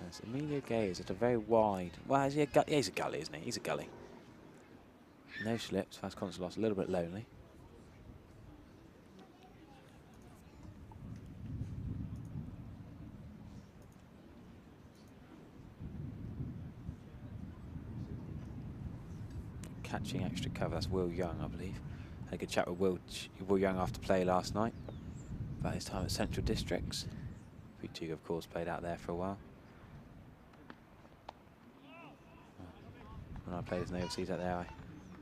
As Emilio Gay is at a very wide... Well, is he yeah, he's a gully, isn't he? He's a gully. No slips, fast constant loss, a little bit lonely. catching extra cover. That's Will Young, I believe. Had a good chat with Will Young after play last night about his time at Central Districts. Putig, of course, played out there for a while. When I played as an overseas out there,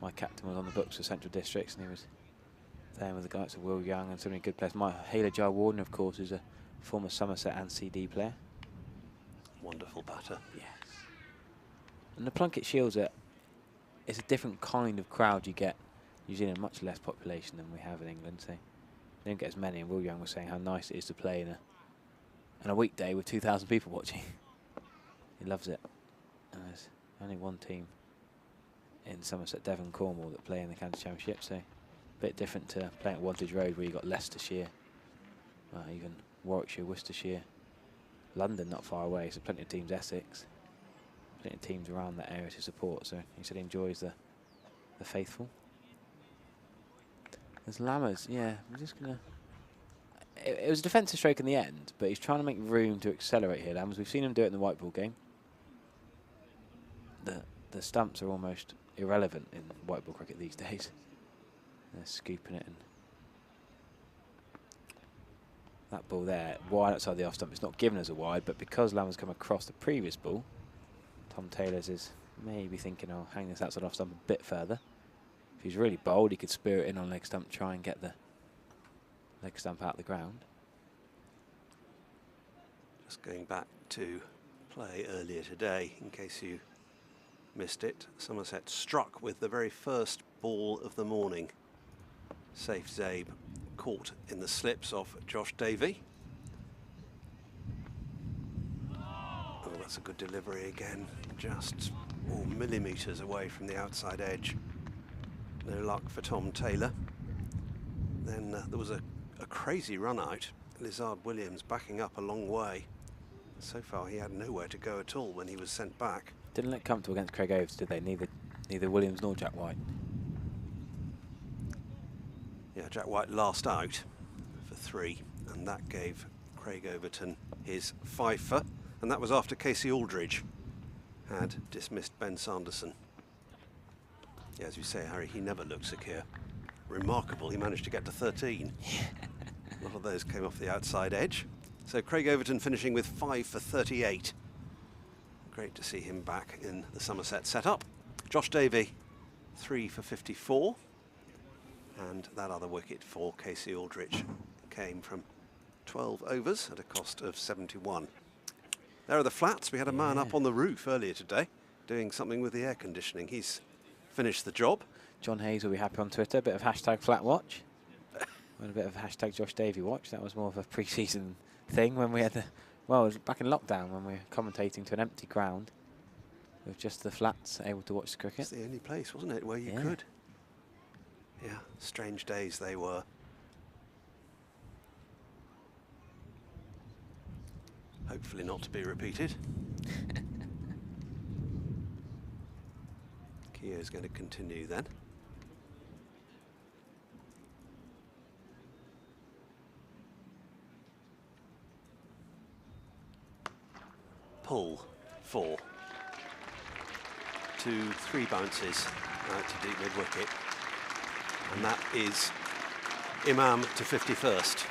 my captain was on the books for Central Districts, and he was there with the guys of Will Young and so many good players. My Hayley Jar Warden, of course, is a former Somerset and CD player. Wonderful batter. Yes. And the Plunkett Shields it's a different kind of crowd you get. New Zealand, much less population than we have in England, so they don't get as many. And Will Young was saying how nice it is to play in a weekday with 2,000 people watching. He loves it. And there's only one team in Somerset, Devon, Cornwall that play in the county championship, so a bit different to playing at Wantage Road where you got Leicestershire, even Warwickshire, Worcestershire, London not far away, so plenty of teams, Essex, plenty of teams around that area to support. So he said he enjoys the faithful. There's Lammers, yeah. I'm just gonna. It was a defensive stroke in the end, but he's trying to make room to accelerate here. Lammers, we've seen him do it in the white ball game. The stumps are almost irrelevant in white ball cricket these days. They're scooping it, and that ball there, wide outside the off stump. It's not given as a wide, but because Lammers come across the previous ball, Tom Taylor's is maybe thinking, I'll hang this outside off stump a bit further. If he's really bold, he could spear it in on leg stump, try and get the leg stump out the ground. Just going back to play earlier today, in case you missed it, Somerset struck with the very first ball of the morning. Safe Zabe caught in the slips of Josh Davey. Oh, that's a good delivery again, just millimetres away from the outside edge. No luck for Tom Taylor. Then there was a crazy run out. Lizard Williams backing up a long way. So far he had nowhere to go at all when he was sent back. Didn't look comfortable against Craig Oves, did they? Neither Williams nor Jack White. Yeah, Jack White last out for 3, and that gave Craig Overton his fifer, and that was after Casey Aldridge had dismissed Ben Sanderson. Yeah, as you say, Harry, he never looked secure. Remarkable, he managed to get to 13. A lot of those came off the outside edge. So Craig Overton finishing with 5 for 38. Great to see him back in the Somerset setup. Josh Davey, 3 for 54. And that other wicket for Casey Aldridge came from 12 overs at a cost of 71. There are the flats. We had a man up on the roof earlier today doing something with the air conditioning. He's finished the job. John Hayes will be happy on Twitter. A bit of hashtag flat watch. And a bit of hashtag Josh Davey watch. That was more of a pre-season thing when we had it was back in lockdown when we were commentating to an empty ground with just the flats able to watch the cricket. It's the only place, wasn't it, where you could. Yeah, strange days they were. Hopefully not to be repeated. Keogh's going to continue then. Pull 4. 2, 3 bounces out to deep mid wicket, and that is Imam to 51st.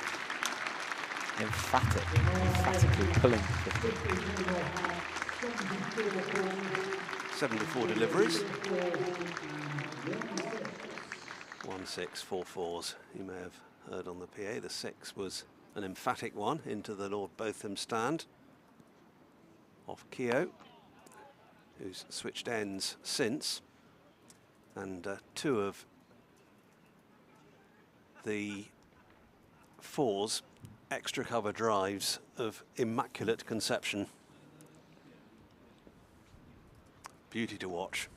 Emphatically pulling. 74 deliveries. 1-6, 4-4s. You may have heard on the PA. The 6 was an emphatic one into the Lord Botham stand off Keogh, who's switched ends since, and 2 of the 4s extra cover drives of immaculate conception. Beauty to watch.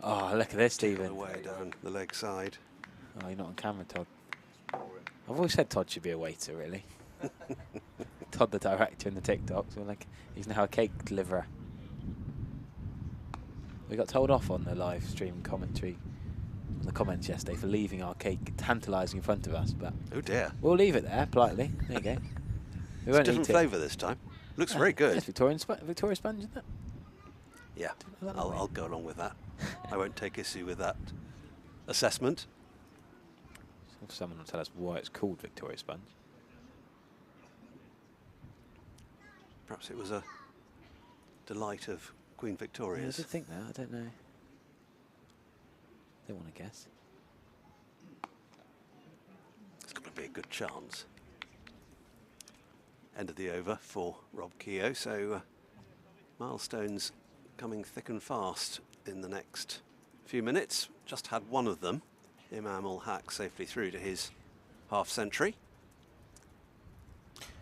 Oh, look at this, Stephen. Way down the leg side. Oh, you're not on camera, Todd. I've always said Todd should be a waiter, really. Todd, the director in the TikToks, we're like, he's now a cake deliverer. We got told off on the live stream commentary on the comments yesterday for leaving our cake tantalising in front of us, but Oh dear. we'll leave it there politely. There you go. We It's won't different eat it. flavour this time. Looks very good. It's Victoria sponge, isn't it? Yeah, That I'll, way. I'll go along with that. I won't take issue with that assessment. Someone will tell us why it's called Victoria sponge. Perhaps it was a delight of Queen Yeah, I Victoria's. did think that. I don't know. Don't want to guess. It's got to be a good chance. End of the over for Rob Keogh, so milestones coming thick and fast in the next few minutes. Just had one of them. Imam ul Haq safely through to his half century.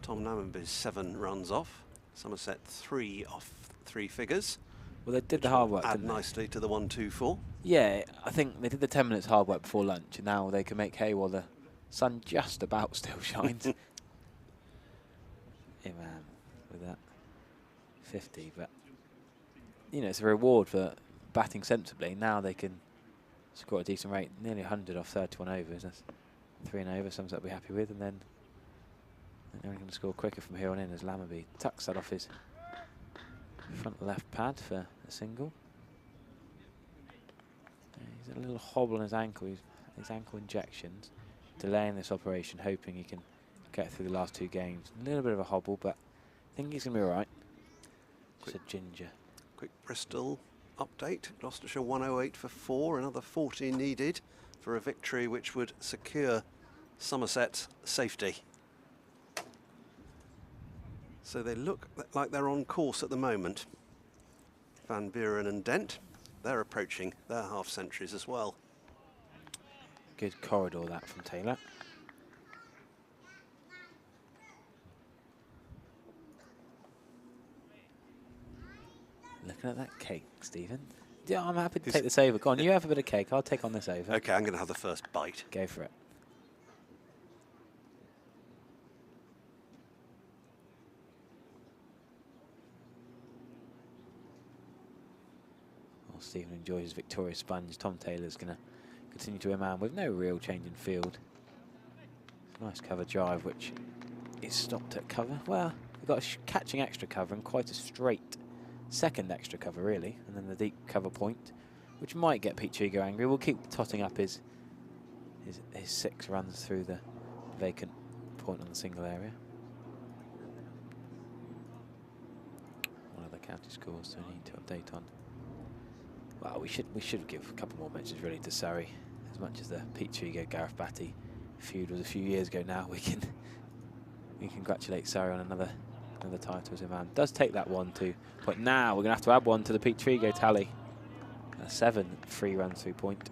Tom Nammenby's 7 runs off. Somerset 3 off 3 figures. Well, they did the hard work, Add didn't they? nicely to the 1-2-4. Yeah, I think they did the 10 minutes hard work before lunch, and now they can make hay while the sun just about still shines. Imam with that 50, but you know, it's a reward for batting sensibly. Now they can score a decent rate, nearly 100 off 31 overs. That's 3 and over. Somerset will be happy with, and then they're going to score quicker from here on in as Lammerby tucks that off his front left pad for a single. He's a little hobble on his ankle. His ankle injections, delaying this operation, hoping he can get through the last 2 games. A little bit of a hobble, but I think he's going to be all right. Just a ginger. Quick Bristol update. Gloucestershire 108 for 4, another 40 needed for a victory which would secure Somerset's safety. So they look like they're on course at the moment. Van Buren and Dent, they're approaching their half centuries as well. Good corridor that from Taylor. Looking at that cake, Stephen. Yeah, I'm happy to take this over. Go on, you have a bit of cake. I'll take on this over. Okay, I'm going to have the first bite. Go for it. While Stephen enjoys his Victoria sponge, Tom Taylor's going to continue to Imam with no real change in field. Nice cover drive, which is stopped at cover. Well, we've got a catching extra cover and quite a straight second extra cover, really, and then the deep cover point, which might get Pete Trigo angry. We'll keep totting up his 6 runs through the vacant point on the single area. One of the county scores we need to update on. Well, we should give a couple more mentions really to Surrey. As much as the Pete Trigo Gareth Batty feud was a few years ago now, we can congratulate Surrey on another title as Imam does take that 1-2 point. Now we're going to have to add one to the Pete Trigo tally. 7 free runs through point.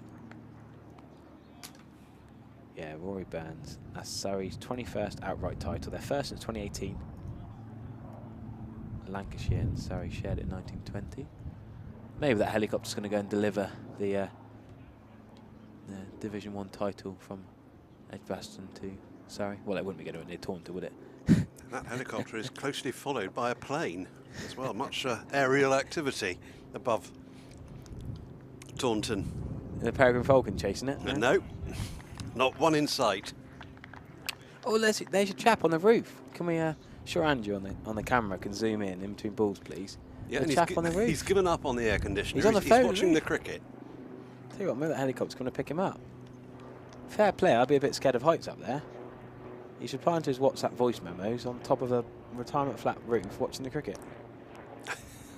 Yeah, Rory Burns. That's Surrey's 21st outright title. Their first since 2018. Lancashire and Surrey shared it in 1920. Maybe that helicopter's going to go and deliver the Division 1 title from Edgbaston to Surrey. Well, it wouldn't be going to near Taunton, would it? That helicopter is closely followed by a plane as well. Much aerial activity above Taunton. The Peregrine Falcon chasing it? No, not one in sight. Oh, there's your chap on the roof. Can we, sure Andrew on the camera can zoom in between balls, please? Yeah, the and chap on the roof. he's given up on the air conditioner. He's on the phone, watching isn't the he? cricket. Tell you what, maybe that helicopter's going to pick him up. Fair play, I'd be a bit scared of heights up there. He's replying to his WhatsApp voice memos on top of a retirement flat roof watching the cricket.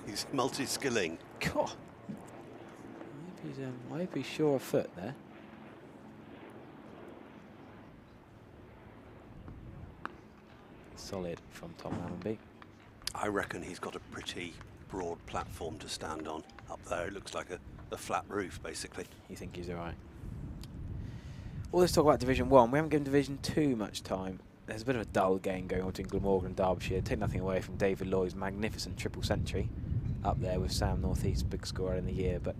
He's multi-skilling. God. I hope he's sure of foot there. Solid from Tom Lammonby. I reckon he's got a pretty broad platform to stand on up there. It looks like a flat roof, basically. You think he's all right? Well, let's talk about Division 1. We haven't given Division 2 much time. There's a bit of a dull game going on between Glamorgan and Derbyshire. Take nothing away from David Lloyd's magnificent triple century up there with Sam Northeast, big scorer in the year. But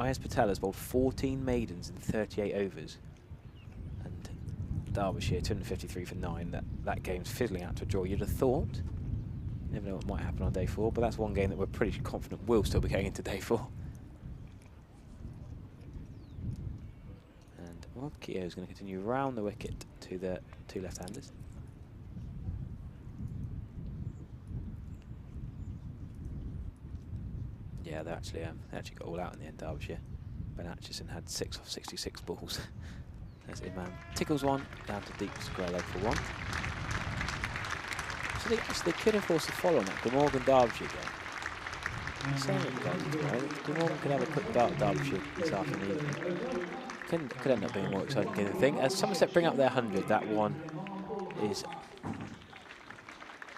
IS Patel has bowled 14 maidens in 38 overs. And Derbyshire, 253 for 9. That game's fizzling out to a draw. You'd have thought. Never know what might happen on day 4, but that's one game that we're pretty confident will still be going into day 4. Rob Keogh is going to continue round the wicket to the two left-handers. Yeah, they actually got all out in the end, Derbyshire. Ben Atchison had 6 off 66 balls. There's Imam. Tickles one, down to deep square leg for 1. So they could have forced a follow on that Glamorgan Derbyshire game. Same with the guys as well. Glamorgan could have a quick dart at Derbyshire this afternoon. Could end up being a more exciting game, I think. As Somerset bring up their 100, that one is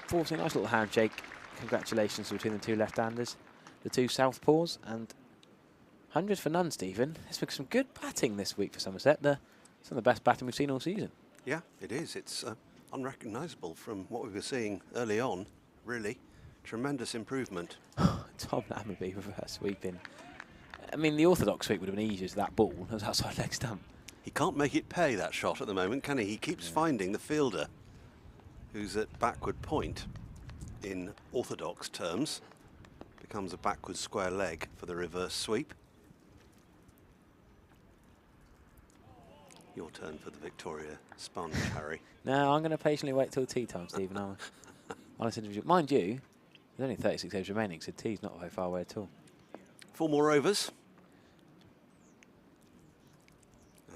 forcing a nice little handshake. Congratulations between the two left-handers, the two southpaws, and 100 for none, Stephen. It's been some good batting this week for Somerset. Some of the best batting we've seen all season. Yeah, it is. It's unrecognisable from what we were seeing early on, really. Tremendous improvement. Tom Lammerby reverse sweeping. I mean, the orthodox sweep would have been easier to that ball. That was outside leg stump. He can't make it pay, that shot, at the moment, can he? He keeps finding the fielder, who's at backward point in orthodox terms. Becomes a backward square leg for the reverse sweep. Your turn for the Victoria sponge, Harry. No, I'm going to patiently wait till tea time, Stephen. Honest individual. Mind you, there's only 36 overs remaining, so tea's not very far away at all. 4 more overs.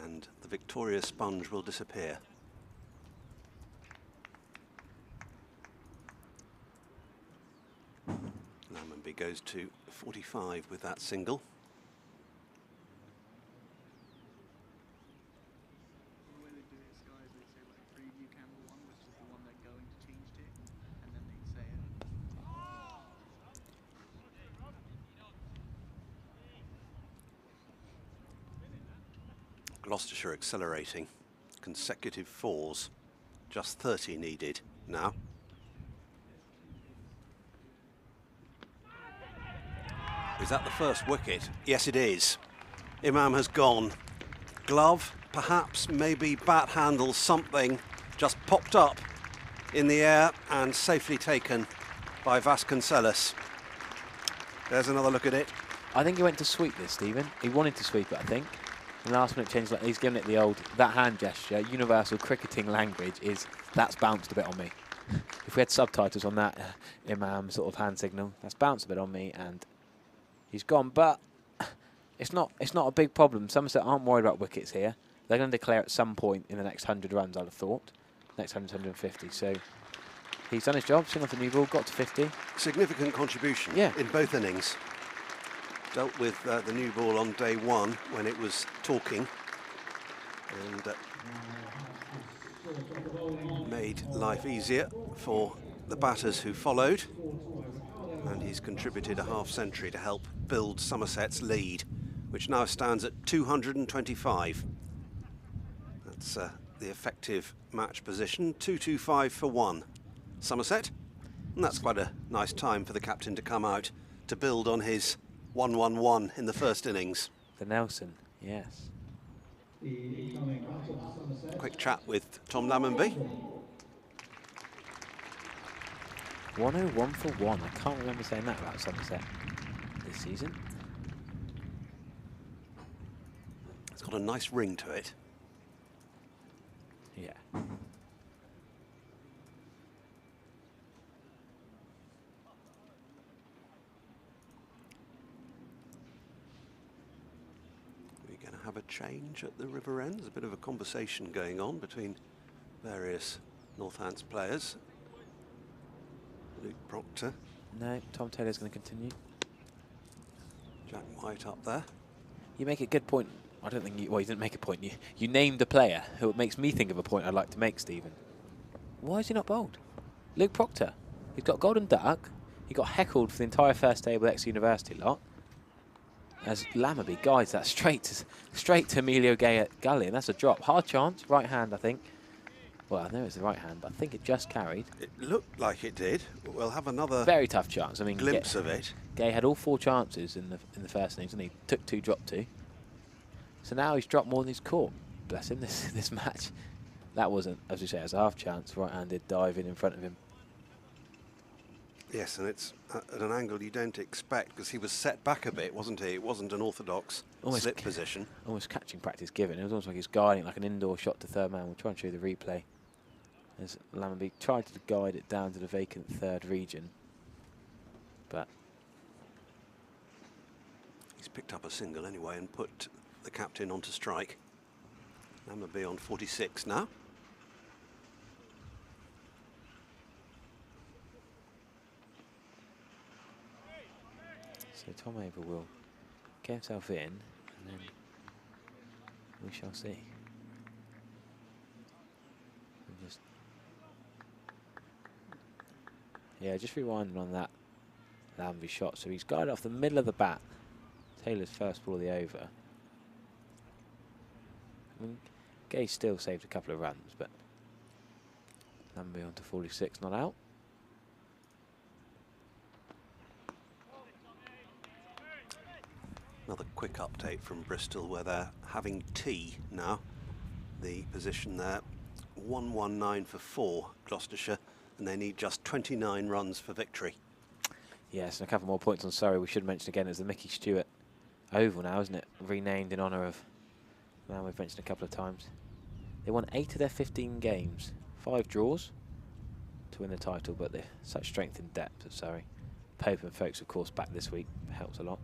And the Victoria sponge will disappear. Lammonby goes to 45 with that single. The way they do it, Sky, is they say like preview camera 1, which is the one they're going to change to, and then they say it. Gloucestershire accelerating. Consecutive 4s. Just 30 needed now. Is that the first wicket? Yes, it is. Imam has gone. Glove, perhaps, maybe bat handle, something just popped up in the air and safely taken by Vasconcelos. There's another look at it. I think he went to sweep this, Stephen. He wanted to sweep it, I think. And last minute change, like he's given it the old, that hand gesture, universal cricketing language is, that's bounced a bit on me. If we had subtitles on that Imam sort of hand signal, that's bounced a bit on me, and he's gone. But it's not a big problem. Somerset aren't worried about wickets here. They're going to declare at some point in the next 100 runs, I'd have thought. Next 100, 150. So he's done his job, seen off the new ball, got to 50. Significant contribution in both innings. Dealt with the new ball on day 1 when it was talking, and made life easier for the batters who followed. And he's contributed a half-century to help build Somerset's lead, which now stands at 225. That's the effective match position, 225 for 1. Somerset, and that's quite a nice time for the captain to come out to build on his 1-1-1 in the first innings. The Nelson, yes. Quick chat with Tom Lammonby. 101 for 1. I can't remember saying that about Somerset this season. It's got a nice ring to it. Yeah. We're going to have a change at the River End. There's a bit of a conversation going on between various Northants players. Luke Proctor. No, Tom Taylor's going to continue. Jack White up there. You make a good point. I don't think you... Well, you didn't make a point. You named a player who makes me think of a point I'd like to make, Stephen. Why is he not bowled? Luke Proctor. He's got Golden Duck. He got heckled for the entire first table ex-university lot. As Lammonby guides that straight to Emilio Gully, and that's a drop. Hard chance, right hand, I think. Well, I know it's the right hand, but I think it just carried. It looked like it did. We'll have another very tough chance. I mean, glimpse of it. Gay had all 4 chances in the first innings, and he took 2, dropped 2. So now he's dropped more than he's caught. Bless him, this match. That wasn't, as we say, as a half chance. Right-handed diving in front of him. Yes, and it's at an angle you don't expect because he was set back a bit, wasn't he? It wasn't an orthodox slip position. Almost catching practice given. It was almost like he was guiding like an indoor shot to third man. We'll try and show you the replay. As Lammonby tried to guide it down to the vacant third region. But he's picked up a single anyway and put the captain onto strike. Lammonby on 46 now. so Tom Abel will get himself in, and then we shall see. And just rewinding on that Lammonby shot. So he's guided off the middle of the bat. Taylor's first ball of the over. I mean, Gay still saved a couple of runs, but Lammonby on to 46, not out. Another quick update from Bristol where they're having tea now. The position there, 119 for 4, Gloucestershire, and they need just 29 runs for victory. Yes, and a couple more points on Surrey. We should mention again, it's the Mickey Stewart Oval now, isn't it? Renamed in honour of the man we've mentioned a couple of times. They won 8 of their 15 games, 5 draws to win the title, but they're such strength and depth at Surrey. Pope and folks, of course, back this week helps a lot.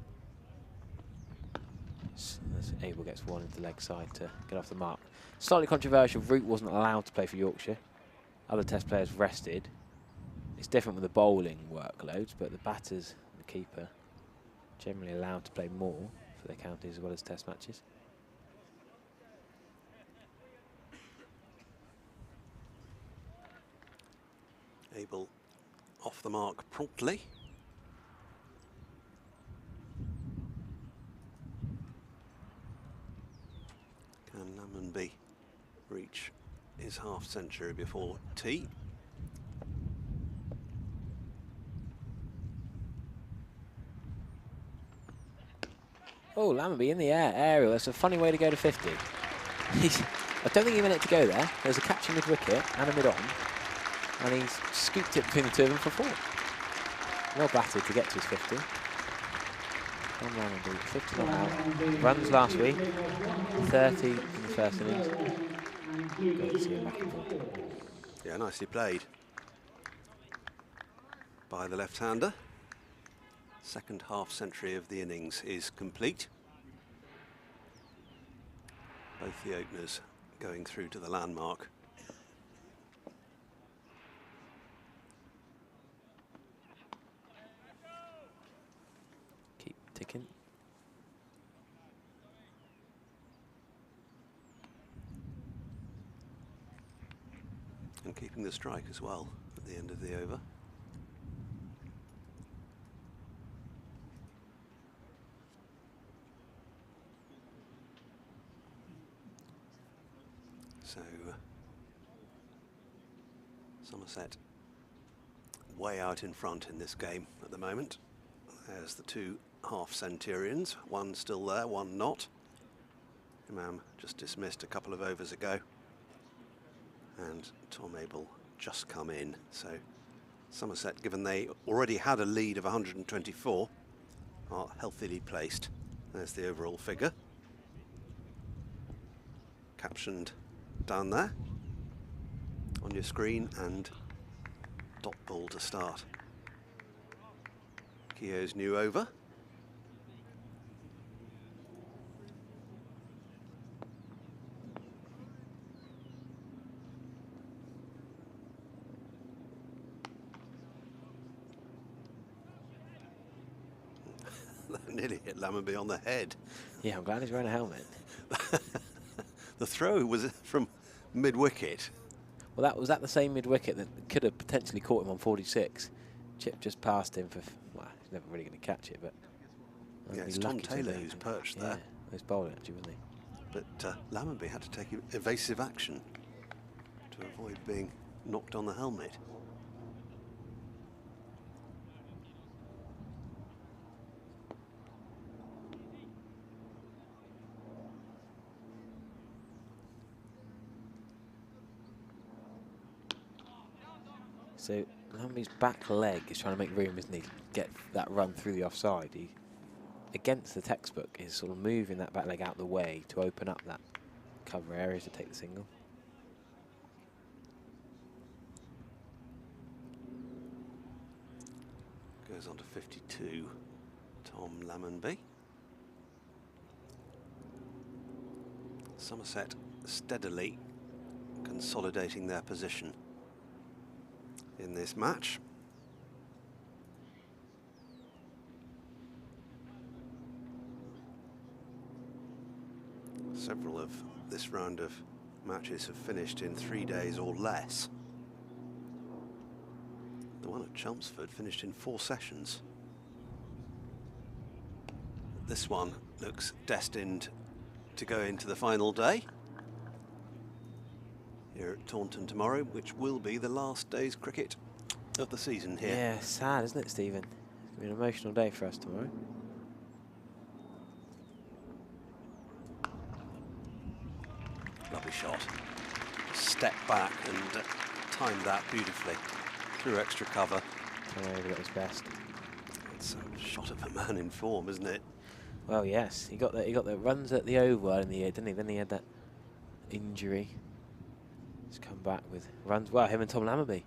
As Abel gets one into the leg side to get off the mark. Slightly controversial, Root wasn't allowed to play for Yorkshire. Other Test players rested. It's different with the bowling workloads, but the batters and the keeper generally allowed to play more for their counties as well as Test matches. Abel off the mark promptly. Can Lammonby reach his half century before tea? Oh, Lammonby in the air, aerial. That's a funny way to go to 50. I don't think he meant it to go there. There's a catch in mid-wicket and a mid-on, and he's scooped it between the two of them for 4. Well batted to get to his 50. From Lammonby, 50 not out. Runs last week, 30 in the first innings. Great to see him back in form. Yeah, nicely played by the left-hander. Second half century of the innings is complete. Both the openers going through to the landmark. Keep ticking. And keeping the strike as well at the end of the over. So, Somerset way out in front in this game at the moment. There's the two half centurions, one still there, one not. Imam just dismissed a couple of overs ago. And Tom Abel just come in. So Somerset, given they already had a lead of 124, are healthily placed. There's the overall figure. Captioned down there on your screen, and dot ball to start. Keogh's new over. Nearly hit Lammonby on the head. Yeah, I'm glad he's wearing a helmet. The throw was from mid-wicket. Well, was that the same mid-wicket that could have potentially caught him on 46? Chip just passed him for, well, he's never really going to catch it, but... Yeah, it's Tom Taylor who's perched there. He's bowling actually, wasn't he? But Lammonby had to take evasive action to avoid being knocked on the helmet. So Lamby's back leg is trying to make room, isn't he? Get that run through the offside. He, against the textbook, is sort of moving that back leg out the way to open up that cover area to take the single. Goes on to 52, Tom Lammonby. Somerset steadily consolidating their position in this match. Several of this round of matches have finished in 3 days or less. The one at Chelmsford finished in 4 sessions. This one looks destined to go into the final day here at Taunton tomorrow, which will be the last day's cricket of the season here. Yeah, sad, isn't it, Stephen? It's going to be an emotional day for us tomorrow. Lovely shot. Step back and timed that beautifully through extra cover. Tom Abel at his best. It's a shot of a man in form, isn't it? Well, yes, he got the runs at the Oval in the year, didn't he? Then he had that injury. He's come back with runs. Well, him and Tom Lammonby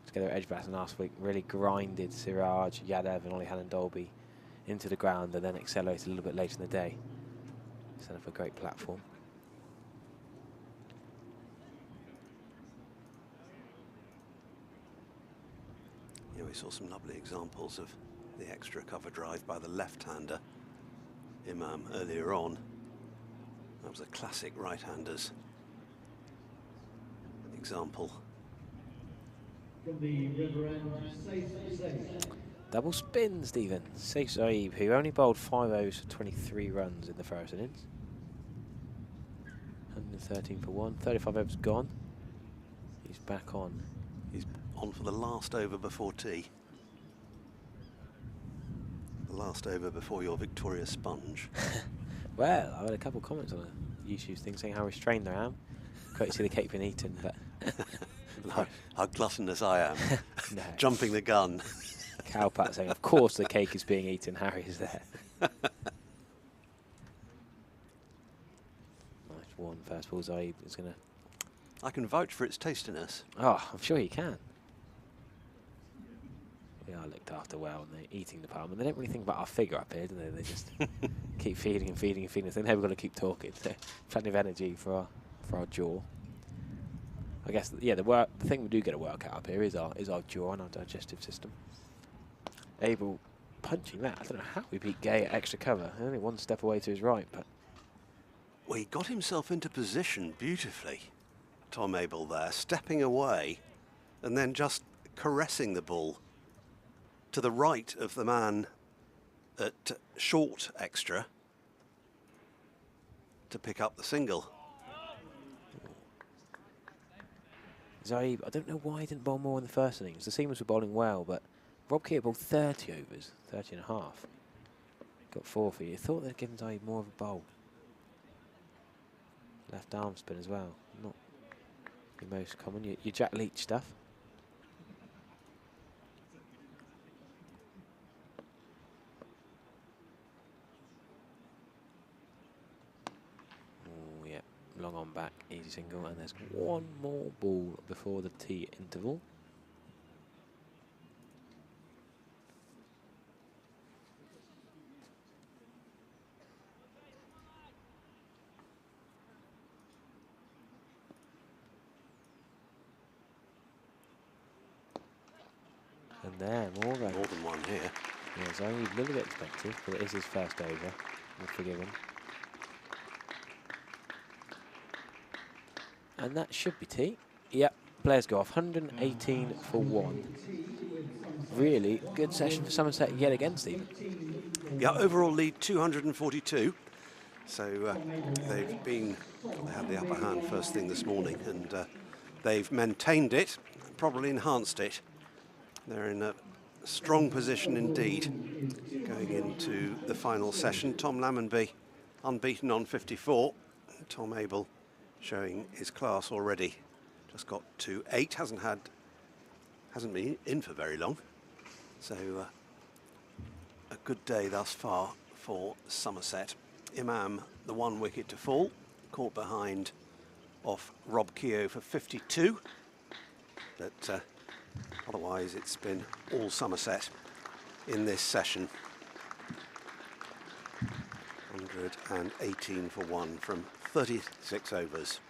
together at Edgbaston last week really grinded Siraj, Yadav, and Ollie Hannon Dolby into the ground, and then accelerated a little bit later in the day. Set up a great platform. Yeah, we saw some lovely examples of the extra cover drive by the left-hander Imam earlier on. That was a classic right-handers example. From the Reverend Saif Zaid. Double spin, Stephen. Saif Zaid, who only bowled 5 overs for 23 runs in the first innings. 113 for 1, 35 overs gone. He's back on. He's on for the last over before tea. The last over before your Victoria sponge. Well, I had a couple of comments on a YouTube thing saying how restrained I am. Great to see the cake being eaten, but how gluttonous I am. no. Jumping the gun. Cowpat saying, of course the cake is being eaten, Harry is there. Nice one, first ball, Zaid is going to... I can vouch for its tastiness. Oh, I'm sure you can. We are looked after well, and they're eating the palm, and they don't really think about our figure up here, do they? They just keep feeding and feeding and feeding. They know we've got to keep talking, so plenty of energy for our jaw. I guess, yeah, the thing we do get to work out up here is our jaw and our digestive system. Abel punching that. I don't know how we beat Gay at extra cover. Only one step away to his right, but... Well, he got himself into position beautifully, Tom Abel there, stepping away and then just caressing the ball to the right of the man at short extra to pick up the single. Zaid, I don't know why he didn't bowl more in the first innings. The seamers were bowling well, but Rob Keir bowled 30 overs, 30 and a half. Got 4 for you. You thought they'd given Zaid more of a bowl. Left arm spin as well. Not the most common. Your Jack Leach stuff. Oh, yeah. Long on back, easy single, and there's one more ball before the tea interval. And there, more More than one here. Yeah, Zaid a little bit expensive, but it is his first over. We'll forgive him. And that should be tea. Yep, players go off. 118 for 1. Really good session for Somerset yet again, Stephen. Yeah, overall lead 242. So they had the upper hand first thing this morning, and they've maintained it, probably enhanced it. They're in a strong position indeed going into the final session. Tom Lammonby unbeaten on 54. Tom Abel showing his class already. Just got to 8, hasn't had hasn't been in for very long. So a good day thus far for Somerset. Imam, the 1 wicket to fall, caught behind off Rob Keogh for 52. But otherwise it's been all Somerset in this session. 118 for 1 from 36 overs.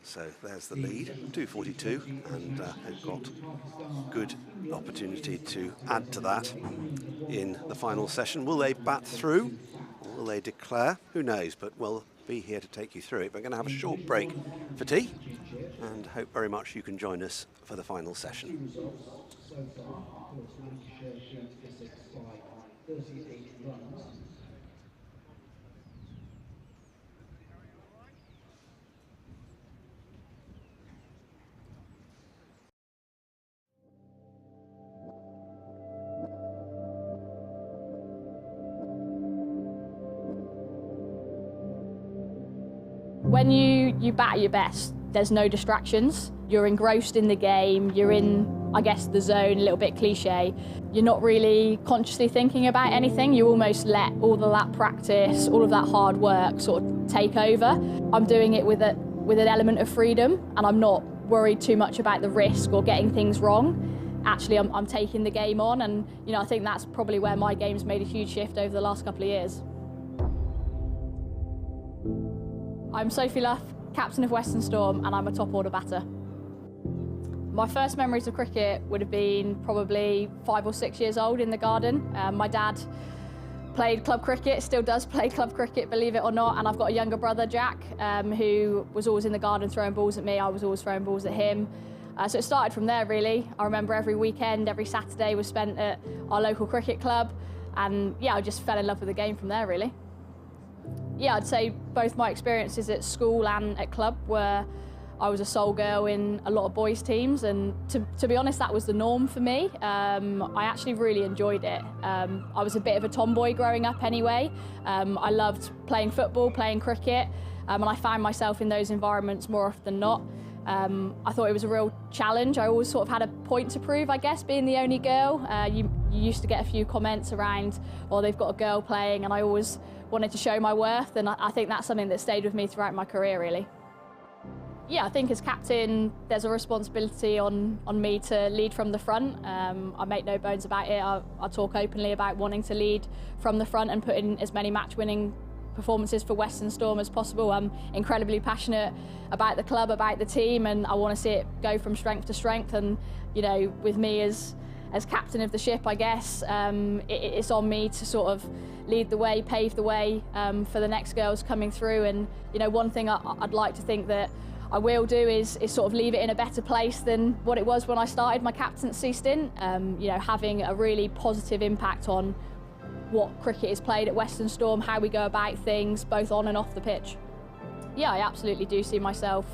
So there's the lead, 242, and they've got good opportunity to add to that in the final session. Will they bat through, or will they declare? Who knows, but we'll be here to take you through it. We're going to have a short break for tea, and hope very much you can join us for the final session. So far, of course, Lancashire beat Essex by 38 runs. When you bat at your best, there's no distractions. You're engrossed in the game, you're in, I guess, the zone, a little bit cliche. You're not really consciously thinking about anything. You almost let all of that practice, all of that hard work sort of take over. I'm doing it with an element of freedom, and I'm not worried too much about the risk or getting things wrong. Actually, I'm taking the game on, and I think that's probably where my game's made a huge shift over the last couple of years. I'm Sophie Luff, captain of Western Storm, and I'm a top order batter. My first memories of cricket would have been probably 5 or 6 years old in the garden. My dad played club cricket, still does play club cricket, believe it or not, and I've got a younger brother, Jack, who was always in the garden throwing balls at me. I was always throwing balls at him. So it started from there, really. I remember every weekend, every Saturday was spent at our local cricket club, and yeah, I just fell in love with the game from there, really. Yeah, I'd say both my experiences at school and at club were I was a sole girl in a lot of boys' teams, and to be honest, that was the norm for me. I actually really enjoyed it. I was a bit of a tomboy growing up anyway. I loved playing football, playing cricket, and I found myself in those environments more often than not. I thought it was a real challenge. I always sort of had a point to prove, I guess, being the only girl. You used to get a few comments around, well, they've got a girl playing, and I always wanted to show my worth, and I think that's something that stayed with me throughout my career, really. Yeah, I think as captain, there's a responsibility on me to lead from the front. I make no bones about it. I talk openly about wanting to lead from the front and put in as many match-winning performances for Western Storm as possible. I'm incredibly passionate about the club, about the team, and I want to see it go from strength to strength. And with me as captain of the ship, I guess it's on me to sort of lead the way, pave the way for the next girls coming through. And one thing I'd like to think that I will do is sort of leave it in a better place than what it was when I started my captaincy stint. Having a really positive impact on what cricket is played at Western Storm, how we go about things, both on and off the pitch. Yeah, I absolutely do see myself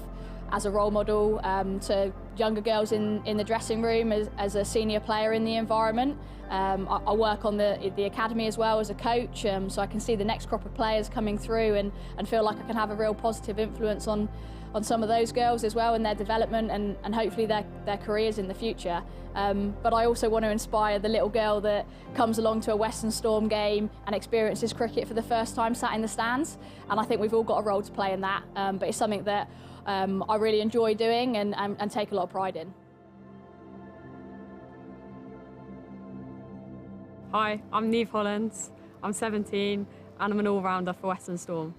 as a role model to younger girls in the dressing room, as a senior player in the environment. I work on the academy as well as a coach, so I can see the next crop of players coming through and feel like I can have a real positive influence on some of those girls as well, and their development and hopefully their careers in the future. But I also want to inspire the little girl that comes along to a Western Storm game and experiences cricket for the first time sat in the stands, and I think we've all got a role to play in that, but it's something that I really enjoy doing and take a lot of pride in. Hi, I'm Neve Hollands, I'm 17 and I'm an all-rounder for Western Storm.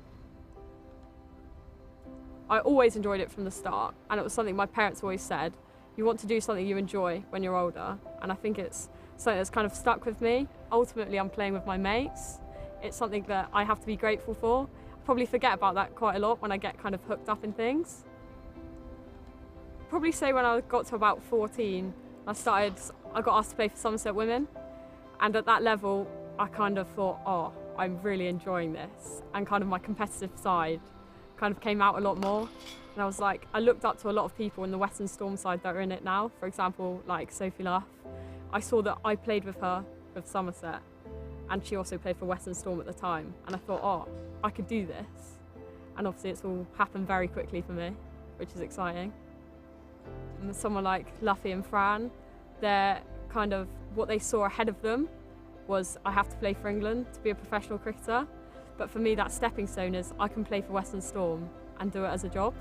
I always enjoyed it from the start, and it was something my parents always said, you want to do something you enjoy when you're older, and I think it's something that's kind of stuck with me. Ultimately, I'm playing with my mates. It's something that I have to be grateful for. I probably forget about that quite a lot when I get kind of hooked up in things. Probably say when I got to about 14, I got asked to play for Somerset women, and at that level, I kind of thought, oh, I'm really enjoying this, and kind of my competitive side kind of came out a lot more. And I was like, I looked up to a lot of people in the Western Storm side that are in it now. For example, like Sophie Luff. I saw that I played with her with Somerset, and she also played for Western Storm at the time. And I thought, oh, I could do this. And obviously it's all happened very quickly for me, which is exciting. someone like Luffy and Fran, they're kind of, what they saw ahead of them was, I have to play for England to be a professional cricketer. But for me, that stepping stone is I can play for Western Storm and do it as a job,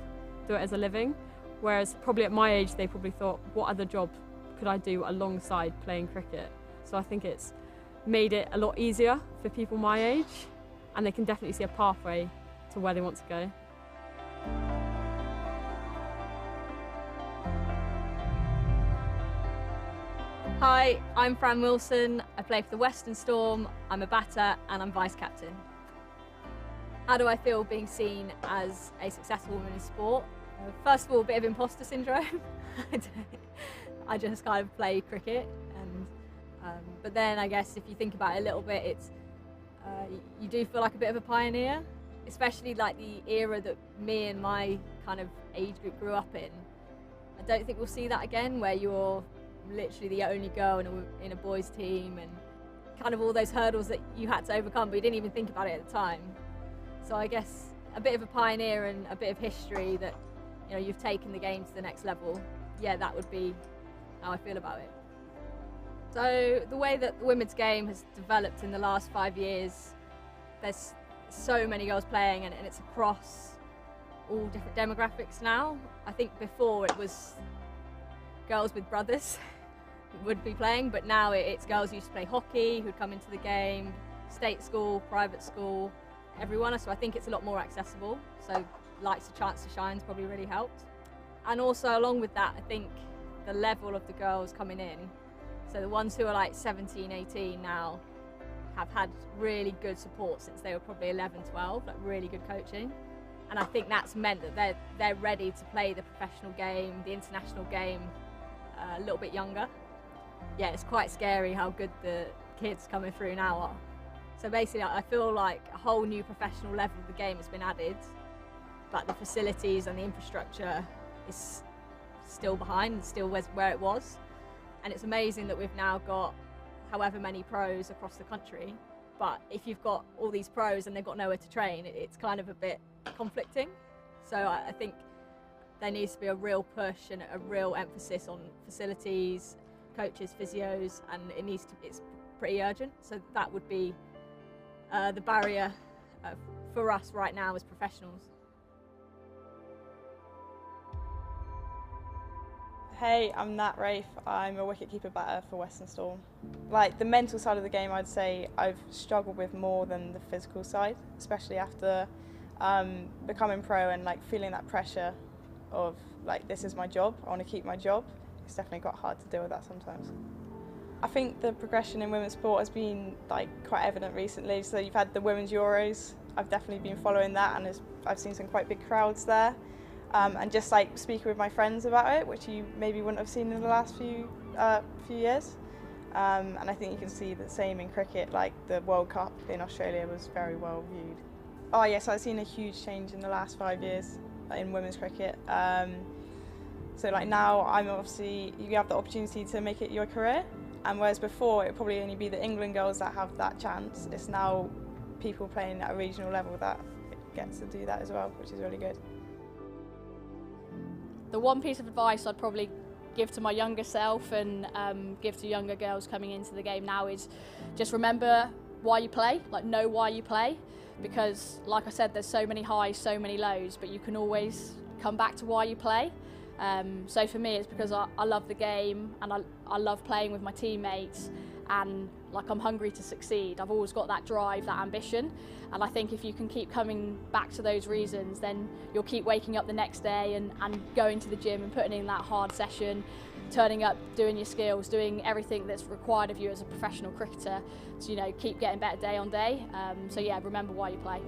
do it as a living. Whereas probably at my age, they probably thought, what other job could I do alongside playing cricket? So I think it's made it a lot easier for people my age, and they can definitely see a pathway to where they want to go. Hi, I'm Fran Wilson. I play for the Western Storm. I'm a batter and I'm vice captain. How do I feel being seen as a successful woman in sport? First of all, a bit of imposter syndrome. I just kind of play cricket, and but then I guess if you think about it a little bit, it's you do feel like a bit of a pioneer, especially like the era that me and my kind of age group grew up in. I don't think we'll see that again, where you're literally the only girl in a boys team, and kind of all those hurdles that you had to overcome, but you didn't even think about it at the time. So I guess a bit of a pioneer and a bit of history that, you know, you've taken the game to the next level. Yeah, that would be how I feel about it. So the way that the women's game has developed in the last 5 years, there's so many girls playing, and it's across all different demographics now. I think before it was girls with brothers would be playing, but now it's girls who used to play hockey who'd come into the game, state school, private school, everyone. So I think it's a lot more accessible. So likes a chance to shine's probably really helped. And also along with that, I think the level of the girls coming in, so the ones who are like 17, 18 now, have had really good support since they were probably 11, 12, like really good coaching. And I think that's meant that they're ready to play the professional game, the international game, a little bit younger. Yeah, it's quite scary how good the kids coming through now are. So basically, I feel like a whole new professional level of the game has been added, but the facilities and the infrastructure is still behind, still where it was. And it's amazing that we've now got however many pros across the country, but if you've got all these pros and they've got nowhere to train, it's kind of a bit conflicting. So I think there needs to be a real push and a real emphasis on facilities, coaches, physios, and it's pretty urgent. So that would be the barrier for us right now as professionals. Hey, I'm Nat Rafe. I'm a wicketkeeper batter for Western Storm. Like the mental side of the game, I'd say I've struggled with more than the physical side, especially after becoming pro and like feeling that pressure of like, this is my job, I want to keep my job. It's definitely got hard to deal with that sometimes. I think the progression in women's sport has been like quite evident recently. So you've had the Women's Euros. I've definitely been following that, and I've seen some quite big crowds there. And just like speaking with my friends about it, which you maybe wouldn't have seen in the last few years. And I think you can see the same in cricket, like the World Cup in Australia was very well viewed. Oh yes, I've seen a huge change in the last 5 years in women's cricket. So like now, you have the opportunity to make it your career. And whereas before, it'd probably only be the England girls that have that chance, it's now people playing at a regional level that gets to do that as well, which is really good. The one piece of advice I'd probably give to my younger self and give to younger girls coming into the game now is just remember why you play, like know why you play, because like I said, there's so many highs, so many lows, but you can always come back to why you play. So for me, it's because I love the game and I love playing with my teammates, and like I'm hungry to succeed. I've always got that drive, that ambition, and I think if you can keep coming back to those reasons, then you'll keep waking up the next day and going to the gym and putting in that hard session, turning up, doing your skills, doing everything that's required of you as a professional cricketer to, you know, keep getting better day on day. So yeah, remember why you play.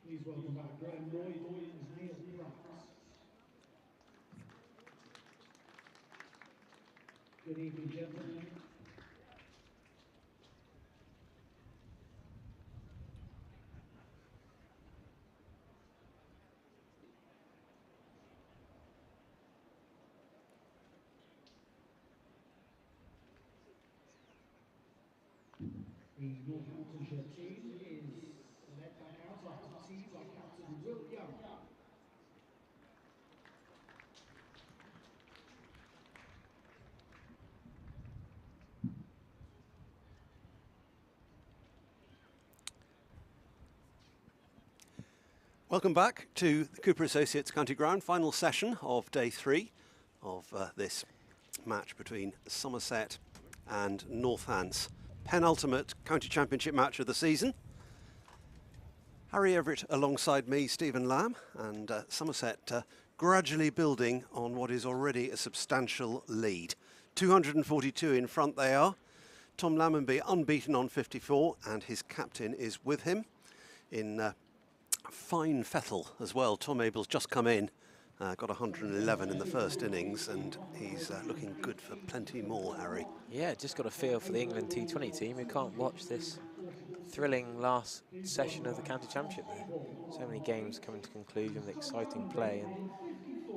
Please welcome back Graham Lloyd and Neil Pratt. Good evening, gentlemen. The Northamptonshire team is led back out after tea by captain Will Young. Welcome back to the Cooper Associates County Ground, final session of day 3 of this match between Somerset and Northants. Penultimate county championship match of the season. Harry Everett alongside me, Stephen Lamb, and Somerset gradually building on what is already a substantial lead. 242 in front they are. Tom Lammonby unbeaten on 54, and his captain is with him in fine fettle as well. Tom Abel's just come in, got 111 in the first innings, and he's looking good for plenty more, Harry. Yeah, just got a feel for the England T20 team who can't watch this thrilling last session of the county championship. So many games coming to conclusion with exciting play, and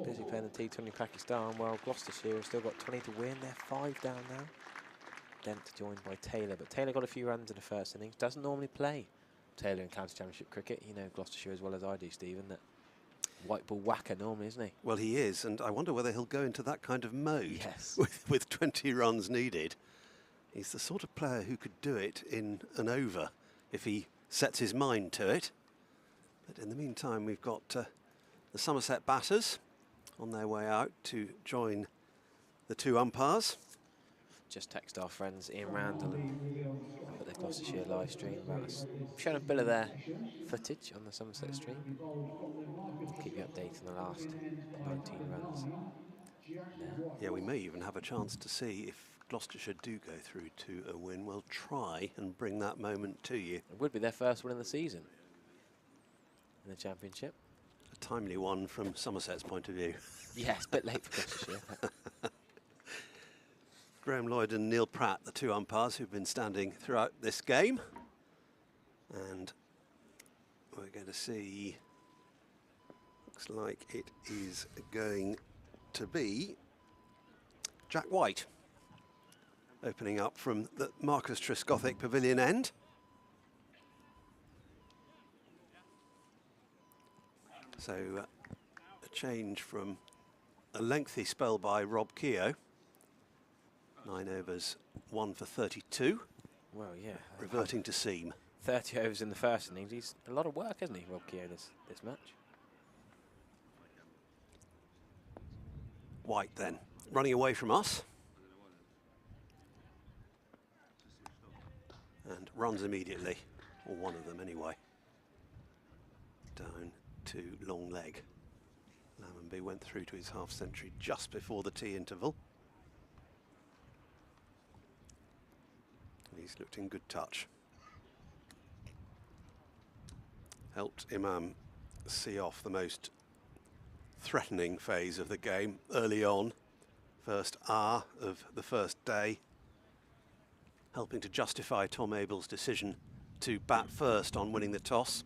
busy playing the T20 Pakistan, while Gloucestershire have still got 20 to win. They're 5 down now. Dent joined by Taylor, but Taylor got a few runs in the first innings. Doesn't normally play Taylor in county championship cricket. You know Gloucestershire as well as I do, Stephen, that white ball whacker normally, isn't he? Well, he is, and I wonder whether he'll go into that kind of mode. Yes. with 20 runs needed. He's the sort of player who could do it in an over if he sets his mind to it. But in the meantime, we've got the Somerset batters on their way out to join the 2 umpires. Just text our friends Ian Randall at the Gloucestershire live stream about us. Showing a bit of their footage on the Somerset stream. Keep you updated on the last 19 runs. Yeah, we may even have a chance to see if Gloucestershire do go through to a win. We'll try and bring that moment to you. It would be their first win in the season in the championship. A timely one from Somerset's point of view. Yes, a bit late for Gloucestershire. Graham Lloyd and Neil Pratt, the 2 umpires who've been standing throughout this game. And we're going to see, looks like it is going to be Jack White opening up from the Marcus Trescothick Pavilion end. So a change from a lengthy spell by Rob Keogh. 9 overs, 1 for 32. Well, yeah. Reverting to seam. 30 overs in the first innings. He's a lot of work, hasn't he, Rob Keogh, this match? White then, running away from us. And runs immediately, or one of them anyway. Down to long leg. Lammonby went through to his half century just before the tea interval. He's looked in good touch. Helped Imam see off the most threatening phase of the game early on. First hour of the first day. Helping to justify Tom Abel's decision to bat first on winning the toss.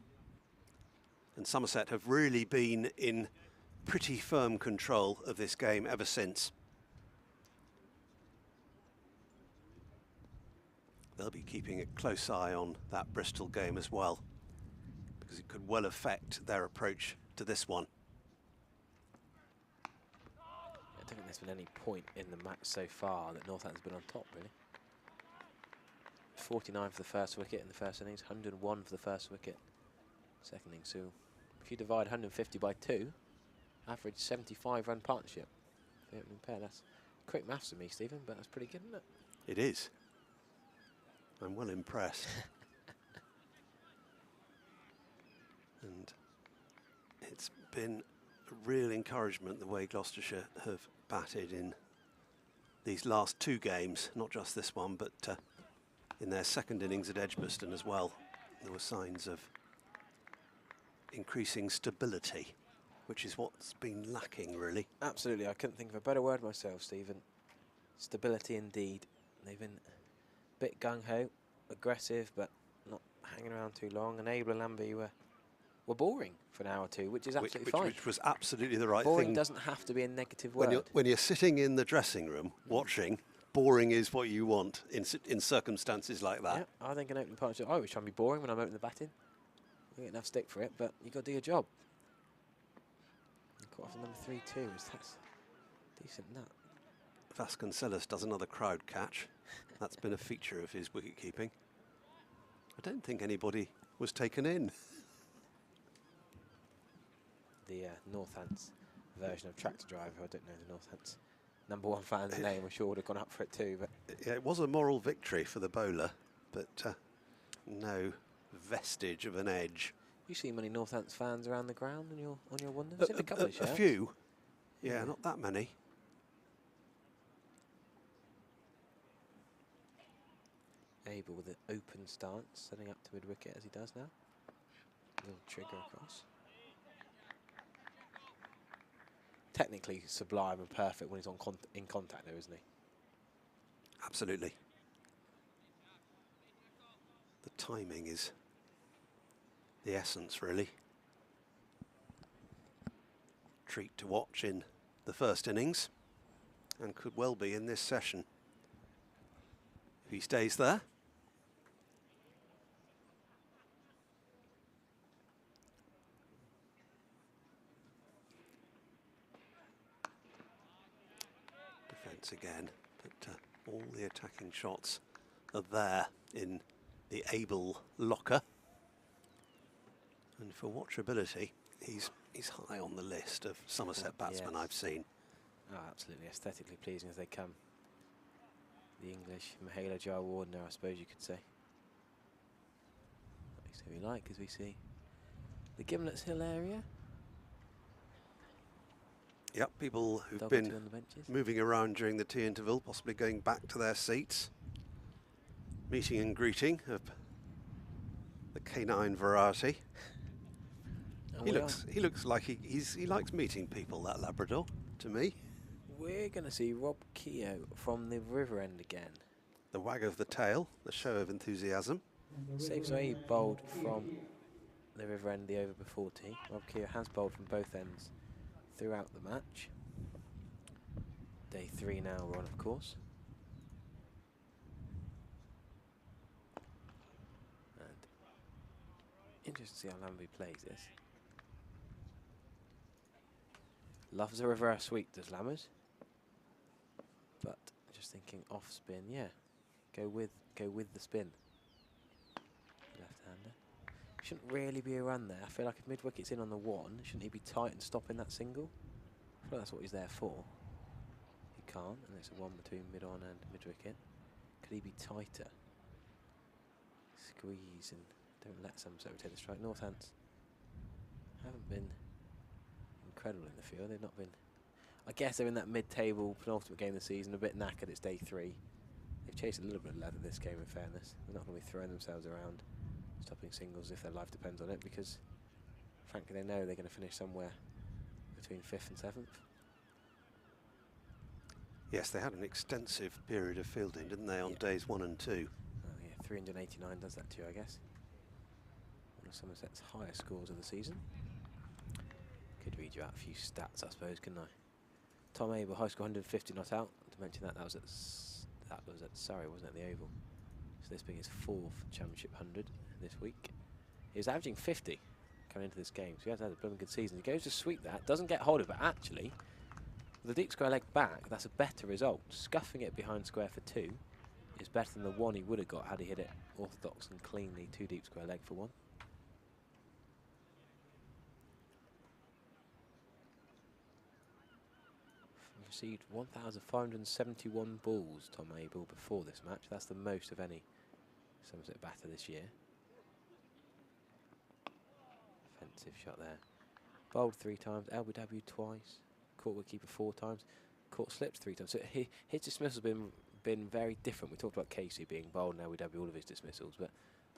And Somerset have really been in pretty firm control of this game ever since. They'll be keeping a close eye on that Bristol game as well, because it could well affect their approach to this one. I don't think there's been any point in the match so far that Northants has been on top, really. 49 for the first wicket in the first innings, 101 for the first wicket second innings. So if you divide 150 by 2, average 75-run partnership. That's quick maths to me, Stephen, but that's pretty good, isn't it? It is. I'm well impressed. And it's been a real encouragement the way Gloucestershire have batted in these last 2 games, not just this one, but in their second innings at Edgbaston as well. There were signs of increasing stability, which is what's been lacking, really. Absolutely, I couldn't think of a better word myself, Stephen. Stability indeed. They've been a bit gung-ho, aggressive, but not hanging around too long. And Abel and Lambie were boring for an hour or two, which is absolutely fine. Which was absolutely the right boring thing. Doesn't have to be a negative word. When you're sitting in the dressing room watching, boring is what you want in circumstances like that. Yeah, I think an opening partnership, I always try and be boring when I'm opening the batting. You get enough stick for it, but you've got to do your job. Caught off to number 3-2, that's decent nut. Vasconcelos does another crowd catch. That's been a feature of his wicket keeping. I don't think anybody was taken in. The Northants version of Tractor Driver, I don't know the Northants #1 fan's name, I'm sure would have gone up for it too. But yeah, it was a moral victory for the bowler, but no vestige of an edge. You see many Northants fans around the ground on your wonders? A couple of shirts. A few. Yeah, not that many. Abel with an open stance, setting up to mid-wicket as he does now. Little trigger across. Technically sublime and perfect when he's on in contact though, isn't he? Absolutely. The timing is the essence, really. Treat to watch in the first innings, and could well be in this session. If he stays there. Defence again, but all the attacking shots are there in the Abel locker. And for watchability, he's high on the list of Somerset batsmen Yes. I've seen. Oh, absolutely aesthetically pleasing as they come. The English Mahela Jar Wardener, I suppose you could say. That's who we like as we see the Gimlets Hill area. Yep, people who've Double been two on the benches. moving around during the tea interval, possibly going back to their seats. Meeting and greeting of the canine variety. And He looks like he likes meeting people, that Labrador, to me. we're going to see Rob Keogh from the River End again. The wag of the tail, the show of enthusiasm. Saves away bowled from the River End the over before tea. Rob Keogh has bowled from both ends throughout the match. Day 3 now we're on, of course. And interesting to see how Lambie plays this. Loves a reverse sweep, does Lammers. But just thinking off spin, yeah. Go with the spin. Left-hander. Shouldn't really be a run there. I feel like if mid-wicket's in on the 1, shouldn't he be tight and stopping that single? I feel like that's what he's there for. He can't, and it's a 1 between mid-on and mid-wicket. Could he be tighter? Squeeze and don't let Somerset rotate the strike. Northants haven't been incredible in the field. They've not been. I guess they're in that mid-table penultimate game of the season, a bit knackered. It's day 3. They've chased a little bit of leather this game, in fairness. They're not going to be throwing themselves around, stopping singles if their life depends on it, because frankly they know they're going to finish somewhere between 5th and 7th. Yes, they had an extensive period of fielding, didn't they, on days 1 and 2? Oh yeah, 389 does that too, I guess. One of Somerset's highest scores of the season. Could read you out a few stats, I suppose, couldn't I? Tom Abel, high score 150 not out. To mention that, that was at Surrey, wasn't it, the Oval? So this being his 4th Championship 100 this week. He was averaging 50 coming into this game, so he has had a blooming good season. He goes to sweep that, doesn't get hold of it, but actually, with the deep square leg back, that's a better result. Scuffing it behind square for 2 is better than the 1 he would have got had he hit it orthodox and cleanly 2 deep square leg for 1. Received 1,571 balls, Tom Abel, before this match. That's the most of any Somerset batter this year. Offensive shot there. Bowled 3 times, LBW twice, caught wicketkeeper 4 times, caught slips 3 times. So his dismissal's been very different. We talked about Casey being bowled and LBW all of his dismissals, but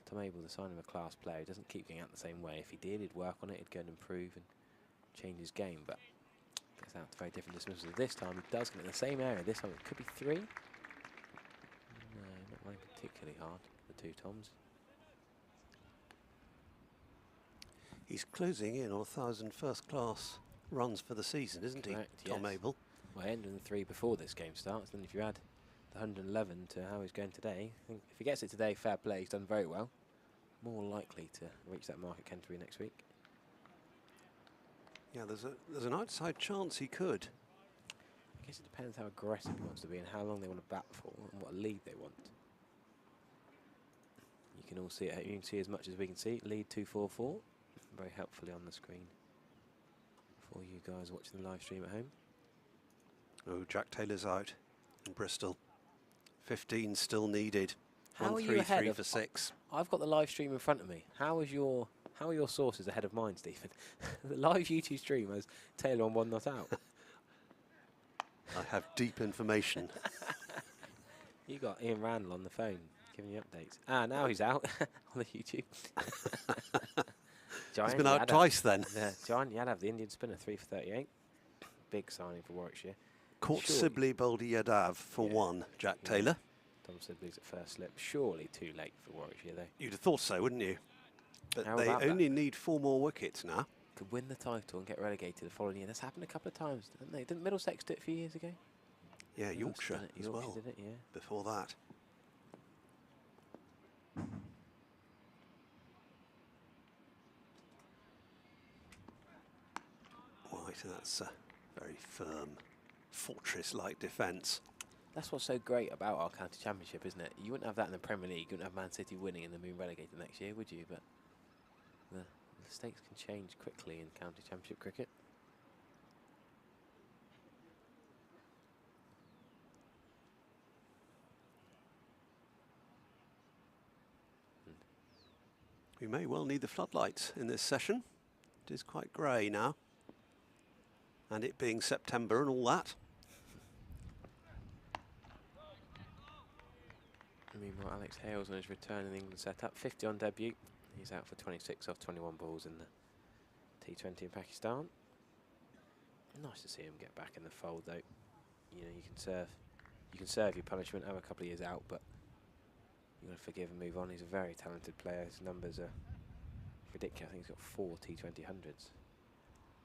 Tom Abel, the sign of a class player, he doesn't keep going out the same way. If he did, he'd work on it, he'd go and improve and change his game, but gets out to very different dismissals. This time he does get in the same area. This time it could be 3. No, not running particularly hard, the two Toms. He's closing in on 1,000 first-class runs for the season, isn't Correct, he, Tom yes. Abel? Well, 103 before this game starts, then if you add the 111 to how he's going today, I think if he gets it today, fair play, he's done very well. More likely to reach that mark at Canterbury next week. Yeah, there's an outside chance he could. I guess it depends how aggressive he wants to be and how long they want to bat for and what lead they want. You can all see it. You can see as much as we can see. Lead 244, very helpfully on the screen for you guys watching the live stream at home. Oh, Jack Taylor's out in Bristol. 15 still needed. How are you ahead 1-3-3 of for 6. I've got the live stream in front of me. How are your sources ahead of mine, Stephen? The live YouTube stream has Taylor on 1 not out. I have deep information. You got Ian Randall on the phone giving you updates. Ah, now he's out on the YouTube. He's been out twice then. Yeah, Giant Yadav, the Indian spinner, 3 for 38. Big signing for Warwickshire. Caught Surely- Sibley Baldy Yadav for 1, Jack Taylor. Tom Sibley's at first slip. Surely too late for Warwickshire, though. You'd have thought so, wouldn't you? But How they about that? only need 4 more wickets now. Could win the title and get relegated the following year. That's happened a couple of times, didn't they? Didn't Middlesex do it a few years ago? Yeah, Middlesex Yorkshire did it. as Yorkshire well. did it, yeah. Before that. Right, and that's a very firm, fortress-like defence. That's what's so great about our county championship, isn't it? You wouldn't have that in the Premier League. You wouldn't have Man City winning and then being relegated next year, would you? But the stakes can change quickly in county championship cricket. We may well need the floodlights in this session. It is quite grey now. And it being September and all that. Meanwhile, Alex Hales on his return in England setup, 50 on debut. He's out for 26 off 21 balls in the T20 in Pakistan. Nice to see him get back in the fold, though. You know, you can serve your punishment, have a couple of years out, but you've got to forgive and move on. He's a very talented player. His numbers are ridiculous. I think he's got 4 T20 hundreds.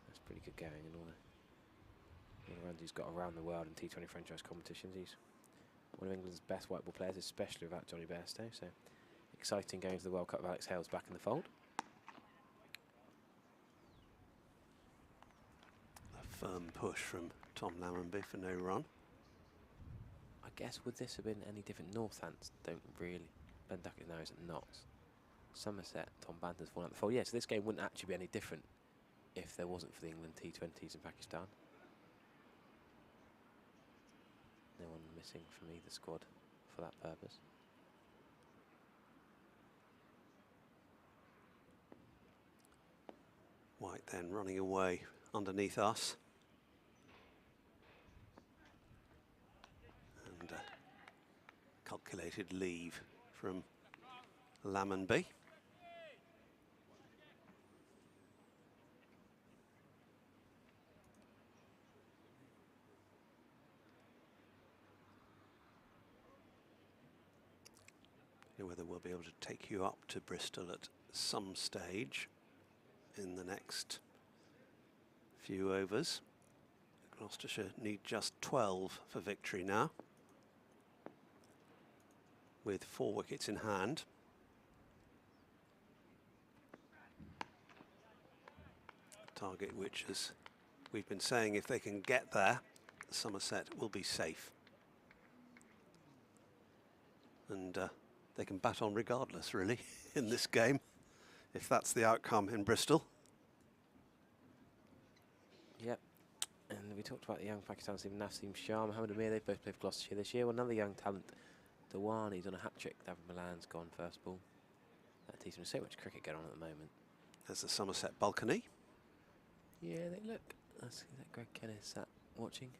That's pretty good going, and all the runs he's got around the world in T20 franchise competitions. He's one of England's best white ball players, especially without Johnny Bairstow. So exciting going to the World Cup with Alex Hales back in the fold. A firm push from Tom Lammonby for no run. I guess would this have been any different? Northants don't really. Ben Duckett now is at Notts. Somerset, Tom Banter's fallen out the fold. Yeah, so this game wouldn't actually be any different if there wasn't for the England T20s in Pakistan. No one missing from either squad for that purpose. White then running away underneath us. And calculated leave from Lammonby. Whether we'll be able to take you up to Bristol at some stage in the next few overs. Gloucestershire need just 12 for victory now, with 4 wickets in hand. Target which, as we've been saying, if they can get there, Somerset will be safe. And they can bat on regardless, really, in this game, if that's the outcome in Bristol. Yep. And we talked about the young Pakistan team, Naseem Shah, Mohammed Amir. They've both played for Gloucestershire this year. Well, another young talent, Dewan, he's on a hat-trick. David Milan's gone first ball. That team's so much cricket going on at the moment. There's the Somerset balcony. Yeah, they look. That's that Greg Kennis sat watching.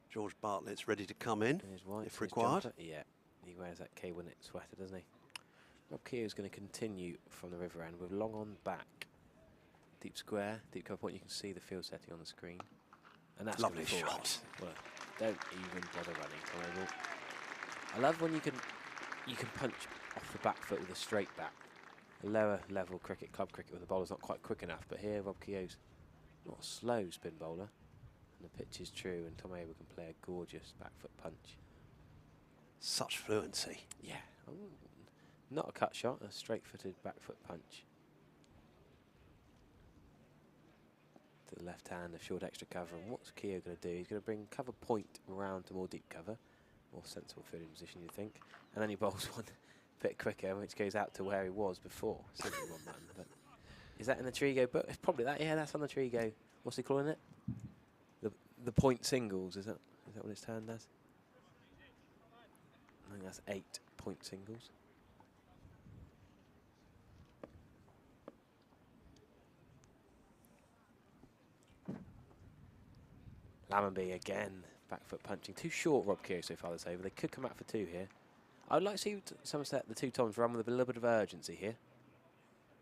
George Bartlett's ready to come in And his wife, if his required. jumper. Yeah, he wears that K-Winnet sweater, doesn't he? Rob Keogh is going to continue from the river end with long on back. Deep square, deep cover point. You can see the field setting on the screen. And that's Lovely gonna fall shot. right. Well, don't even bother running, Tom Ogle. I love when you can punch off the back foot with a straight bat. A lower level cricket, club cricket, when the bowler's not quite quick enough. But here, Rob Keogh's not a slow spin bowler. And the pitch is true, and Tom Ogle can play a gorgeous back foot punch. Such fluency. Yeah. Ooh. Not a cut shot, a straight-footed back foot punch. To the left hand, a short extra cover. And what's Keogh going to do? He's going to bring cover point around to more deep cover. More sensible fielding position, you'd think. And then he bowls one a bit quicker, which goes out to where he was before. Simply one man. But is that in the Trigo book? It's probably that. Yeah, that's on the Trigo. What's he calling it? The point singles. Is that what it's termed as? I think that's 8 point singles. Lammonby again, back foot punching. Too short, Rob Keogh, so far this over. They could come out for 2 here. I would like to see Somerset, the 2 Toms, run with a little bit of urgency here.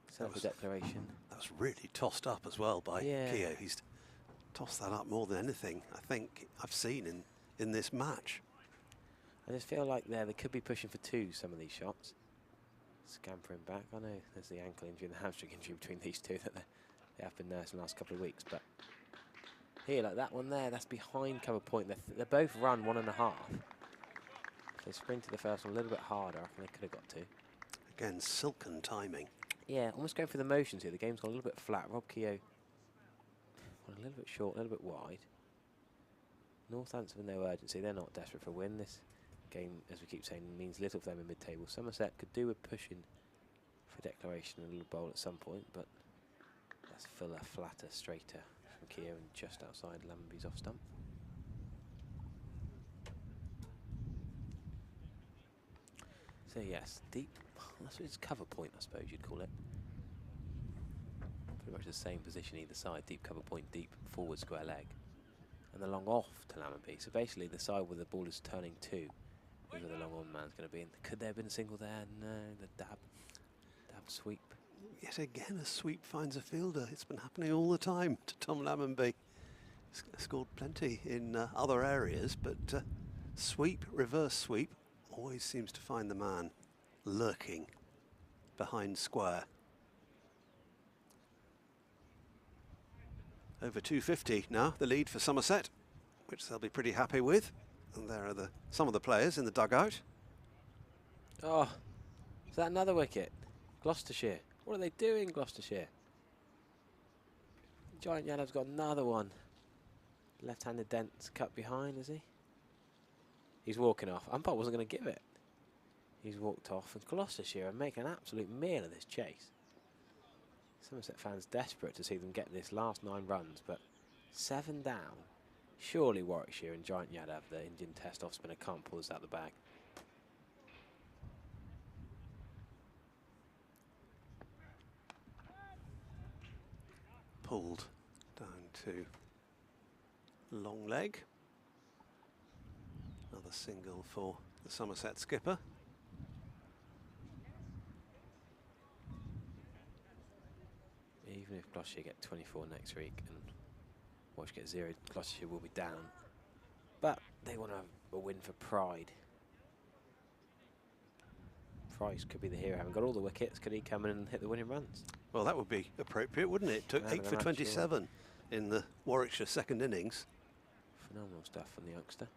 Set up a declaration. That was really tossed up as well by Keogh. He's tossed that up more than anything I think I've seen in this match. I just feel like they could be pushing for 2, some of these shots. Scampering back. I know there's the ankle injury and the hamstring injury between these two that they have been nursing the last couple of weeks, but here, like that one there, that's behind cover point. They both run 1.5. If they sprinted the first one a little bit harder, I reckon they could have got 2. Again, silken timing. Yeah, almost going through the motions here. The game's gone a little bit flat. Rob Keogh a little bit short, a little bit wide. Northants with no urgency. They're not desperate for a win. This game, as we keep saying, means little for them in mid-table. Somerset could do with pushing for declaration and a little bowl at some point, but that's fuller, flatter, straighter from Keogh and just outside Lammonby's off stump. So yes, deep, that's its cover point, I suppose you'd call it. Pretty much the same position either side, deep cover point, deep forward square leg. And the long off to Lammonby. So basically the side where the ball is turning to is where the long on man's going to be. And could there have been a single there? No, the dab sweep. Yet again, a sweep finds a fielder. It's been happening all the time to Tom Lammonby. He's scored plenty in other areas, but sweep, reverse sweep, always seems to find the man lurking behind square. Over 250 now, the lead for Somerset, which they'll be pretty happy with. And there are some of the players in the dugout. Oh, is that another wicket? Gloucestershire. What are they doing, Gloucestershire? Giant Yadav's got another one. Left-handed dent's cut behind, is he? He's walking off. Umpire wasn't going to give it. He's walked off, and Gloucestershire are making an absolute meal of this chase. Somerset fans desperate to see them get this last 9 runs, but 7 down. Surely Warwickshire and Giant Yadav, the Indian Test off spinner, can't pull this out the bag. Pulled down to long leg. Another single for the Somerset skipper. Even if Gloucestershire get 24 next week and Warwickshire get 0, Gloucestershire will be down. But they want to have a win for pride. Price could be the hero. Having got all the wickets, could he come in and hit the winning runs? Well, that would be appropriate, wouldn't it? Took 8 for 27 in the Warwickshire second innings. Phenomenal stuff from the youngster.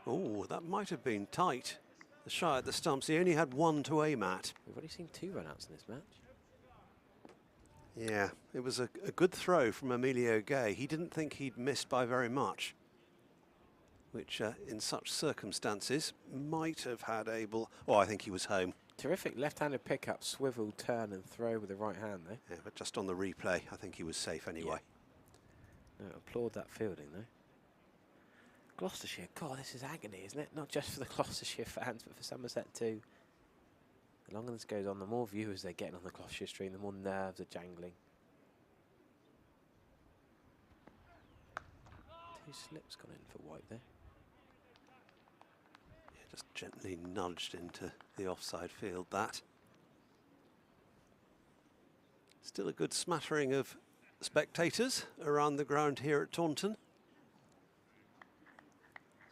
Oh, that might have been tight. The shy at the stumps, he only had 1 to aim at. We've already seen 2 run-outs in this match. Yeah, it was a good throw from Emilio Gay. He didn't think he'd missed by very much, which in such circumstances might have had able... Oh, I think he was home. Terrific left-handed pickup, swivel, turn and throw with the right hand, though. Yeah, but just on the replay, I think he was safe anyway. Yeah. No, applaud that fielding, though. Gloucestershire, God, this is agony, isn't it? Not just for the Gloucestershire fans, but for Somerset too. The longer this goes on, the more viewers they're getting on the Gloucestershire stream, the more nerves are jangling. 2 slips gone in for white there. Yeah, just gently nudged into the offside field, that. Still a good smattering of spectators around the ground here at Taunton.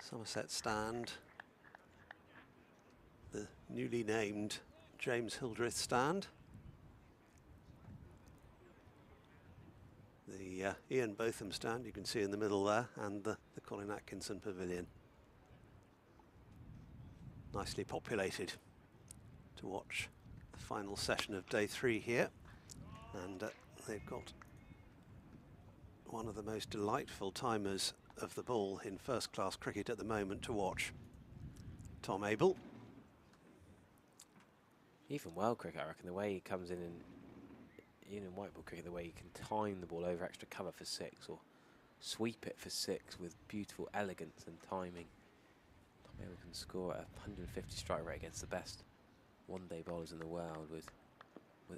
Somerset stand, the newly named James Hildreth stand, the Ian Botham stand you can see in the middle there, and the Colin Atkinson pavilion. Nicely populated to watch the final session of day 3 here, and they've got one of the most delightful timers of the ball in first-class cricket at the moment to watch. Tom Abel. Even world cricket, I reckon, the way he comes in and even in white ball cricket, the way he can time the ball over extra cover for 6 or sweep it for 6 with beautiful elegance and timing. Tom Abel can score a 150 strike rate against the best one-day bowlers in the world with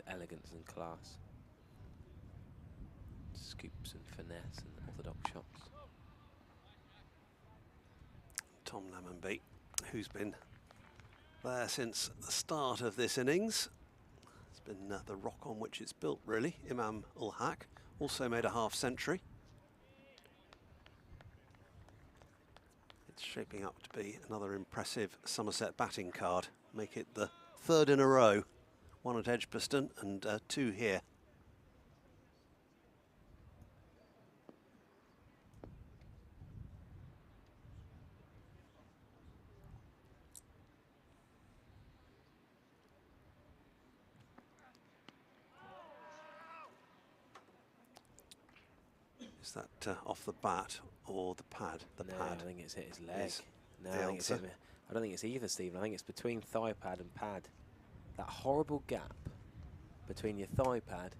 elegance and class. Scoops and finesse and orthodox shots. Tom Lemonby, who's been there since the start of this innings. It's been the rock on which it's built, really. Imam ul Haq also made a half-century. It's shaping up to be another impressive Somerset batting card. Make it the 3rd in a row. 1 at Edgbaston and 2 here. Is that off the bat or the pad? The No, pad. I think it's hit his leg. No, the I think it's answer. hit, I don't think it's either, Stephen. I think it's between thigh pad and pad. That horrible gap between your thigh pad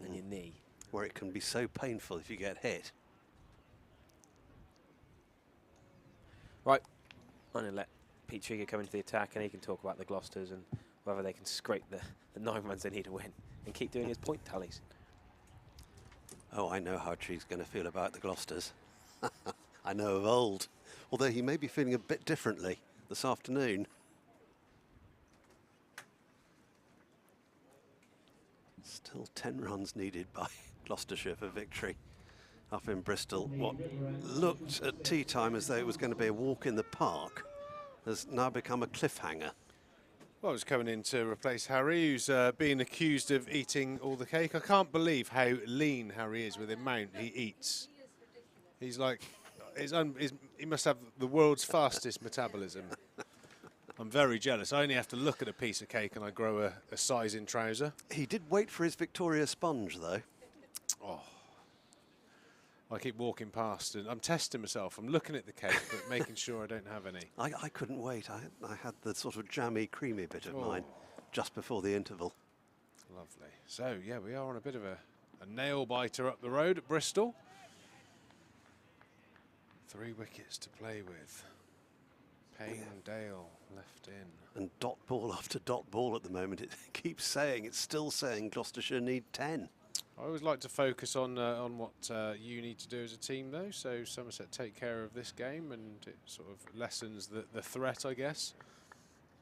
and your knee. Where it can be so painful if you get hit. Right, I'm going to let Pete Trigger come into the attack and he can talk about the Gloucesters and whether they can scrape the 9 runs they need to win and keep doing his point tallies. Oh, I know how Trig's going to feel about the Gloucesters. I know of old. Although he may be feeling a bit differently this afternoon. Still 10 runs needed by Gloucestershire for victory up in Bristol. What looked at tea time as though it was going to be a walk in the park has now become a cliffhanger. Well, I was coming in to replace Harry, who's being accused of eating all the cake. I can't believe how lean Harry is with the amount he eats. He's like, he must have the world's fastest metabolism. I'm very jealous. I only have to look at a piece of cake and I grow a size in trouser. He did wait for his Victoria sponge, though. Oh. I keep walking past and I'm testing myself. I'm looking at the cake, but making sure I don't have any. I couldn't wait. I had the sort of jammy, creamy bit of mine just before the interval. Lovely. So, yeah, we are on a bit of a nail-biter up the road at Bristol. 3 wickets to play with. Payne and Dale left in. And dot ball after dot ball at the moment. It keeps saying, it's still saying Gloucestershire need 10. I always like to focus on what you need to do as a team, though. So Somerset take care of this game, and it sort of lessens the threat, I guess.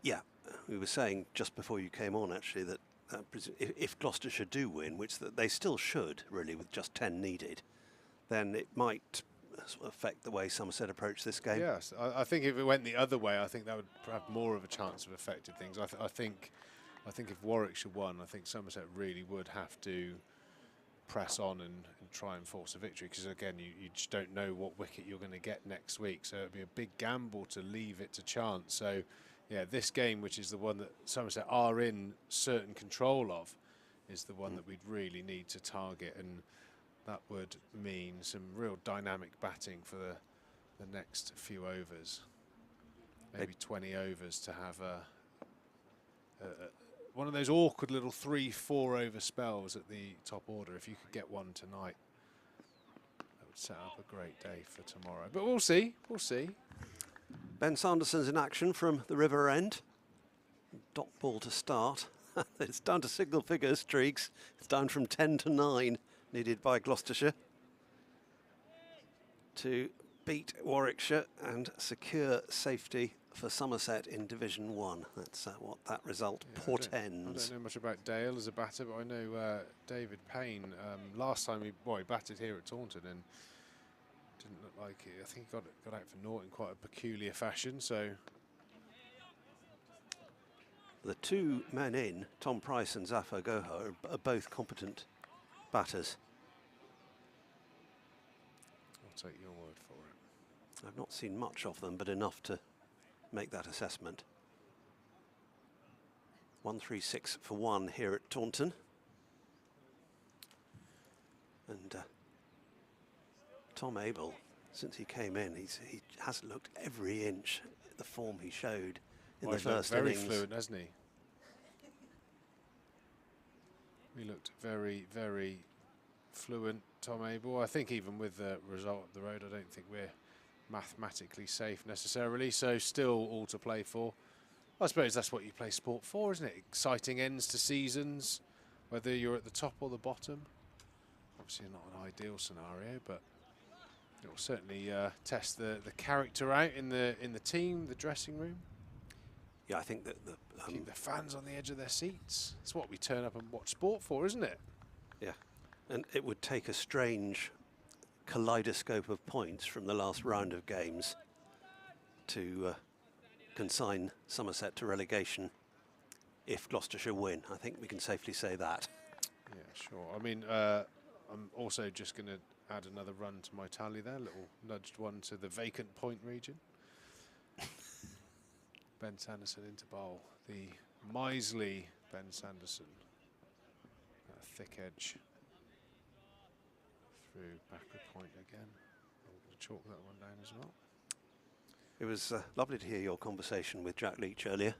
Yeah, we were saying just before you came on, actually, that if Gloucestershire do win, which they still should, really, with just 10 needed, then it might sort of affect the way Somerset approach this game. Yes, I think if it went the other way, I think that would have more of a chance of affecting things. I think if Warwickshire won, I think Somerset really would have to press on and try and force a victory, because again you just don't know what wicket you're going to get next week, so it'd be a big gamble to leave it to chance. So yeah, this game, which is the one that Somerset are in certain control of, is the one that we'd really need to target, and that would mean some real dynamic batting for the next few overs, maybe 20 overs, to have one of those awkward little 3-4 over spells at the top order. If you could get one tonight, that would set up a great day for tomorrow. But we'll see, we'll see. Ben Sanderson's in action from the river end. Dot ball to start. It's down to single figures, Triggs. It's down from 10 to 9, needed by Gloucestershire to beat Warwickshire and secure safety for Somerset in Division 1. That's what that result portends. I don't know much about Dale as a batter, but I know David Payne, last time he batted here at Taunton and didn't look like it. I think he got out for naught in quite a peculiar fashion, so... The two men in, Tom Price and Zafar Goho, are both competent batters. I'll take your word for it. I've not seen much of them, but enough to make that assessment. 136 for 1 here at Taunton. And Tom Abel, since he came in, he has looked every inch the form he showed in the first innings. Very fluent, hasn't he? He looked very, very fluent, Tom Abel. I think even with the result up the road, I don't think we're mathematically safe necessarily, so still all to play for. I suppose that's what you play sport for, isn't it? Exciting ends to seasons, whether you're at the top or the bottom. Obviously not an ideal scenario, but it will certainly test the character out in the team, the dressing room. Yeah, I think that keep the fans on the edge of their seats. It's what we turn up and watch sport for, isn't it? Yeah, and it would take a strange kaleidoscope of points from the last round of games to consign Somerset to relegation if Gloucestershire win. I think we can safely say that. Yeah, sure. I mean, I'm also just going to add another run to my tally there, a little nudged one to the vacant point region. Ben Sanderson into bowl, the miserly Ben Sanderson. Thick edge through backward point again. I'm going to chalk that one down as well. It was lovely to hear your conversation with Jack Leach earlier.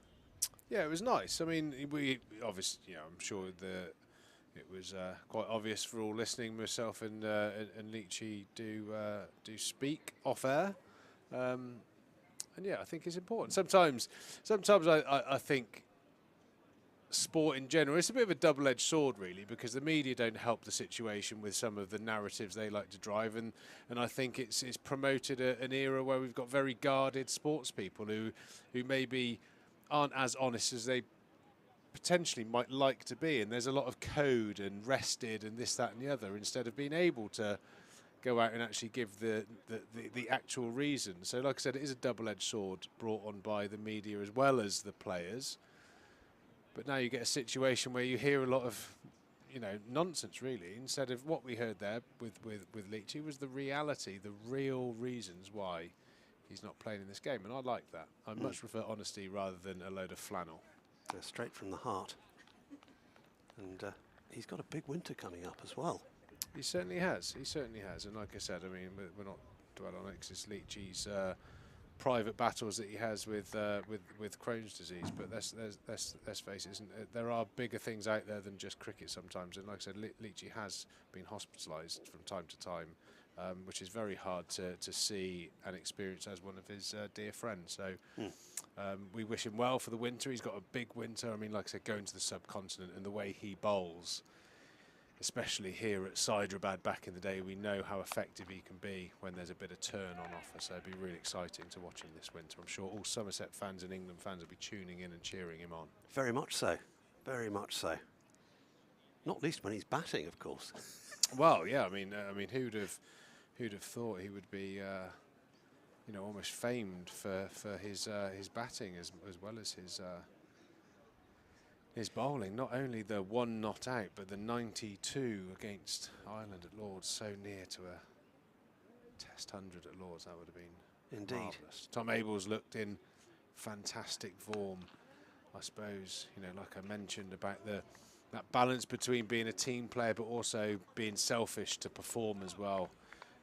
Yeah, it was nice. I mean, we obviously, you know, I'm sure it was quite obvious for all listening. Myself and Leachy do speak off air. And yeah, I think it's important. Sometimes I think sport in general, it's a bit of a double-edged sword, really, because the media don't help the situation with some of the narratives they like to drive, and I think it's promoted an era where we've got very guarded sports people who maybe aren't as honest as they potentially might like to be, and there's a lot of code and rested and this, that, and the other, instead of being able to go out and actually give the actual reason. So like I said, it is a double-edged sword brought on by the media as well as the players. But now you get a situation where you hear a lot of, you know, nonsense, really, instead of what we heard there with Leachy was the reality, the real reasons why he's not playing in this game. And I like that. I much prefer honesty rather than a load of flannel. Straight from the heart. And he's got a big winter coming up as well. He certainly has. He certainly has. And like I said, I mean, we're not dwelling on it because it's Leachy's private battles that he has with Crohn's disease. But let's face it, there are bigger things out there than just cricket sometimes. And like I said, Leachy has been hospitalised from time to time, which is very hard to see and experience as one of his dear friends. So we wish him well for the winter. He's got a big winter. I mean, like I said, going to the subcontinent and the way he bowls, especially here at Hyderabad back in the day, we know how effective he can be when there's a bit of turn on offer. So it'd be really exciting to watch him this winter. I'm sure all Somerset fans and England fans will be tuning in and cheering him on. Very much so. Very much so. Not least when he's batting, of course. Well, yeah. I mean, who'd have thought he would be, you know, almost famed for his batting as well as his bowling. Not only the one not out, but the 92 against Ireland at Lords, so near to a Test 100 at Lords. That would have been indeed marvellous. Tom Abel's looked in fantastic form. I suppose, you know, like I mentioned about that balance between being a team player but also being selfish to perform as well.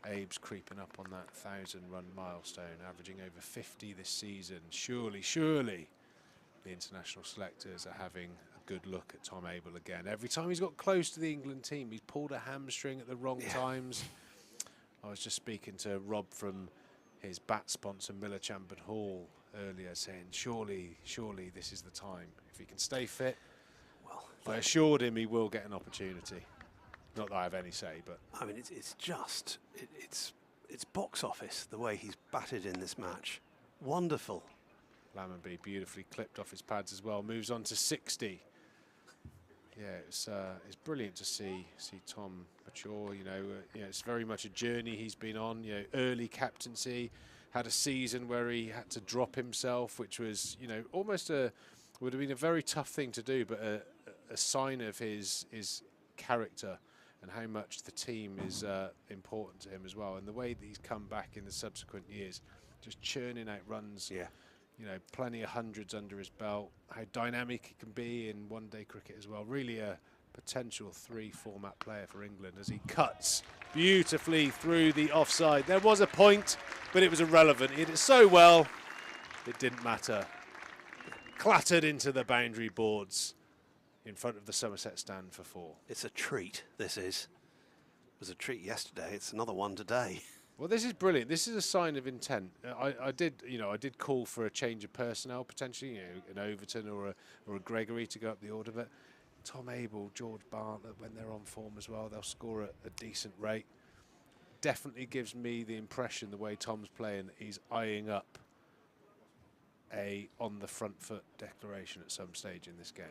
Abe's creeping up on that 1,000-run milestone, averaging over 50 this season. Surely the international selectors are having a good look at Tom Abel again. Every time he's got close to the England team, he's pulled a hamstring at the wrong times. I was just speaking to Rob from his bat sponsor, Miller Champion Hall, earlier, saying, surely this is the time. If he can stay fit, well, I assured him he will get an opportunity. Not that I have any say, but I mean, it's it's box office the way he's batted in this match. Wonderful. Lammonby beautifully clipped off his pads as well. Moves on to 60. Yeah, it's brilliant to see Tom mature. It's very much a journey he's been on. Early captaincy, had a season where he had to drop himself, which was almost would have been a very tough thing to do, but a sign of his character and how much the team is important to him as well. And the way that he's come back in the subsequent years, just churning out runs. Yeah. Plenty of hundreds under his belt, how dynamic he can be in one-day cricket as well. Really a potential 3-format player for England as he cuts beautifully through the offside. There was a point, but it was irrelevant. He hit it so well, it didn't matter. Clattered into the boundary boards in front of the Somerset stand for 4. It's a treat, this is. It was a treat yesterday, it's another one today. Well, this is brilliant. This is a sign of intent. I did call for a change of personnel potentially, an Overton or a Gregory to go up the order, but Tom Abel, George Bartlett, when they're on form as well, they'll score at a decent rate. Definitely gives me the impression the way Tom's playing, he's eyeing up a on the front foot declaration at some stage in this game.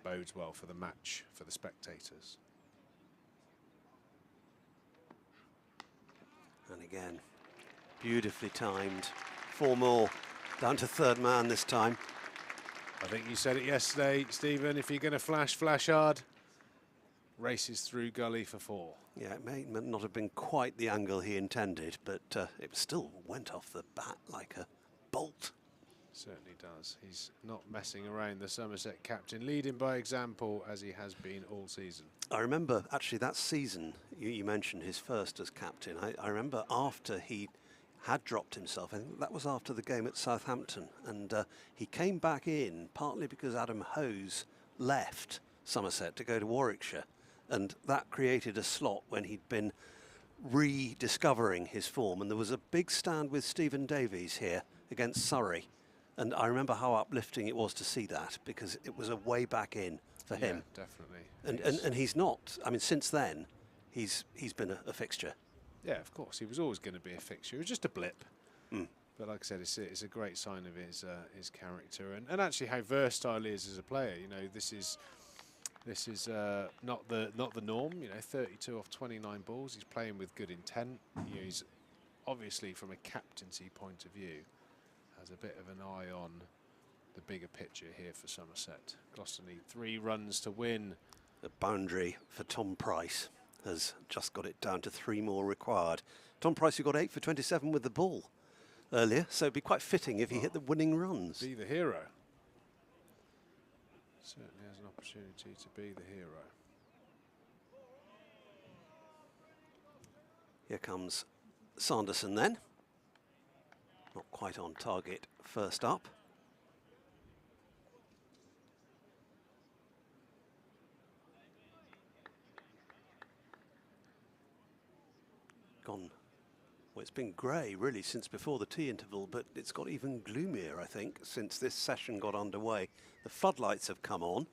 Bodes well for the match for the spectators. And again, beautifully timed. 4 more, down to third man this time. I think you said it yesterday, Stephen, if you're going to flash hard, races through gully for 4. Yeah, it may not have been quite the angle he intended, but it still went off the bat like a bolt. Certainly does. He's not messing around, the Somerset captain, leading by example as he has been all season. I remember actually that season, you mentioned his first as captain. I remember after he had dropped himself, I think that was after the game at Southampton, and he came back in partly because Adam Hose left Somerset to go to Warwickshire, and that created a slot when he'd been rediscovering his form, and there was a big stand with Stephen Davies here against Surrey. And I remember how uplifting it was to see that, because it was a way back in for him. Definitely. And he's not, I mean, since then, he's been a fixture. Yeah, of course. He was always going to be a fixture. It was just a blip. But like I said, it's a great sign of his character and actually how versatile he is as a player. This is not the norm. 32 off 29 balls. He's playing with good intent. He's obviously, from a captaincy point of view, has a bit of an eye on the bigger picture here for Somerset. Gloucester need 3 runs to win. The boundary for Tom Price has just got it down to 3 more required. Tom Price, who got 8 for 27 with the ball earlier, so it'd be quite fitting if he hit the winning runs. Be the hero. Certainly has an opportunity to be the hero. Here comes Sanderson then. Not quite on target first up. Gone. Well, it's been grey really since before the tea interval, but it's got even gloomier, I think, since this session got underway. The floodlights have come on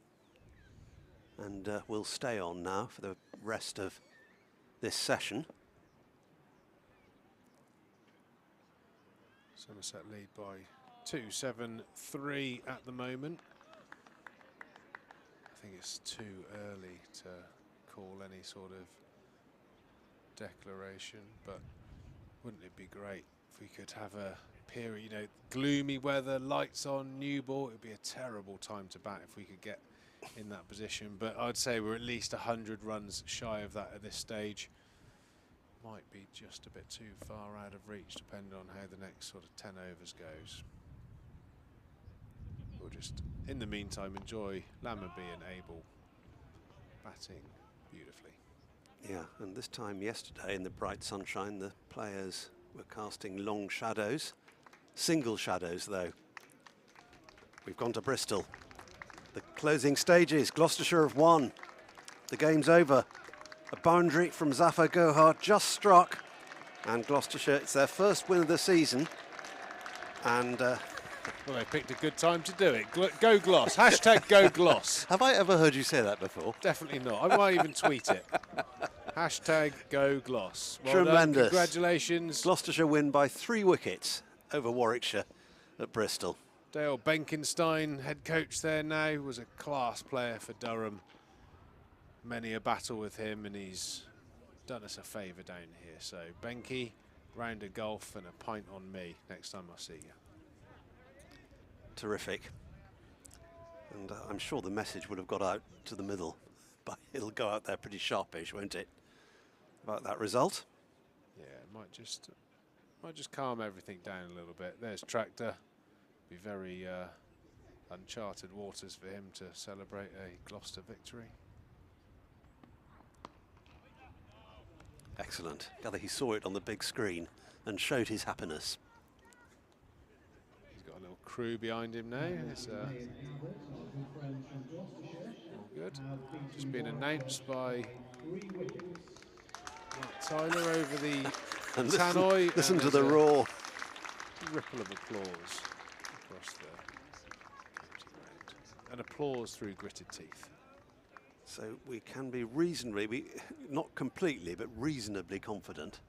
and will stay on now for the rest of this session. Somerset lead by 2-7-3 at the moment. I think it's too early to call any sort of declaration, but wouldn't it be great if we could have a period, gloomy weather, lights on, new ball? It would be a terrible time to bat if we could get in that position, but I'd say we're at least 100 runs shy of that at this stage. Might be just a bit too far out of reach depending on how the next sort of 10 overs goes. We'll just, in the meantime, enjoy Lammonby and Abel batting beautifully. Yeah, and this time yesterday in the bright sunshine, the players were casting long shadows. Single shadows, though. We've gone to Bristol. The closing stages, Gloucestershire have won. The game's over. A boundary from Zafar Gohar just struck, and Gloucestershire, it's their first win of the season. And well, they picked a good time to do it. Go Gloss. Hashtag Go Gloss. Have I ever heard you say that before? Definitely not. I might even tweet it. Hashtag go Gloss. Well Tremendous. done, congratulations. Gloucestershire win by 3 wickets over Warwickshire at Bristol. Dale Benkenstein, head coach there now, was a class player for Durham. Many a battle with him, and he's done us a favour down here. So, Benke, round of golf and a pint on me next time I see you. Terrific. And I'm sure the message would have got out to the middle, but it'll go out there pretty sharpish, won't it? About that result. Yeah, it might just calm everything down a little bit. There's Tractor. Be very uncharted waters for him to celebrate a Gloucester victory. Excellent. Gather he saw it on the big screen and showed his happiness. He's got a little crew behind him now. It's all good. Just been announced by Mark Tyler over the tannoy. Listen to the roar. Ripple of applause across the county ground. And applause through gritted teeth. So we can be reasonably, not completely, but reasonably confident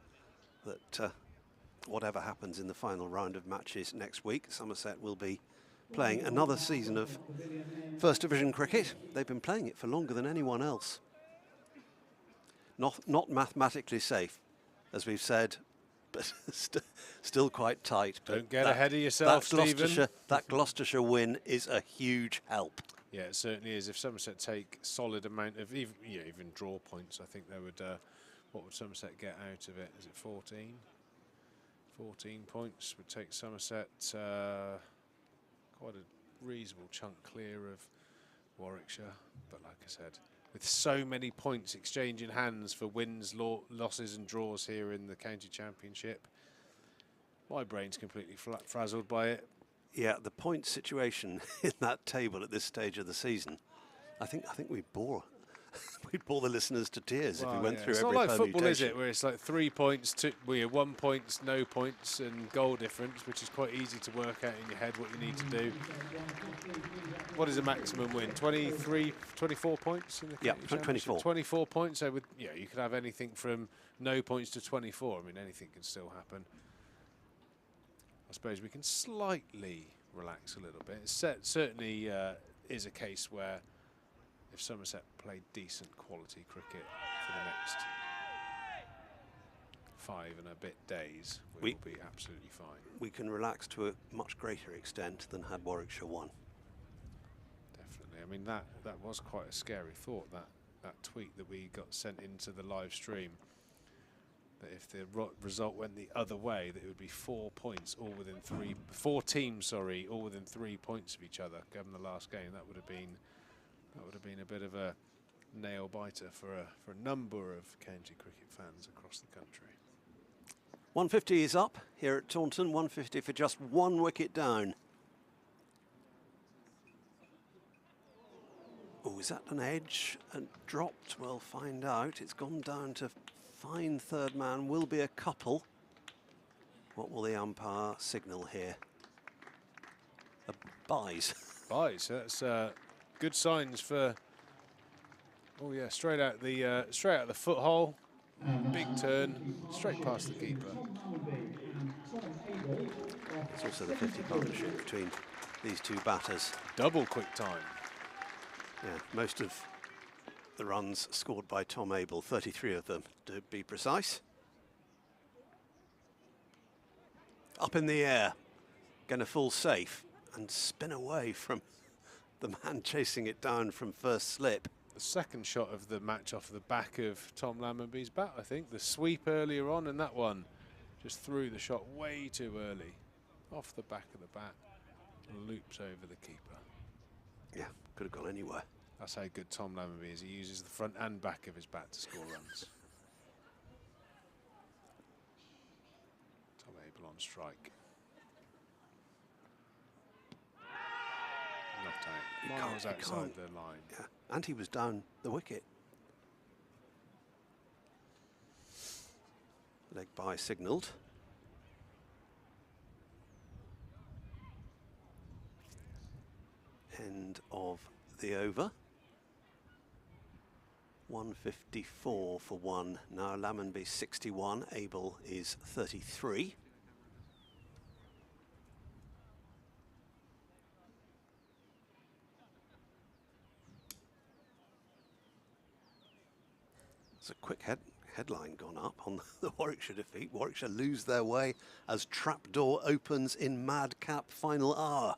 that whatever happens in the final round of matches next week, Somerset will be playing another season of First Division cricket. They've been playing it for longer than anyone else. Not mathematically safe, as we've said, but still quite tight. Don't get ahead of yourself, Stephen. That Gloucestershire win is a huge help. Yeah, it certainly is. If Somerset take solid amount of even draw points, I think they would. What would Somerset get out of it? Is it 14? 14 points would take Somerset quite a reasonable chunk clear of Warwickshire. But like I said, with so many points exchanging hands for wins, losses and draws here in the county championship, my brain's completely frazzled by it. Yeah, the point situation in that table at this stage of the season, I think we'd bore the listeners to tears if we went through every permutation. It's not like football, is it, where it's like 3 points, 1 point, no points, and goal difference, which is quite easy to work out in your head what you need to do. What is a maximum win? 23, 24 points in the yeah, 24. 24 points. So you could have anything from no points to 24. I mean, anything can still happen. I suppose we can slightly relax a little bit. It certainly is a case where if Somerset played decent quality cricket for the next 5 and a bit days, we will be absolutely fine. We can relax to a much greater extent than had Warwickshire won. Definitely. I mean, that was quite a scary thought, that tweet that we got sent into the live stream. That if the result went the other way, that it would be 4 points, all within 4 teams, all within 3 points of each other. Given the last game, that would have been a bit of a nail biter for a number of county cricket fans across the country. 150 is up here at Taunton. 150 for just 1 wicket down. Oh, is that an edge and dropped? We'll find out. It's gone down to fine third man, will be a couple. What will the umpire signal here? A byes. Byes. That's good signs for. Oh yeah, straight out the foot hole. Big turn, straight past the keeper. It's also the 50 partnership between these two batters. Double quick time. Yeah, most of the runs scored by Tom Abel, 33 of them to be precise. Up in the air, going to fall safe and spin away from the man chasing it down from first slip. The second shot of the match off the back of Tom Lammonby's bat, I think. The sweep earlier on, and that one just threw the shot way too early. Off the back of the bat, and loops over the keeper. Yeah, could have gone anywhere. That's how good Tom Lammonby is. He uses the front and back of his bat to score runs. Tom Abel on strike. Not out. Miles outside the line. Yeah, and he was down the wicket. Leg by signalled. End of the over. 154 for one. Now Lammonby 61, Abel is 33. There's a quick headline gone up on the Warwickshire defeat. Warwickshire lose their way as trapdoor opens in madcap final hour.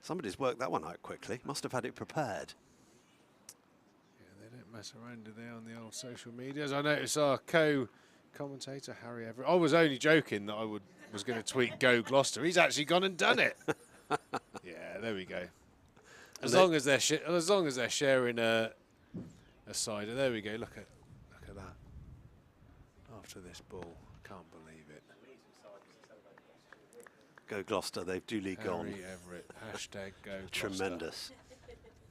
Somebody's worked that one out quickly. Must have had it prepared. Yeah, they don't mess around, do they, on the old social medias? I noticed our co-commentator, Harry Everett. I was only joking that I was going to tweet Go Gloucester. He's actually gone and done it. Yeah, there we go. As long as they're sharing a cider. There we go. Look at that. After this ball, can't believe it. Go Gloucester, they've duly gone. Harry Everett, hashtag Go Gloucester. Tremendous.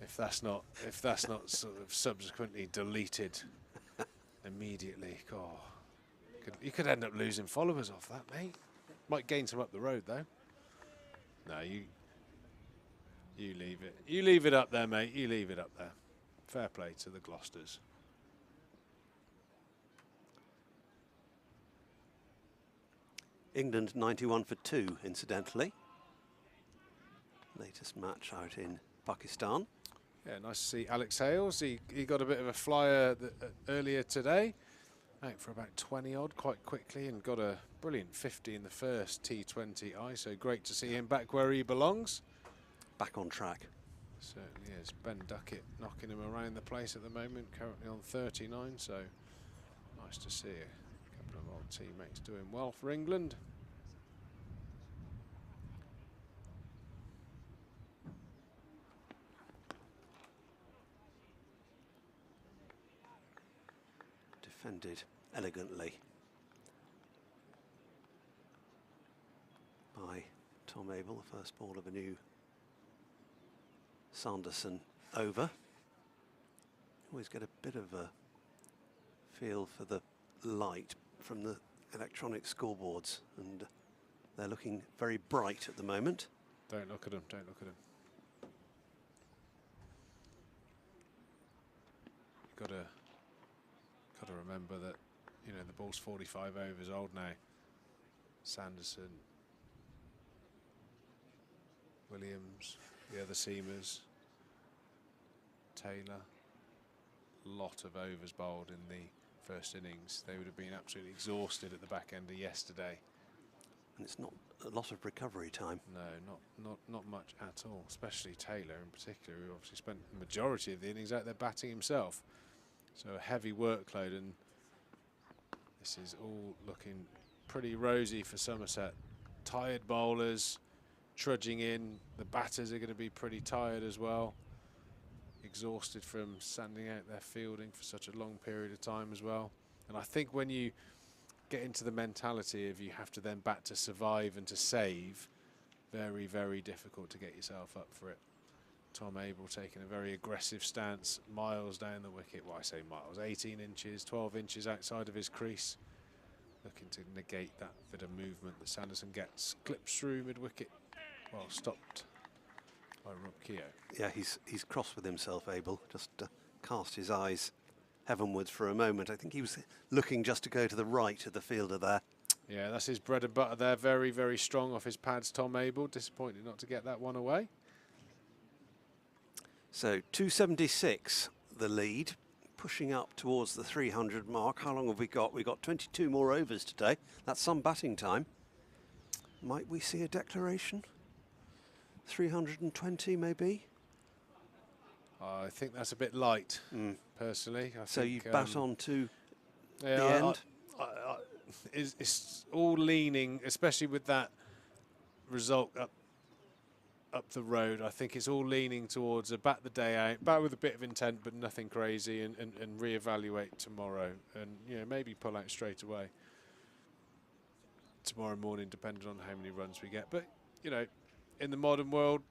If that's not sort of subsequently deleted immediately, God, you could end up losing followers off that, mate. Might gain some up the road though. No, you leave it. You leave it up there, mate. You leave it up there. Fair play to the Gloucesters. England 91 for 2, incidentally. Latest match out in Pakistan. Yeah, nice to see Alex Hales. He got a bit of a flyer earlier today, out for about 20 odd quite quickly, and got a brilliant 50 in the first T20I. So great to see him back where he belongs. Back on track. Certainly is. Ben Duckett knocking him around the place at the moment, currently on 39. So nice to see a couple of old teammates doing well for England. Defended elegantly by Tom Abel, the first ball of a new Sanderson over. Always get a bit of a feel for the light from the electronic scoreboards, and they're looking very bright at the moment. Don't look at them, don't look at them. You've got to remember that, you know, the ball's 45 overs old now. Sanderson, Williams, the other seamers, Taylor, lot of overs bowled in the first innings. They would have been absolutely exhausted at the back end of yesterday. And it's not a lot of recovery time. No, not much at all, especially Taylor in particular, who obviously spent the majority of the innings out there batting himself. So a heavy workload, and this is all looking pretty rosy for Somerset. Tired bowlers trudging in. The batters are going to be pretty tired as well. Exhausted from sanding out their fielding for such a long period of time as well. And I think when you get into the mentality of you have to then bat to survive and to save, very, very difficult to get yourself up for it. Tom Abel taking a very aggressive stance, miles down the wicket. Well, I say miles, 18 inches, 12 inches outside of his crease. Looking to negate that bit of movement that Sanderson gets. Clips through mid-wicket. Well, stopped by Rob Keogh. Yeah, he's cross with himself, Abel. Just cast his eyes heavenwards for a moment. I think he was looking just to go to the right of the fielder there. Yeah, that's his bread and butter there. Very, very strong off his pads, Tom Abel. Disappointed not to get that one away. So 276 the lead, pushing up towards the 300 mark. How long have we got? We've got 22 more overs today. That's some batting time. Might we see a declaration? 320 maybe? I think that's a bit light, personally. So you bat on to the end? It's all leaning, especially with that result up the road. I think it's all leaning towards a bat the day out, bat with a bit of intent but nothing crazy, and reevaluate tomorrow, and you know, maybe pull out straight away tomorrow morning, depending on how many runs we get. But you know, in the modern world,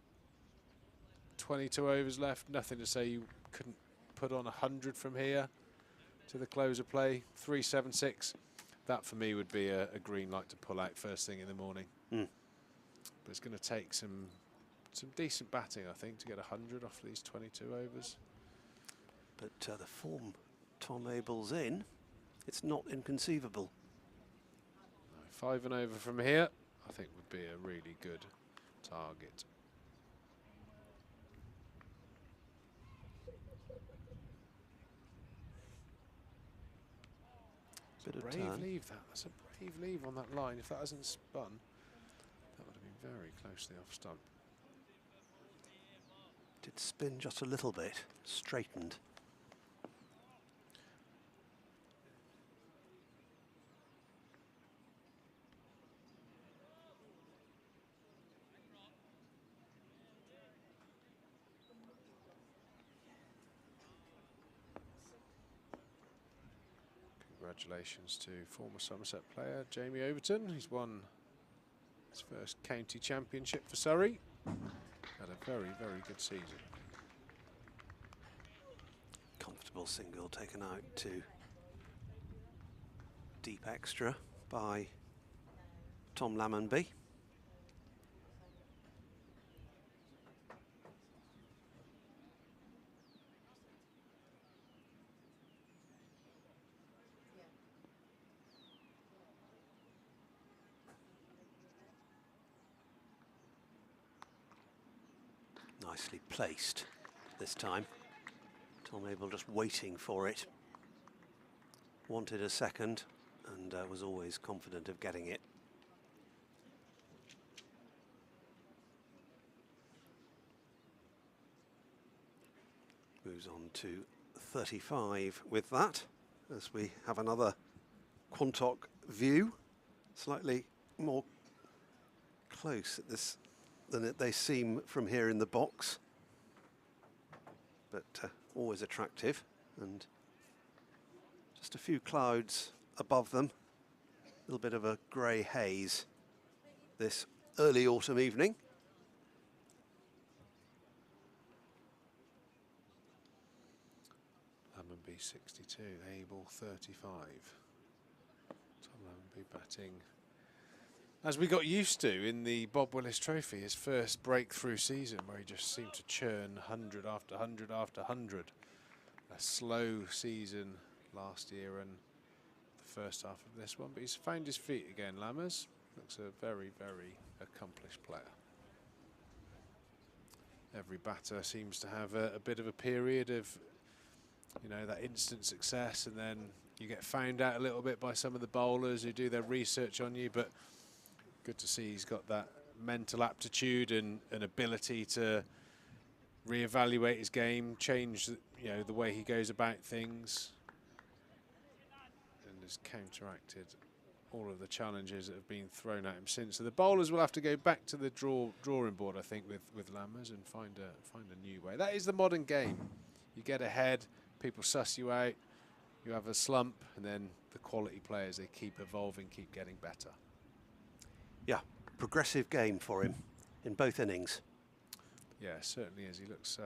22 overs left, nothing to say you couldn't put on 100 from here to the close of play. 376, that for me would be a green light to pull out first thing in the morning. But it's going to take some decent batting, I think, to get 100 off these 22 overs. But the form Tom Abel's in, it's not inconceivable. 5 and over from here, I think would be a really good target. Bit of brave turn. leave that. That's a brave leave on that line. If that hasn't spun, that would have been very closely off stump. Did spin just a little bit, straightened. Congratulations to former Somerset player Jamie Overton. He's won his first county championship for Surrey. Had a very, very good season. Comfortable single taken out to deep extra by Tom Lammonby. Nicely placed this time. Tom Abel just waiting for it. Wanted a second and was always confident of getting it. Moves on to 35 with that, as we have another Quantock view, slightly more close at this than they seem from here in the box, but always attractive, and just a few clouds above them, a little bit of a grey haze this early autumn evening. Lammonby 62, Abel 35. Tom Lammonby batting as we got used to in the Bob Willis Trophy, his first breakthrough season, where he just seemed to churn 100 after 100 after 100. A slow season last year and the first half of this one, but he's found his feet again, Lammers. Looks a very, very accomplished player. Every batter seems to have a bit of a period of, you know, that instant success, and then you get found out a little bit by some of the bowlers who do their research on you, but good to see he's got that mental aptitude and ability to reevaluate his game, change the way he goes about things, and has counteracted all of the challenges that have been thrown at him since. So the bowlers will have to go back to the drawing board, I think, with Lammers and find a new way. That is the modern game. You get ahead, people suss you out, you have a slump, and then the quality players, they keep evolving, keep getting better. Yeah, progressive game for him in both innings. Yeah, certainly is. He looks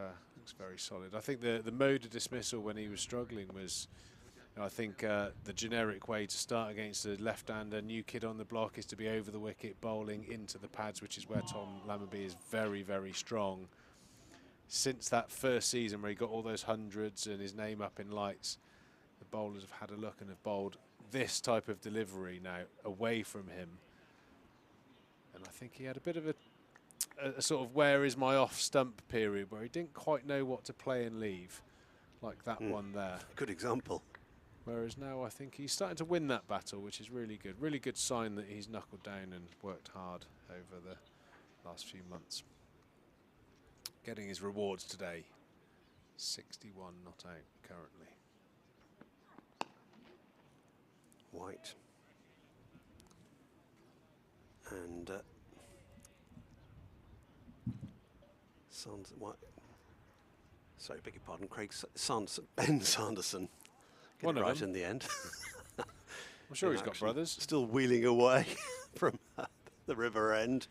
very solid. I think the mode of dismissal when he was struggling was, I think the generic way to start against a left-hander, new kid on the block, is to be over the wicket, bowling into the pads, which is where Tom Lammonby is very, very strong. Since that first season where he got all those hundreds and his name up in lights, the bowlers have had a look and have bowled this type of delivery now away from him. And I think he had a bit of a sort of where is my off stump period where he didn't quite know what to play and leave, like that one there. Good example. Whereas now I think he's starting to win that battle, which is really good. Really good sign that he's knuckled down and worked hard over the last few months. Getting his rewards today. 61 not out currently. White. And sorry, beg your pardon, Ben Sanderson. Get it right in the end. I'm sure he's got brothers. Still wheeling away from the river end.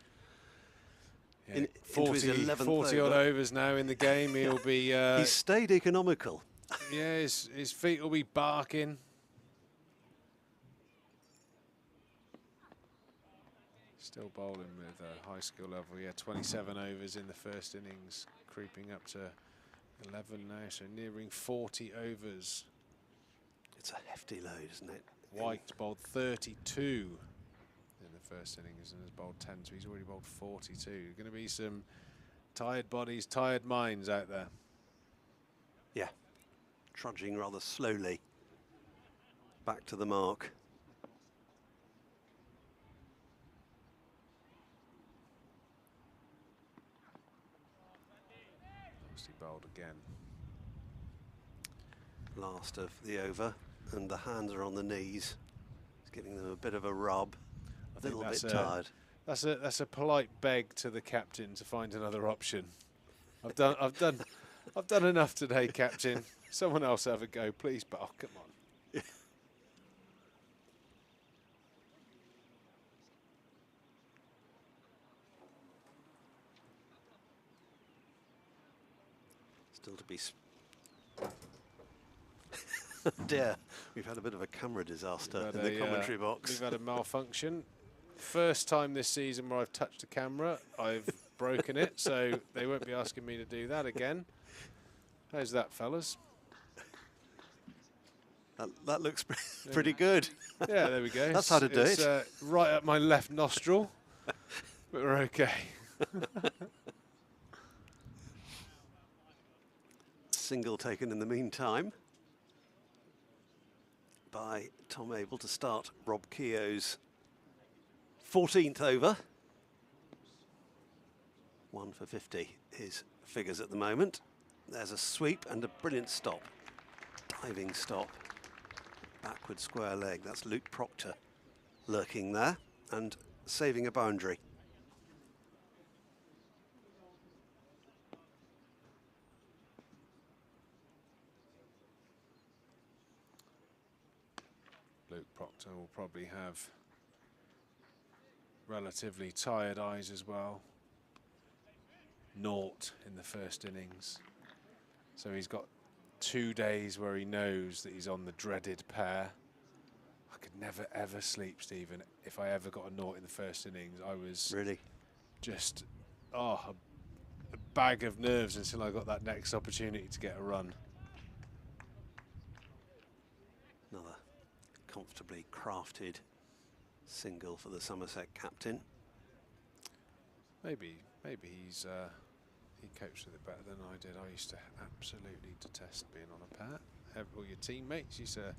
Yeah, 40 odd overs now in the game. He'll be. He's stayed economical. Yeah, his feet will be barking. Still bowling with a high skill level. Yeah, 27 overs in the first innings, creeping up to 11 now, so nearing 40 overs. It's a hefty load, isn't it? White bowled 32 in the first innings and has bowled 10, so he's already bowled 42. Going to be some tired bodies, tired minds out there. Yeah, trudging rather slowly back to the mark. Obviously bowled again. Last of the over, and the hands are on the knees. It's giving them a bit of a rub. A little bit tired. That's a polite beg to the captain to find another option. I've done enough today, Captain. Someone else have a go, please. But oh, come on. Yeah. Still to be. Dear, we've had a bit of a camera disaster in the commentary box. We've had a malfunction. First time this season where I've touched a camera, I've broken it, so they won't be asking me to do that again. How's that, fellas? That looks pretty good. Yeah, there we go. That's how to do it. Right up my left nostril, but we're okay. Single taken in the meantime by Tom Abel to start Rob Keogh's 14th over. 1 for 50, his figures at the moment. There's a sweep and a brilliant stop. Diving stop. Backward square leg. That's Luke Proctor lurking there and saving a boundary. Luke Proctor will probably have relatively tired eyes as well. 0 in the first innings. So he's got 2 days where he knows that he's on the dreaded pair. I could never ever sleep, Stephen. If I ever got a 0 in the first innings, I was really just a bag of nerves until I got that next opportunity to get a run. Another comfortably crafted single for the Somerset captain. Maybe he's he copes with it better than I did. I used to absolutely detest being on a pair. All your teammates used to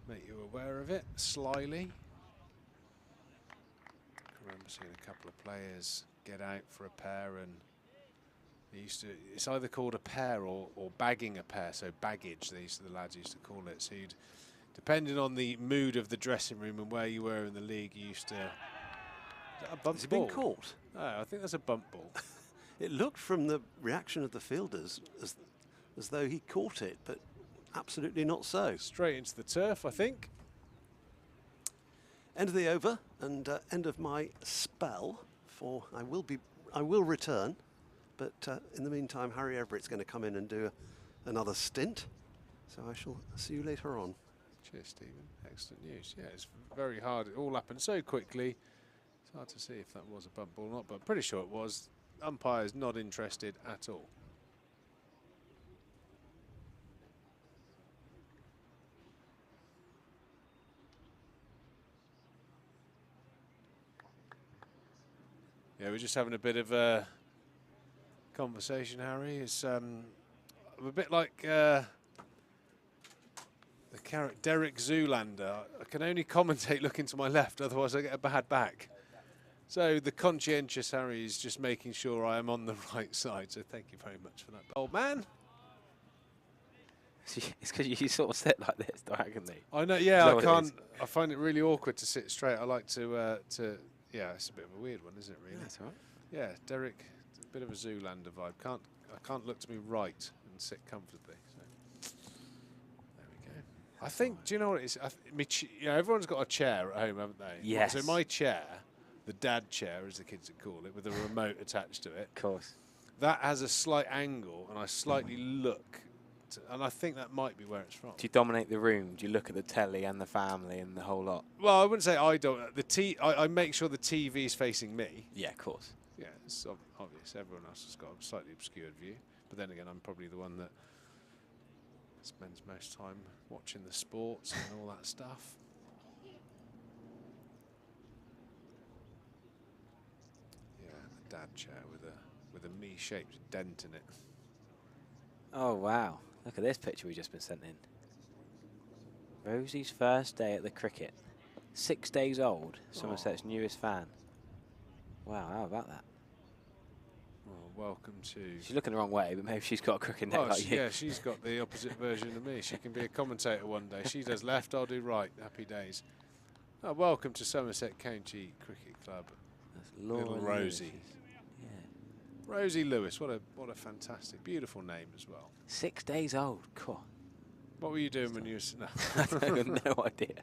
make you aware of it slyly. I remember seeing a couple of players get out for a pair, and it's either called a pair or bagging a pair, so baggage the lads used to call it. So you'd, depending on the mood of the dressing room and where you were in the league, you used to... A bump Has it ball? been caught? No, I think that's a bump ball. It looked from the reaction of the fielders as though he caught it, but absolutely not so. Straight into the turf, I think. End of the over and end of my spell. For I will return, but in the meantime, Harry Everett's going to come in and do another stint. So I shall see you later on. Cheers, Stephen. Excellent news. Yeah, it's very hard. It all happened so quickly. It's hard to see if that was a bump ball or not, but I'm pretty sure it was. Umpire's not interested at all. Yeah, we're just having a bit of a conversation, Harry. It's a bit like the character Derek Zoolander. I can only commentate looking to my left, otherwise I get a bad back. So the conscientious Harry is just making sure I am on the right side. So thank you very much for that, old man. It's because you sort of sit like this diagonally. I know. Yeah, I can't. I find it really awkward to sit straight. I like to. Yeah, it's a bit of a weird one, isn't it? Really. That's all right. Yeah, Derek, a bit of a Zoolander vibe. I can't look to me right and sit comfortably. So there we go. I think. Do you know what it is? Everyone's got a chair at home, haven't they? Yes. So my chair, the dad chair, as the kids would call it, with a remote attached to it. Of course. That has a slight angle, and I slightly look. And I think that might be where it's from. Do you dominate the room? Do you look at the telly and the family and the whole lot? Well, I wouldn't say I don't. I make sure the TV is facing me. Yeah, of course. Yeah, it's obvious. Everyone else has got a slightly obscured view. But then again, I'm probably the one that spends most time watching the sports and all that stuff. Yeah, the dad chair with a me-shaped dent in it. Oh, wow. Look at this picture we've just been sent in. Rosie's first day at the cricket. 6 days old, Somerset's newest fan. Wow, how about that? Well, welcome to... She's looking the wrong way, but maybe she's got a cricket neck like you. Yeah, she's got the opposite version of me. She can be a commentator one day. She does left, I'll do right. Happy days. Oh, welcome to Somerset County Cricket Club. That's little Rosie. Yeah. Rosie Lewis, what a fantastic, beautiful name as well. 6 days old, cool. What were you doing when you were... No. I have no idea.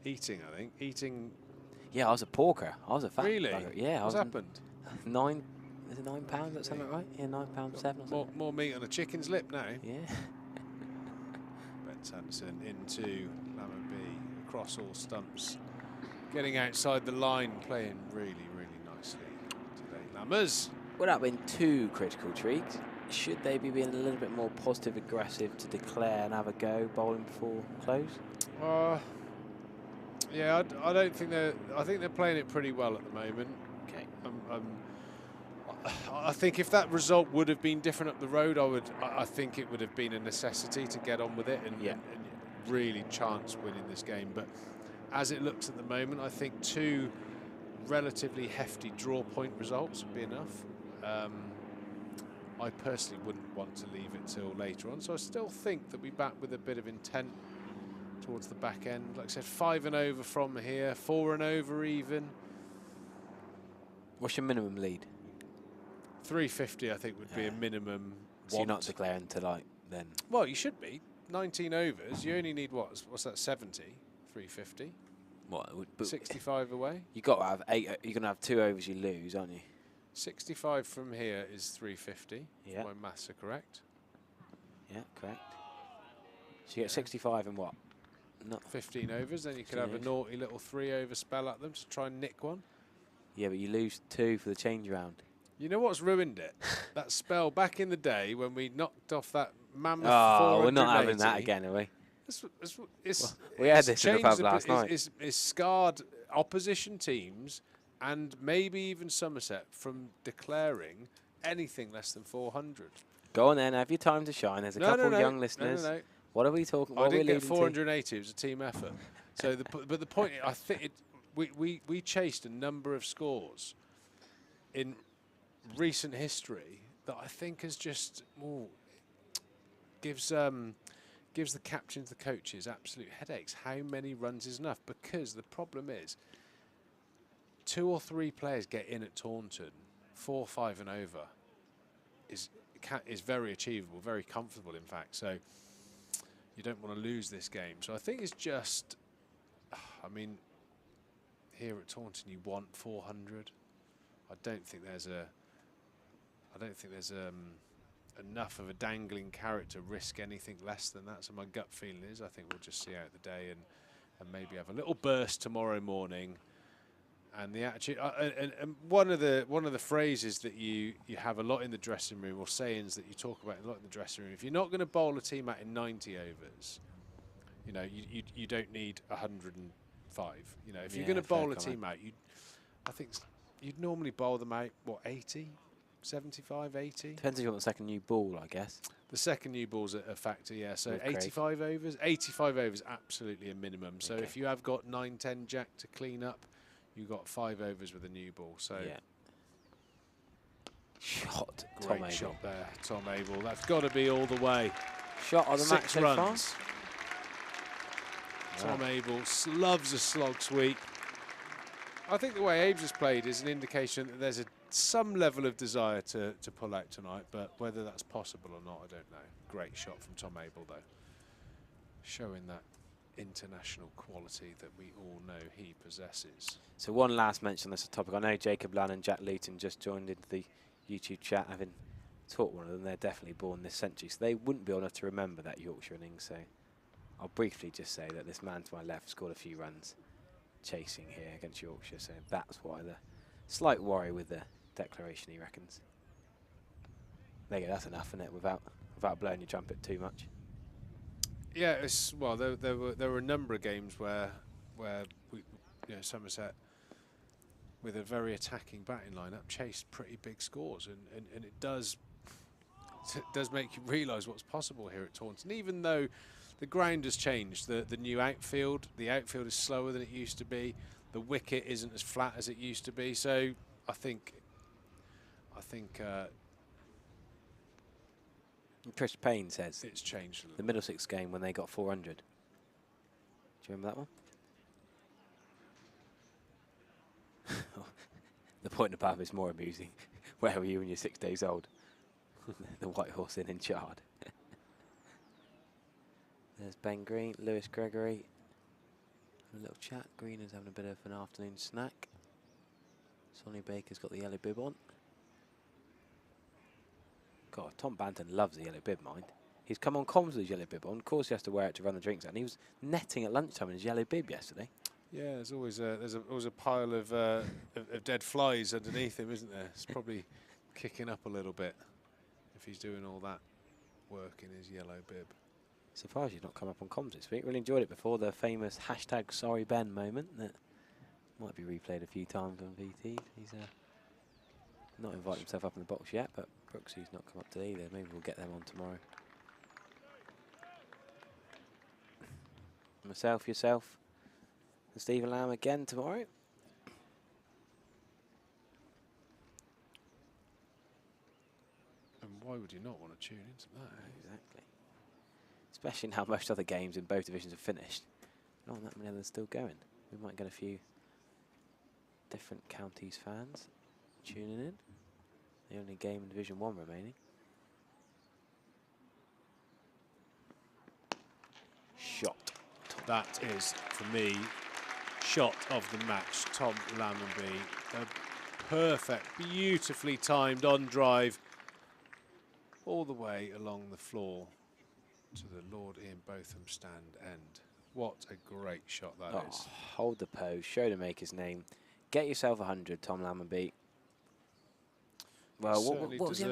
Eating, I think. Eating... Yeah, I was a porker. I was a fat Really? bugger. Yeah, What's happened? Is it £9? That's something right? Yeah, £9.7 or something. More meat on a chicken's lip now. Yeah. Ben Sanderson into Lammer B, across all stumps. Getting outside the line, playing really, really nicely today. Lammers. Without being too critical, Treeks, should they be being a little bit more positive, aggressive to declare and have a go bowling before close? Yeah, I don't think they're... I think they're playing it pretty well at the moment. Okay. I think if that result would have been different up the road, I think it would have been a necessity to get on with it and really chance winning this game. But as it looks at the moment, I think 2 relatively hefty draw point results would be enough. I personally wouldn't want to leave it till later on, so I still think that we bat with a bit of intent towards the back end. Like I said, 5 and over from here, 4 and over even. What's your minimum lead? 350, I think, would be a minimum. So you're not declaring to like then? Well, you should be. 19 overs. You only need what's that? 70. 350. What? 65 away. You got to have 8. You're gonna have 2 overs you lose, aren't you? 65 from here is 350. Yeah. If my maths are correct. Yeah, correct. So you get 65 and what? Not 15 overs. Then you could have a naughty little 3 over spell at them to try and nick one. Yeah, but you lose 2 for the change round. You know what's ruined it? That spell back in the day when we knocked off that mammoth 480. We're not having that again, are we? We had this in the pub last night. It's scarred opposition teams and maybe even Somerset from declaring anything less than 400. Go on then, have your time to shine. There's a couple of young listeners. No. What are we talking about? I didn't get 480. It was a team effort. So, but the point, I think we chased a number of scores in recent history that I think has just gives the captains, the coaches, absolute headaches. How many runs is enough? Because the problem is 2 or 3 players get in at Taunton, 4, 5 and over is very achievable, very comfortable in fact. So you don't want to lose this game. So I think it's just, I mean, here at Taunton you want 400. I don't think there's enough of a dangling carrot to risk anything less than that. So my gut feeling is I think we'll just see out the day and maybe have a little burst tomorrow morning. And the attitude, and one of the phrases that you have a lot in the dressing room, or sayings that you talk about a lot in the dressing room, if you're not going to bowl a team out in 90 overs, you know, you don't need 105. You know, if you're going to bowl a team out, I think you'd normally bowl them out, what, 80? 75, 80? Depends if you want the second new ball, I guess. The second new ball's a factor, yeah. So 85 overs? 85 overs, absolutely a minimum. So if you have got 9, 10 jack to clean up, you've got 5 overs with a new ball. So shot. Great shot there, Tom Abel. That's got to be all the way. Shot of the match 6 so runs. far. Tom Abel loves a slog sweep. I think the way Abe's has played is an indication that there's some level of desire to pull out tonight, but whether that's possible or not, I don't know. Great shot from Tom Abel, though. Showing that international quality that we all know he possesses. So one last mention on this topic. I know Jacob Lann and Jack Luton just joined into the YouTube chat, having taught one of them. They're definitely born this century, so they wouldn't be old enough to remember that Yorkshire innings. So I'll briefly just say that this man to my left scored a few runs chasing here against Yorkshire, so that's why the slight worry with the declaration, he reckons. There you go, that's enough, isn't it? Without blowing your trumpet too much. Yeah, well, there were a number of games where Somerset, with a very attacking batting lineup, chased pretty big scores, and it does make you realise what's possible here at Taunton. Even though the ground has changed, the new outfield is slower than it used to be. The wicket isn't as flat as it used to be. So I think Chris Payne says it's changed a little. The Middlesex game when they got 400. Do you remember that one? The point above is more amusing. Where were you when you're 6 days old? The White Horse Inn in Chard. There's Ben Green, Lewis Gregory. A little chat. Green is having a bit of an afternoon snack. Sonny Baker's got the yellow bib on. God, Tom Banton loves the yellow bib, mind. He's come on comms with his yellow bib on. Of course he has to wear it to run the drinks out. And he was netting at lunchtime in his yellow bib yesterday. Yeah, there's always a pile of dead flies underneath him, isn't there? It's probably kicking up a little bit if he's doing all that work in his yellow bib. Surprised you've not come up on comms this week. Really enjoyed it before, the famous #SorryBen moment that might be replayed a few times on VT. He's not invited himself up in the box yet, but Brooksy's not come up today either. Maybe we'll get them on tomorrow. Myself, yourself, and Stephen Lamb again tomorrow. And why would you not want to tune into that? Exactly. Especially now most other games in both divisions have finished. Not that many others still going. We might get a few different counties fans tuning in. The only game in Division 1 remaining. Shot. That is, for me, shot of the match. Tom Lammonby, a perfect, beautifully timed on drive all the way along the floor to the Lord Ian Botham stand end. What a great shot that is. Hold the pose, show to make his name. Get yourself 100, Tom Lammonby. Well, what was he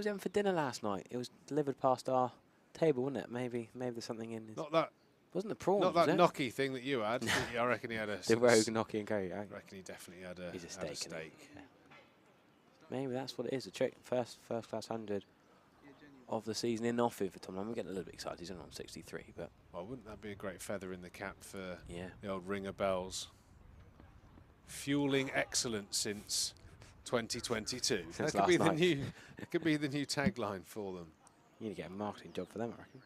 having for dinner last night? It was delivered past our table, wasn't it? Maybe there's something in his... Not that. Wasn't the prawns, Not that gnocchi thing that you had. I reckon he had a... The rogue gnocchi and curry. I reckon he definitely had a steak. Yeah. Maybe that's what it is. A trick. First class 100 of the season in Offive for Tom Lamb. We're getting a little bit excited. He's only on 63, but... Well, wouldn't that be a great feather in the cap for the old Ring of Bells? Fueling excellence since 2022. That could be the new. It could be the new tagline for them. You need to get a marketing job for them, I reckon.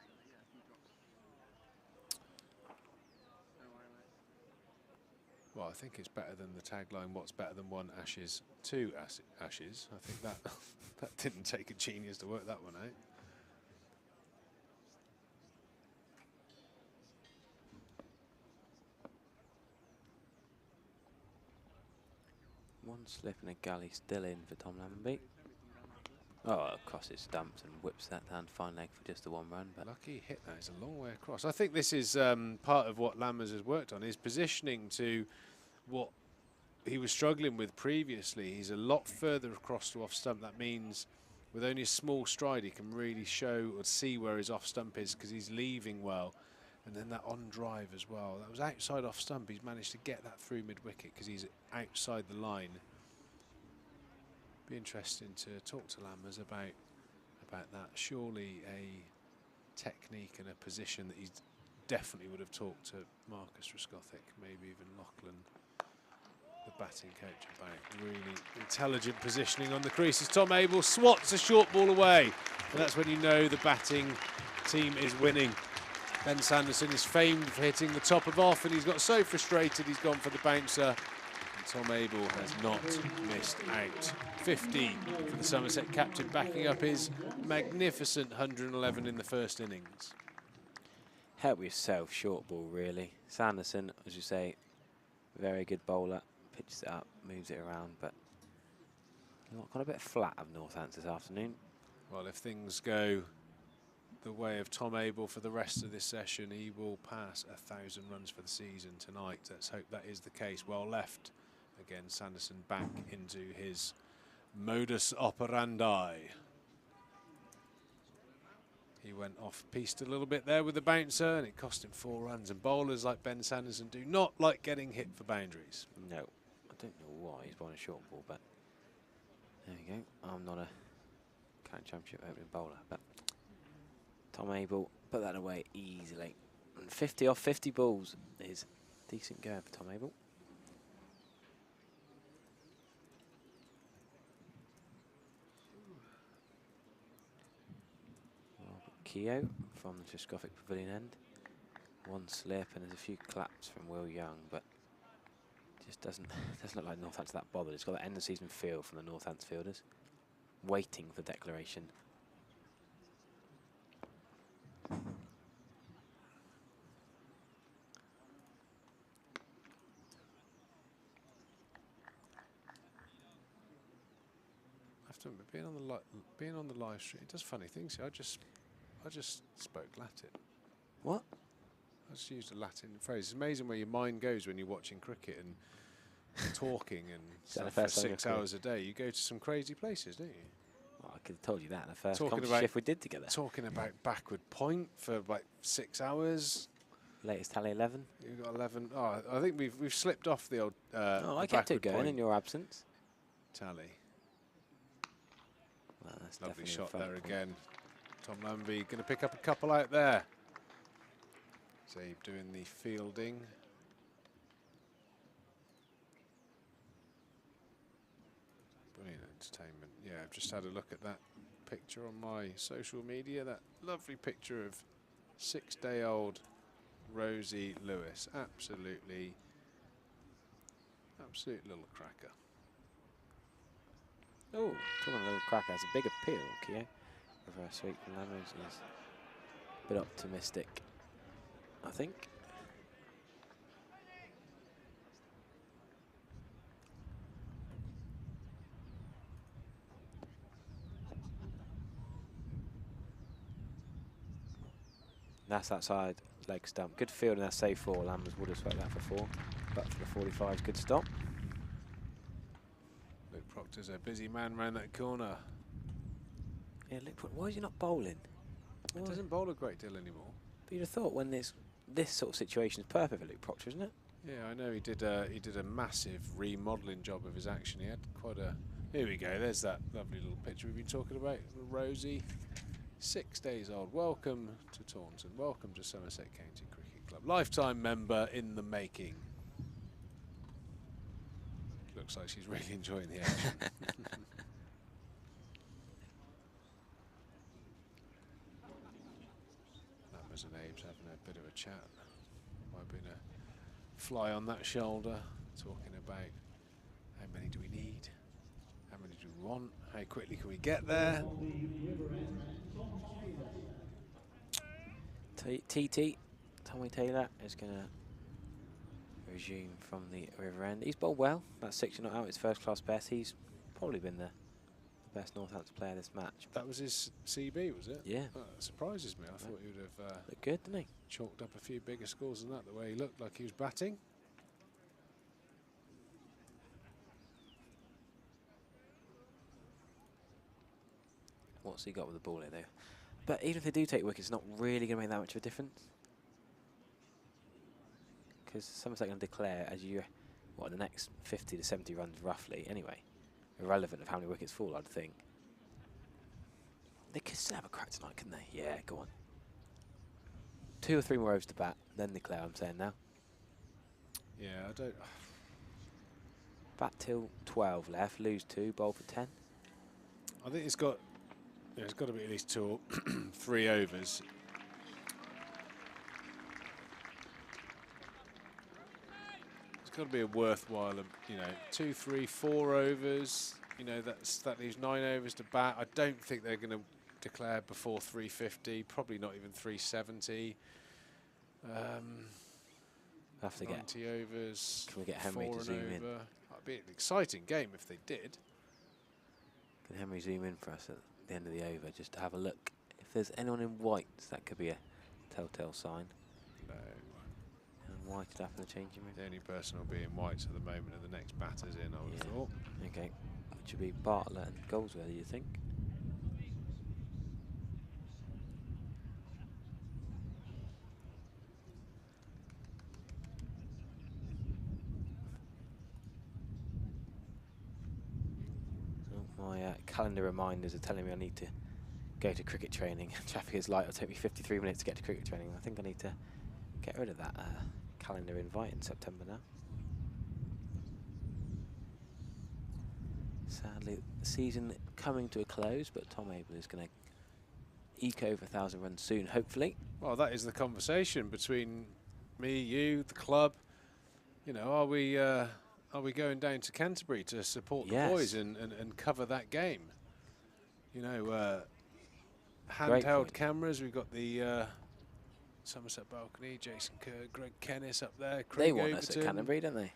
Well, I think it's better than the tagline. What's better than one ashes, two ashes? I think that that didn't take a genius to work that one out. One slip and a galley still in for Tom Lammonby. Oh, across his stumps and whips that down fine leg for just the one run. But lucky hit that. It's a long way across. I think this is part of what Lammers has worked on, his positioning to what he was struggling with previously. He's a lot further across to off stump. That means with only a small stride he can really show or see where his off stump is because he's leaving well. And then that on drive as well. That was outside off stump. He's managed to get that through mid wicket because he's outside the line. Be interesting to talk to Lammers about that. Surely a technique and a position that he definitely would have talked to Marcus Roscothick, maybe even Lachlan, the batting coach, about. Really intelligent positioning on the crease as Tom Abel swats a short ball away. And that's when you know the batting team is winning. Ben Sanderson is famed for hitting the top of off, and he's got so frustrated he's gone for the bouncer. And Tom Abel has not missed out. 50 for the Somerset captain, backing up his magnificent 111 in the first innings. Help yourself, short ball really. Sanderson, as you say, very good bowler. Pitches it up, moves it around, but got a bit flat of Northants this afternoon. Well, if things go the way of Tom Abel for the rest of this session, he will pass 1,000 runs for the season tonight. Let's hope that is the case. Well left. Again, Sanderson back into his modus operandi. He went off-piste a little bit there with the bouncer, and it cost him 4 runs. And bowlers like Ben Sanderson do not like getting hit for boundaries. No, I don't know why he's bowling a short ball, but there you go. I'm not a current championship opening bowler, but Tom Abel put that away easily. And 50 off 50 balls is decent going for Tom Abel. Keogh from the Triscoffic Pavilion end. One slip and there's a few claps from Will Young, but just doesn't look like Northants that bothered. It's got that end of season feel from the Northants fielders, waiting for declaration. I have to admit, being on the live stream, it does funny things here. I just spoke Latin. What? I just used a Latin phrase. It's amazing where your mind goes when you're watching cricket and talking and stuff for 6 hours a day. You go to some crazy places, don't you? Well, I could have told you that in the first shift we did together. Talking about backward point for like 6 hours. Latest tally 11. You've got 11. Oh, I think we've slipped off the old. I kept it going in your absence. Tally. Well, that's lovely shot there again. Tom Lambie going to pick up a couple out there. Zabe doing the fielding. Brilliant entertainment. Yeah, I've just had a look at that picture on my social media. That lovely picture of 6-day-old Rosie Lewis. Absolute little cracker. Oh, talking about a little cracker, has a big appeal, Keogh. Reverse sweep from Lammers is a bit optimistic, I think. That's that side leg stump. Good field and that's safe 4. Lammers would have swept that for 4, but for the 45, good stop. Luke Proctor's a busy man round that corner. Yeah, Luke, why is he not bowling? He doesn't bowl a great deal anymore. But you'd have thought when this sort of situation is perfect for Luke Proctor, isn't it? Yeah, I know he did a massive remodelling job of his action. He had quite a. Here we go. There's that lovely little picture we've been talking about. Rosie, 6 days old. Welcome to Taunton. Welcome to Somerset County Cricket Club. Lifetime member in the making. Looks like she's really enjoying the action. Lammers and Abe's having a bit of a chat. Might have been a fly on that shoulder, talking about how many do we need, how many do we want, how quickly can we get there. TT, Tommy Taylor, is going to resume from the river end. He's bowled well. That's 6 not out, his first class best. He's probably been the best Northampton player this match. That was his CB, was it? Yeah. Oh, that surprises me. I thought he would have looked good, didn't he? Chalked up a few bigger scores than that, the way he looked like he was batting. What's he got with the ball here, though? But even if they do take wickets, it's not really going to make that much of a difference. Because Somerset going to declare as you, the next 50 to 70 runs roughly, anyway. Irrelevant of how many wickets fall, I'd think. They could still have a crack tonight, couldn't they? Yeah, go on. 2 or 3 more overs to bat, then declare, I'm saying now. Yeah, I don't... Bat till 12 left, lose 2, bowl for 10. I think it's got to be at least 2 or 3 overs. It's got to be a worthwhile, 2, 3, 4 overs. That leaves 9 overs to bat. I don't think they're going to declare before 350. Probably not even 370. Have to 90 overs. Can we get Henry to zoom in? It'd be an exciting game if they did. Can Henry zoom in for us at the end of the over just to have a look? If there's anyone in whites, that could be a telltale sign. No. And white stuff in the changing room. The only person will be in whites at the moment and the next batter's in, I would have thought. Okay. Which would be Bartlett and Goldsworthy, you think? My calendar reminders are telling me I need to go to cricket training. Traffic is light. It'll take me 53 minutes to get to cricket training. I think I need to get rid of that calendar invite in September now. Sadly, the season coming to a close, but Tom Abel is going to eke over 1,000 runs soon, hopefully. Well, that is the conversation between me, you, the club. You know, are we going down to Canterbury to support the boys and cover that game? You know, handheld cameras. We've got the Somerset balcony, Jason Kerr, Greg Kennis up there. Craig They want us at Canterbury, don't they?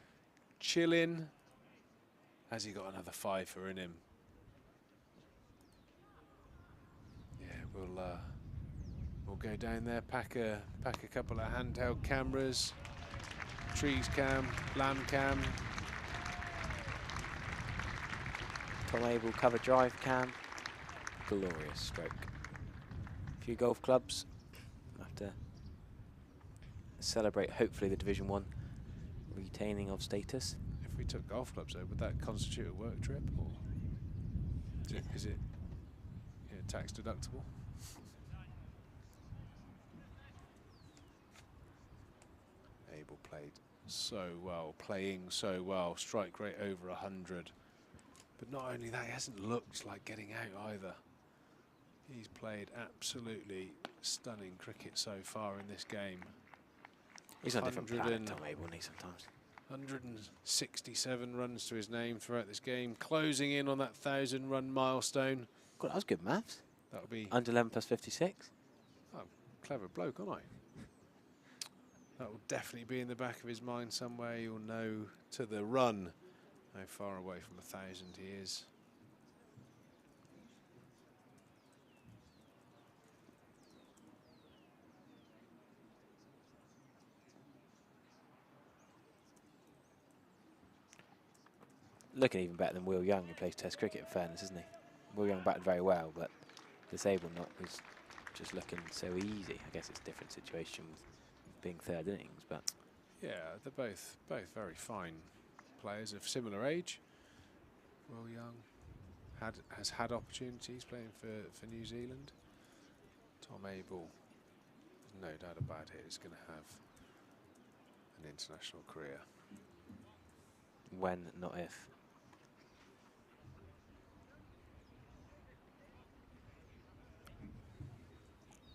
Chilling. Has he got another fifer in him? Yeah, we'll go down there, pack a couple of handheld cameras, trees cam, lamb cam. Tom Abel cover drive cam. Glorious stroke. A few golf clubs. Have to celebrate, hopefully, the Division 1 retaining of status. If we took golf clubs, though, would that constitute a work trip, or is it tax deductible? Abel played so well, playing so well, strike rate over 100. But not only that, he hasn't looked like getting out either. He's played absolutely stunning cricket so far in this game. He's on a different planet, Tom Abel, isn't he, sometimes? 167 runs to his name throughout this game, closing in on that 1,000-run milestone. God, that was good maths. That'll be under 11 plus 56. Oh, clever bloke, aren't I? That will definitely be in the back of his mind somewhere. You'll know to the run how far away from 1,000 he is. Looking even better than Will Young, who plays Test cricket, in fairness, isn't he? Will Young batted very well, but disabled not, was just looking so easy. I guess it's a different situation with being third innings, but yeah, they're both very fine players of similar age. Will Young has had opportunities playing for New Zealand. Tom Abel, no doubt about it, is going to have an international career. When, not if.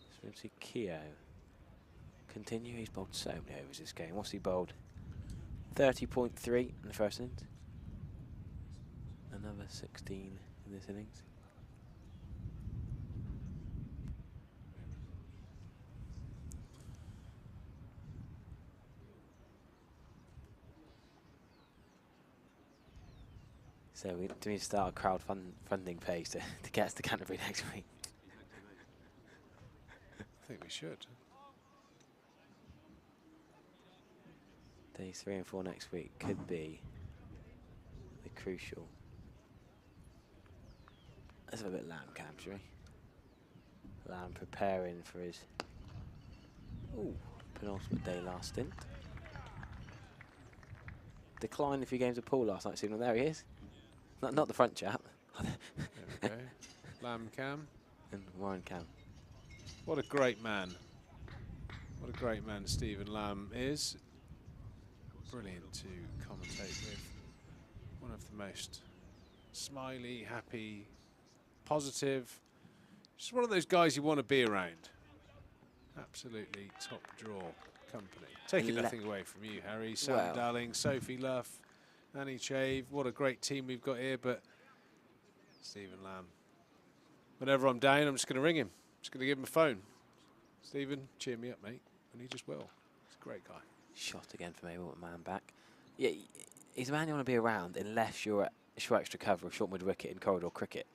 So we'll see Keogh continue. He's bowled so many overs this game. What's he bowled? 30.3 in the first innings. Another 16 in this innings. So we need to start a crowdfunding page to get us to Canterbury next week. I think we should. Days 3 and 4 next week could be the crucial. Let's have a bit of Lamb cam, shall we? Lamb preparing for his penultimate day last stint. Declined a few games of pool last night, Stephen. There he is. Not the front chap. There we go. Lamb cam. And Warren Cam. What a great man. What a great man Stephen Lamb is. Brilliant to commentate with. One of the most smiley, happy, positive. Just one of those guys you want to be around. Absolutely top draw company. Taking nothing away from you, Harry. Sam Darling, Sophie Luff, Annie Chave. What a great team we've got here, but Stephen Lamb. Whenever I'm down, I'm just going to ring him. Just going to give him a phone. Stephen, cheer me up, mate. And he just will. He's a great guy. Shot again for me, with man back. Yeah, he's a man you want to be around unless you're at short extra cover or short mid wicket in corridor cricket.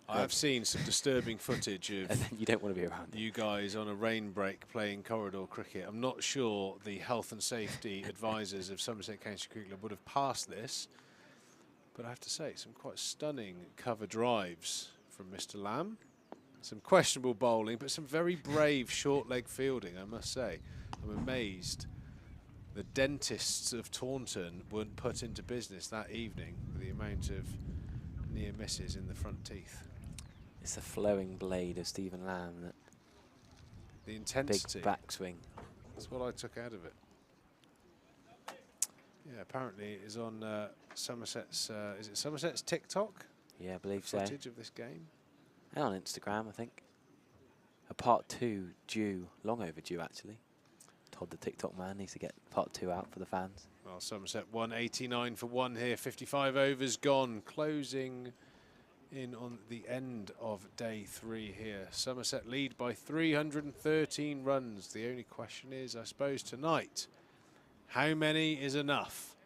I've seen some disturbing footage of and then you don't want to be around you guys on a rain break playing corridor cricket. I'm not sure the health and safety advisors of Somerset County Cricket Club would have passed this, but I have to say, some quite stunning cover drives from Mr. Lamb. Some questionable bowling, but some very brave short leg fielding, I must say. I'm amazed the dentists of Taunton weren't put into business that evening with the amount of near misses in the front teeth. It's the flowing blade of Stephen Lamb, that The intensity. big backswing. That's what I took out of it. Yeah, apparently it is on Somerset's. Is it Somerset's TikTok? Yeah, I believe so. Footage of this game. And on Instagram, I think. A part 2 due, long overdue actually. Todd the TikTok man needs to get part 2 out for the fans. Well, Somerset won 89 for 1 here. 55 overs gone. Closing in on the end of day 3 here. Somerset lead by 313 runs. The only question is, I suppose, tonight, how many is enough?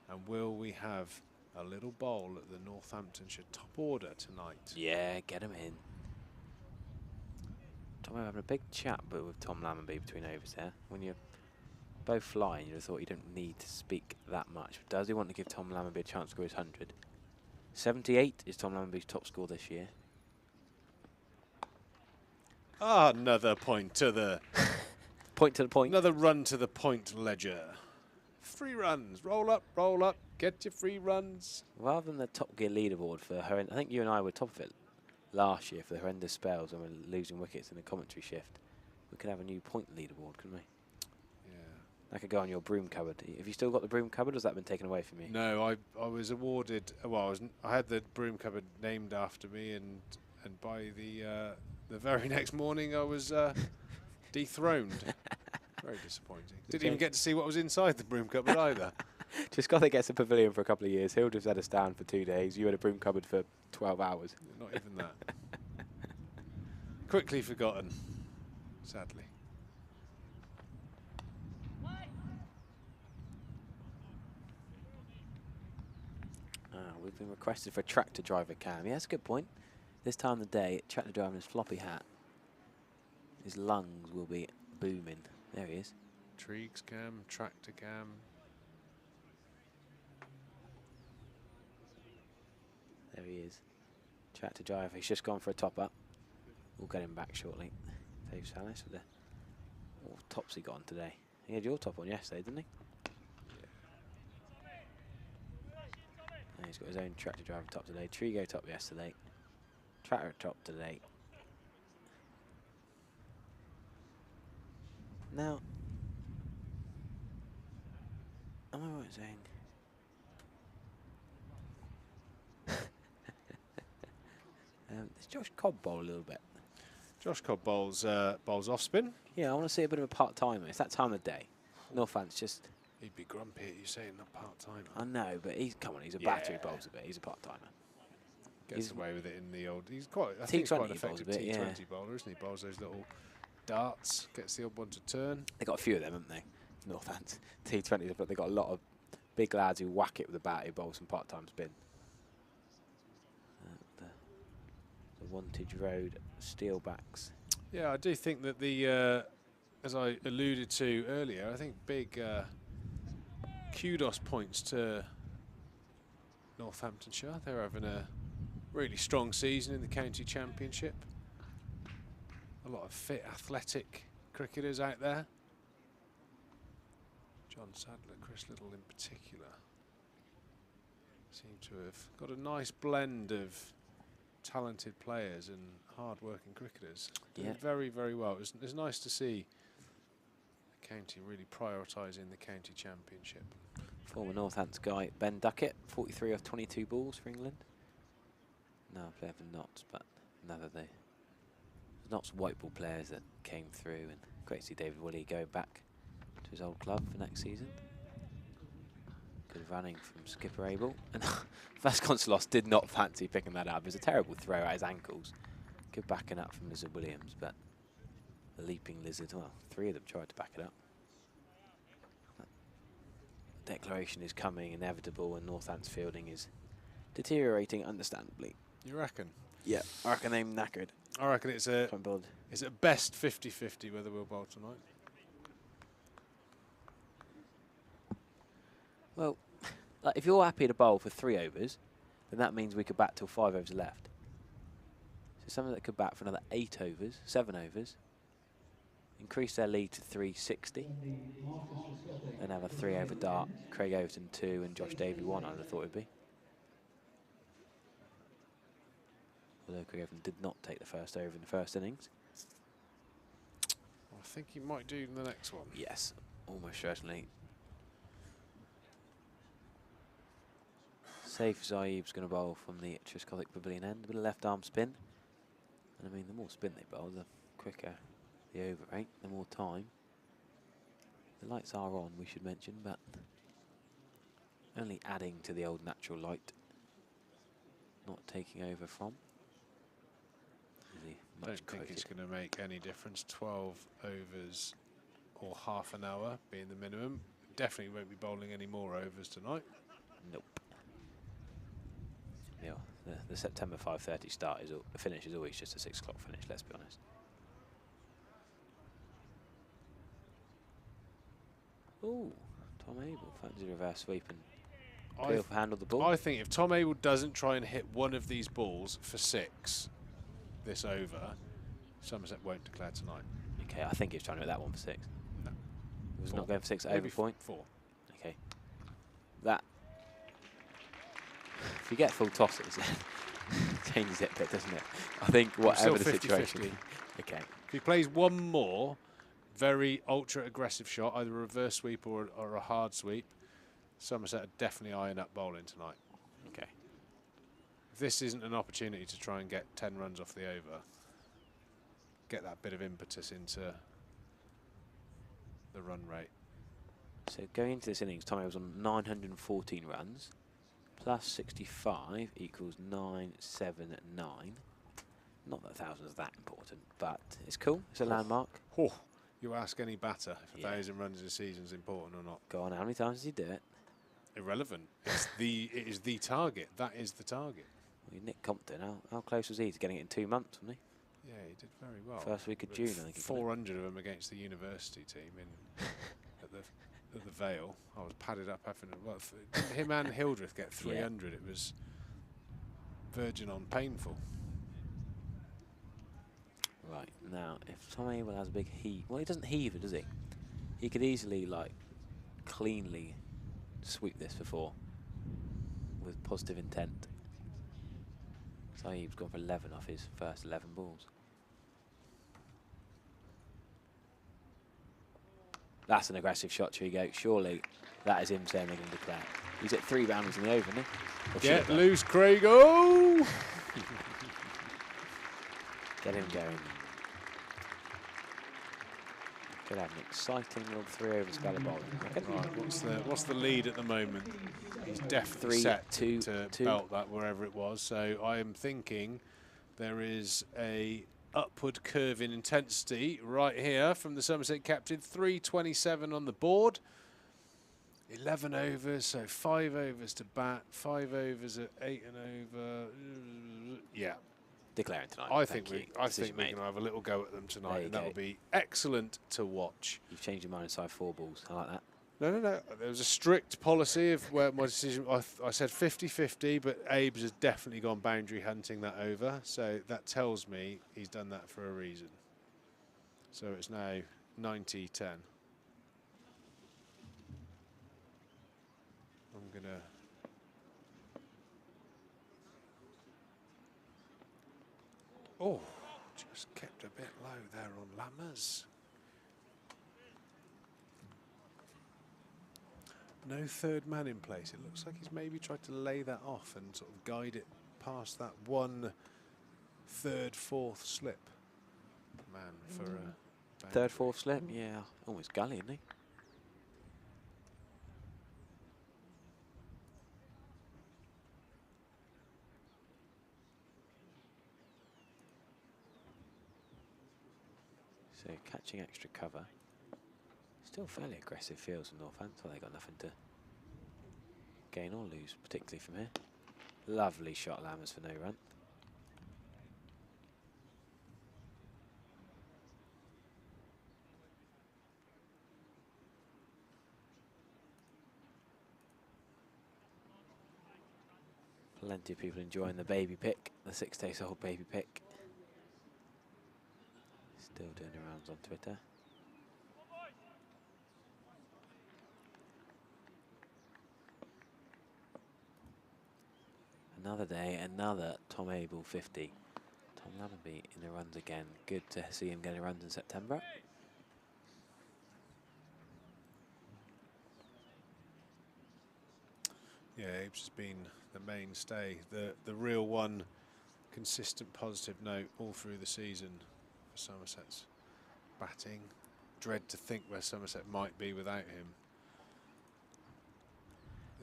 And will we have a little bowl at the Northamptonshire top order tonight? Yeah, get him in. Tom, I'm having a big chat with Tom Lammonby between overs there. When you're both flying, you'd have thought you don't need to speak that much. But does he want to give Tom Lammonby a chance to score his 100? 78 is Tom Lammonby's top score this year. Another point to the... point to the point. Another run to the point ledger. 3 runs. Roll up, get your 3 runs. Rather than the Top Gear leaderboard for her, I think you and I were top of it last year for the horrendous spells when we were losing wickets in the commentary shift. We could have a new point leaderboard, couldn't we? Yeah. That could go on your broom cupboard. Have you still got the broom cupboard, or has that been taken away from you? No, I was awarded. Well, I had the broom cupboard named after me, and by the very next morning I was dethroned. Very disappointing. Didn't even get to see what was inside the broom cupboard either. Just got to get a pavilion for a couple of years. He'll just had a stand for 2 days. You had a broom cupboard for 12 hours. Not even that. Quickly forgotten, sadly. We've been requested for a tractor driver cam. Yeah, that's a good point. This time of the day, tractor driver in his floppy hat. His lungs will be booming. There he is. Triegs cam, tractor cam. There he is. Tractor driver. He's just gone for a top up. We'll get him back shortly. Dave Salis with the tops he got on today. He had your top on yesterday, didn't he? And he's got his own tractor driver top today. Trigo top yesterday. Tractor top today. Now, am I right saying? Does Josh Cobb bowl a little bit? Josh Cobb bowls off spin. Yeah, I want to see a bit of a part-timer. It's that time of day. Northants just... He'd be grumpy at you saying not part-timer. I know, but he's a batter who bowls a bit. He's a part-timer. Gets away with it in the old... I think he's quite an effective T20 bowler, isn't he? Bowls those little darts, gets the odd one to turn. They got a few of them, haven't they? Northants. T20s, but they got a lot of big lads who whack it with a bat who bowl some part-time spin. The Wantage Road Steelbacks. Yeah, I do think that as I alluded to earlier, I think big kudos points to Northamptonshire. They're having a really strong season in the county championship. A lot of fit, athletic cricketers out there. John Sadler, Chris Little in particular, seem to have got a nice blend of talented players and hard-working cricketers. Doing very, very well. It's nice to see the county really prioritising the county championship. Former Northants guy Ben Duckett, 43 off 22 balls for England. Now playing for Notts, but none of the Notts white ball players that came through, and great to see David Woolley go back to his old club for next season. Good running from skipper Abel. And Vasconcelos did not fancy picking that up. It was a terrible throw at his ankles. Good backing up from Lizard Williams, but the leaping lizard, well, 3 of them tried to back it up. That declaration is coming, inevitable, and Northants fielding is deteriorating understandably. You reckon? Yeah, I reckon they're knackered. I reckon it's at best 50-50 whether we'll bowl tonight. Well, if you're happy to bowl for 3 overs, then that means we could bat till 5 overs left. So someone that could bat for another 8 overs, 7 overs, increase their lead to 360, then have a 3-over dart, Craig Overton 2 and Josh Davey 1, I'd have thought it'd be. although Craigavon did not take the first over in the first innings. I think he might do in the next one. Yes, almost certainly. Safe Zaib's going to bowl from the Triscothic Pavilion end. A bit of left arm spin. And I mean, the more spin they bowl, the quicker the over rate, the more time. The lights are on, we should mention, but only adding to the old natural light, not taking over from. I don't think it's going to make any difference. 12 overs or half an hour being the minimum. Definitely won't be bowling any more overs tonight. Nope. Yeah, the September 5:30 start is finish is always just a 6 o'clock finish. Let's be honest. Ooh, Tom Abel fancy reverse sweep and Peel handled the ball. I think if Tom Abel doesn't try and hit one of these balls for 6 this over, Somerset won't declare tonight. Okay, I think he was trying to hit that one for 6. No. He was 4. not going for 6 Maybe over point? 4. Okay. That. If you get full tosses, it changes it a bit, doesn't it? I think whatever the 50-50. situation. Okay. If he plays one more very ultra aggressive shot, either a reverse sweep or a hard sweep, Somerset are definitely eyeing up bowling tonight. Okay. If this isn't an opportunity to try and get 10 runs off the over, get that bit of impetus into the run rate. So going into this innings, Tommy was on 914 runs, plus 65 equals 979. Not that 1,000 is that important, but it's cool. It's a landmark. Oh, you ask any batter if 1,000 runs in a season is important or not. Go on, how many times did he do it? Irrelevant. It is the target. That is the target. Well, Nick Compton, how close was he to getting it in 2 months, wasn't he? Yeah, he did very well. First week of June, I think. 400 of them against the university team at the Vale. I was padded up having him and Hildreth get 300. Yeah. It was verging on painful. Right, now, if Tom Abel has a big heave, well, he doesn't heave it, does he? He could easily, like, cleanly sweep this for 4 with positive intent. Saeed's gone for 11 off his first 11 balls. That's an aggressive shot, Trigo. Surely that is him saying they're going to declare. He's at 3 boundaries in the over, isn't he? Get loose, Craigo! Get him going. Could have an exciting little 3 over spell of bowling. Right, what's the lead at the moment? He's definitely set to belt that wherever it was. So I am thinking there is a upward curve in intensity right here from the Somerset captain. 327 on the board. 11 overs, so 5 overs to bat. 5 overs at 8 and over. Yeah. Declaring tonight. I think we're going to have a little go at them tonight, and that'll be excellent to watch. You've changed your mind inside 4 balls. I like that. No. There was a strict policy of where my decision. I said 50-50, but Abe's has definitely gone boundary hunting that over. So that tells me he's done that for a reason. So it's now 90-10. I'm gonna. Oh, just kept a bit low there on Lammers. No third man in place. It looks like he's maybe tried to lay that off and sort of guide it past that 1 3rd, 4th slip. Man for a 3rd, 4th slip? Yeah, almost gully, isn't he? So catching extra cover. Still fairly aggressive fields from Northants, so they got nothing to gain or lose, particularly from here. Lovely shot, Lammers, for no run. Plenty of people enjoying the baby pick, the 6-days-old baby pick. Still doing the rounds on Twitter. Another day, another Tom Abel 50. Tom Lammonby in the runs again. Good to see him getting runs in September. Yeah, Abe's has been the mainstay, the real one, consistent positive note all through the season for Somerset's batting. Dread to think where Somerset might be without him.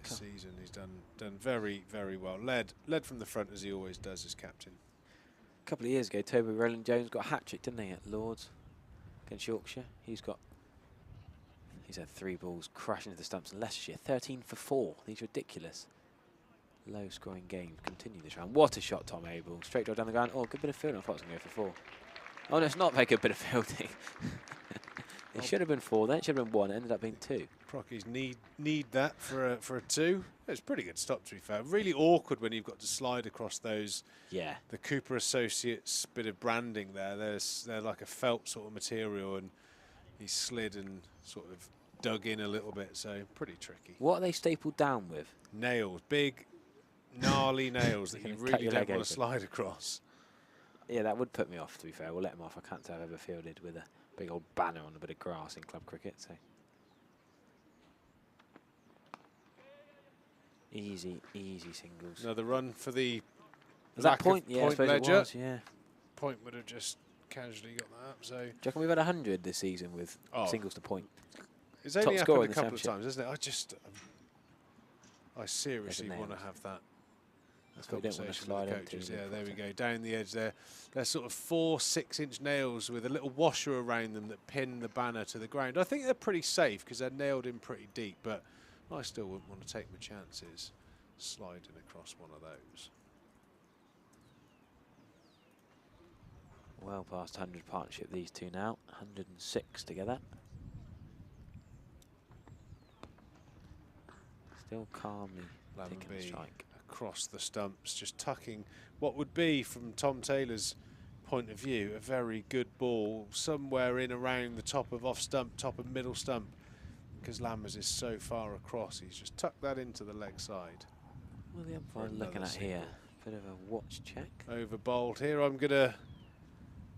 This season he's done very, very well. Led from the front as he always does as captain. A couple of years ago, Toby Rowland-Jones got a hat-trick, didn't he, at Lords against Yorkshire? He's had 3 balls crashing into the stumps in Leicestershire. 13 for 4. These are ridiculous. Low-scoring games continue this round. What a shot, Tom Abel. Straight drive down the ground. Oh, good bit of fielding. I thought it was going to go for 4. Oh, no, it's not a very good bit of fielding. It should have been 4, then it should have been 1. It ended up being 2. Prockies need that for a 2. It's a pretty good stop, to be fair. Really awkward when you've got to slide across those. Yeah. The Cooper Associates bit of branding there. They're like a felt sort of material, and he slid and sort of dug in a little bit, so pretty tricky. What are they stapled down with? Nails, big, gnarly nails that you really don't want to slide across. Yeah, that would put me off, to be fair. We'll let him off. I can't say I've ever fielded with a big old banner on a bit of grass in club cricket, so. Easy singles. Another run for the was that point? Yeah, I suppose ledger. it was, yeah. Point would have just casually got that up, so. Do you reckon we've had 100 this season with singles to point? It's only happened a couple of times, isn't it? I seriously want to have that. That's what we don't want to slide into. Yeah, there we go. Down the edge there. They're sort of 4-6-inch nails with a little washer around them that pin the banner to the ground. I think they're pretty safe because they're nailed in pretty deep, but I still wouldn't want to take my chances sliding across one of those. Well past 100 partnership, these two now. 106 together. Still calmly taking the strike. Across the stumps, just tucking what would be, from Tom Taylor's point of view, a very good ball somewhere in around the top of off stump, top of middle stump, because Lammers is so far across. He's just tucked that into the leg side. What are the umpire looking at here? Bit of a watch check. Over bowled here. I'm going to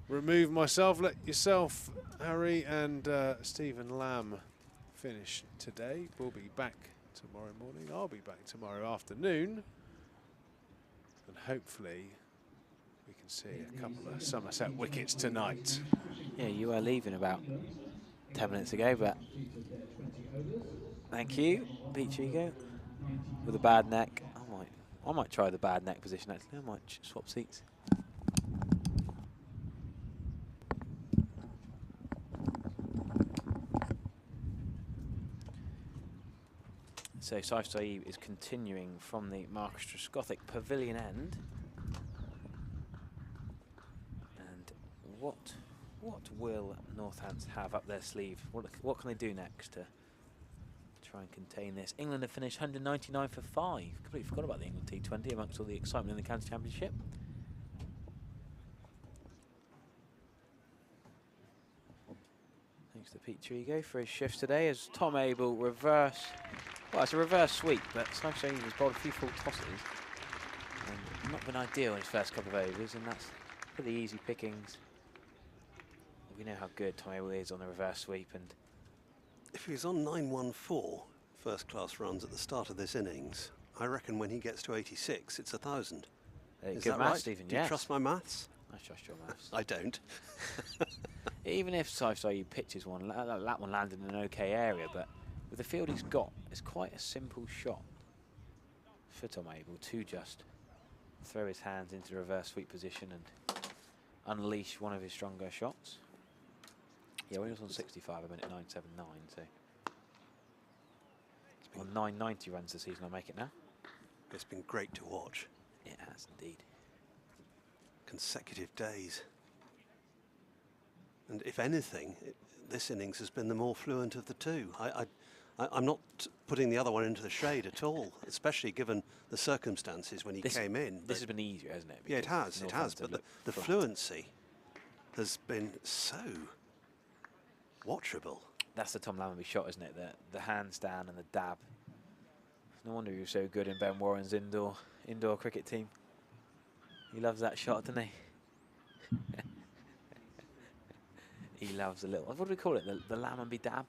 remove myself. Let yourself, Harry, and Stephen Lamb finish today. We'll be back tomorrow morning. I'll be back tomorrow afternoon. And hopefully we can see a couple of Somerset wickets tonight. Yeah, you are leaving about 10 minutes ago, but thank you, Pichigo, with a bad neck. I might try the bad neck position actually. I might swap seats. So Saif Saeed is continuing from the Marcus Trescothick Pavilion end. And what will Northants have up their sleeve? What can they do next to try and contain this? England have finished 199 for 5. Completely forgot about the England T20 amongst all the excitement in the County Championship. Thanks to Pete Trigo for his shifts today as Tom Abel reverse. Well, it's a reverse sweep, but Saif Saeed has bowled a few full tosses. And not been ideal in his first couple of overs, and that's pretty easy pickings. We know how good Tom Abel is on the reverse sweep, and if he was on 914 first class runs at the start of this innings, I reckon when he gets to 86, it's 1,000. Is good that maths, right? Stephen. Do you trust my maths? I trust your maths. I don't. Even if Saif Saeed pitches one, that one landed in an okay area, but with the field he's got, it's quite a simple shot for Tom Abel to just throw his hands into the reverse sweep position and unleash one of his stronger shots. Yeah, when he was on 65, I went at 979, so on 990 runs this season, I'll make it now. It's been great to watch. It has indeed. Consecutive days. And if anything, this innings has been the more fluent of the two. I'm not putting the other one into the shade at all, especially given the circumstances when he came in. This has been easier, hasn't it? Yeah, it has, but the fluency has been so watchable. That's the Tom Lammonby shot, isn't it? The hands down and the dab. No wonder he was so good in Ben Warren's indoor cricket team. He loves that shot, doesn't he? He loves a little. What do we call it? The Lammonby dab?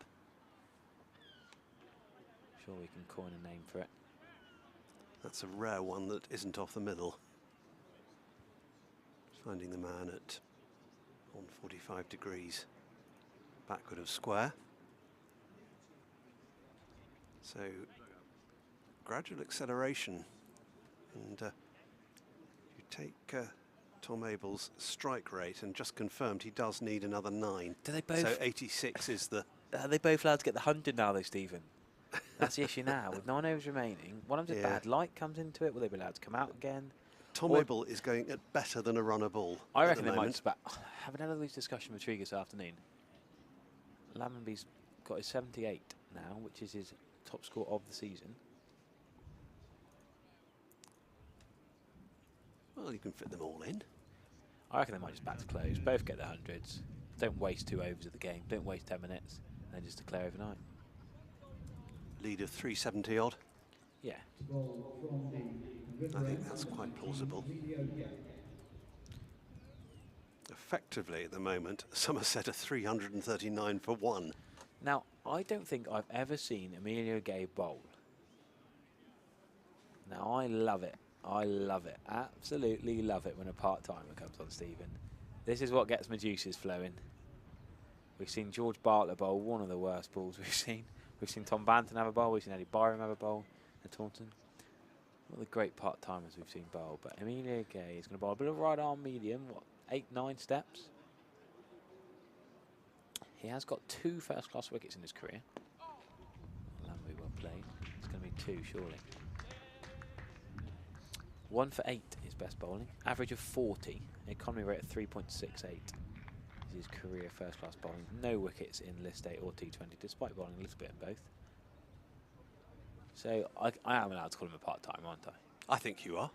Sure, we can coin a name for it. That's a rare one that isn't off the middle. Finding the man at 145 degrees backward of square. So gradual acceleration, and you take Tom Abel's strike rate and just confirmed he does need another 9. Do they both? So 86 is the. Are they both allowed to get the 100 now, though, Stephen? That's the issue now. With 9 overs remaining, one of them bad light comes into it. Will they be allowed to come out again? Tom Abel is going at better than a runner ball. I reckon they might just have another loose discussion with Trigue this afternoon. Lammonby's got his 78 now, which is his top score of the season. Well, you can fit them all in. I reckon they might just back to close. Both get the 100s. Don't waste 2 overs of the game. Don't waste 10 minutes. And then just declare overnight. Lead of 370 odd. Yeah. I think that's quite plausible. Effectively, at the moment, Somerset are 339 for 1. Now, I don't think I've ever seen Emilio Gay bowl. Now, I love it. I love it. Absolutely love it when a part-timer comes on, Stephen. This is what gets my juices flowing. We've seen George Bartlett bowl, one of the worst balls we've seen. We've seen Tom Banton have a bowl. We've seen Eddie Byram have a bowl at Taunton. One of the great part-timers we've seen bowl. But Emilio Gay is going to bowl a bit of right arm medium. What, 8-9 steps? He has got 2 first-class wickets in his career. Lammonby well played. It's going to be 2, surely. 1 for 8 is best bowling. Average of 40. Economy rate of 3.68 is his career first-class bowling. No wickets in List A or T20, despite bowling a little bit in both. So I am allowed to call him a part-time, aren't I? I think you are.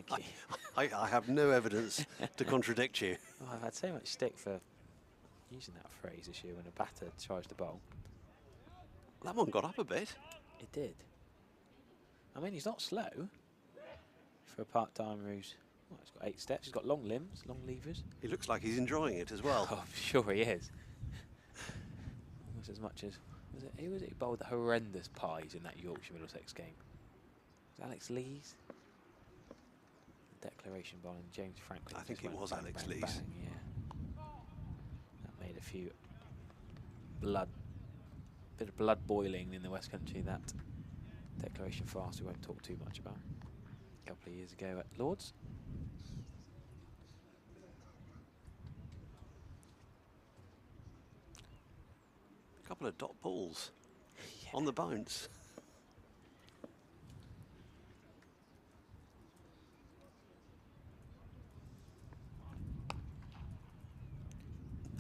Thank you. I have no evidence to contradict you. Oh, I've had so much stick for using that phrase this year when a batter tries to bowl. That one got up a bit. It did. I mean, he's not slow for a part-timer who's... Well, he's got 8 steps. He's got long limbs, long levers. He looks like he's enjoying it as well. Oh, I'm sure he is. Almost as much as... Who was it who bowled the horrendous pies in that Yorkshire Middlesex game? Was it Alex Lees? Declaration bowling, James Franklin. I think it was Alex Lees. Bang, yeah. That made a few bit of blood boiling in the West Country. That declaration fast we won't talk too much about. A couple of years ago at Lord's. A couple of dot balls on the bounce.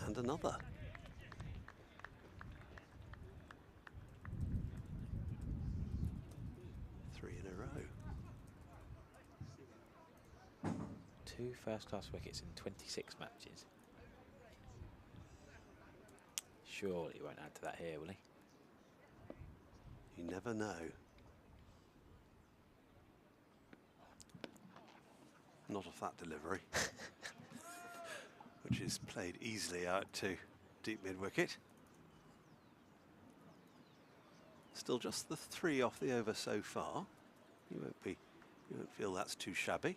And another. Three in a row. 2 first-class wickets in 26 matches. Surely he won't add to that here, will he? You never know. Not off that delivery. Which is played easily out to deep mid-wicket. Still just the 3 off the over so far. You won't feel that's too shabby.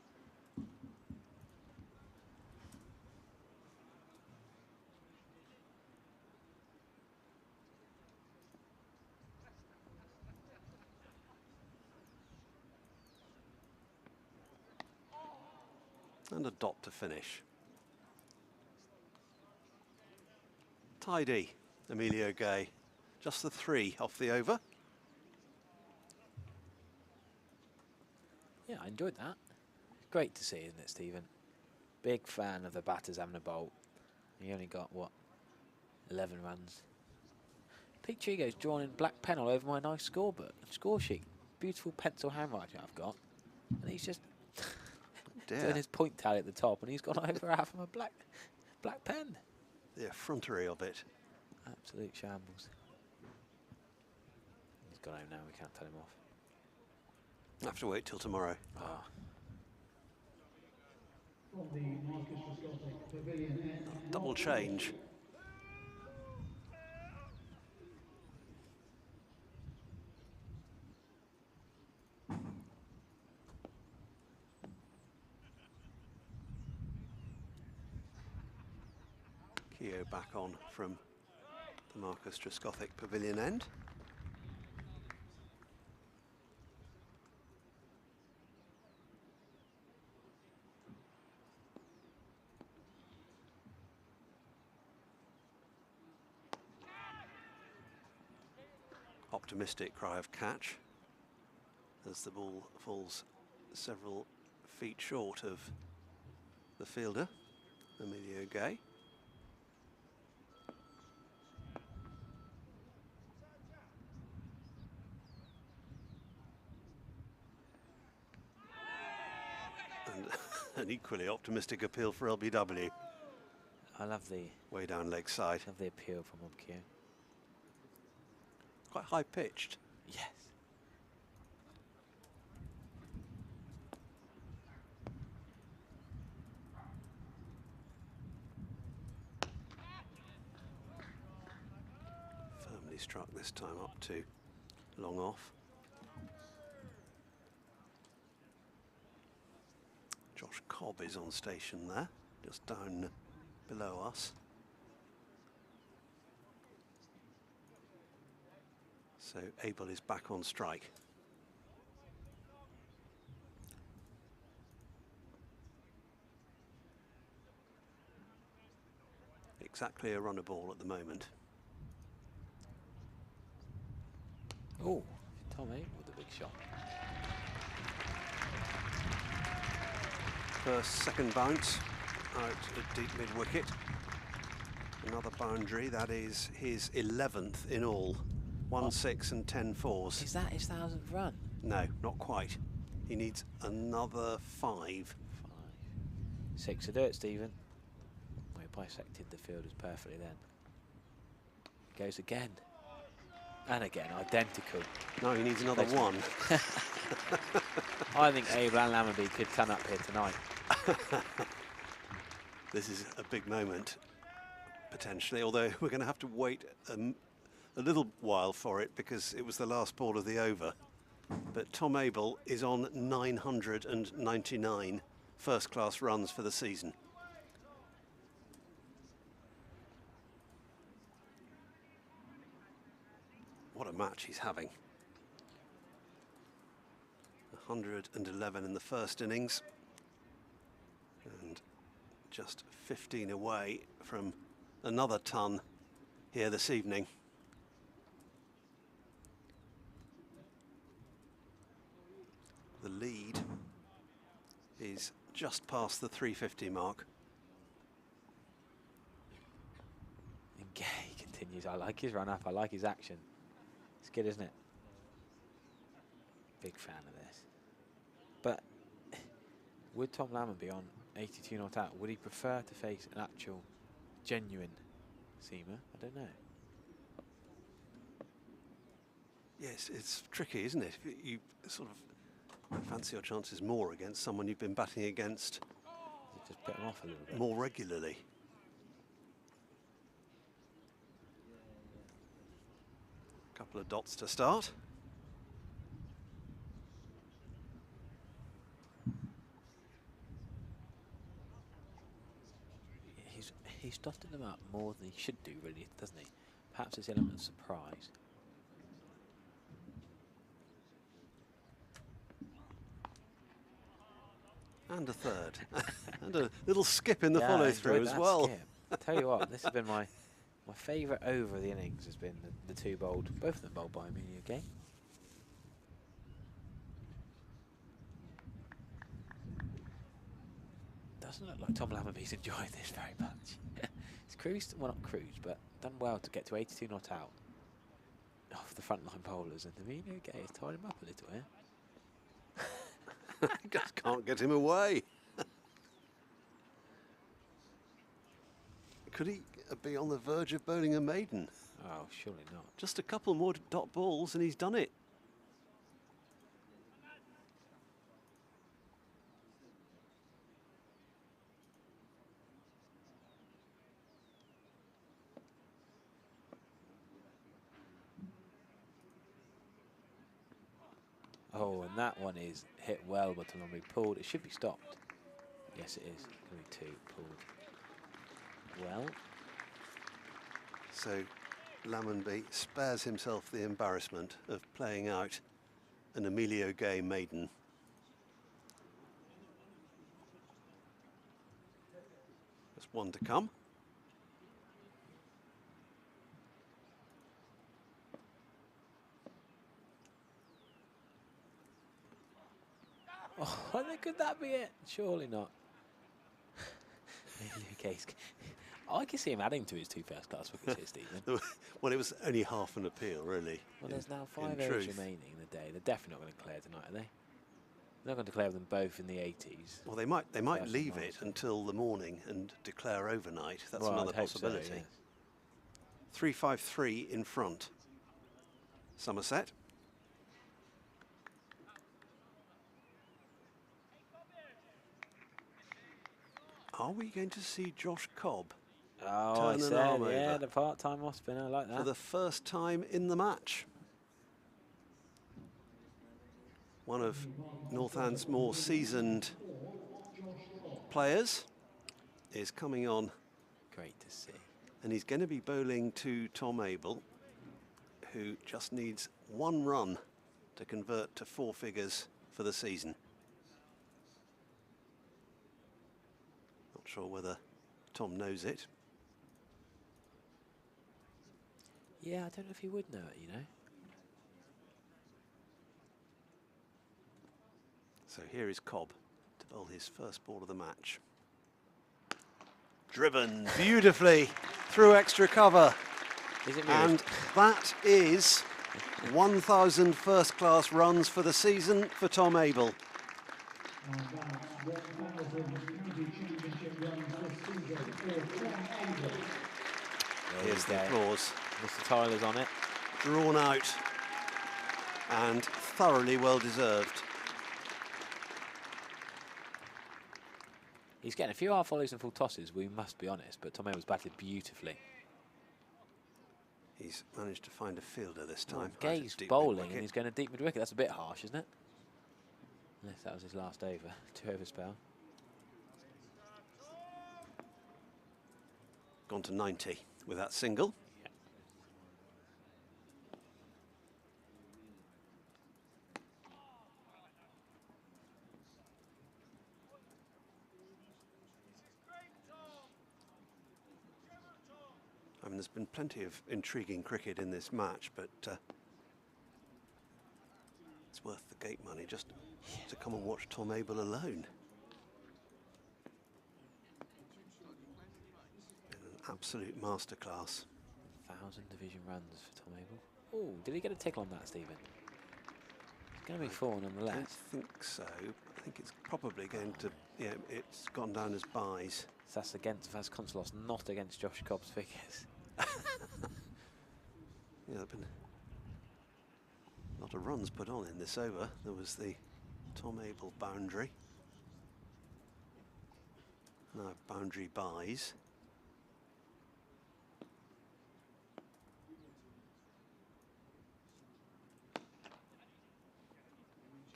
And a dot to finish. Tidy, Emilio Gay. Just the 3 off the over. Yeah, I enjoyed that. Great to see, isn't it, Stephen? Big fan of the batters having a bolt. He only got, what, 11 runs. Pete Trigo's drawn in black pen all over my nice score sheet. Beautiful pencil handwriting I've got. And he's just doing his point tally at the top, and he's gone over half of a black pen. The effrontery of it. Absolute shambles. He's gone home now, we can't tell him off. Have to wait till tomorrow. Ah. From the Marcus Scottish Pavilion End. Double change. Keogh back on from the Marcus Trescothick Pavilion End. Optimistic cry of catch as the ball falls several feet short of the fielder, Emilio Gay. And an equally optimistic appeal for LBW. I love the way down leg side. Love the appeal from Obkio. Quite high pitched. Yes. Firmly struck this time up to long off. Josh Cobb is on station there, just down below us. So Abel is back on strike. Exactly a runner ball at the moment. Oh, Tom Abel with a big shot. First, second bounce out at deep mid-wicket. Another boundary, that is his 11th in all. 1 6 and 10 fours. Is that his 1000th run? No, not quite. He needs another 5. 6 to do it, Stephen. We bisected the fielders perfectly then. Goes again. And again, identical. No, he needs another 1. I think Abel and Lammonby could turn up here tonight. This is a big moment, potentially, although we're going to have to wait a little while for it because it was the last ball of the over. But Tom Abel is on 999 first-class runs for the season. What a match he's having. 111 in the first innings and just 15 away from another ton here this evening. The lead is just past the 350 mark. And Gay continues. I like his run up. I like his action. It's good, isn't it? Big fan of this. But would Tom Lammonby on 82 not out, would he prefer to face an actual, genuine seamer? I don't know. Yes, it's tricky, isn't it? You sort of fancy your chances more against someone you've been batting against. You just put him off a little bit. More regularly. Couple of dots to start. He's dotted them up more than he should do, really, doesn't he? Perhaps it's an element of surprise. And a third. And a little skip in the follow-through as well. Skip. I tell you what, this has been my favourite over of the innings has been the two bowled, both of them bowled by Emilio Gay. Doesn't look like Tom Lammonby's enjoying this very much. He's cruised, well not cruised, but done well to get to 82 not out off the frontline bowlers, and Emilio Gay has tied him up a little here. Just can't get him away. Could he be on the verge of bowling a maiden? Oh, surely not. Just a couple more dot balls and he's done it. Oh, and that one is hit well by Tolombi. Pulled. It should be stopped. Yes, it is. Going to be 2 pulled. Well. So Lammonby spares himself the embarrassment of playing out an Emilio Gay maiden. There's one to come. Oh, could that be it? Surely not. Okay, I can see him adding to his 2 first-class wickets here, Stephen. Well, it was only half an appeal, really. Well, there's now 5 overs remaining in the day. They're definitely not going to declare tonight, are they? They're not going to declare them both in the 80s. Well, they might leave it until the morning and declare overnight. That's another possibility. So, yes. 353 in front. Somerset. Are we going to see Josh Cobb turn an arm over? Yeah, the part-time off spinner, I like that. For the first time in the match. One of Northants' more seasoned players is coming on. Great to see. And he's going to be bowling to Tom Abel, who just needs 1 run to convert to 4 figures for the season. Not sure whether Tom knows it. Yeah, I don't know if he would know it, you know. So here is Cobb to bowl his first ball of the match. Driven beautifully through extra cover. Is it really? And that is 1,000 first-class runs for the season for Tom Abel. Here's the applause. Mr. Tyler's on it. Drawn out and thoroughly well deserved. He's getting a few hard volleys and full tosses, we must be honest, but Tom Abel's batted beautifully. He's managed to find a fielder this time. Gay's bowling and he's going to deep mid-wicket. That's a bit harsh, isn't it? Yes, that was his last over. 2 over spell. Gone to 90 with that single. Yeah. I mean, there's been plenty of intriguing cricket in this match, but it's worth the gate money just to come and watch Tom Abel alone. An absolute masterclass. 1,000 division runs for Tom Abel. Oh, did he get a tickle on that, Stephen? It's going to be 4 nonetheless. I don't think so. I think it's probably going to, yeah, it's gone down as buys. So that's against Vaz Consolos, not against Josh Cobb's figures. Yeah, there have been a lot of runs put on in this over. There was the Tom Abel boundary. Now boundary buys.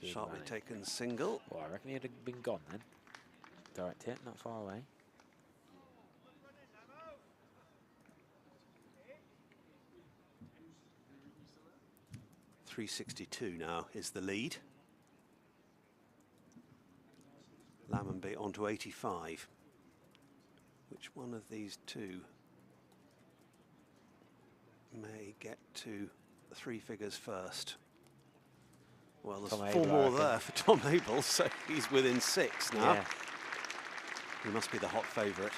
Sharply taken single. Well, I reckon he'd have been gone then. Direct hit, not far away. .362 now is the lead. Lammonby on to 85. Which one of these two may get to 3 figures first? Well, there's Tom 4 Abel, more there for Tom Abel, so he's within 6 now. Yeah. He must be the hot favourite.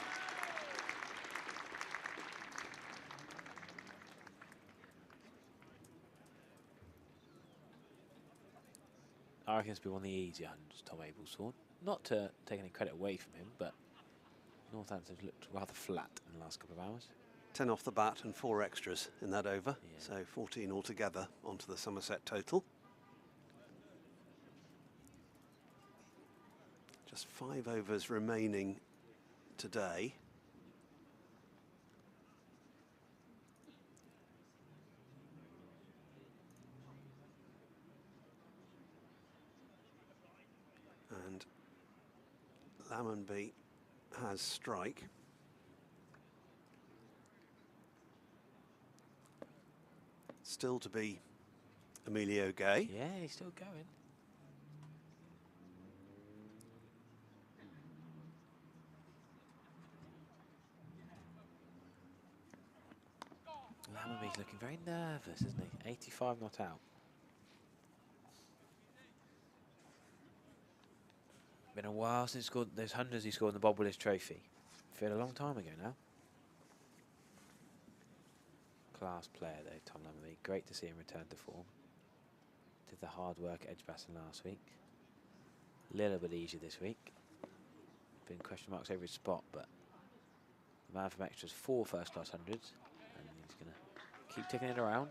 I reckon it's been one of the easier hundreds Tom Abel's sworn. Not to take any credit away from him, but Northants have looked rather flat in the last couple of hours. 10 off the bat and 4 extras in that over, so 14 altogether onto the Somerset total. Just 5 overs remaining today. Lammonby has strike. Still to be Emilio Gay. Yeah, he's still going. Lammonby's looking very nervous, isn't he? 85 not out. Been a while since he scored those hundreds he scored in the Bob Willis Trophy. Feel a long time ago now. Class player though, Tom Lammonby. Great to see him return to form. Did the hard work at Edgbaston last week. A little bit easier this week. Been question marks over his spot, but the man from extras 4 first-class hundreds, and he's going to keep ticking it around.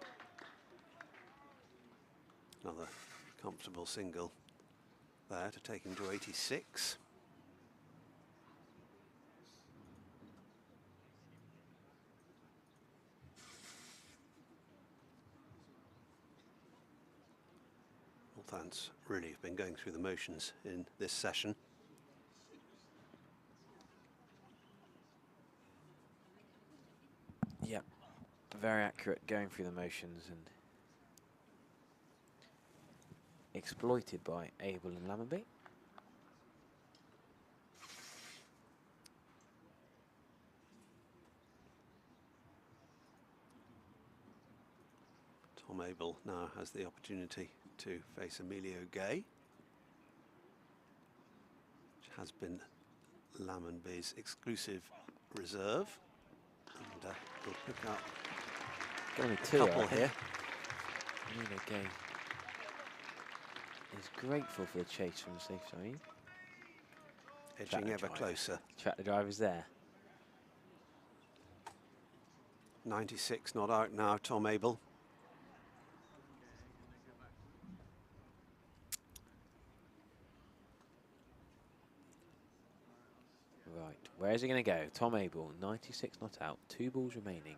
Another comfortable single there to take him to 86. Northants really have been going through the motions in this session. Yep, very accurate, going through the motions and exploited by Abel and Lammonby. Tom Abel now has the opportunity to face Emilio Gay, which has been Lammonby's exclusive reserve. And we'll pick up Only a two couple here. Emilio Gay is grateful for the chase from the safe zone. Edging ever closer. Track the driver's there. 96 not out now, Tom Abel. Right, where's he going to go? Tom Abel, 96 not out, 2 balls remaining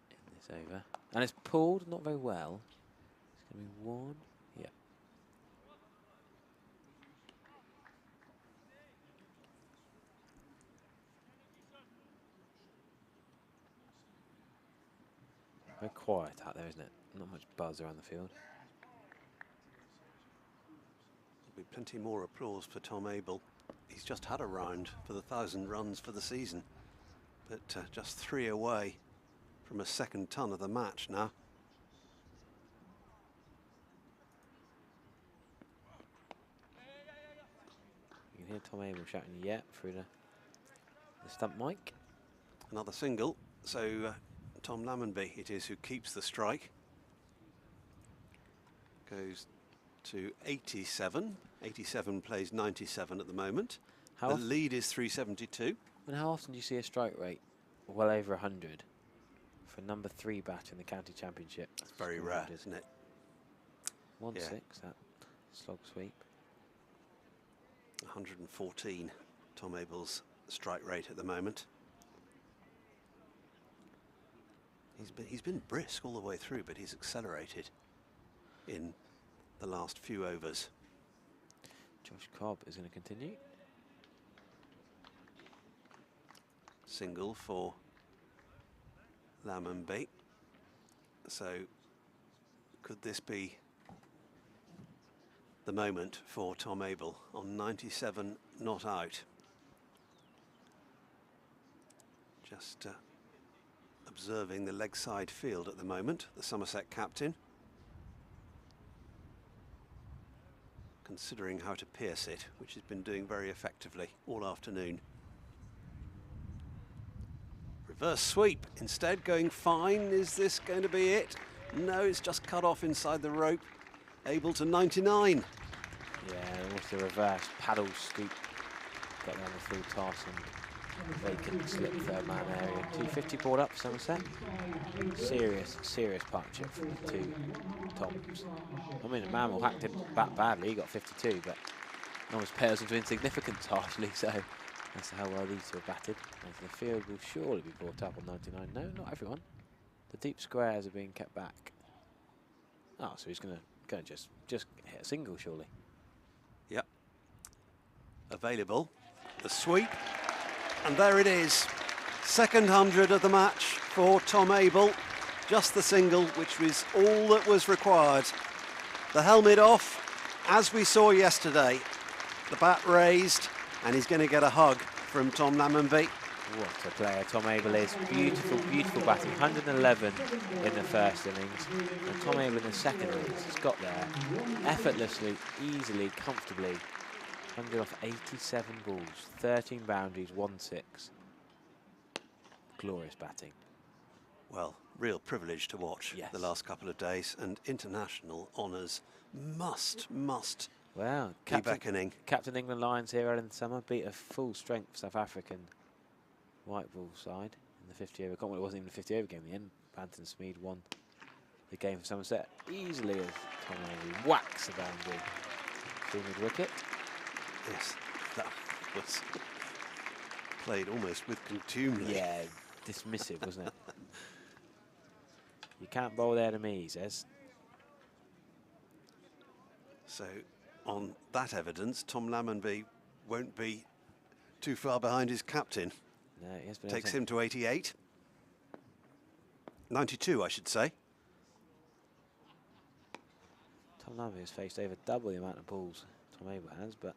in this over. And it's pulled, not very well. It's going to be 1, yeah. Very quiet out there, isn't it? Not much buzz around the field. There'll be plenty more applause for Tom Abel. He's just had a round for the 1,000 runs for the season, but just 3 away from a second ton of the match now. You can hear Tom Abel shouting "yeah" through the stump mic. Another single, so Tom Lammonby it is who keeps the strike. Goes to 87. 87 plays 97 at the moment. How the often- lead is 372. And how often do you see a strike rate well over 100 for number 3 batter in the county championship? It's very rare, isn't it? 1-6, that slog sweep. 114, Tom Abel's strike rate at the moment. He's been brisk all the way through, but he's accelerated in the last few overs. Josh Cobb is going to continue. Single for Lammonby. So could this be the moment for Tom Abel on 97 not out? Just observing the leg side field at the moment, the Somerset captain. Considering how to pierce it, which he's been doing very effectively all afternoon. Reverse sweep instead, going fine. Is this going to be it? No, it's just cut off inside the rope. Able to 99. Yeah, almost the reverse paddle scoop. Got down the full toss and vacant slip third man area. 250 brought up for Somerset. Serious partnership from the two Toms. I mean, Mammal hacked him back badly. He got 52, but almost pales into insignificance harshly. So that's how well these two have batted. As the field will surely be brought up on 99. No, not everyone. The deep squares are being kept back. Oh, so he's going to just hit a single, surely. available. The sweep, and there it is. Second 100 of the match for Tom Abel. Just the single, which was all that was required. The helmet off, as we saw yesterday. The bat raised, and he's going to get a hug from Tom Lammonby. What a player Tom Abel is. Beautiful, beautiful batting. 111 in the first innings. And Tom Abel in the second innings has got there effortlessly, easily, comfortably. 100 off 87 balls, 13 boundaries, 1 6. Glorious batting. Well, real privilege to watch the last couple of days, and international honours must well, be beckoning. Captain England Lions here early in the summer beat a full-strength South African white ball side in the 50 over. Well, it wasn't even a 50 over game in the end. Banton Smead won the game for Somerset easily as Tom Abel whacks the boundary through mid-wicket. Yes, that was played almost with contumely. Yeah, dismissive, wasn't it? You can't bowl there to me, he says. So, on that evidence, Tom Lammonby won't be too far behind his captain. No, he has been. Takes him to 88. 92, I should say. Tom Lammonby has faced over double the amount of balls Tom Abel has, but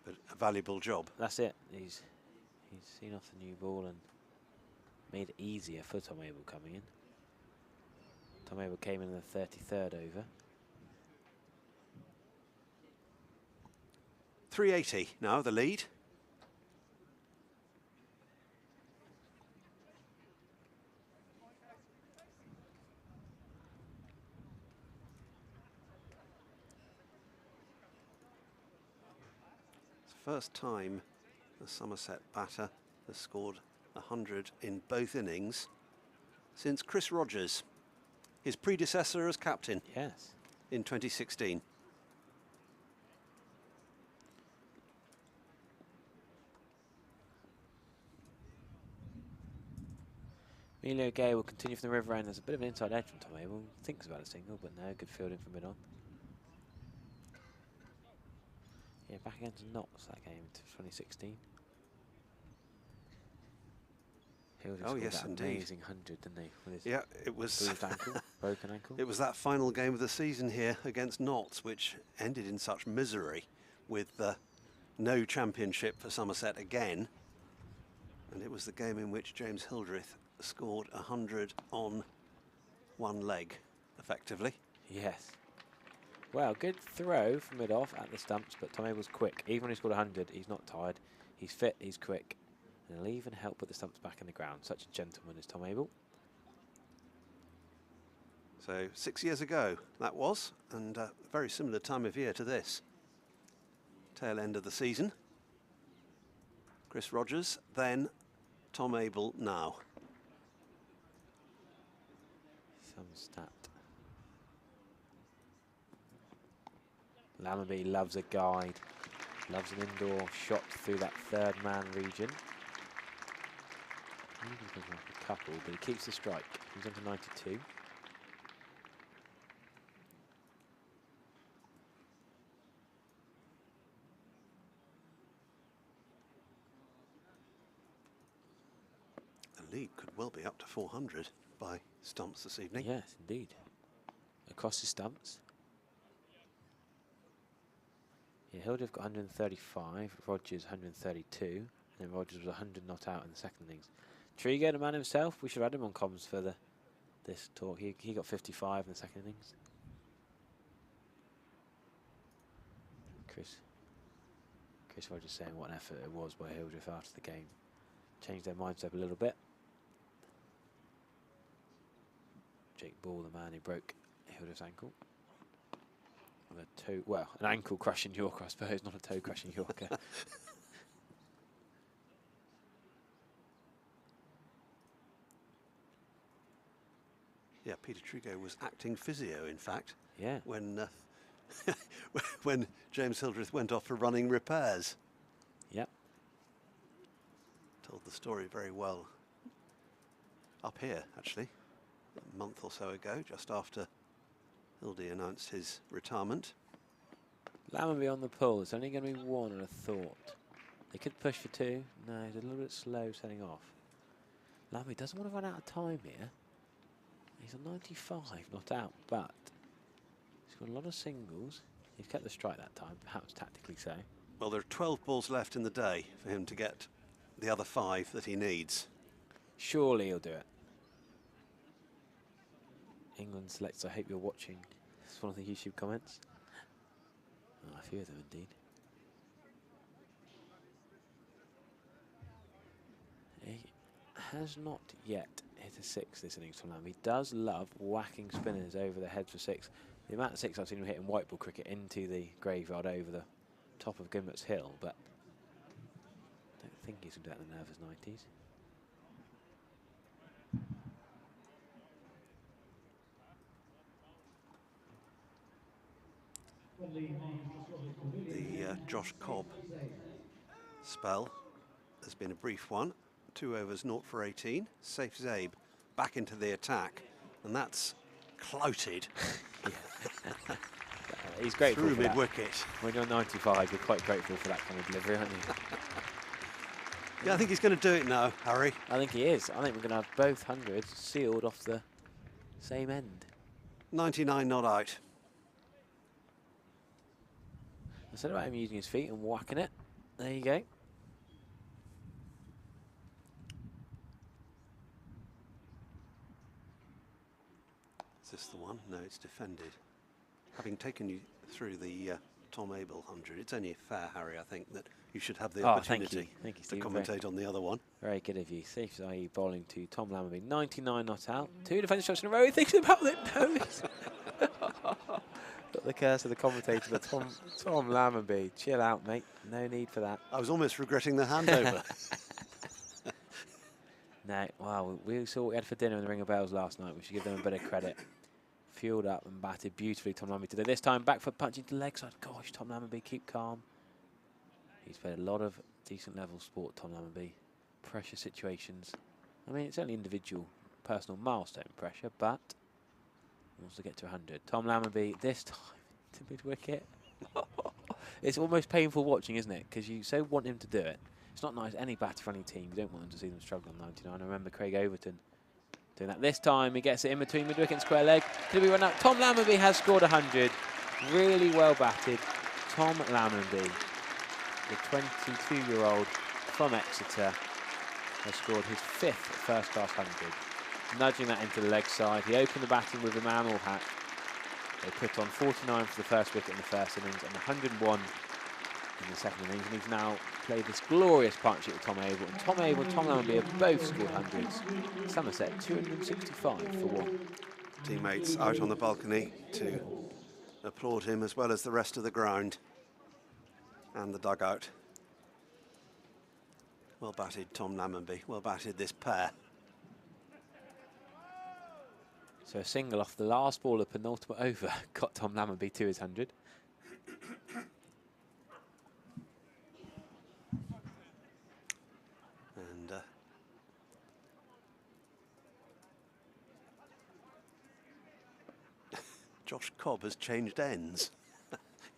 a valuable job. That's it. He's seen off the new ball and made it easier for Tom Abel coming in. Tom Abel came in the 33rd over. 380 now, the lead. It's the first time the Somerset batter has scored 100 in both innings since Chris Rogers, his predecessor as captain. Yes. In 2016. Emilio Gay will continue from the river end. There's a bit of an inside edge from Tom Abel. Thinks about a single, but no, good fielding from mid on. Yeah, back against Notts that game in 2016. Oh yes, indeed. Amazing 100, didn't he? With his it was bruised ankle, broken ankle. It was that final game of the season here against Notts, which ended in such misery, with no championship for Somerset again. And it was the game in which James Hildreth scored 100 on one leg, effectively. Yes. Well, good throw from mid-off at the stumps, but Tom Abel's quick. Even when he scored 100, he's not tired. He's fit, he's quick. And he'll even help put the stumps back in the ground. Such a gentleman is Tom Abel. So 6 years ago that was, and a very similar time of year to this. Tail end of the season. Chris Rogers, then Tom Abel now. Some stat. Lammonby loves a guide, loves an indoor shot through that third man region. He's looking like a couple, but he keeps the strike. He's on to 92. The lead could well be up to 400 by stumps this evening. Yes, indeed. Across the stumps. Yeah, Hildreth got 135, Rogers 132, and then Rogers was 100 not out in the second innings. Trigo, the man himself, we should have had him on comms for this talk. He got 55 in the second innings. Chris Rogers saying what an effort it was by Hildreth after the game. Changed their mindset a little bit. Jake Ball, the man who broke Hildreth's ankle. With a toe, well, an ankle crushing Yorker, I suppose, not a toe crushing Yorker. Yeah, Peter Trigo was acting physio, in fact. Yeah. When when James Hildreth went off for running repairs. Yep. Told the story very well. Up here, actually, a month or so ago, just after Hildy announced his retirement. Lammonby on the pull. It's only going to be one, and a thought. They could push for two. No, he's a little bit slow setting off. Lammonby doesn't want to run out of time here. He's on 95, not out, but he's got a lot of singles. He's kept the strike that time, perhaps tactically so. Well, there are 12 balls left in the day for him to get the other 5 that he needs. Surely he'll do it. England selects, I hope you're watching. It's one of the YouTube comments. Oh, a few of them indeed. He has not yet hit a 6 this innings from Lamb. He does love whacking spinners over the heads for 6. The amount of 6 I've seen him hitting white ball cricket into the graveyard over the top of Gimlet's Hill, but I don't think he's going to do that in the nervous 90s. The Josh Cobb spell has been a brief one. 2 overs, 0 for 18. Safe Zabe back into the attack, and that's clouted. He's grateful through for mid-wicket. When you're 95, you're quite grateful for that kind of delivery, aren't you? Yeah, I think he's going to do it now, Harry. I think he is. I think we're going to have both hundreds sealed off the same end. 99 not out. I said about him using his feet and whacking it. There you go. Is this the one? No, it's defended. Having taken you through the Tom Abel 100, it's only fair, Harry, I think, that you should have the opportunity thank you, to Stephen. commentate on the other one. Very good of you. Safe IE bowling to Tom Lammonby. 99 not out. 2 defensive shots in a row. He thinks about it. No, got the curse of the commentator, but Tom Lammonby. Chill out, mate. No need for that. I was almost regretting the handover. No, wow. We saw what we had for dinner in the Ring of Bells last night. We should give them a bit of credit. Fueled up and batted beautifully, Tom Lammonby today. This time back foot punching to leg side. Gosh, Tom Lammonby, keep calm. He's played a lot of decent level sport, Tom Lammonby. Pressure situations. I mean, it's only individual, personal milestone pressure, but he wants to get to 100. Tom Lammonby, this time to mid-wicket. It's almost painful watching, isn't it? Because you so want him to do it. It's not nice, any batter for any team. You don't want them to see them struggle on 99. I remember Craig Overton doing that. This time he gets it in between mid-wicket and square leg. Could be run out. Tom Lammonby has scored 100. Really well batted. Tom Lammonby, the 22-year-old from Exeter, has scored his 5th first-class 100. Nudging that into the leg side. He opened the batting with a mammal hat. They put on 49 for the first wicket in the first innings and 101 in the second innings. And he's now played this glorious partnership with Tom Abel. And Tom Abel and Tom Lammonby have both scored hundreds. Somerset 265 for 1. Teammates out on the balcony to applaud him, as well as the rest of the ground and the dugout. Well batted, Tom Lammonby. Well batted, this pair. So a single off the last ball of penultimate over got Tom Lammonby to his 100. And Josh Cobb has changed ends.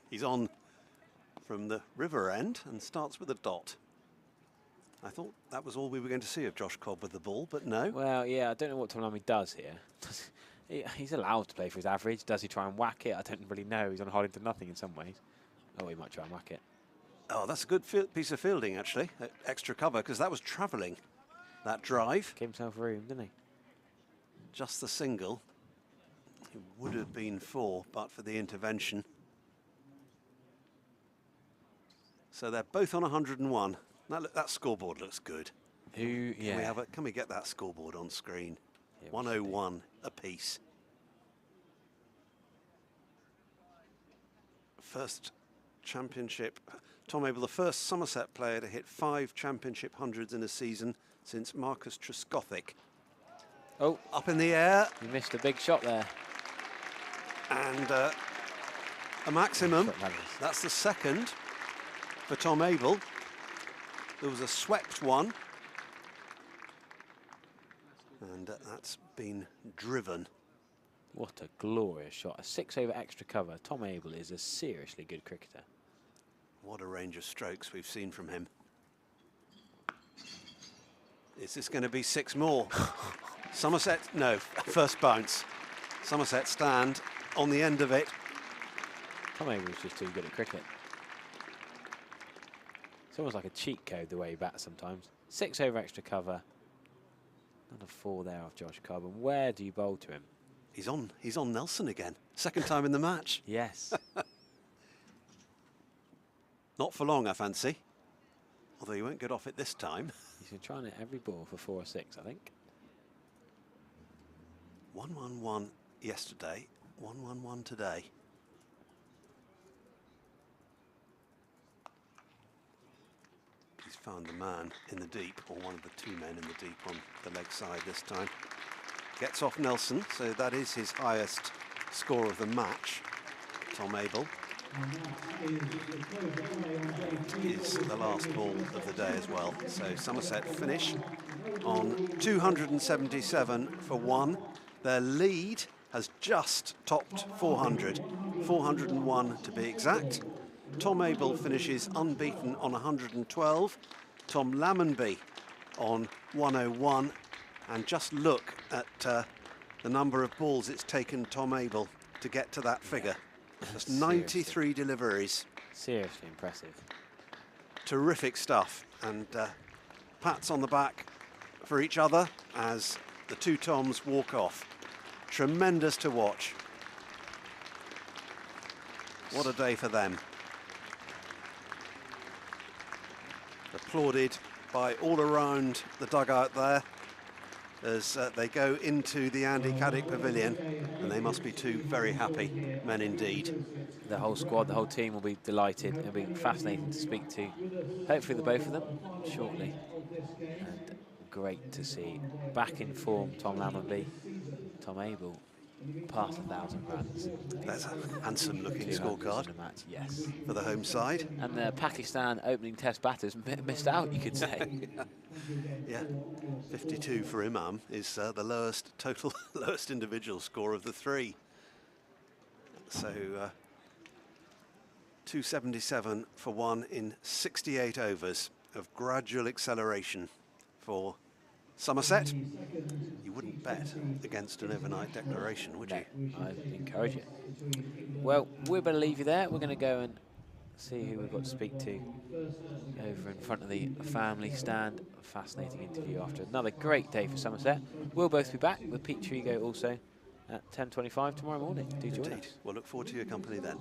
He's on from the river end and starts with a dot. I thought that was all we were going to see of Josh Cobb with the ball, but no. Well, yeah, I don't know what Tom Lammonby does here. He's allowed to play for his average. Does he try and whack it? I don't really know. He's on holding to nothing in some ways. Oh, he might try and whack it. Oh, that's a good piece of fielding, actually. Extra cover, because that was travelling, that drive. Gave himself room, didn't he? Just the single. It would have been 4, but for the intervention. So they're both on 101. That scoreboard looks good. Can we get that scoreboard on screen? Yeah, 101 apiece. First championship. Tom Abel, the first Somerset player to hit 5 championship hundreds in a season since Marcus Trescothick. Oh, up in the air. You missed a big shot there. And a maximum. That's the second for Tom Abel. There was a swept one. And that's been driven. What a glorious shot. A 6 over extra cover. Tom Abel is a seriously good cricketer. What a range of strokes we've seen from him. Is this going to be 6 more? Somerset, no, first bounce. Somerset stand on the end of it. Tom Abel's just too good at cricket. It's almost like a cheat code the way he bats sometimes. 6 over extra cover. Another 4 there off Josh Cobb. And where do you bowl to him? He's on Nelson again. Second time in the match. Yes. Not for long, I fancy. Although he won't get off it this time. He's been trying it every ball for 4 or 6, I think. 1-1-1 yesterday, 1-1-1 today. He's found the man in the deep, or one of the 2 men in the deep on the leg side this time. Gets off Nelson, so that is his highest score of the match. Tom Abel is the last ball of the day as well. So Somerset finish on 277 for 1. Their lead has just topped 400, 401 to be exact. Tom Abel finishes unbeaten on 112. Tom Lammonby on 101. And just look at the number of balls it's taken Tom Abel to get to that figure. Just 93 deliveries. Seriously impressive. Terrific stuff. And pats on the back for each other as the 2 Toms walk off. Tremendous to watch. What a day for them. Applauded by all around the dugout there as they go into the Andy Caddick Pavilion, and they must be 2 very happy men indeed. The whole squad, the whole team will be delighted. It'll be fascinating to speak to, hopefully, the both of them shortly. And great to see back in form Tom Lammonby, Tom Abel, past 1,000 runs. That's a handsome looking scorecard in a match, yes, for the home side. And the Pakistan opening test batters missed out, you could say. Yeah, 52 for Imam is the lowest lowest individual score of the 3. So 277 for 1 in 68 overs of gradual acceleration for Somerset. You wouldn't bet against an overnight declaration, would you? I'd encourage it. Well, we're going to leave you there. We're going to go and see who we've got to speak to over in front of the family stand. A fascinating interview after another great day for Somerset. We'll both be back with Pete Trigo also at 10:25 tomorrow morning. Do join us. We'll look forward to your company then.